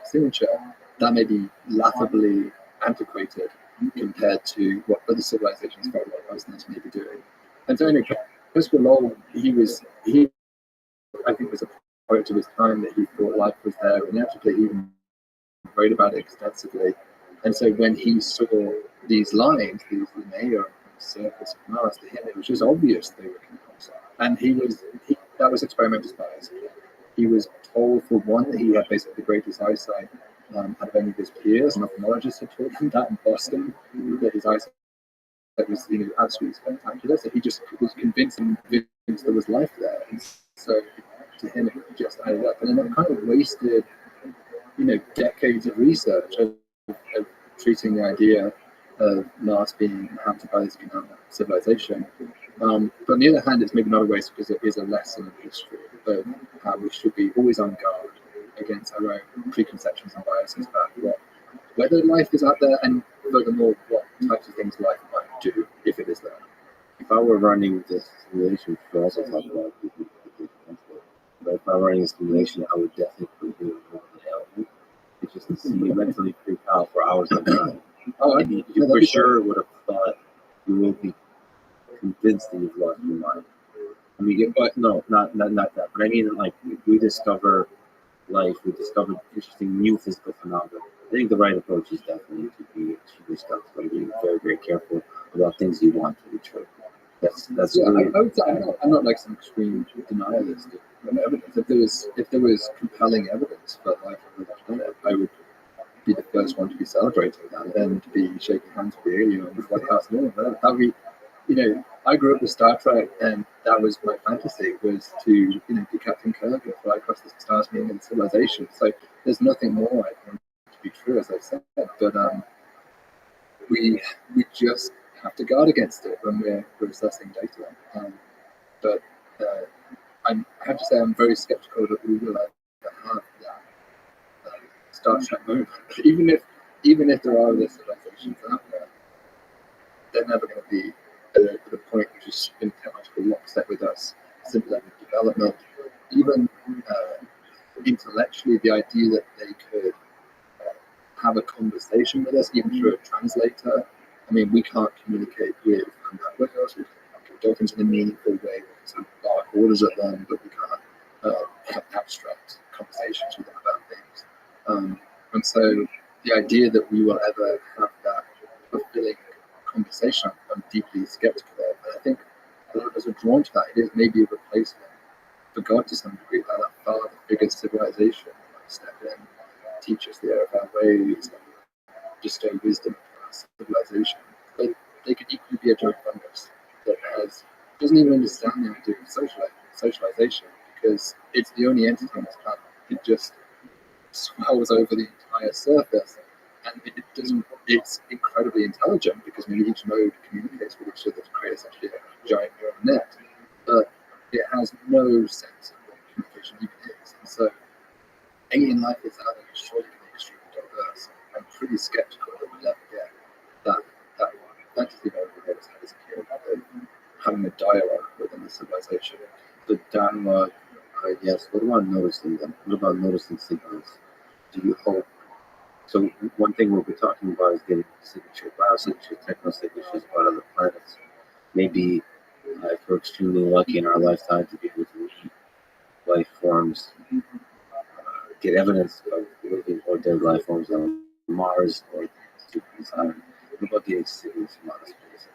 signature, that may be laughably antiquated compared to what other civilizations far away from us may be doing. And so, anyway, Percival Lowell, he I think was a product of his time, that he thought life was there inevitably. He even wrote about it extensively. And so when he saw these lines, these linear on the surface of Mars, to him it was just obvious they were canals. And that was experimental bias. He was told, for one, that he had basically the greatest eyesight out of any of his peers. An ophthalmologist had told him that in Boston, that his eyesight was absolutely spectacular. So he just was convinced there was life there. And so to him, it just added up. And then it kind of wasted, decades of research of treating the idea of Mars being inhabited by this civilization. But on the other hand, it's maybe not a waste, because it is a lesson in history of how we should be always on guard against our own preconceptions and biases about whether life is out there, and furthermore, what types of things life might do if it is there. If I were running this simulation, which we also talk about, but if I were running a simulation, I would definitely do it over the element. It's just to see you mentally freak out for hours at a time. You for sure would have thought you will be convinced that you've lost your mind. I mean, but no, not that. But I mean, like, if we discover life, we discover interesting new physical phenomena. I think the right approach is definitely to be skeptical, to be very, very careful about things you want to be true. That's really, I would say I'm not like some extreme denialist of evidence. If there was compelling evidence for life on the planet, I would be the first one to be celebrating that, and then to be shaking hands with the alien on the White House lawn. That would be, I grew up with Star Trek, and that was my fantasy, was to be Captain Kirk and fly across the stars, being in civilization. So there's nothing more I want to be true, as I said, but we just have to guard against it when we're assessing data. But I have to say I'm very skeptical that we will ever have that Star Trek moment. Even if there are other civilizations out there, they're never going to be at a point which is in technological lockstep with us, simple level of development. Even intellectually, the idea that they could have a conversation with us, even through a translator. I mean, we can't communicate with us. We can talk into the meaningful way, we can bark orders at them, but we can't have abstract conversations with them about things. And so the idea that we will ever have that fulfilling conversation, I'm deeply skeptical of. And I think a lot of us are drawn to that. It is maybe a replacement for God to some degree, like that father figure civilization, like step in, teach us the error of our ways, bestow wisdom for our civilization. But they could equally be a giant fungus that doesn't even understand the idea of socialization, because it's the only entity on this planet. It just swells over the entire surface, and it doesn't. It's incredibly intelligent because maybe each node communicates with each other to create essentially a giant neural net, but it has no sense of what communication even is. And so alien life is out there, surely going to be extremely diverse. I'm pretty skeptical that we'll ever get that fantasy that we always had as a kid of having a dialogue within the civilization. The dialogue, yes. What about noticing them? What about noticing signals? Do you hope? So one thing we'll be talking about is getting biosignatures, techno-signatures about other planets. Maybe if we're extremely lucky in our lifetime to be able to meet life forms, get evidence of living or dead life forms on Mars or Saturn. What about getting signals from outer space?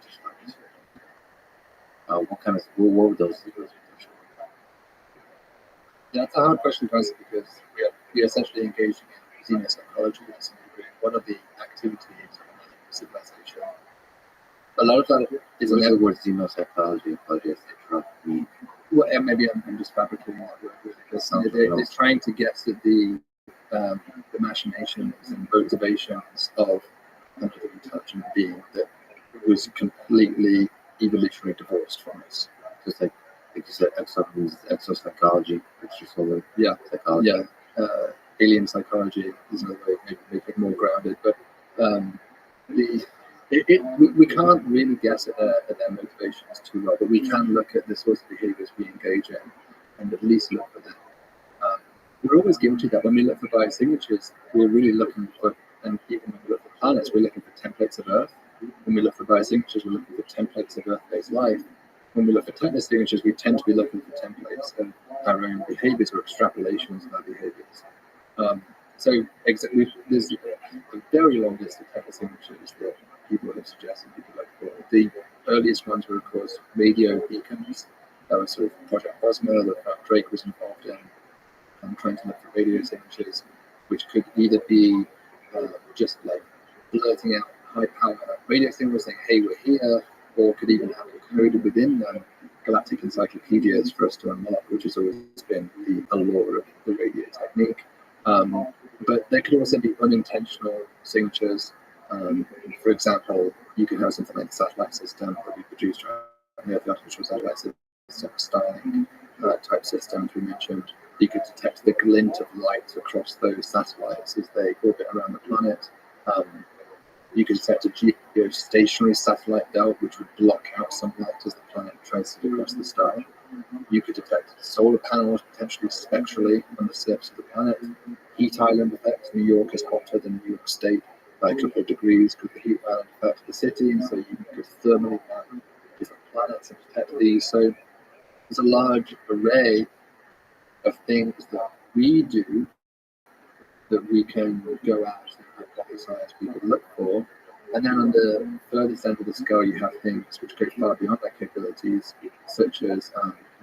What would those signals be? Yeah, it's a hard question to answer because we are essentially engaging in xenopsychology to some degree. One of the activities of civilization. A lot of that is the word xenopsychology. Well, and maybe I'm just fabricating that word really, because they're trying to guess at the machinations and motivations of another intelligent being that was completely evolutionarily divorced from us. Just like you said, exopsychology, extrasolar psychology. Yeah. Alien psychology is another way maybe make it more grounded, but we can't really guess at their motivations too well, but we can look at the sorts of behaviors we engage in and at least look for them. We're always guilty that when we look for biosignatures, we're really looking for, and even when we look for planets, we're looking for templates of Earth. When we look for biosignatures, we're looking for templates of Earth-based life. When we look for techno-signatures, we tend to be looking for templates of our own behaviors or extrapolations of our behaviors. So there's a very long list of techno-signatures that people have suggested people look for. The earliest ones were, of course, radio beacons. That was sort of Project Cosmo that Drake was involved in. Trying to look for radio signatures, which could either be just like blurting out high power radio signals saying, hey, we're here, or could even have encoded within them galactic encyclopedias for us to unlock, which has always been the allure of the radio technique. But there could also be unintentional signatures. For example, you could have something like the satellite system that we produced around the artificial satellite system, Starlink type systems we mentioned. You could detect the glint of light across those satellites as they orbit around the planet. You could detect a geostationary satellite belt, which would block out sunlight as the planet traces across the star. You could detect solar panels, potentially spectrally, on the surface of the planet. Heat island effects. New York is hotter than New York State by a couple of degrees because of the heat island effect of the city, and so you could thermally map different planets and detect these. So there's a large array of things that we do that we can go out and hypothesize we could look for. And then on the furthest end of the scale, you have things which go far beyond their capabilities, such as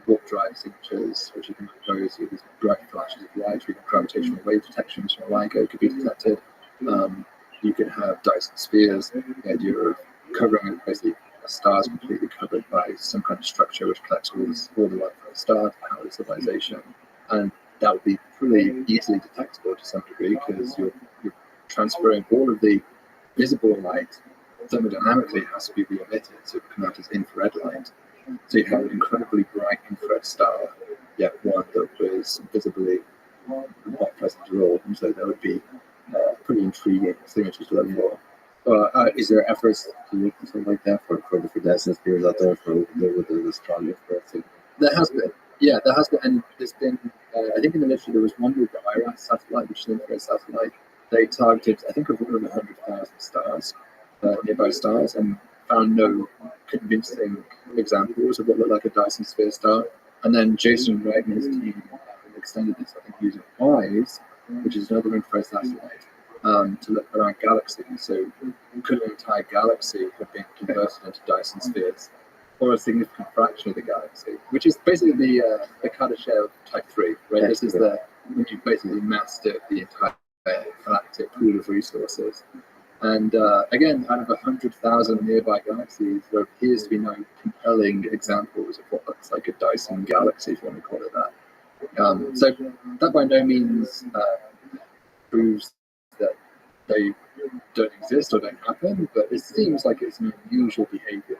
warp drive signatures, which you can propose with these bright flashes of light, or even gravitational wave detections from LIGO could be detected. You could have Dyson spheres, the idea of covering basically a star is completely covered by some kind of structure which collects all the light from the star to power the civilization. And that would be pretty easily detectable to some degree because you're transferring all of the visible light thermodynamically. It has to be re-emitted, so it can come out as infrared light. So you have an incredibly bright infrared star, yet one that was visibly not present at all. And so that would be pretty intriguing signatures to look for. Is there efforts to look for something like that for distance spheres out there for the strong infrared signal? There has been, yeah, there has been, and there's been. I think in the literature there was one with the IRAS satellite, which is an infrared satellite. They targeted, I think, over 100,000 stars, nearby stars, and found no convincing examples of what looked like a Dyson sphere star. And then Jason Wright and his team extended this, I think, using WISE, which is another infrared satellite, to look around galaxies. So could an entire galaxy have been converted into Dyson spheres, or a significant fraction of the galaxy, which is basically the Kardashev of Type 3, right? This is when you basically master the entire galactic pool of resources. And again, out of 100,000 nearby galaxies, there appears to be no compelling examples of what looks like a Dyson galaxy, if you want to call it that. So that by no means proves that they don't exist or don't happen, but it seems like it's an unusual behavior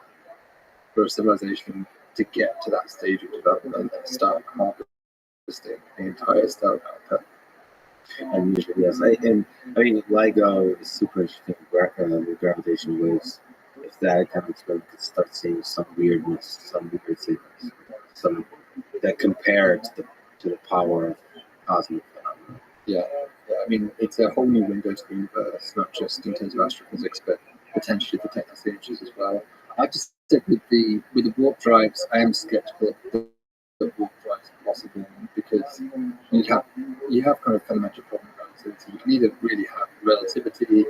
for a civilization to get to that stage of development and start harvesting the entire stellar output. And usually, yes. I mean, LIGO is super interesting with gravitational waves. If that kind of experiment could start seeing some weirdness, some weird signals, some that compare to the power of cosmic phenomena. Yeah, I mean, it's a whole new window to the universe, not just in terms of astrophysics, but potentially for technical signatures as well. I have to say, with the warp drives, I am skeptical that warp drives are possible, because you have kind of fundamental problem with relativity. You can either really have relativity,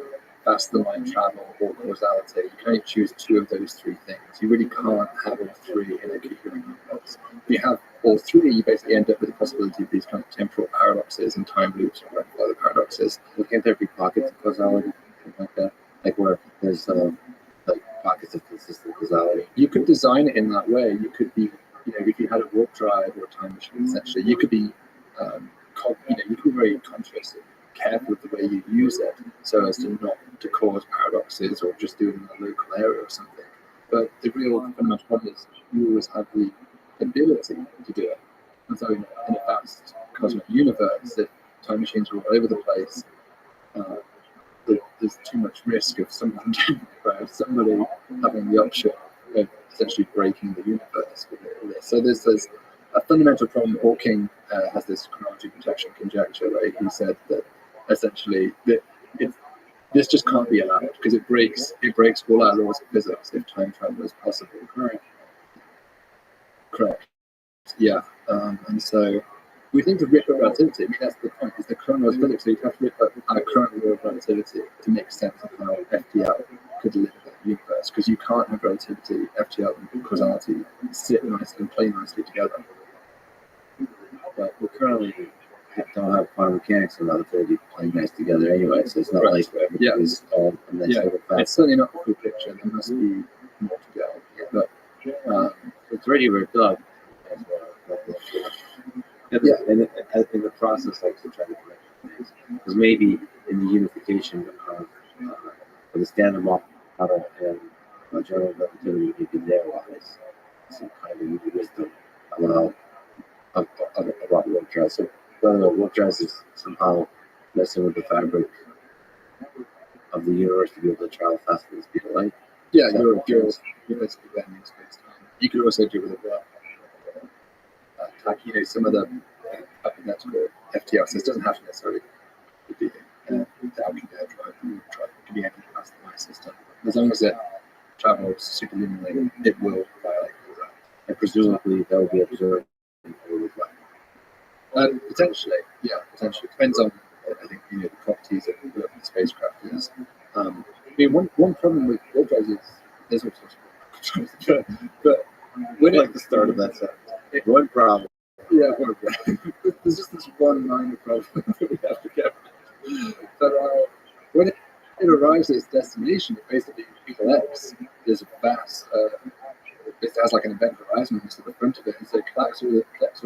faster than light travel, or causality. You can only choose two of those three things. You really can't have all three in a coherent universe. If you have all three, you basically end up with the possibility of these kind of temporal paradoxes and time loops or other paradoxes. Well, can't there be pockets of causality, something like that? Like where there's like pockets of consistent causality. You could design it in that way. You could be, if you had a warp drive or a time machine, essentially, you could be, you could be very conscious and careful of the way you use it, so as to not to cause paradoxes or just do it in a local area or something. But the real fundamental problem is you always have the ability to do it. And so in a vast cosmic universe, if time machines are all over the place, there's too much risk of somebody having the option of essentially breaking the universe with this. So there's a fundamental problem. Hawking has this chronology protection conjecture, right? He said that essentially this just can't be allowed because it breaks all our laws of physics if time travel is possible. Correct. Yeah. And so we need to rip up relativity. I mean, that's the point. Is the current laws of physics. So you have to rip up our current law of relativity to make sense of how FTL could live in the universe. Because you can't have relativity, FTL, and causality sit nicely and play nicely together. But we currently don't have quantum mechanics and relativity playing nice together anyway. So it's not like everything is all nice. It's certainly not the full picture. There must be more to go. But it's already ripped up as well. In the process, like to try to connect things, because maybe in the unification of the standard model and general relativity, maybe there lies some kind of new wisdom about warp drives. So whether warp drives is somehow messing with the fabric of the universe to be able to travel faster than the speed of light. Yeah, you're basically bending space-time. You could also do with it some of the hypothetical FTL. So it doesn't have to necessarily be the Alcubierre drive. It can be anything past the light system. As long as it travels superluminally, it will violate all that. And presumably that will be observed in early life. Potentially. Depends on, I think, the properties of the spacecraft is. One problem with warp drives is there's all sorts of problems. but when like the start of that sentence. One problem. Yeah, there's just this one minor problem that we have to get. But when it arrives at its destination, it basically collects this vast. It has like an event horizon to the front of it, and so it collects all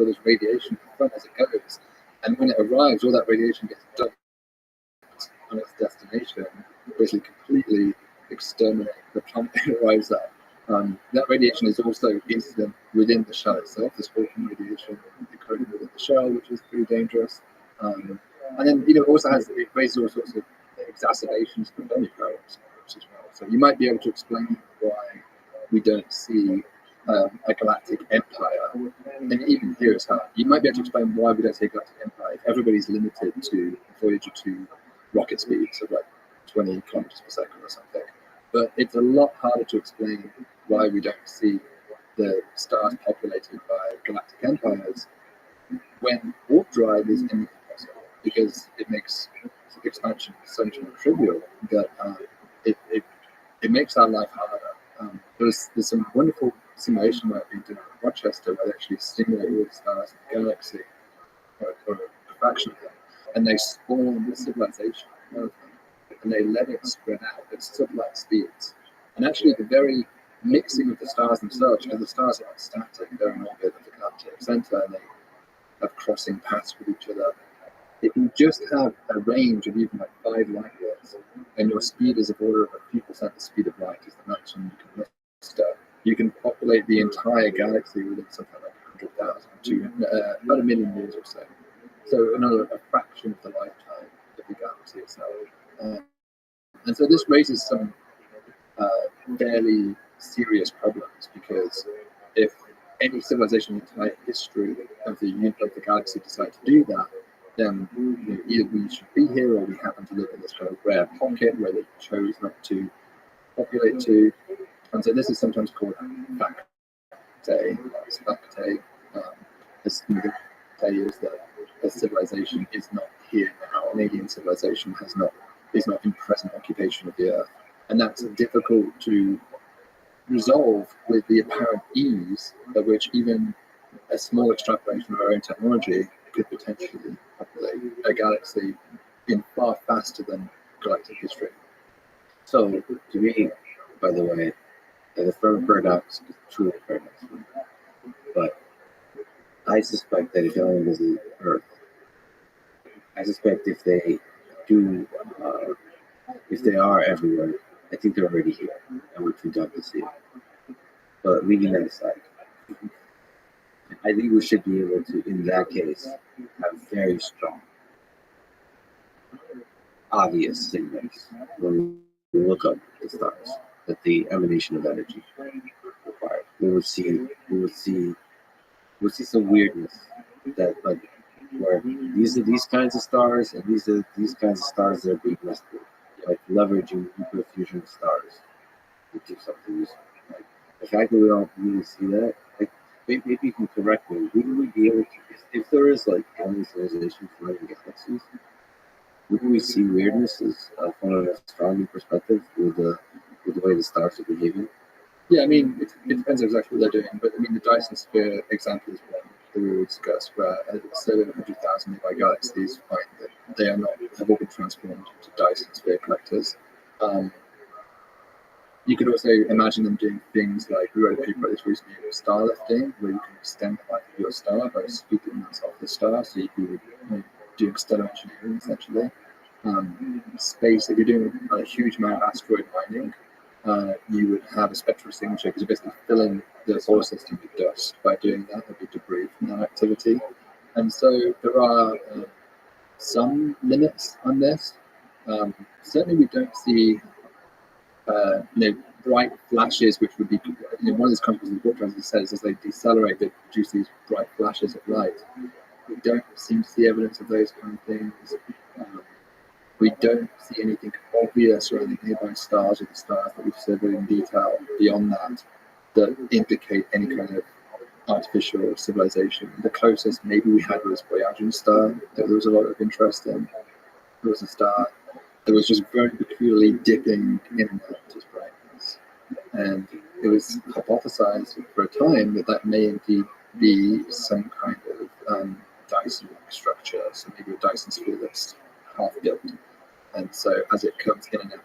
this radiation from the front as it goes. And when it arrives, all that radiation gets dumped on its destination, basically completely exterminate the planet it arrives at. That radiation is also incident within the shell itself. There's Hawking radiation encoded within the shell, which is pretty dangerous. And then, it also it raises all sorts of exacerbations of Fermi paradox as well. So you might be able to explain why we don't see a galactic empire. And even here is hard. You might be able to explain why we don't see a galactic empire if everybody's limited to Voyager 2 rocket speeds of like 20 kilometers per second or something. But it's a lot harder to explain why we don't see the stars populated by galactic empires when warp drive is anything possible, because it makes expansion so much more trivial that it makes our life harder. There's some wonderful simulation work being done at Rochester where they actually simulate all the stars in the galaxy, or a fraction of them, and they spawn the civilization of them, and they let it spread out at sublight speeds. And actually, the very mixing of the stars themselves, because the stars are not static, they're in orbit of the galactic center, and they have crossing paths with each other. If you just have a range of even like 5 light years, and your speed is of order of a few percent the speed of light is the maximum you can muster, you can populate the entire galaxy within something like 100,000 to about 1 million years or so. So another a fraction of the lifetime of the galaxy itself. And so this raises some fairly serious problems, because if any civilization in the entire history of the galaxy decide to do that, then either we should be here, or we happen to live in this kind of rare pocket where they chose not to populate to. And so this is sometimes called factae. This is that a civilization is not here now. An alien civilization is not in present occupation of the Earth, and that's difficult to resolve with the apparent ease at which even a small extrapolation of our own technology could potentially populate a galaxy in far faster than galactic history. So, to me, by the way, the Fermi paradox is truly a paradox. But I suspect that if alien visit Earth, I suspect if they do, if they are everywhere, I think they're already here, and we're too dumb to see it. But leaving that aside, I think we should be able to, in that case, have very strong, obvious signals when we look up the stars that the emanation of energy required. We would see some weirdness that, like, where these are these kinds of stars, and these are these kinds of stars that are being messed with, like leveraging nuclear fusion stars to do something useful. Like, the fact that we don't really see that, like, maybe you can correct me. Wouldn't we be able to, if there is like alien civilization flying galaxies, wouldn't we see weirdnesses from an astronomy perspective with the way the stars are behaving? Yeah, I mean, it depends exactly what they're doing, but I mean, the Dyson sphere example is one that we will discuss, where so 100,000 nearby galaxies find that they are not, have all been transformed into Dyson sphere collectors. You could also imagine them doing things like, we wrote a paper about this recently, star lifting, where you can extend the life of your star by scooping mass off the star, so you could do stellar engineering essentially. Space, if you're doing a huge amount of asteroid mining, you would have a spectral signature, because you're basically filling the solar system with dust. By doing that, there'll be debris from that activity. And so there are some limits on this. Certainly we don't see bright flashes, which would be, one of these companies in Rothschild says, as they decelerate, they produce these bright flashes of light. We don't seem to see evidence of those kind of things. We don't see anything obvious around the nearby stars or the stars that we've surveyed in detail beyond that indicate any kind of artificial civilization. The closest maybe we had was Voyager star that there was a lot of interest in. There was a star that was just very peculiarly dipping in and out its brightness. And it was hypothesized for a time that may indeed be some kind of Dyson-like structure, so maybe a Dyson sphere that's half built. And so as it comes in and out,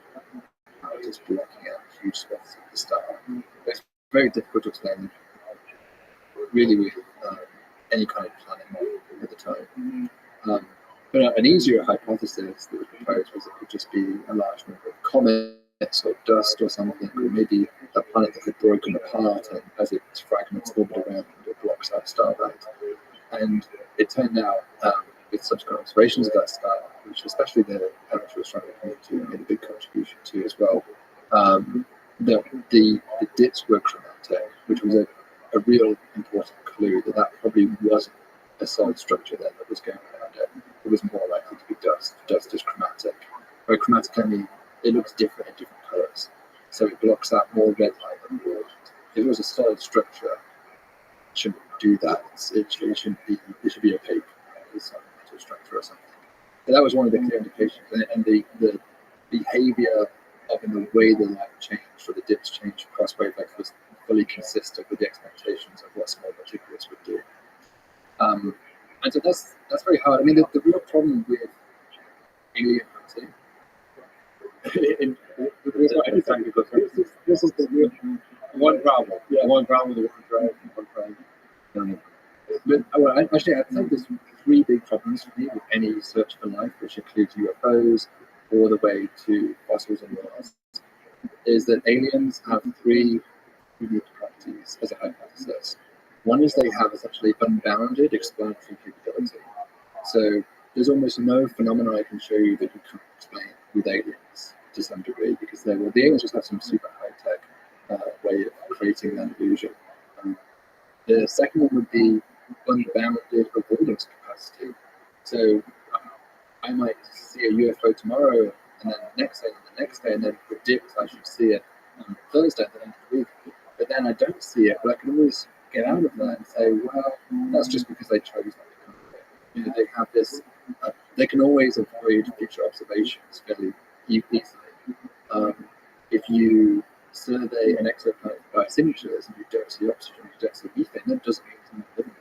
it's blocking out huge swaths of the star. It's very difficult to explain really with any kind of planet model at the time. But an easier hypothesis that was proposed was it could just be a large number of comets or dust or something, or maybe a planet that had broken apart, and as its fragments orbit around, it blocks out starlight. And it turned out, with subsequent observations of that star, which especially the amateur astronomy community made a big contribution to as well, that the dips were chromatic, which was a real important clue that probably wasn't a solid structure then that was going around it. It was more likely to be dust. Dust is chromatic. Where chromatic can mean it looks different in different colours, so it blocks out more red light than blue light. If it was a solid structure, it shouldn't do that. It shouldn't be. It should be opaque. It's not a metal structure or something. So that was one of the clear indications, and the behaviour of and the way the light changed or the dips changed across wavelengths was fully consistent with the expectations of what small particulates would do. And so that's very hard. I mean, the real problem with alien hunting, this is the real one problem. Yeah, one problem with one problem. But well, actually, I think there's three big problems for me with any search for life, which includes UFOs all the way to fossils on Mars, is that aliens have three unique properties as a hypothesis. One is they have essentially unbounded explanatory capability. So there's almost no phenomena I can show you that you can't explain with aliens to some degree, because the aliens just have some super high-tech way of creating that illusion. The second one would be unbounded avoidance capacity. So I might see a UFO tomorrow, and then the next day, and the next day, and then predict I should see it on Thursday at the end of the week. But then I don't see it, but I can always get out of that and say, well, that's just because they chose not to come here. You know, they have this, they can always avoid future observations fairly easily. If you survey an exoplanet by signatures and you don't see oxygen, you don't see methane, that doesn't mean it's not living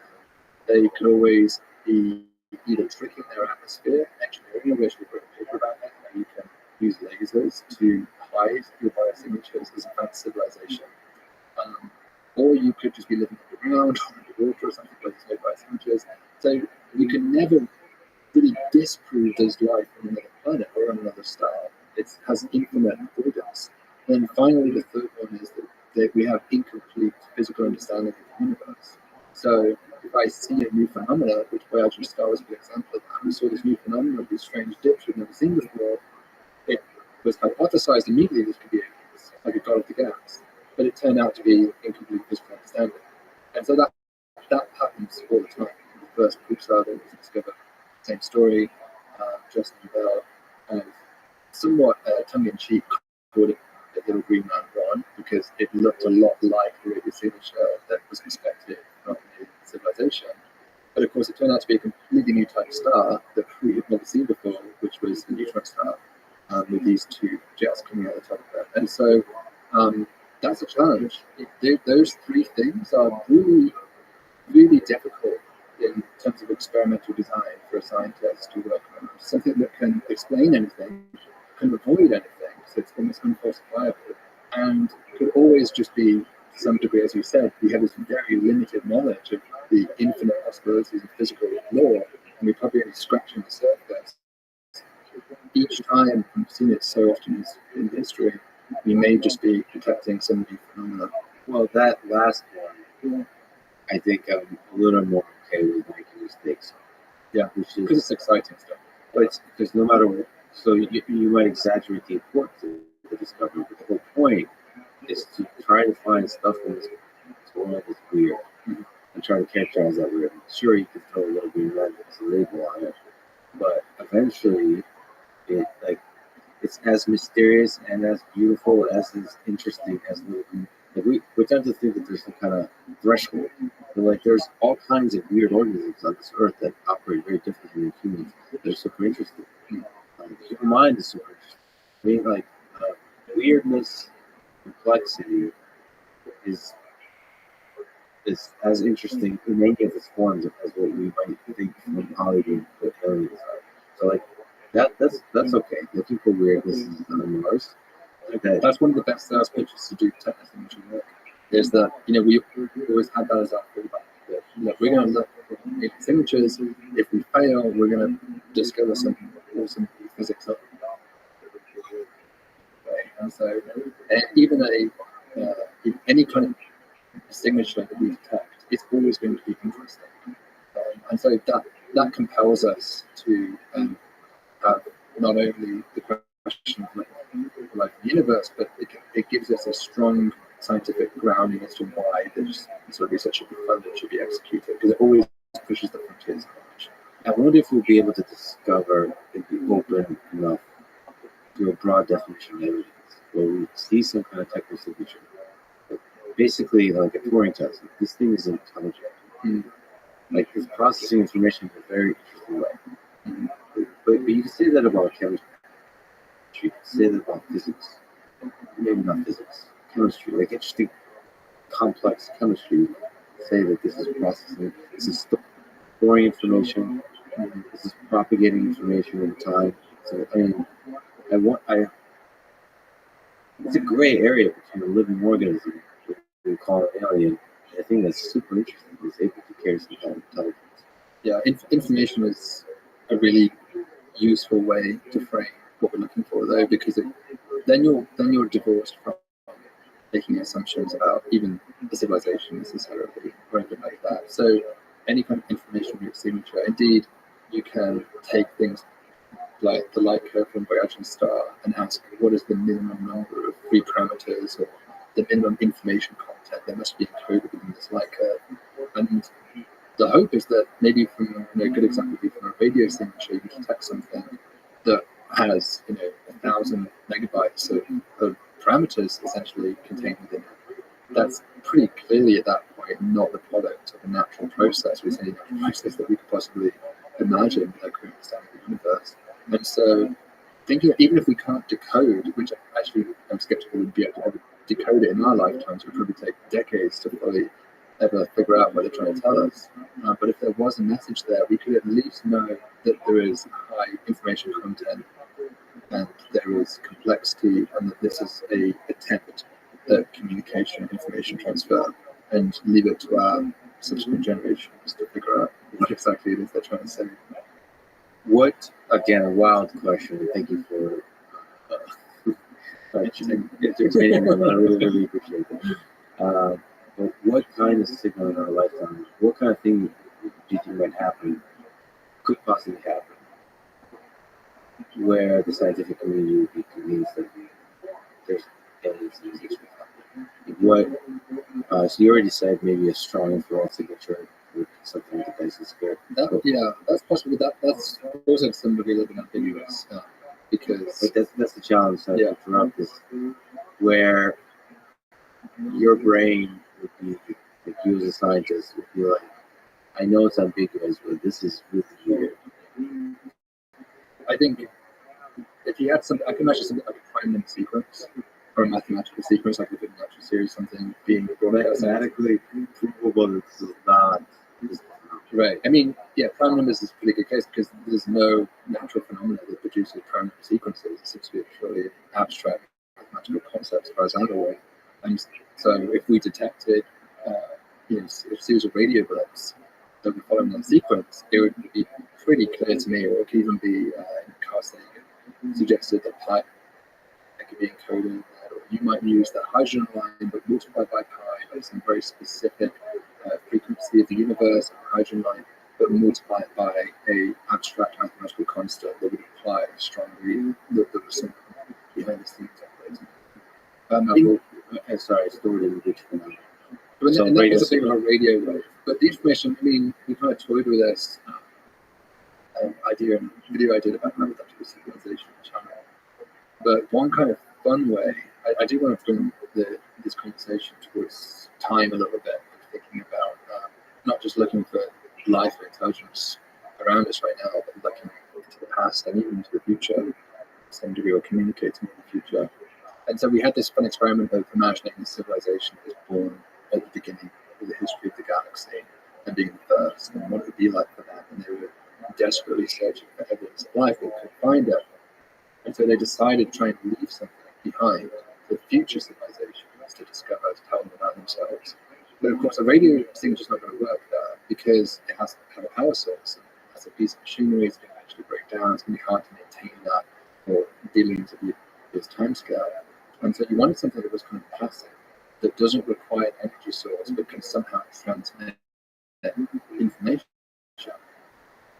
there. They can always be either tricking their atmosphere, engineering, which we've written a paper about that, where you can use lasers to hide your biosignatures as advanced civilization. Or you could just be living underground or underwater or something where there's no biosignatures. So you can never really disprove there's life on another planet or on another star. It has infinite avoidance. And then finally, the third one is that we have incomplete physical understanding of the universe. So if I see a new phenomena, which Voyager star was a good example of that, we saw this new phenomenon of these strange dips we've never seen before, it was hypothesized immediately this could be aliens, like a god of the gas. But it turned out to be incomplete physical understanding. And so that happens all the time. The first pulsar that was discovered, same story, Justin Bell, and somewhat tongue-in-cheek called it the Little Green Man 1, because it looked a lot like the radio signature that was expected from the civilization. But of course, it turned out to be a completely new type of star that we had never seen before, which was the neutron star, with these two jets coming out of the top of it. And so that's a challenge. Those three things are really, really difficult in terms of experimental design for a scientist to work on. Something that can explain anything, can avoid anything, so it's almost unfalsifiable, and could always just be, to some degree, as you said, we have this very limited knowledge of the infinite possibilities of physical law, and we're probably only scratching the surface. Each time we've seen it so often in history, we may just be detecting some new phenomena. Well, that last one, I think I'm a little more okay with making mistakes. Yeah, because it's exciting stuff. But it's because no matter what, so you might exaggerate the importance of the discovery, but the whole point is to try to find stuff in this world that's weird and try to characterize that weird. Sure, you can throw a little bit of as a label on it, but eventually, it's as mysterious and as beautiful as interesting as we tend to think that there's some kind of threshold. But like there's all kinds of weird organisms on this earth that operate very differently than humans. They're super interesting. The human mind is super interesting. I mean, like weirdness, complexity is as interesting in any of its forms as what we might think from Hollywood that aliens are. So like that's okay. Looking for weirdness on Mars. Okay. That's one of the best sales pitches to do technical imaging work. Is that we always had that as our feedback. Look, we're going to look for signatures. If we fail, we're going to discover some awesome physics. And so even any kind of signature that we detect, it's always going to be interesting. And so that compels us to have not only the question of life in the universe, but it gives us a strong scientific grounding as to why this sort of research should be funded, should be executed, because it always pushes the frontiers of knowledge. I wonder if we'll be able to discover, if we open enough to a broad definition of evidence, where we see some kind of technical signature. Basically, like a Turing test, like this thing is intelligent. Like it's processing information in a very interesting way. But you can say that about chemistry. You can say that about physics. Maybe not physics. Chemistry, like interesting, complex chemistry. Say that this is processing, this is storing information, this is propagating information in time. So I mean, it's a gray area between a living organism, which we call an alien. I think that's super interesting. It's able to carry some kind of intelligence. Yeah, information is a really useful way to frame what we're looking for, though, because then you're divorced from making assumptions about even the civilization necessarily or anything like that. So any kind of information root signature, indeed, you can take things like the light curve from Voyager star and ask what is the minimum number of free parameters or the minimum information content that must be encoded within this light curve. And the hope is that maybe from a good example would be from a radio signature, you detect something that has 1,000 megabytes of parameters essentially contained within it. That's pretty clearly at that point not the product of a natural process, or any natural process that we could possibly imagine with our current understanding of the universe. And so thinking that even if we can't decode, which actually I'm skeptical we'd be able to ever decode it in our lifetimes, it would probably take decades to fully ever figure out what they're trying to tell us. But if there was a message there, we could at least know that there is high information content and there is complexity, and that this is a attempt at communication, information transfer, and leave it to our subsequent generations to figure out what exactly it is they're trying to say. What, again, a wild question. Thank you for entertaining me. I really appreciate it. But what kind of signal in our lifetime, what kind of thing do you think might happen, could possibly happen, where the scientific community would be convinced that there's aliens in existence? What? So you already said maybe a strong influence signature with something like the Dyson Sphere. That's possible. That's also somebody a little bit ambiguous because that's the challenge throughout this, where your brain would be, like you as a scientist would be like, I know it's ambiguous, but this is really weird. I think if you had I can imagine something like a prime number sequence or a mathematical sequence, like a Fibonacci series, something being mathematically provable. This is not. Right. I mean, prime numbers is a pretty good case because there's no natural phenomena that produces prime number sequences. It seems to be a purely abstract mathematical concept as far as I'm aware. And so if we detected a series of radio blips that were following that sequence, it would be pretty clear to me, or it could even be in Carl Sagan suggested that pi could be encoded, or you might use the hydrogen line but multiplied by pi by some very specific frequency of the universe, hydrogen line, but multiplied by a abstract mathematical constant that would imply strongly that there was something behind the scenes operating. Sorry, stored in which one? And that was a big of a radio wave. But the information, I mean, we kind of toyed with this video idea about mathematical civilization in China. But one kind of fun way, I do want to bring this conversation towards time a little bit, thinking about not just looking for life or intelligence around us right now, but looking into the past and even into the future, to the same degree, or communicating in the future. And so we had this fun experiment of imagining a civilization that was born at the beginning of the history of the galaxy and being the first, and what it would be like for them. And they were desperately searching for evidence of life, but couldn't find it. And so they decided to try and leave something behind for future civilizations to discover, to tell them about themselves. But of course, a radio signature is not going to work there because it has to have a power source. As a piece of machinery, it's going to actually break down. It's going to be hard to maintain that for billions of years time scale. And so you wanted something that was kind of passive, that doesn't require an energy source, but can somehow transmit information,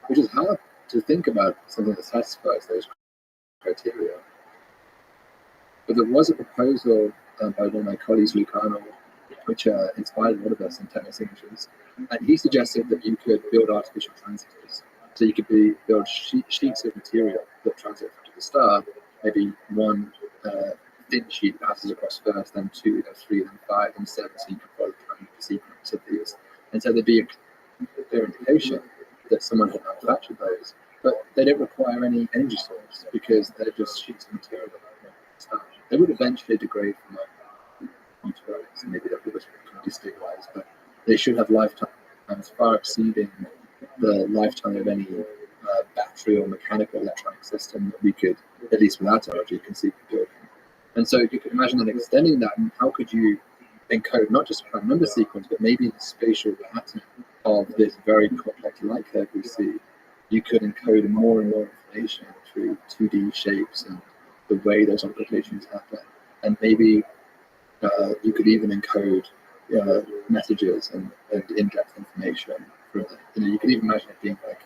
which is hard to think about something that satisfies those criteria. But there was a proposal by one of my colleagues, Luke Arnold, which inspired a lot of us in techno signatures. And he suggested that you could build artificial transistors. So you could build sheets of material that transit to the star. Maybe one thin sheet passes across first, then 2, then 3, then 5, then 7, so you could follow the sequence of these. And so there'd be a clear indication that someone had manufactured those, but they don't require any energy source because they're just sheets of material. They would eventually degrade from meteorites, and maybe they'll be destabilized, but they should have lifetimes far exceeding the lifetime of any battery or mechanical electronic system that we could, at least with our technology, conceive of building. And so you could imagine that extending that, and how could you encode not just a prime number sequence, but maybe the spatial pattern of this very complex light curve we see. You could encode more and more information through 2D shapes and the way those operations happen. And maybe you could even encode messages and in-depth information from it. You could even imagine it being like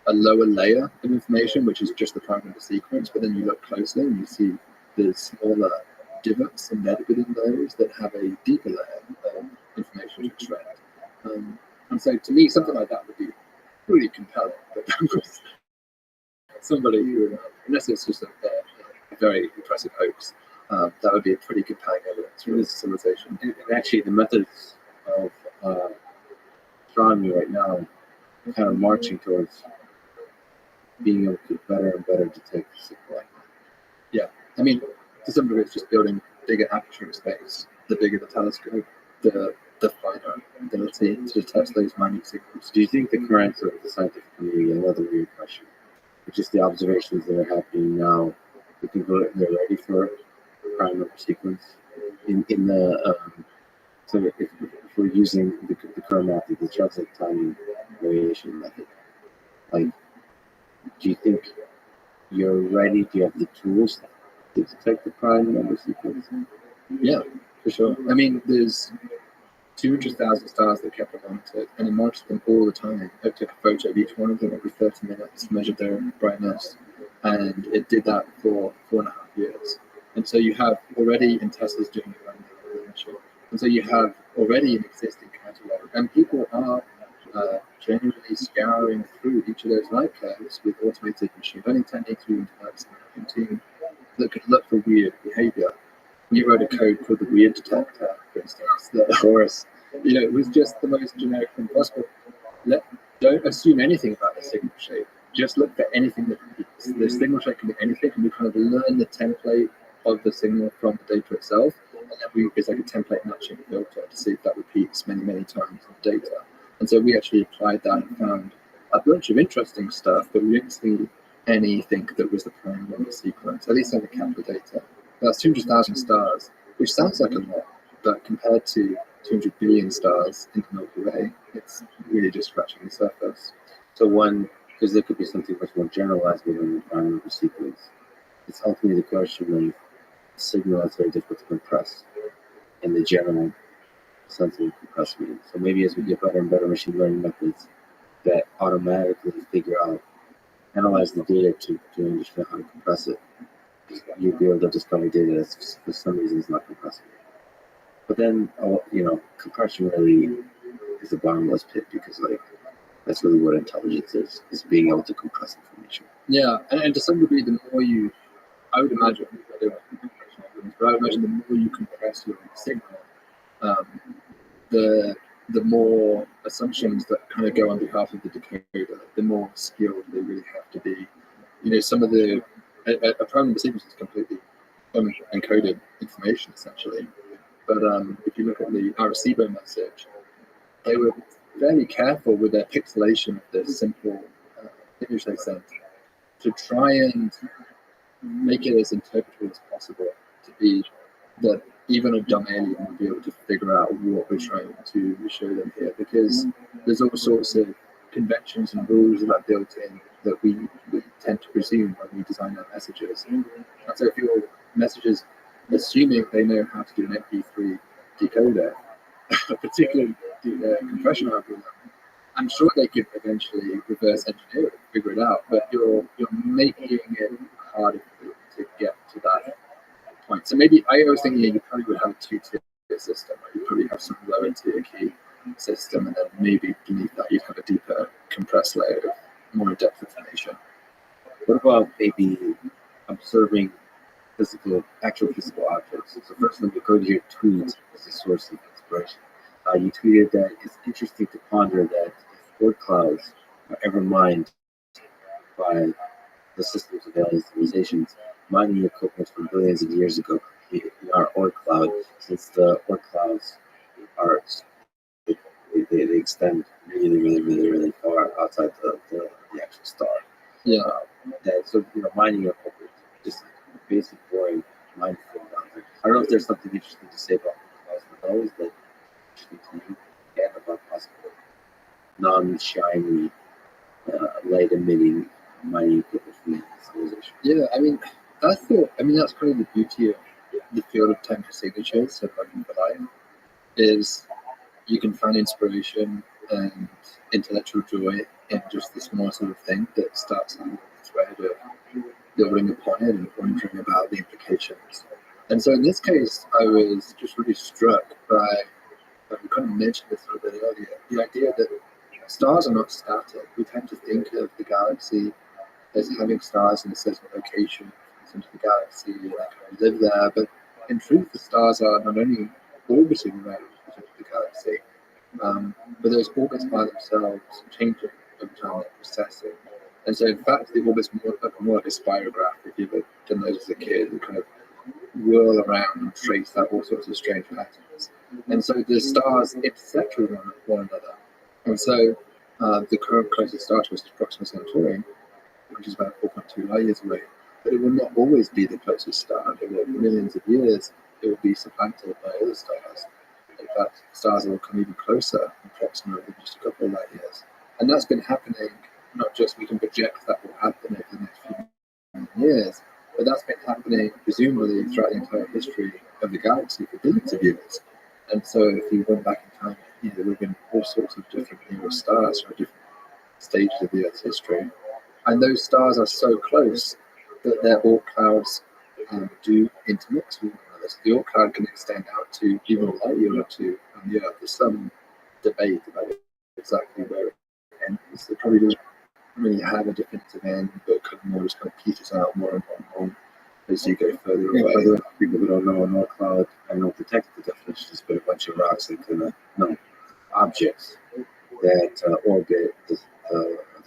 a lower layer of information, which is just the prime number sequence, but then you look closely and you see there's smaller divots embedded within those that have a deeper layer of information to extract. And so to me, something like that would be really compelling. But somebody who, unless it's just a very impressive hoax, that would be a pretty compelling evidence for this civilization. And actually, the methods of astronomy right now are kind of marching towards being able to better and better detect signal. Yeah, I mean, to some degree, it's just building bigger aperture in space. The bigger the telescope, the finer ability to detect those minute signals. Do you think the current of the scientific community, another weird question, which is the observations that are happening now, you think they're ready for prime number sequence in the so if we're using the current method, the transit timing variation method, like, do you think you're ready? Do you have the tools to detect the prime number sequence? Yeah, for sure. I mean, there's 200,000 stars that Kepler monitored, and it monitored them all the time. It took a photo of each one of them every 30 minutes, measured their brightness, and it did that for 4.5 years. And so you have already, in Tesla's doing it right now, and so you have already an existing catalog, and people are genuinely scouring through each of those light curves with automated machine learning techniques we developed in the team that could look for weird behavior. We wrote a code called the weird detector, for instance, that, of course, it was just the most generic thing possible. Don't assume anything about the signal shape. Just look for anything that repeats. The signal shape can be anything, and we kind of learn the template of the signal from the data itself, and then it's like a template matching filter to see if that repeats many, many times in the data. And so we actually applied that and found a bunch of interesting stuff, but we didn't see anything that was the prime number sequence, at least on the Kepler data. That's 200,000 stars, which sounds like a lot, but compared to 200 billion stars in the Milky Way, it's really just scratching the surface. So because there could be something much more generalized within the prime number sequence, it's ultimately the question of signal that's very difficult to compress in the general sense of compressing. So maybe as we get better and better machine learning methods that automatically analyze the data to understand how to compress it, you'll be able to discover data that for some reason is not compressible. But then, compression really is a bottomless pit, because that's really what intelligence is being able to compress information. Yeah, and to some degree, the more I would imagine, but I would imagine the more you compress your signal, the more assumptions that kind of go on behalf of the decoder, the more skilled they really have to be. Some of a prime number sequence is completely unencoded information, essentially. But if you look at the Arecibo message, they were fairly careful with their pixelation of the simple image they sent to try and make it as interpretable as possible, to be that even a dumb alien would be able to figure out what we're trying to show them here, because there's all sorts of conventions and rules that are built in that we tend to presume when we design our messages. And so if your messages assuming they know how to do an MP3 decoder, a particular compression algorithm, I'm sure they could eventually reverse engineer it, figure it out. But you're making it harder for them to get to that point. So maybe I was thinking you probably would have a two-tier system. Right? You probably have some lower tier key system, and then maybe beneath that you'd have a deeper compressed layer of more in-depth information. What about maybe observing actual physical objects? So first, let me go to your tweet as a source of inspiration. You tweeted that it's interesting to ponder that if word clouds are ever mined by the systems of alien civilizations, mining equipment from billions of years ago in our Oort cloud, since the Oort clouds are they extend really far outside the actual star. Yeah. So mining equipment, just basic boring mining equipment out there. I don't know if there's something interesting to say about clouds, but those that interesting to you and about possible non-shiny light emitting mining equipment from the civilization. Yeah, I mean, that's kind of the beauty of the field of temporal signatures, so looking for light, is you can find inspiration and intellectual joy in just the small sort of thing that starts on the thread of building upon it and wondering about the implications. And so in this case, I was just really struck by, we kind of mentioned this a little bit earlier, the idea that stars are not static. We tend to think of the galaxy as having stars in a certain location into the galaxy, and they kind of live there. But in truth, the stars are not only orbiting around the galaxy, but those orbits by themselves changing over time, they're processing. And so, in fact, the orbit's more like a spirograph. If you've ever done those as a kid, you kind of whirl around and trace out all sorts of strange patterns. And so the stars intersect with one another. And so the current closest star to us is Proxima Centauri, which is about 4.2 light years away. But it will not always be the closest star. Over millions of years, it will be supplanted by other stars. In fact, stars will come even closer in Proxima than just a couple of light years. And that's been happening, not just we can project that will happen over the next few years, but that's been happening presumably throughout the entire history of the galaxy for billions of years. And so if you went back in time, there would have been all sorts of different nearest stars for different stages of the Earth's history. And those stars are so close that their Oort clouds do intermix with one another. So the Oort cloud can extend out to even a light year or two on the Earth. There's some debate about exactly where it ends. It probably doesn't really have a definitive end, but kind of more just kind of peters out more and more as you go further away. By the way, for people who don't know, an Oort cloud, I don't know the technical definition is, but a bunch of rocks that objects that orbit the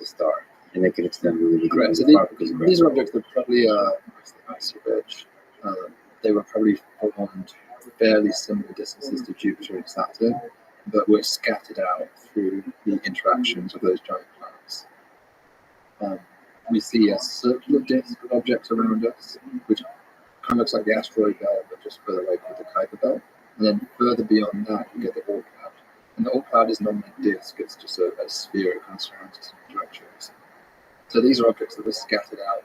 star, and they can extend really Correct. So these are objects that probably are icy rich. They were probably formed fairly similar distances to Jupiter and Saturn, but were scattered out through the interactions of those giant planets. We see a circular disk of objects around us, which kind of looks like the asteroid belt, but just further away from the Kuiper belt. And then further beyond that, you get the Oort cloud. And the Oort cloud is not a disk, it's just a sphere. It kind of surrounds us in directions. So these are objects that were scattered out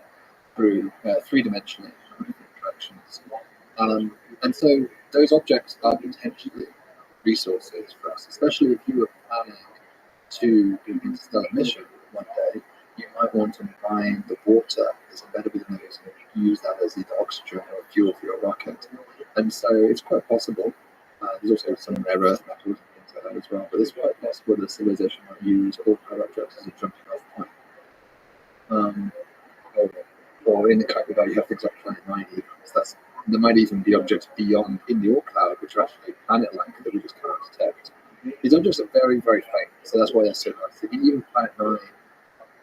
through three-dimensionally in different directions. And so those objects are potentially resources for us, especially if you were planning to do an interstellar mission one day. You might want to mine the water that's embedded within those and use that as either oxygen or fuel for your rocket. And so it's quite possible. There's also some rare earth metals and things like that as well, but it's quite possible that civilization might use all power objects as a jumping off point. Or in the Kuiper belt, you have things like Planet 9 even. So there might even be objects beyond in the Oort cloud, which are actually planet-like that we just cannot detect. These objects are very, very faint, so that's why they're so hard to see. Even Planet 9,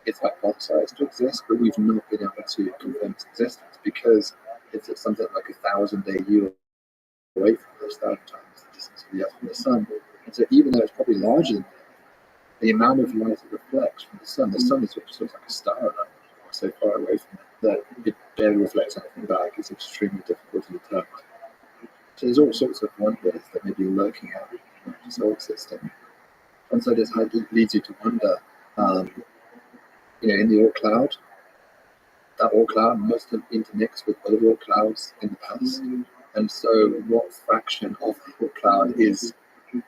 it's hypothesized to exist, but we've not been able to confirm its existence because it's at something like 1,000 AU away from us, 1,000 times the distance of the Earth from the Sun. And so even though it's probably larger than the amount of light it reflects from the Sun is sort of like a star so far away from it that it barely reflects anything back. It's extremely difficult to detect. So there's all sorts of wonders that may be lurking out in the solar system. And so this leads you to wonder, in the Oort cloud, that Oort cloud must have intermixed with other Oort clouds in the past. And so what fraction of the cloud is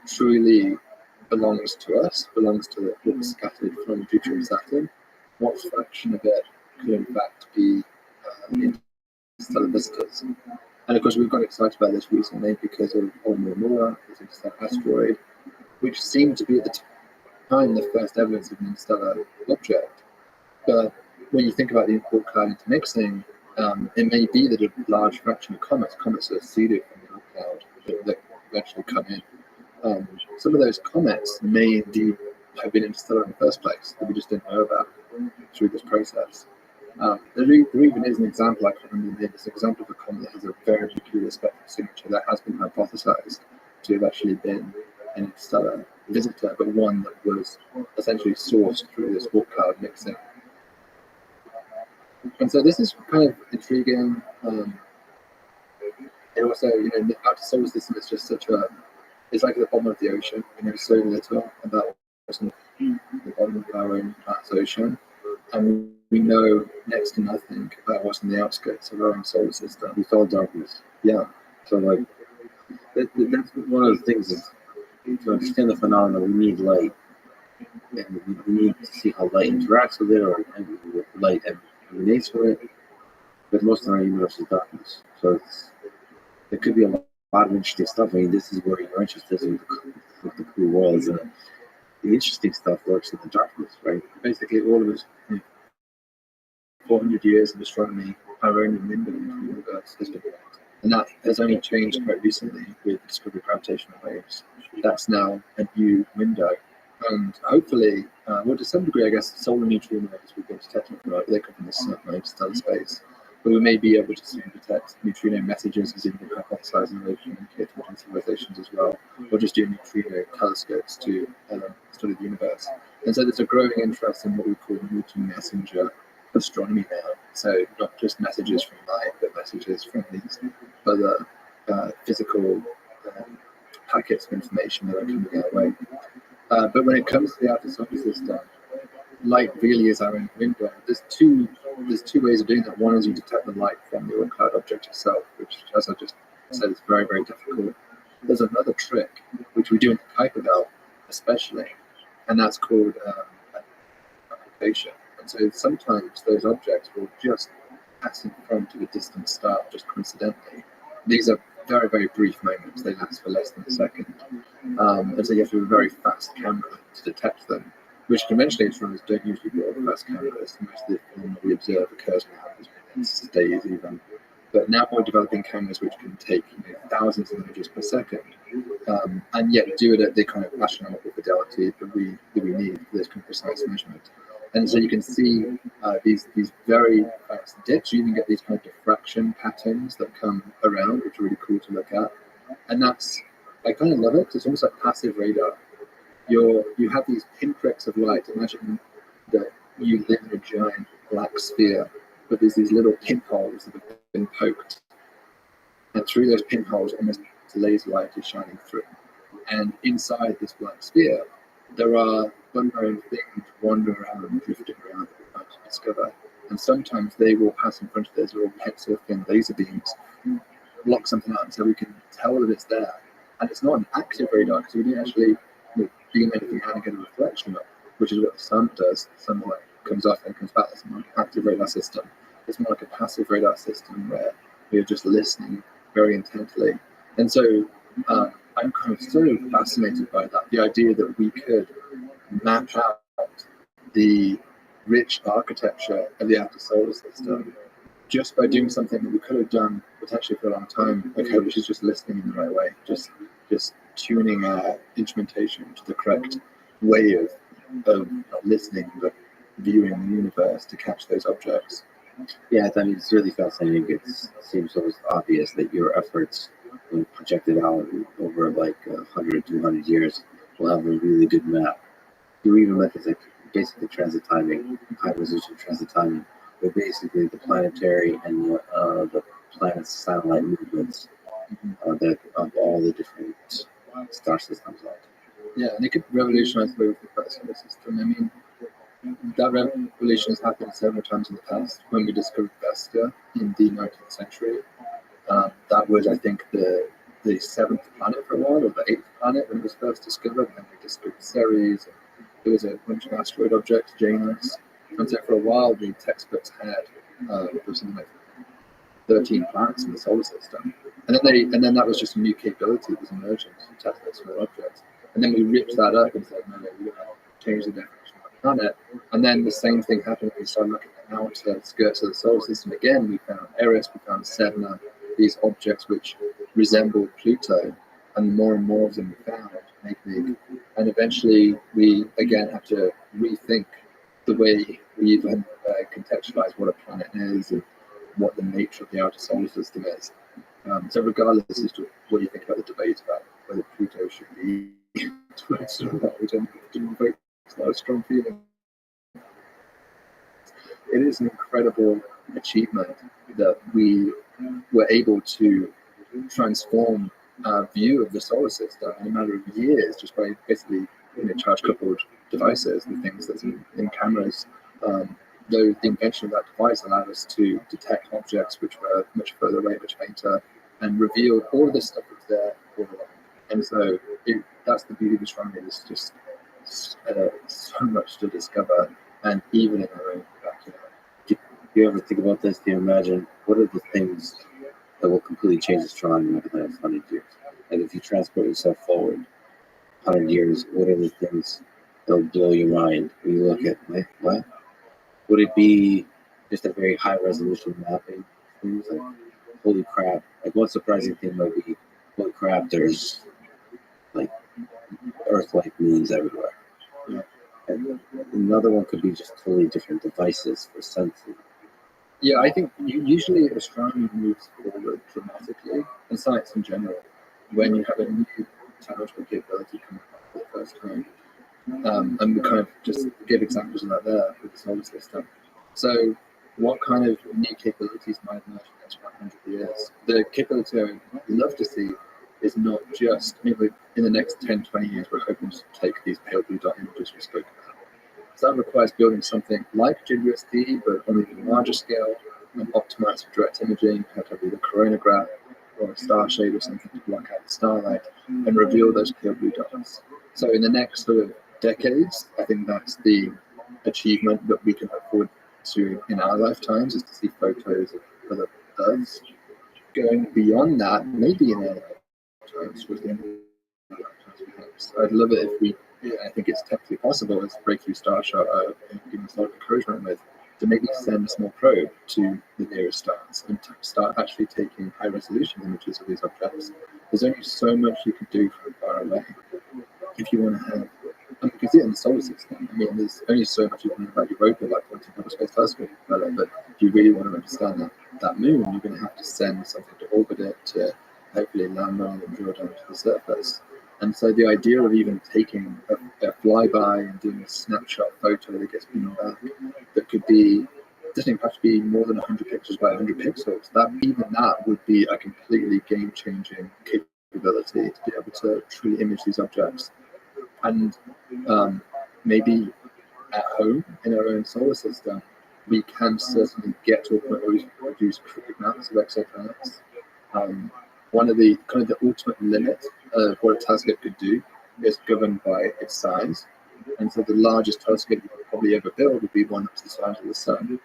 truly belongs to us, belongs to what's scattered from Jupiter and Saturn? What fraction of it could in fact be interstellar visitors? And of course, we've got excited about this recently because of Oumuamua, this interstellar asteroid, which seemed to be at the time the first evidence of an interstellar object. But when you think about the import cloud intermixing, it may be that a large fraction of comets are seeded from the import cloud that eventually come in. Some of those comets may indeed have been interstellar in the first place that we just didn't know about through this process. There even is an example, I can't remember the name, it's an example of a comet that has a very peculiar spectral signature that has been hypothesized to have actually been an interstellar visitor, but one that was essentially sourced through this warp cloud mixing. And so this is kind of intriguing. And also, the outer solar system is just it's like the bottom of the ocean. We know so little about what's in the bottom of our own planet's ocean. And we know next to nothing about what's in the outskirts of our own solar system. It's all darkness. Yeah. So like, that's one of the things is to understand the phenomena, we need light. And we need to see how light interacts with it, or what light emanates from it. But most of our universe is darkness. So there could be a lot of interesting stuff. I mean, this is where you're interested in with the cool worlds. And the interesting stuff works in the darkness, right? Basically, all of us, 400 years of astronomy, our own window into the universe has been blocked. And that has only changed quite recently with the discovery of gravitational waves. That's now a new window. And hopefully, well, to some degree, I guess, solar neutrinos we've been detecting, right? They come from the sun, interstellar space. But we may be able to soon detect neutrino messages, as in hypothesizing they communicate between civilizations as well, or just do neutrino telescopes to study the universe. And so there's a growing interest in what we call multi-messenger astronomy now. So not just messages from light, but messages from these other physical packets of information that are coming our way. But when it comes to the outer solar system, light really is our own window. There's two ways of doing that. One is you detect the light from the Oort cloud object itself, which, as I just said, is very, very difficult. There's another trick, which we do in the Kuiper belt especially, and that's called occultation. And so sometimes those objects will just pass in front of a distant star, just coincidentally. These are very, very brief moments. They last for less than a second. And so you have to have a very fast camera to detect them, which conventionally astronomers don't usually broadcast cameras. Most of the film that we observe occurs in hours, minutes, days even. But now we're developing cameras which can take thousands of images per second, and yet do it at the kind of astronomical fidelity that we need for this kind of precise measurement. And so you can see these very fast dips. You even get these kind of diffraction patterns that come around, which are really cool to look at. And I kind of love it because it's almost like passive radar. You have these pinpricks of light. Imagine that you live in a giant black sphere, but there's these little pinholes that have been poked. And through those pinholes, almost laser light is shining through. And inside this black sphere, there are unknown things wandering around and drifting around that we're trying to discover. And sometimes they will pass in front of those little pencil-thin laser beams, block something out, so we can tell that it's there. And it's not an active radar because we didn't actually beam anything out and get a reflection of, which is what the sun does. The sunlight comes off and comes back. It's not an active radar system. It's more like a passive radar system where we're just listening very intently. And so I'm kind of so fascinated by that. The idea that we could map out the rich architecture of the outer solar system just by doing something that we could have done potentially for a long time, okay, which is just listening in the right way, just tuning our instrumentation to the correct way of not listening but viewing the universe to catch those objects. Yeah, I mean, it's really fascinating. It seems almost obvious that your efforts, when projected out over like 100, 200 years, will have a really good map. You even methods like basically transit timing, high resolution transit timing, but basically the planetary and the planet's satellite movements that of all the different star systems out. Yeah, and it could revolutionize the way we think about the solar system. I mean, that revolution has happened several times in the past. When we discovered Vesta in the 19th century, That was, I think, the seventh planet for a while, or the eighth planet when it was first discovered. And then we discovered Ceres. And there was a bunch of asteroid objects, Janus. And so for a while, the textbooks had there was something like 13 planets in the solar system. And then that was just a new capability that was emerging to test those small objects. And then we ripped that up and said, no, we're going to change the definition of a planet. And then the same thing happened when we started looking at the outer skirts of the solar system again. We found Eris, we found Sedna, these objects which resembled Pluto, and more of them we found make big. And eventually we again have to rethink the way we even contextualize what a planet is and what the nature of the outer solar system is. So regardless as to what you think about the debate about whether Pluto should be it's not a strong feeling. It is an incredible achievement that we were able to transform our view of the solar system in a matter of years just by basically charge coupled devices, the things that's in cameras. Though the invention of that device allowed us to detect objects which were much further away, much fainter, and revealed all of this stuff that's there all along. And so that's the beauty of astronomy. There's just so much to discover, and even in our own backyard. Do you ever think about this? Do you imagine what are the things that will completely change astronomy over the next 100 years? Like if you transport yourself forward 100 years, what are the things that will blow your mind when you look at, like, what? Would it be just a very high resolution mapping? Things like, holy crap. Like one surprising thing might be, holy crap, there's like Earth-like moons everywhere. Yeah. And another one could be just totally different devices for sensing. Yeah, I think usually astronomy moves forward dramatically, and science in general, when you have a new technological capability come up for the first time. And we kind of just give examples of that there with the solar system. So what kind of new capabilities might emerge in the next 100 years? The capability I would love to see is not just, in the next 10, 20 years, we're hoping to take these pale blue dot images we spoke about. So that requires building something like GWST, but on an even larger scale, and optimized for direct imaging. You have to have either a coronagraph or a star shade or something to block out the starlight and reveal those pale blue dots. So in the next sort of decades, I think that's the achievement that we can look forward to in our lifetimes, is to see photos of other Earths. Going beyond that, maybe in our lifetimes, towards the end of our lifetimes, perhaps. I'd love it if I think it's technically possible, as Breakthrough Starshot giving us a lot of encouragement with, to maybe send a small probe to the nearest stars and to start actually taking high resolution images of these objects. There's only so much you can do from far away if you want to have. And you can see it in the solar system. There's only so much you can do about Europa, like pointing Hubble Space Telescope, but if you really want to understand that moon, you're going to have to send something to orbit it, to hopefully land on it and drill down to the surface. And so the idea of even taking a flyby and doing a snapshot photo that gets beamed back, that could be, doesn't even have to be more than 100 pixels by 100 pixels, that would be a completely game-changing capability to be able to truly image these objects. And maybe at home in our own solar system, we can certainly get to a point where we can produce crude maps of exoplanets. One of the kind of the ultimate limit of what a telescope could do is governed by its size. And so the largest telescope you could probably ever build would be one that's the size of the sun.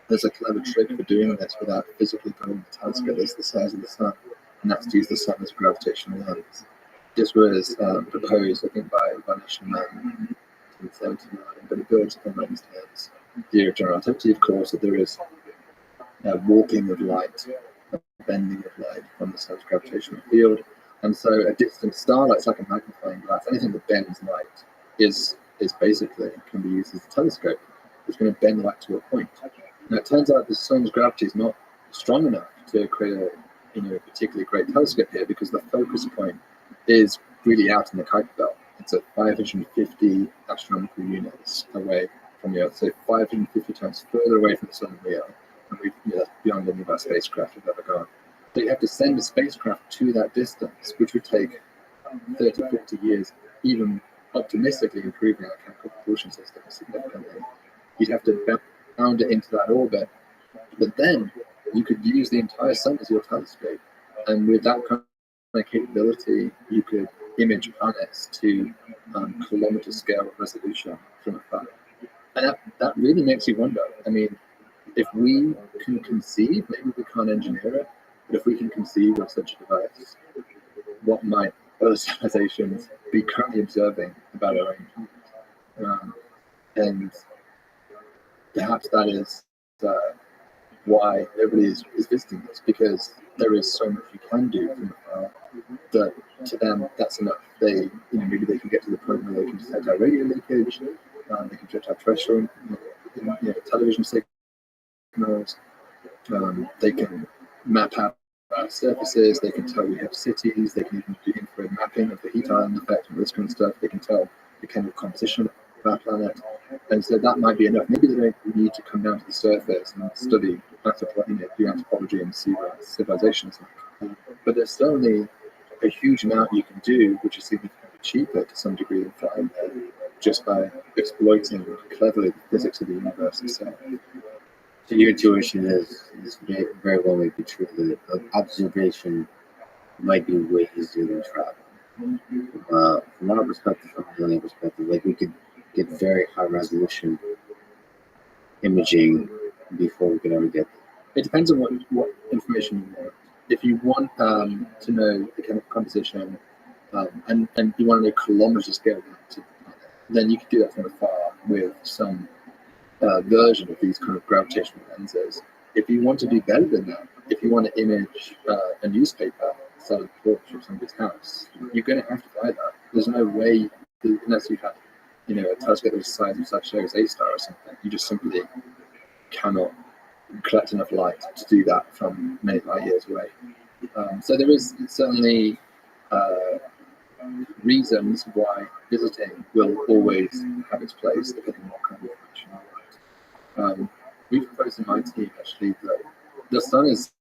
There's a clever trick for doing this without physically growing the telescope as the size of the sun, and that's to use the sun as a gravitational lens. This was proposed, I think, by Guinness in 1979, but it builds upon Einstein's theory of general relativity, of course, that there is warping of light, bending of light from the sun's gravitational field. And so a distant star, it's like a magnifying glass. Anything that bends light is basically can be used as a telescope. It's going to bend light to a point. Now it turns out the sun's gravity is not strong enough to create a particularly great telescope here, because the focus point is really out in the Kuiper belt. It's at 550 astronomical units away from the Earth, so 550 times further away from the sun than we are. And that's beyond any of our spacecraft have ever gone. So you have to send a spacecraft to that distance, which would take 30, 50 years, even optimistically improving our chemical propulsion system significantly. You'd have to bound it into that orbit. But then you could use the entire sun as your telescope, and with that kind of capability, you could image planets to kilometer scale resolution from afar. And that really makes you wonder. I mean, if we can conceive, maybe we can't engineer it, but if we can conceive of such a device, what might other civilizations be currently observing about our own planet? And perhaps that is why nobody is visiting this, because there is so much you can do from afar that to them that's enough. They, maybe they can get to the point where they can detect our radio leakage, they can detect our terrestrial, television signals, they can map out our surfaces, they can tell we have cities, they can even do infrared mapping of the heat island effect and this kind of stuff. They can tell the chemical composition of our planet, and so that might be enough. Maybe they don't need to come down to the surface and study do anthropology and see what civilizations like. But there's certainly a huge amount you can do, which is significantly cheaper to some degree than flying there, just by exploiting cleverly the physics of the universe itself. So your intuition is very well may be true that observation might be way easier than travel. From our perspective, from an alien perspective, like we could get very high resolution imaging before we could ever get there. It depends on what information you want. If you want to know the chemical composition and you want to know kilometer scale, then you could do that from afar with some version of these kind of gravitational lenses. If you want to do better than that, if you want to image a newspaper selling porch of somebody's house, you're going to have to buy that. There's no way, unless you have, a telescope the size of Sagittarius A star or something, you just simply cannot collect enough light to do that from many light years away. So there is certainly reasons why visiting will always have its place, depending on what kind of information you want. We've proposed in my team actually that the sun is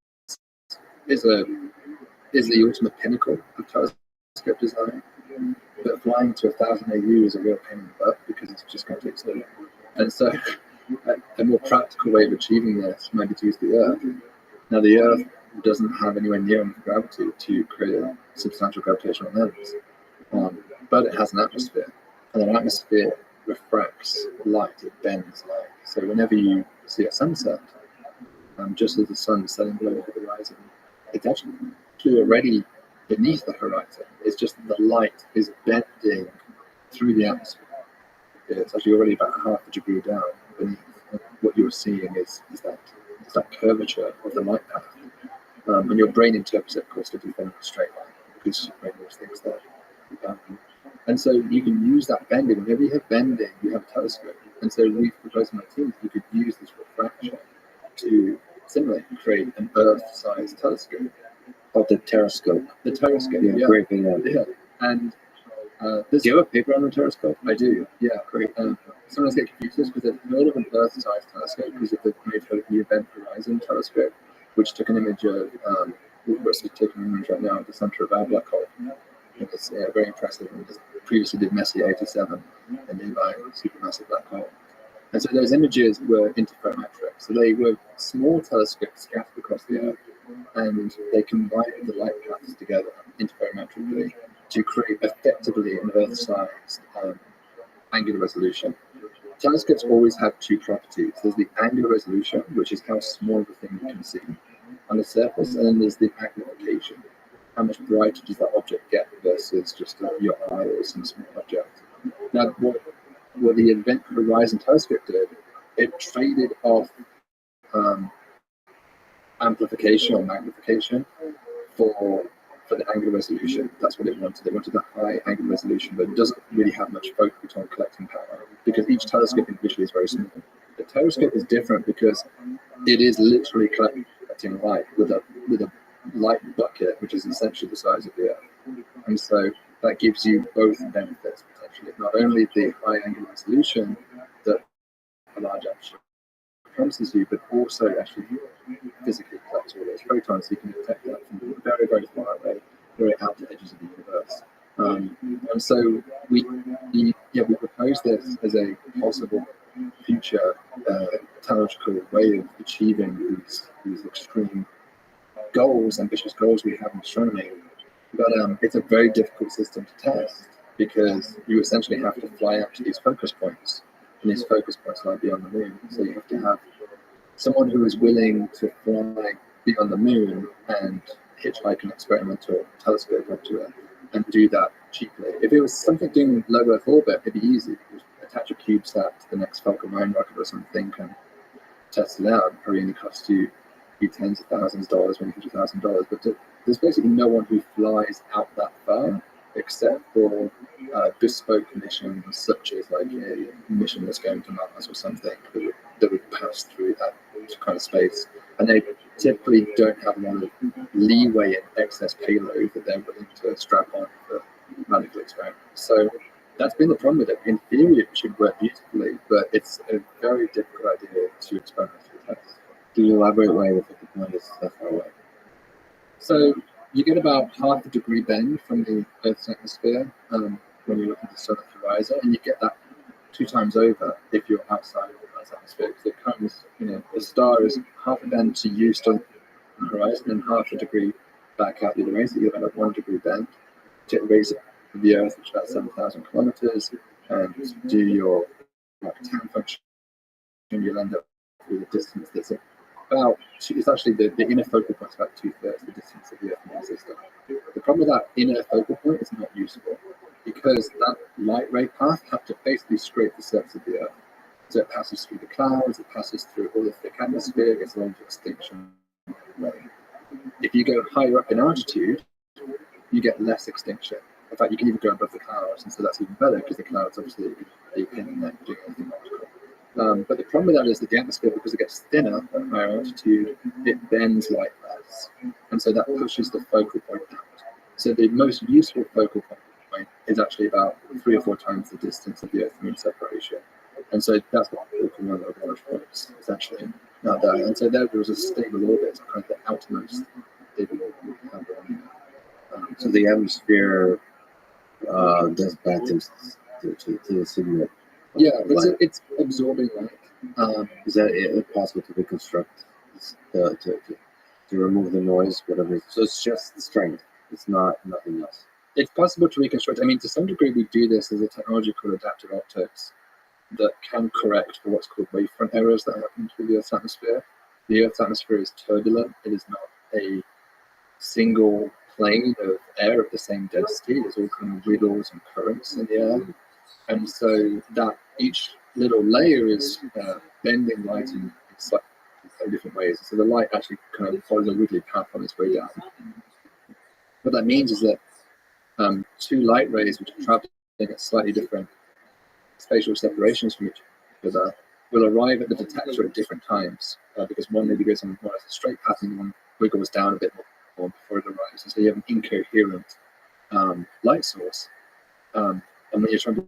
the ultimate pinnacle of telescope design, but flying to 1,000 AU is a real pain in the butt because it's just going to take so long. And so a more practical way of achieving this might be to use the Earth. Now the Earth doesn't have anywhere near enough gravity to create a substantial gravitational lens, but it has an atmosphere, and an atmosphere refracts light, it bends light. So whenever you see a sunset, just as the sun is setting below the horizon, it's actually already beneath the horizon. It's just that the light is bending through the atmosphere. It's actually already about half a degree down beneath. And what you're seeing is that curvature of the light path. And your brain interprets it, of course, to be a straight line, because your brain always thinks that. And so you can use that bending. Whenever you have bending, you have a telescope. And so we've proposed to my team that you could use this refraction to similarly create an Earth-sized telescope. Oh, the terrascope. The telescope, yeah. Great thing. Yeah. And do you have a paper on the telescope? I do, yeah, great. Sometimes get confused because they've heard of an Earth-sized telescope because of the Event Horizon telescope, which took an image of, we're taking an image right now of the center of our black hole. It was very impressive. And previously did Messier 87, a nearby supermassive black hole. And so those images were interferometric. So they were small telescopes scattered across the Earth, and they combined the light paths together interferometrically to create effectively an Earth-sized angular resolution. Telescopes always have two properties. There's the angular resolution, which is how small of a thing you can see on the surface, and then there's the magnification. How much brighter does that object get versus just your eye or some small object? Now, what the Event Horizon telescope did, it traded off amplification or magnification for the angular resolution. That's what it wanted. They wanted that high angular resolution, but it doesn't really have much focus on collecting power because each telescope individually is very small. The telescope is different because it is literally collecting light with a light bucket, which is essentially the size of the Earth. And so that gives you both benefits potentially. Not only the high angular resolution that a large aperture promises you, but also actually physically collects all those photons, so you can detect that from very, very far away, very out to the edges of the universe. And so we propose this as a possible future technological way of achieving these extreme goals, ambitious goals we have in astronomy. But it's a very difficult system to test because you essentially have to fly out to these focus points, and these focus points lie beyond the moon. So you have to have someone who is willing to fly beyond the moon and hitchhike an experimental telescope up to it and do that cheaply. If it was something doing low Earth orbit, it'd be easy. You just attach a CubeSat to the next Falcon 9 rocket or something and test it out. It probably only costs you tens of thousands of dollars, maybe $50,000. But there's basically no one who flies out that far except for bespoke missions, such as like a mission that's going to Mars or something that would pass through that kind of space. And they typically don't have a lot of leeway in excess payload that they're willing to strap on for radical experiments. So that's been the problem with it. In theory, it should work beautifully, but it's a very difficult idea to experimentally test. Can you elaborate why the 50 point is that far away? So you get about half a degree bend from the Earth's atmosphere when you look at the solar horizon, and you get that 2 times over if you're outside of the Earth's atmosphere. Because it comes, the star is half a bend to you still on the horizon, and half a degree back out the other way. So you get about a 1 degree bend to raise the Earth, which is about 7,000 kilometers, and do your tan function, you'll end up with a distance that's about, it's actually the inner focal point is about 2/3 the distance of the Earth from our system. The problem with that inner focal point is not useful because that light ray path has to basically scrape the surface of the Earth. So it passes through the clouds, it passes through all the thick atmosphere, it gets along to extinction. If you go higher up in altitude, you get less extinction. In fact, you can even go above the clouds, and so that's even better because the clouds obviously are in there doing anything magical. But the problem with that is that the atmosphere, because it gets thinner at higher altitude, it bends light less. And so that pushes the focal point out. So the most useful focal point is actually about 3 or 4 times the distance of the Earth-Moon separation. And so that's what we call one of the large points, essentially. And so there was a stable orbit, kind of the outermost stable orbit. So the atmosphere does bad things to the signal. Yeah, it's absorbing light. Is that possible to reconstruct, to remove the noise, whatever? So it's just strength. It's not nothing else. It's possible to reconstruct. I mean, to some degree, we do this as a technology called adaptive optics that can correct for what's called wavefront errors that happen through the Earth's atmosphere. The Earth's atmosphere is turbulent. It is not a single plane of air of the same density. There's all kind of riddles and currents in the air. And so that each little layer is bending light in slightly different ways. So the light actually kind of follows a wiggly path on its way down. What that means is that 2 light rays which are traveling at slightly different spatial separations from each other will arrive at the detector at different times because one maybe goes on more as a straight path and one wiggles down a bit more before it arrives. And so you have an incoherent light source. And when you're trying to do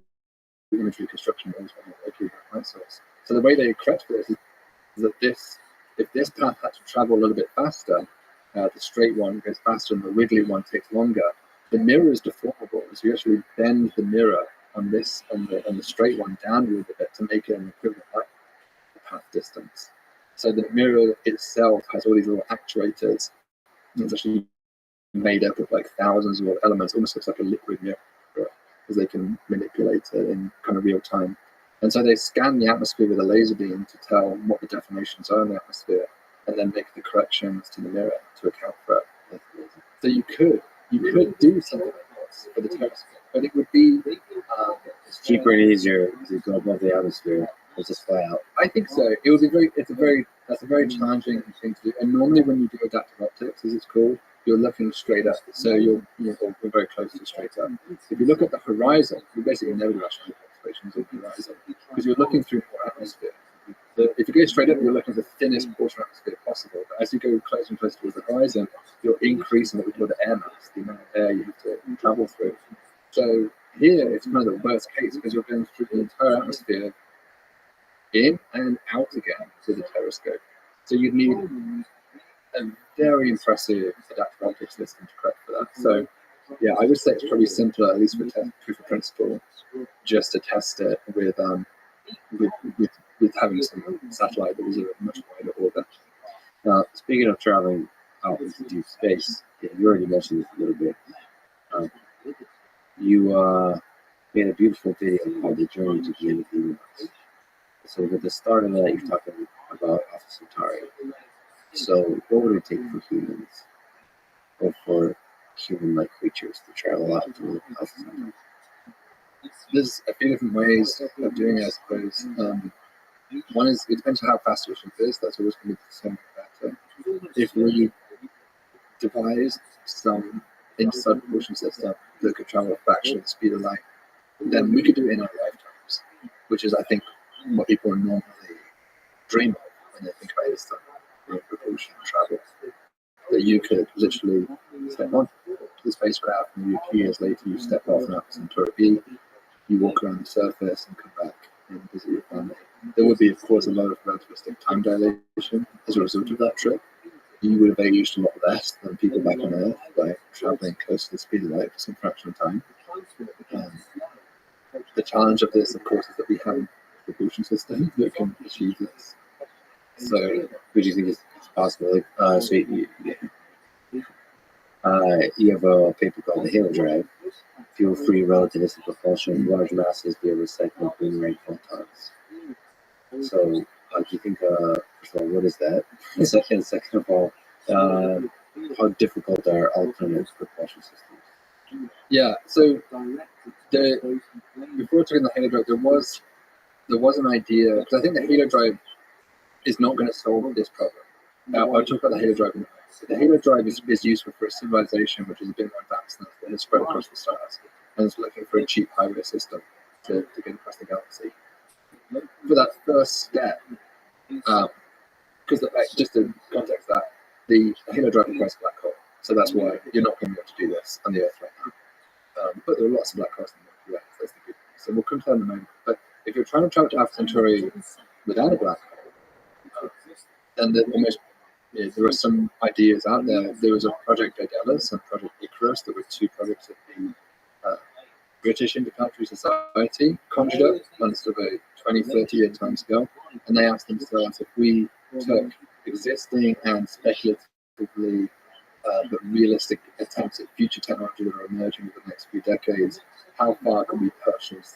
image reconstruction, you always want a coherent light source. So the way they correct for this is that if this path had to travel a little bit faster, the straight one goes faster and the wiggly one takes longer, the mirror is deformable. So you actually bend the mirror on the straight one down a little bit to make it an equivalent light path distance. So the mirror itself has all these little actuators. It's actually made up of like thousands of elements, almost looks like a liquid mirror, because they can manipulate it in kind of real time. And so they scan the atmosphere with a laser beam to tell what the deformations are in the atmosphere, and then make the corrections to the mirror to account for it. So you could do something like this for the telescope, but it would be It's cheaper and easier to go above the atmosphere and just fly out. I think so. It would be that's a very challenging thing to do. And normally when you do adaptive optics, as it's called, you're looking straight up. So you're very close to straight up. If you look at the horizon, you basically never do actual observations of the horizon because you're looking through more atmosphere. If you go straight up, you're looking at the thinnest portion of atmosphere possible. But as you go closer and closer towards the horizon, you're increasing what we call the air mass, the amount of air you have to travel through. So here, it's kind of the worst case because you're going through the entire atmosphere in and out again with the telescope. So you'd need a very impressive adaptive optics system to correct for that. So yeah, I would say it's probably simpler, at least for proof of principle, just to test it with with having some satellite that was a much wider orbit. Now, speaking of traveling out into deep space, yeah, you already mentioned this a little bit. Um, you made a beautiful video called "The Journey to the End of the Universe." So, with the start of that, you're talking about Alpha Centauri. So, what would it take for humans, or for human-like creatures, to travel out to Alpha Centauri? There's a few different ways of doing it, I suppose. One is, it depends on how fast your ship is. That's always going to be so much better. If we devised some inside propulsion system that could travel a fraction of the speed of light, then we could do it in our lifetimes, which is, I think, what people normally dream of when they think about this propulsion travel. That you could literally step on to the spacecraft, and maybe a few years later you step off and Alpha Centauri B, you walk around the surface and come back and visit your family. There would be, of course, a lot of relativistic time dilation as a result of that trip. You would have aged a lot less than people back on Earth by traveling close to the speed of light for some fraction of time. The challenge of this, of course, is that we have a propulsion system that can achieve this. So, Would you think it's possible? So you have a paper called the Halo Drive, fuel-free relativistic propulsion, large masses via recycling boomerang photons. So, do you think, first of all, what is that? And second of all, how difficult are alternate propulsion systems? yeah, so before taking the Halo Drive, there was an idea, because I think the Halo Drive is not going to solve this problem. I'll talk about the Halo Drive in a minute. The Halo Drive is useful for a civilization which is a bit more advanced than that has spread across the stars, and is looking for a cheap highway system to get across the galaxy. For that first step, because just to context that, the Halo Drive requires a black hole, so that's why you're not going to be able to do this on the Earth right now. But there are lots of black holes in the Milky Way, that's the good news. So we'll come to that in a moment. But if you're trying to travel to Alpha Centauri without a black hole, then there are some ideas out there. There was a Project Daedalus and Project Icarus. There were two projects that the British Interplanetary Society conjured up on sort of a 20, 30-year timescale. And they asked themselves, if we took existing and speculatively but realistic attempts at future technology that are emerging over the next few decades, how far can we push this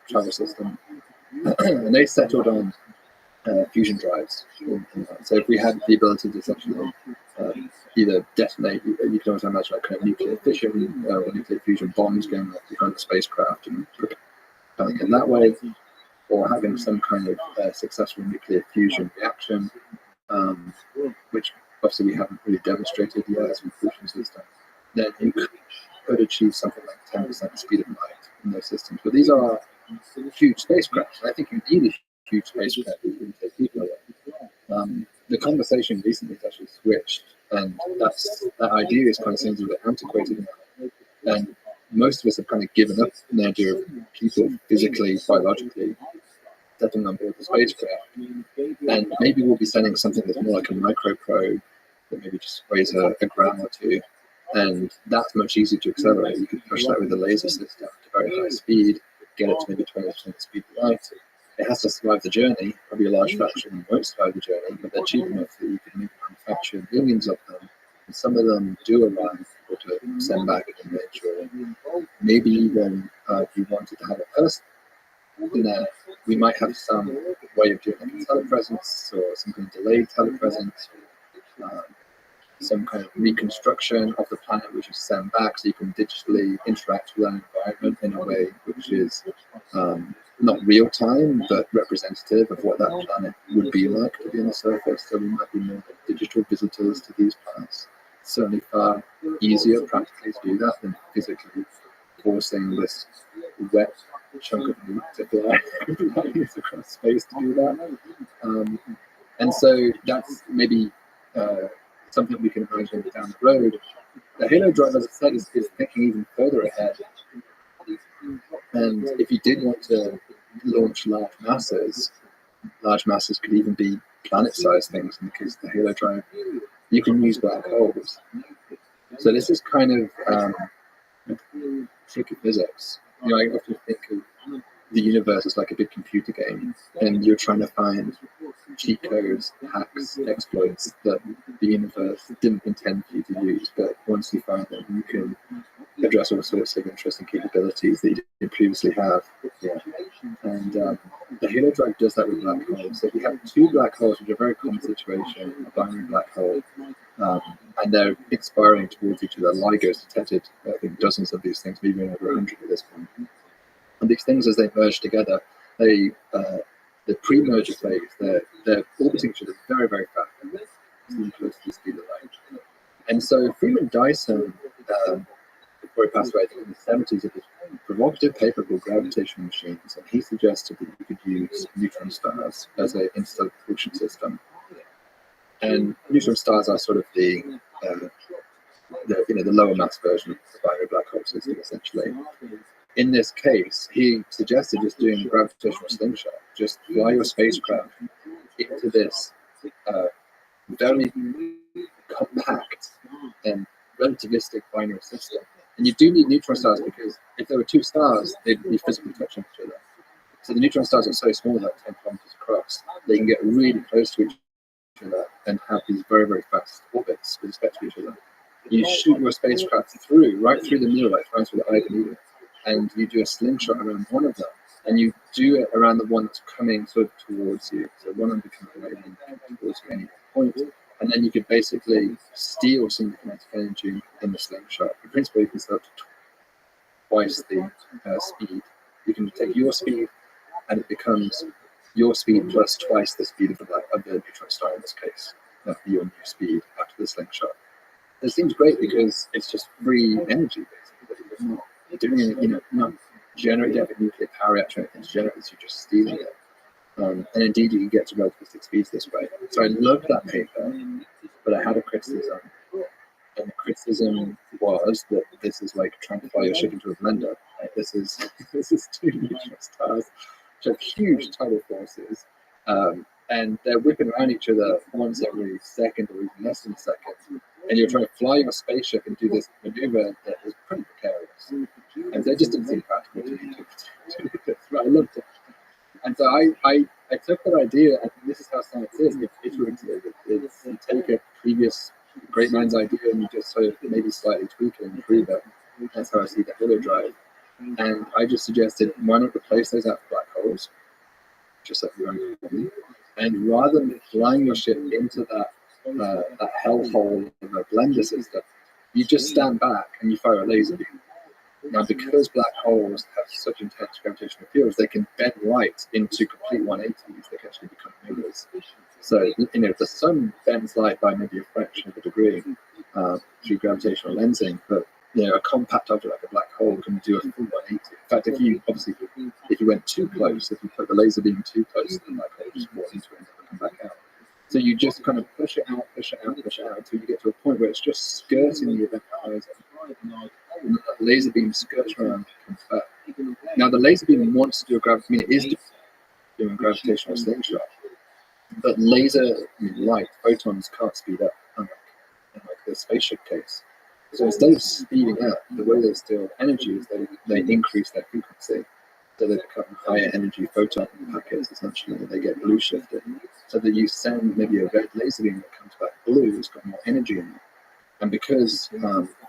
travel system? And they settled on fusion drives. So if we had the ability to essentially either detonate, you can always imagine like kind of nuclear fission or nuclear fusion bombs going off behind the spacecraft and propelling in that way, or having some kind of successful nuclear fusion reaction, which obviously we haven't really demonstrated yet as a propulsion system, then you could achieve something like 10% the speed of light in those systems. But these are huge spacecraft, and I think you need a huge spacecraft that can take people away. The conversation recently has actually switched, and that idea is kind of seems a bit antiquated now. And most of us have kind of given up the idea of people physically, biologically stepping on board the spacecraft. And maybe we'll be sending something that's more like a micro probe that maybe just weighs a gram or two. And that's much easier to accelerate. You can push that with a laser system to very high speed, get it to maybe 20% the speed of light. It has to survive the journey. Probably a large fraction won't survive the journey, but they're cheap enough that you can maybe manufacture millions of them. And some of them do arrive to send back in nature. Or maybe even if you wanted to have a person in there, we might have some way of doing like a telepresence or some kind of delayed telepresence. Some kind of reconstruction of the planet which is sent back, so you can digitally interact with that environment in a way which is not real time but representative of what that planet would be like to be on the surface. So we might be more like digital visitors to these planets. It's certainly far easier practically to do that than physically forcing this wet chunk of meat to fly across space to do that. And so that's maybe something we can imagine down the road. The Halo Drive, as I said, is thinking even further ahead. And if you did want to launch large masses could even be planet-sized things in the case of the Halo Drive. You can use black holes. So this is kind of tricky physics. I often think of the universe is like a big computer game, and you're trying to find cheat codes, hacks, exploits that the universe didn't intend for you to use, but once you find them, you can address all sorts of interesting capabilities that you didn't previously have. Yeah. And the Halo drive does that with black holes. So if you have two black holes, which are a very common situation, a binary black hole, and they're expiring towards each other. LIGO's detected, I think, dozens of these things, maybe over 100 at this point. And these things, as they merge together, they the pre-merger phase, they're orbiting each other very, very fast, close to the speed of light. And so Freeman Dyson, before he passed away, I think in the 70s, did this provocative paper called Gravitational Machines, and he suggested that you could use neutron stars as an interstellar propulsion system. And neutron stars are sort of the lower mass version of the binary black hole system, essentially. In this case, he suggested just doing a gravitational slingshot, just fly your spacecraft into this very compact and relativistic binary system. And you do need neutron stars because if there were two stars, they'd be physically touching each other. So the neutron stars are so small, like 10 kilometers across, they can get really close to each other and have these very, very fast orbits with respect to each other. You shoot your spacecraft right through the middle, like right through the eye of the needle, and you do a slingshot around one of them, and you do it around the one that's coming sort of towards you. So one of them becomes away and towards you at any point, and then you could basically steal some kinetic energy in the slingshot. In principle, you can set up to twice the speed. You can take your speed, and it becomes your speed plus twice the speed of the neutron star in this case, your new speed after the slingshot. It seems great because it's just free energy, basically. You're doing it, not generating a nuclear power reactor or anything to generate this, you're just stealing it. And indeed, you can get to relativistic speeds this way. So I loved that paper, but I had a criticism. And the criticism was that this is like trying to fly your ship into a blender. Right? This is two neutron stars which have huge tidal forces. And they're whipping around each other once every second or even less than a second. And you're trying to fly your spaceship and do this maneuver that is pretty precarious. And they just didn't seem practical to me to do this. But I loved it. And so I took that idea, and this is how science is. It's iterative. It's you take a previous great man's idea and you just sort of maybe slightly tweak it and improve it. That's how I see the Halo drive. And I just suggested, why not replace those out for black holes? Just like your own company. And rather than flying your ship into that hellhole of a blender system, you just stand back and you fire a laser beam. Now, because black holes have such intense gravitational fields, they can bend light into complete 180s. They can actually become mirrors. So, the sun bends light by maybe a fraction of a degree through gravitational lensing, but a compact object like a black hole can do a full 180. In fact, if you went too close, if you put the laser beam too close, the black hole just walk into it and never come back out. So you just kind of push it out until you get to a point where it's just skirting the event horizon. And the laser beam skirts around and comes back. Now, the laser beam wants to do it is doing a gravitational slingshot, but light, photons can't speed up, unlike the spaceship case. So instead of speeding up, the way they steal energy is they increase their frequency. So they become higher energy photon packets, essentially. They get blue shifted. So that you send maybe a red laser beam that comes back blue, it's got more energy in it. And because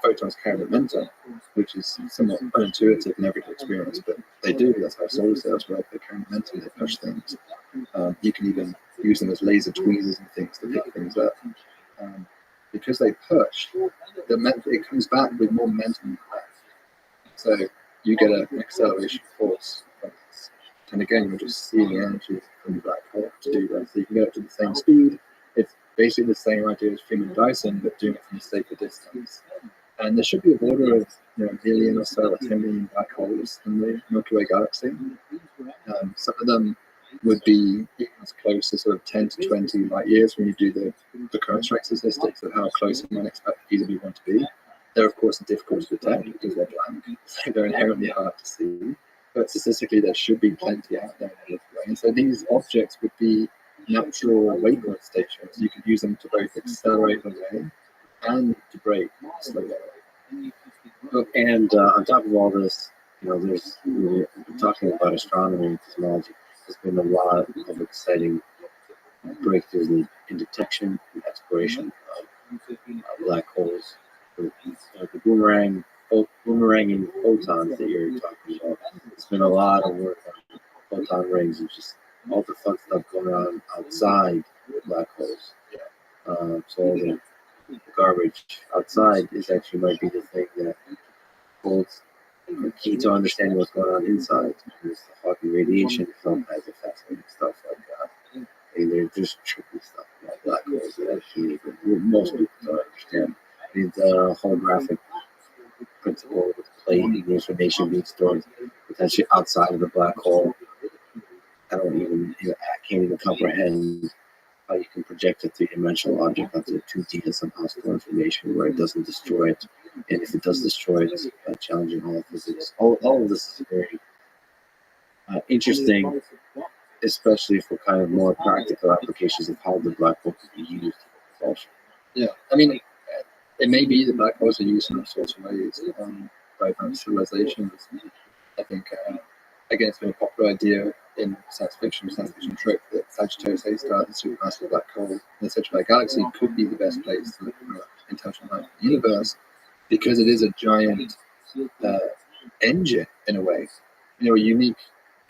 photons carry momentum, which is somewhat unintuitive in everyday experience, but they do, that's how solar cells work, they carry momentum, they push things. You can even use them as laser tweezers and things to pick things up. Because they push, it comes back with more momentum. So you get an acceleration force from this. And again, you're just seeing energy from the black hole to do that. So you can go up to the same speed. It's basically the same idea as Freeman Dyson, but doing it from a safer distance. And there should be an order of a million or so, or 10 million black holes in the Milky Way galaxy. Some of them would be as close as sort of 10 to 20 light years when you do the current rate statistics of how close you might expect feasibly one to be. They're, of course, difficult to detect because they're blank, so they're inherently hard to see. But statistically, there should be plenty out there in the Milky Way. And so these objects would be natural waypoint stations. You could use them to both accelerate away and to brake slow down. And on top of all this, there's we're talking about astronomy and cosmology. There's been a lot of exciting breakthroughs in detection and exploration of black holes. The boomeranging photons that you're talking about. There's been a lot of work on photon rings and just all the fun stuff going on outside black holes. So the garbage outside is actually might be the thing that holds the key to understanding what's going on inside. There's the Hawking radiation, film has fascinating stuff like that. And they're just tricky stuff like black holes that I can't even, most people don't understand. The holographic principle with plate the information being stored potentially outside of the black hole. I can't even comprehend how you can project a three-dimensional object onto a 2D and somehow store information where it doesn't destroy it. And if it does destroy it, it's challenging all of physics. All of this is very interesting, especially for kind of more practical applications of how the black hole could be used. Yeah, I mean, it may be that black holes are used in all sorts of ways by advanced civilizations. I think, again, it's been a popular idea in science fiction trope that Sagittarius A star, the supermassive black hole in the center of our galaxy, could be the best place to look for intelligent life in the universe because it is a giant engine in a way. A unique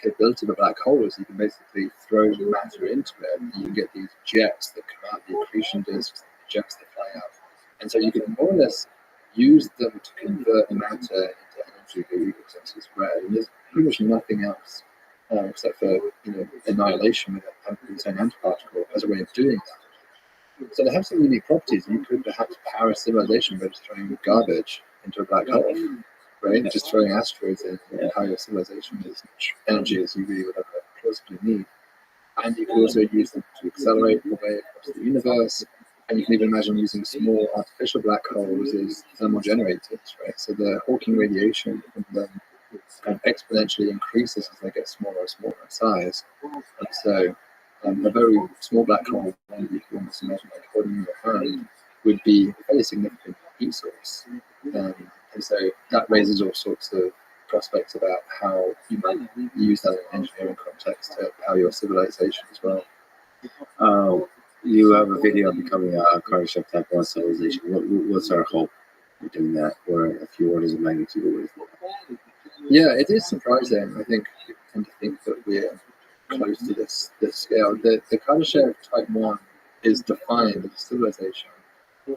capability of a black hole is you can basically throw matter into it and you get these jets that come out, the accretion disks, jets that fly out. And so you can more or less use them to convert matter into energy that you can sense spread. And there's pretty much nothing else except for annihilation with its own antiparticle as a way of doing that. So they have some unique properties. You could perhaps power civilization by just throwing garbage into a black hole, right? Just throwing asteroids in and power your civilization as much energy as you really would ever plausibly need. And you could also use them to accelerate the way across the universe. And you can even imagine using small artificial black holes as thermal generators, right? So the Hawking radiation from them kind of exponentially increases as they get smaller and smaller in size. And so a very small black hole, one you can almost imagine like holding in your hand, would be a very significant heat source. And so that raises all sorts of prospects about how you might use that in engineering context to power your civilization as well. You have a video of becoming a Carter type 1 civilization. What's our hope for doing that? We're a few orders of magnitude away from that. Yeah, it is surprising. I think people tend to think that we're close to this scale. The Kardashev Type 1 is defined as a civilization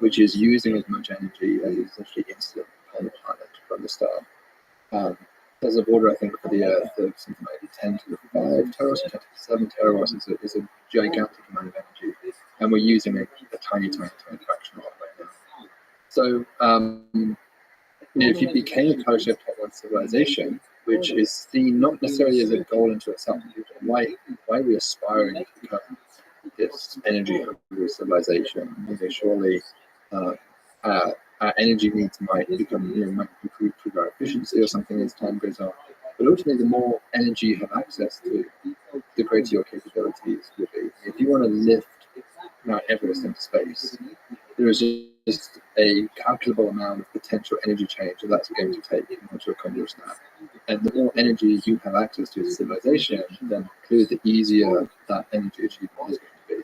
which is using as much energy as is essentially incident on the planet from the start. There's an order, I think, for the Earth of something like 10 to the 5 terawatts, 10 to the 7 terawatts is a gigantic amount of energy, and we're using a tiny fraction of it right now. So, if you became a Kardashev Type 1 civilization, which is seen not necessarily as a goal into itself, why are we aspiring to become this energy-hungry civilization? Surely our energy needs might become, might improve our efficiency or something as time goes on. But ultimately, the more energy you have access to, the greater your capabilities will be. If you want to lift Mount Everest into space, there is just a calculable amount of potential energy change that that's going to take in order to accomplish that. And the more energy you have access to as a civilization, then clearly the easier that energy achievement is going to be.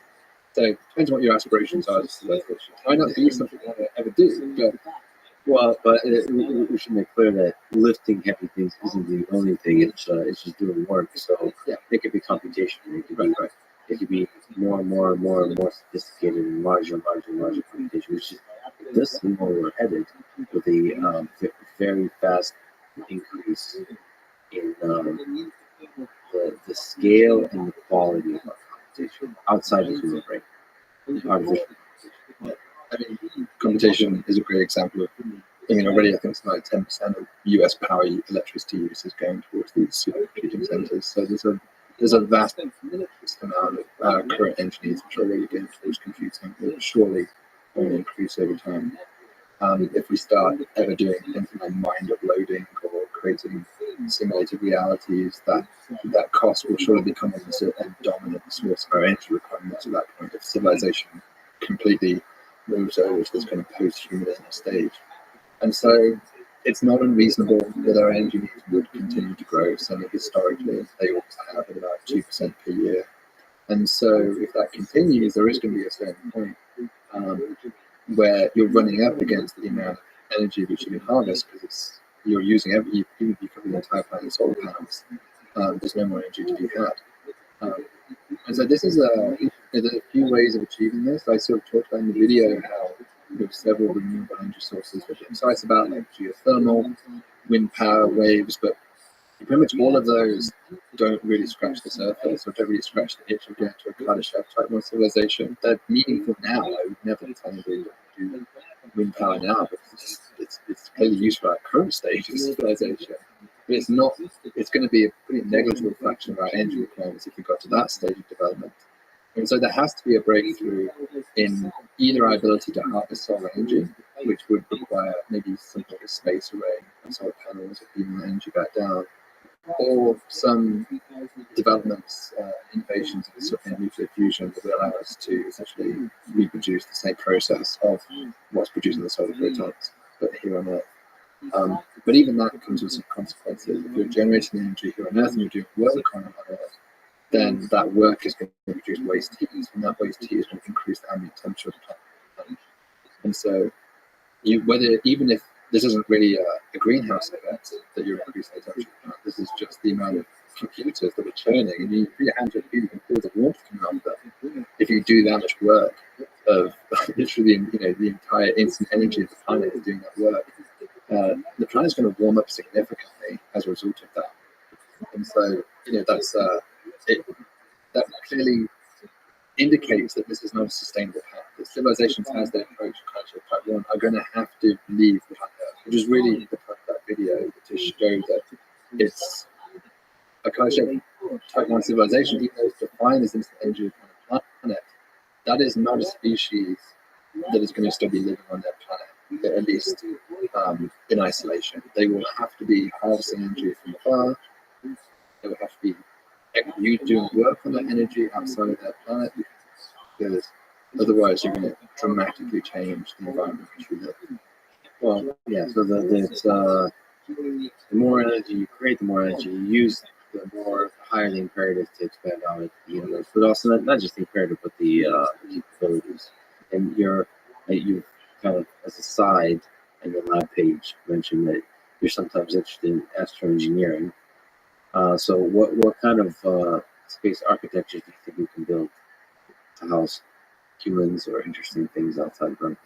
So it depends on what your aspirations are as a civilization. It might not be something you want to ever do, but we should make clear that lifting heavy things isn't the only thing. It's just doing work. So yeah, it could be computational. It could be It could be more and more sophisticated and larger computation. Which is, it does seem where we're headed with a very fast increase in the scale and the quality of our computation outside of human brain. Artificial. I mean, computation is a great example of. Already I think it's like 10% of US power electricity use is going towards these supercomputing centers. So there's a vast amount of current engineers which are already going towards computing, which surely only increase over time. If we start ever doing anything like mind uploading or creating simulated realities, that cost will surely become a dominant source of our energy requirements at that point if civilization completely moves over to this kind of post-humanism stage. And so it's not unreasonable that our energy needs would continue to grow. Certainly historically, they always have at about 2% per year. And so if that continues, there is going to be a certain point where you're running up against the amount of energy which you can harvest, because you're using even if you cover the entire planet with solar panels, there's no more energy to be had. And so this is there's a few ways of achieving this. I sort of talked about in the video how there's several renewable energy sources which are excited about, like geothermal, wind power, waves, but pretty much all of those don't really scratch the surface or don't really scratch the itch of getting to a Kardashev type 1 civilization. They're meaningful now. I would never tell anybody to do wind power now, because it's clearly used for our current stage of civilization. But it's not. It's going to be a pretty negligible fraction of our energy requirements if we got to that stage of development. And so there has to be a breakthrough in either our ability to harvest solar energy, which would require maybe something like a space array and solar panels or beaming the energy back down, or some developments, innovations in nuclear fusion that will allow us to essentially reproduce the same process of what's producing the solar photons, but here on Earth. But even that comes with some consequences. If you're generating energy here on Earth and you're doing work on Earth, then that work is going to produce waste heat, and that waste heat is going to increase the ambient temperature of the planet. And so, even if this isn't really a greenhouse effect that you're increasing the temperature of the planet, this is just the amount of computers that are churning, and you put your hand to a computer, you can feel the warmth coming off them. If you do that much work of literally, the entire instant energy of the planet is doing that work, the planet's going to warm up significantly as a result of that. And so, that clearly indicates that this is not a sustainable path. That civilizations as they approach culture type 1 are going to have to leave the planet, which is really the point of that video, to show that it's a culture type 1 civilization, even though it's defined as instant energy on the planet, that is not a species that is going to still be living on their planet, at least in isolation. They will have to be harvesting energy from afar. They will have to be doing work on that energy outside of their planet, because otherwise you're going to dramatically change the environment in which we live. Well, yeah, so the more energy you create, the more energy you use, the more higher the imperative to expand out into the universe, but also not just the imperative, but the capabilities. And you kind of, as a side in the lab page, mentioned that you're sometimes interested in astroengineering. So what kind of space architecture do you think we can build to house humans or interesting things outside of Earth?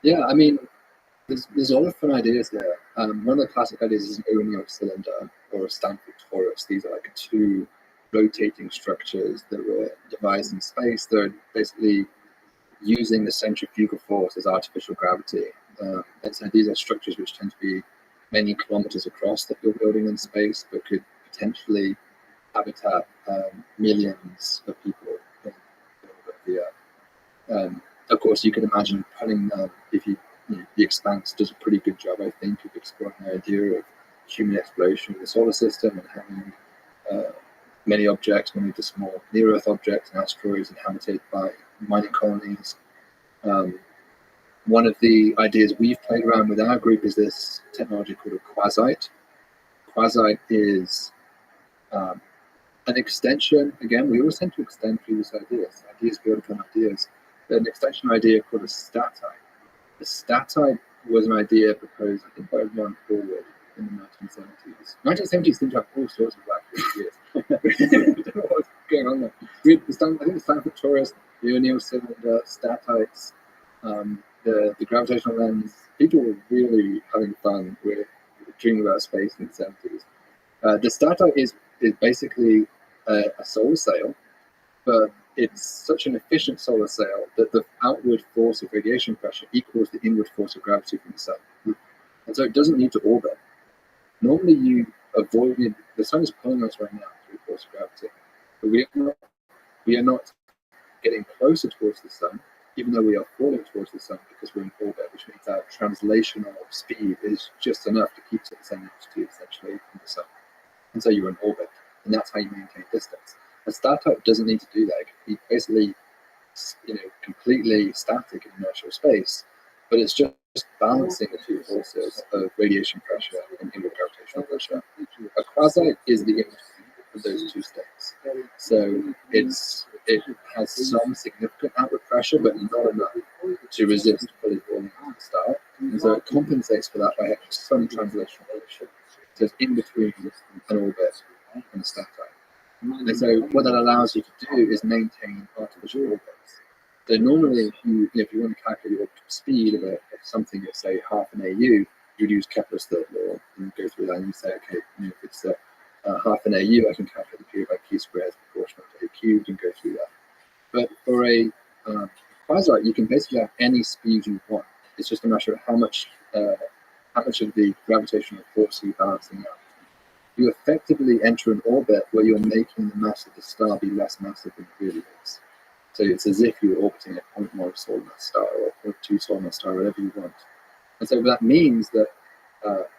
Yeah, I mean, there's a lot of fun ideas there. One of the classic ideas is an O'Neill cylinder or a Stanford torus. These are like two rotating structures that were devised in space. They're basically using the centrifugal force as artificial gravity. And so these are structures which tend to be many kilometers across that you're building in space, but could potentially habitat millions of people in the Earth. Of course, you can imagine putting them, the Expanse does a pretty good job, I think, of exploring the idea of human exploration of the solar system and having many objects, many of the small near-Earth objects and asteroids inhabited by mining colonies. One of the ideas we've played around with our group is this technology called a quasite. Quasite is an extension. Again, we always tend to extend previous ideas. Ideas build upon ideas. An extension idea called a statite. The statite was an idea proposed, I think, by Ron Forward in the 1970s. 1970s seemed to have all sorts of wacky ideas. I don't know what's going on there. I think the Stanford torus, the O'Neill cylinder, statites, the gravitational lens. People were really having fun with dreaming about space in the 70s. The statite is basically a solar sail, but it's such an efficient solar sail that the outward force of radiation pressure equals the inward force of gravity from the sun. And so it doesn't need to orbit. Normally you avoid it. The sun is pulling us right now through the force of gravity. But we are not getting closer towards the sun, even though we are falling towards the sun because we're in orbit, which means our translational speed is just enough to keep us at the same altitude, essentially, from the sun. And so you're in orbit, and that's how you maintain distance. A statite doesn't need to do that. It can be basically, completely static in inertial space, but it's just balancing the two forces of radiation pressure and inward gravitational pressure. A quasite is the in-between of those two states. So it has some significant outward pressure, but not enough to resist fully falling into the star. And so it compensates for that by having some translational pressure. So it's in between an orbit and a star type. And so what that allows you to do is maintain artificial orbits. So normally, if you want to calculate the orbital speed of something at, say, half an AU, you'd use Kepler's third law and go through that and you say, okay, if it's half an AU, I can calculate the period by Q squared is proportional to A cubed and go through that. But for a quasite, you can basically have any speed you want. It's just a matter of how much of the gravitational force you're balancing out. You effectively enter an orbit where you're making the mass of the star be less massive than it really is. So it's as if you're orbiting a 0.1 solar mass star or 0.2 solar mass star, whatever you want. And so that means that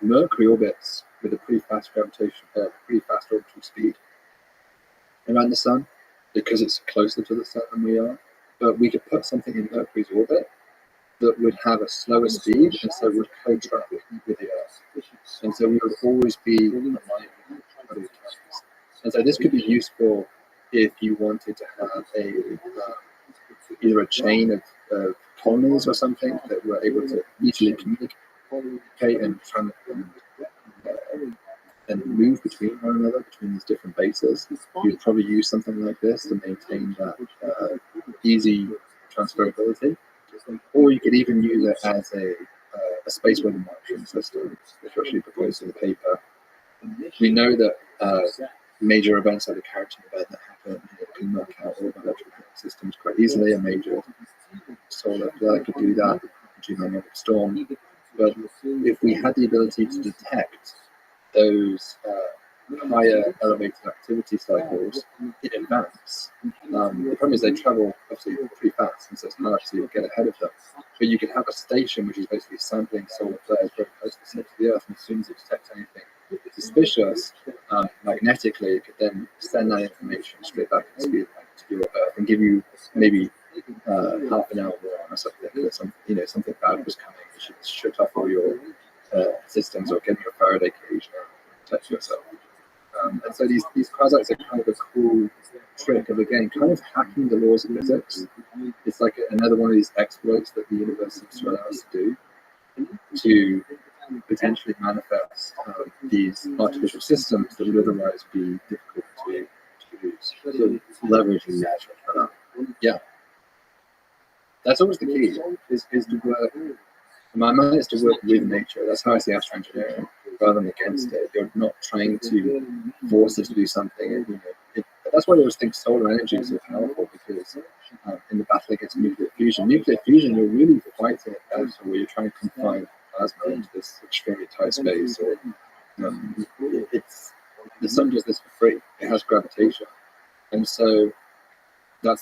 Mercury orbits with a pretty fast orbital speed around the sun because it's closer to the sun than we are. But we could put something in Mercury's orbit that would have a slower speed and so would co-track with the Earth. And so we would always be aligned with other planets. And so this could be useful if you wanted to have either a chain of colonies or something that were able to easily communicate and move between one another, between these different bases. You'd probably use something like this to maintain that easy transferability. Or you could even use it as a space weather monitoring system, which was actually proposed in the paper. We know that major events like the Carrington event that happen can knock out all the electrical systems quite easily. A major solar flare could do that, a geomagnetic storm. But if we had the ability to detect those higher elevated activity cycles in advance, the problem is they travel obviously pretty fast, and so it's hard to get ahead of them. But you could have a station which is basically sampling solar flares very close to the center of the Earth, and as soon as it detects anything suspicious magnetically, it could then send that information straight back and speed back to your Earth and give you maybe half an hour or something. Something bad was coming. You should shut off all your systems or get your Faraday cage and protect yourself. And so these quasites are kind of a cool trick of, again, kind of hacking the laws of physics. It's like another one of these exploits that the universe seems to allow us to do to potentially manifest these artificial systems that would otherwise be difficult to use. So leveraging natural phenomena. Yeah. That's always the key, is to work. My mind is to work with nature. That's how I see astro engineering, rather than against it. You're not trying to force it to do something. That's why I always think solar energy is so powerful, because in the battle against nuclear fusion, you're really fighting a battle where you're trying to confine plasma into this extremely tight space. Or the sun does this for free. It has gravitation, and so that's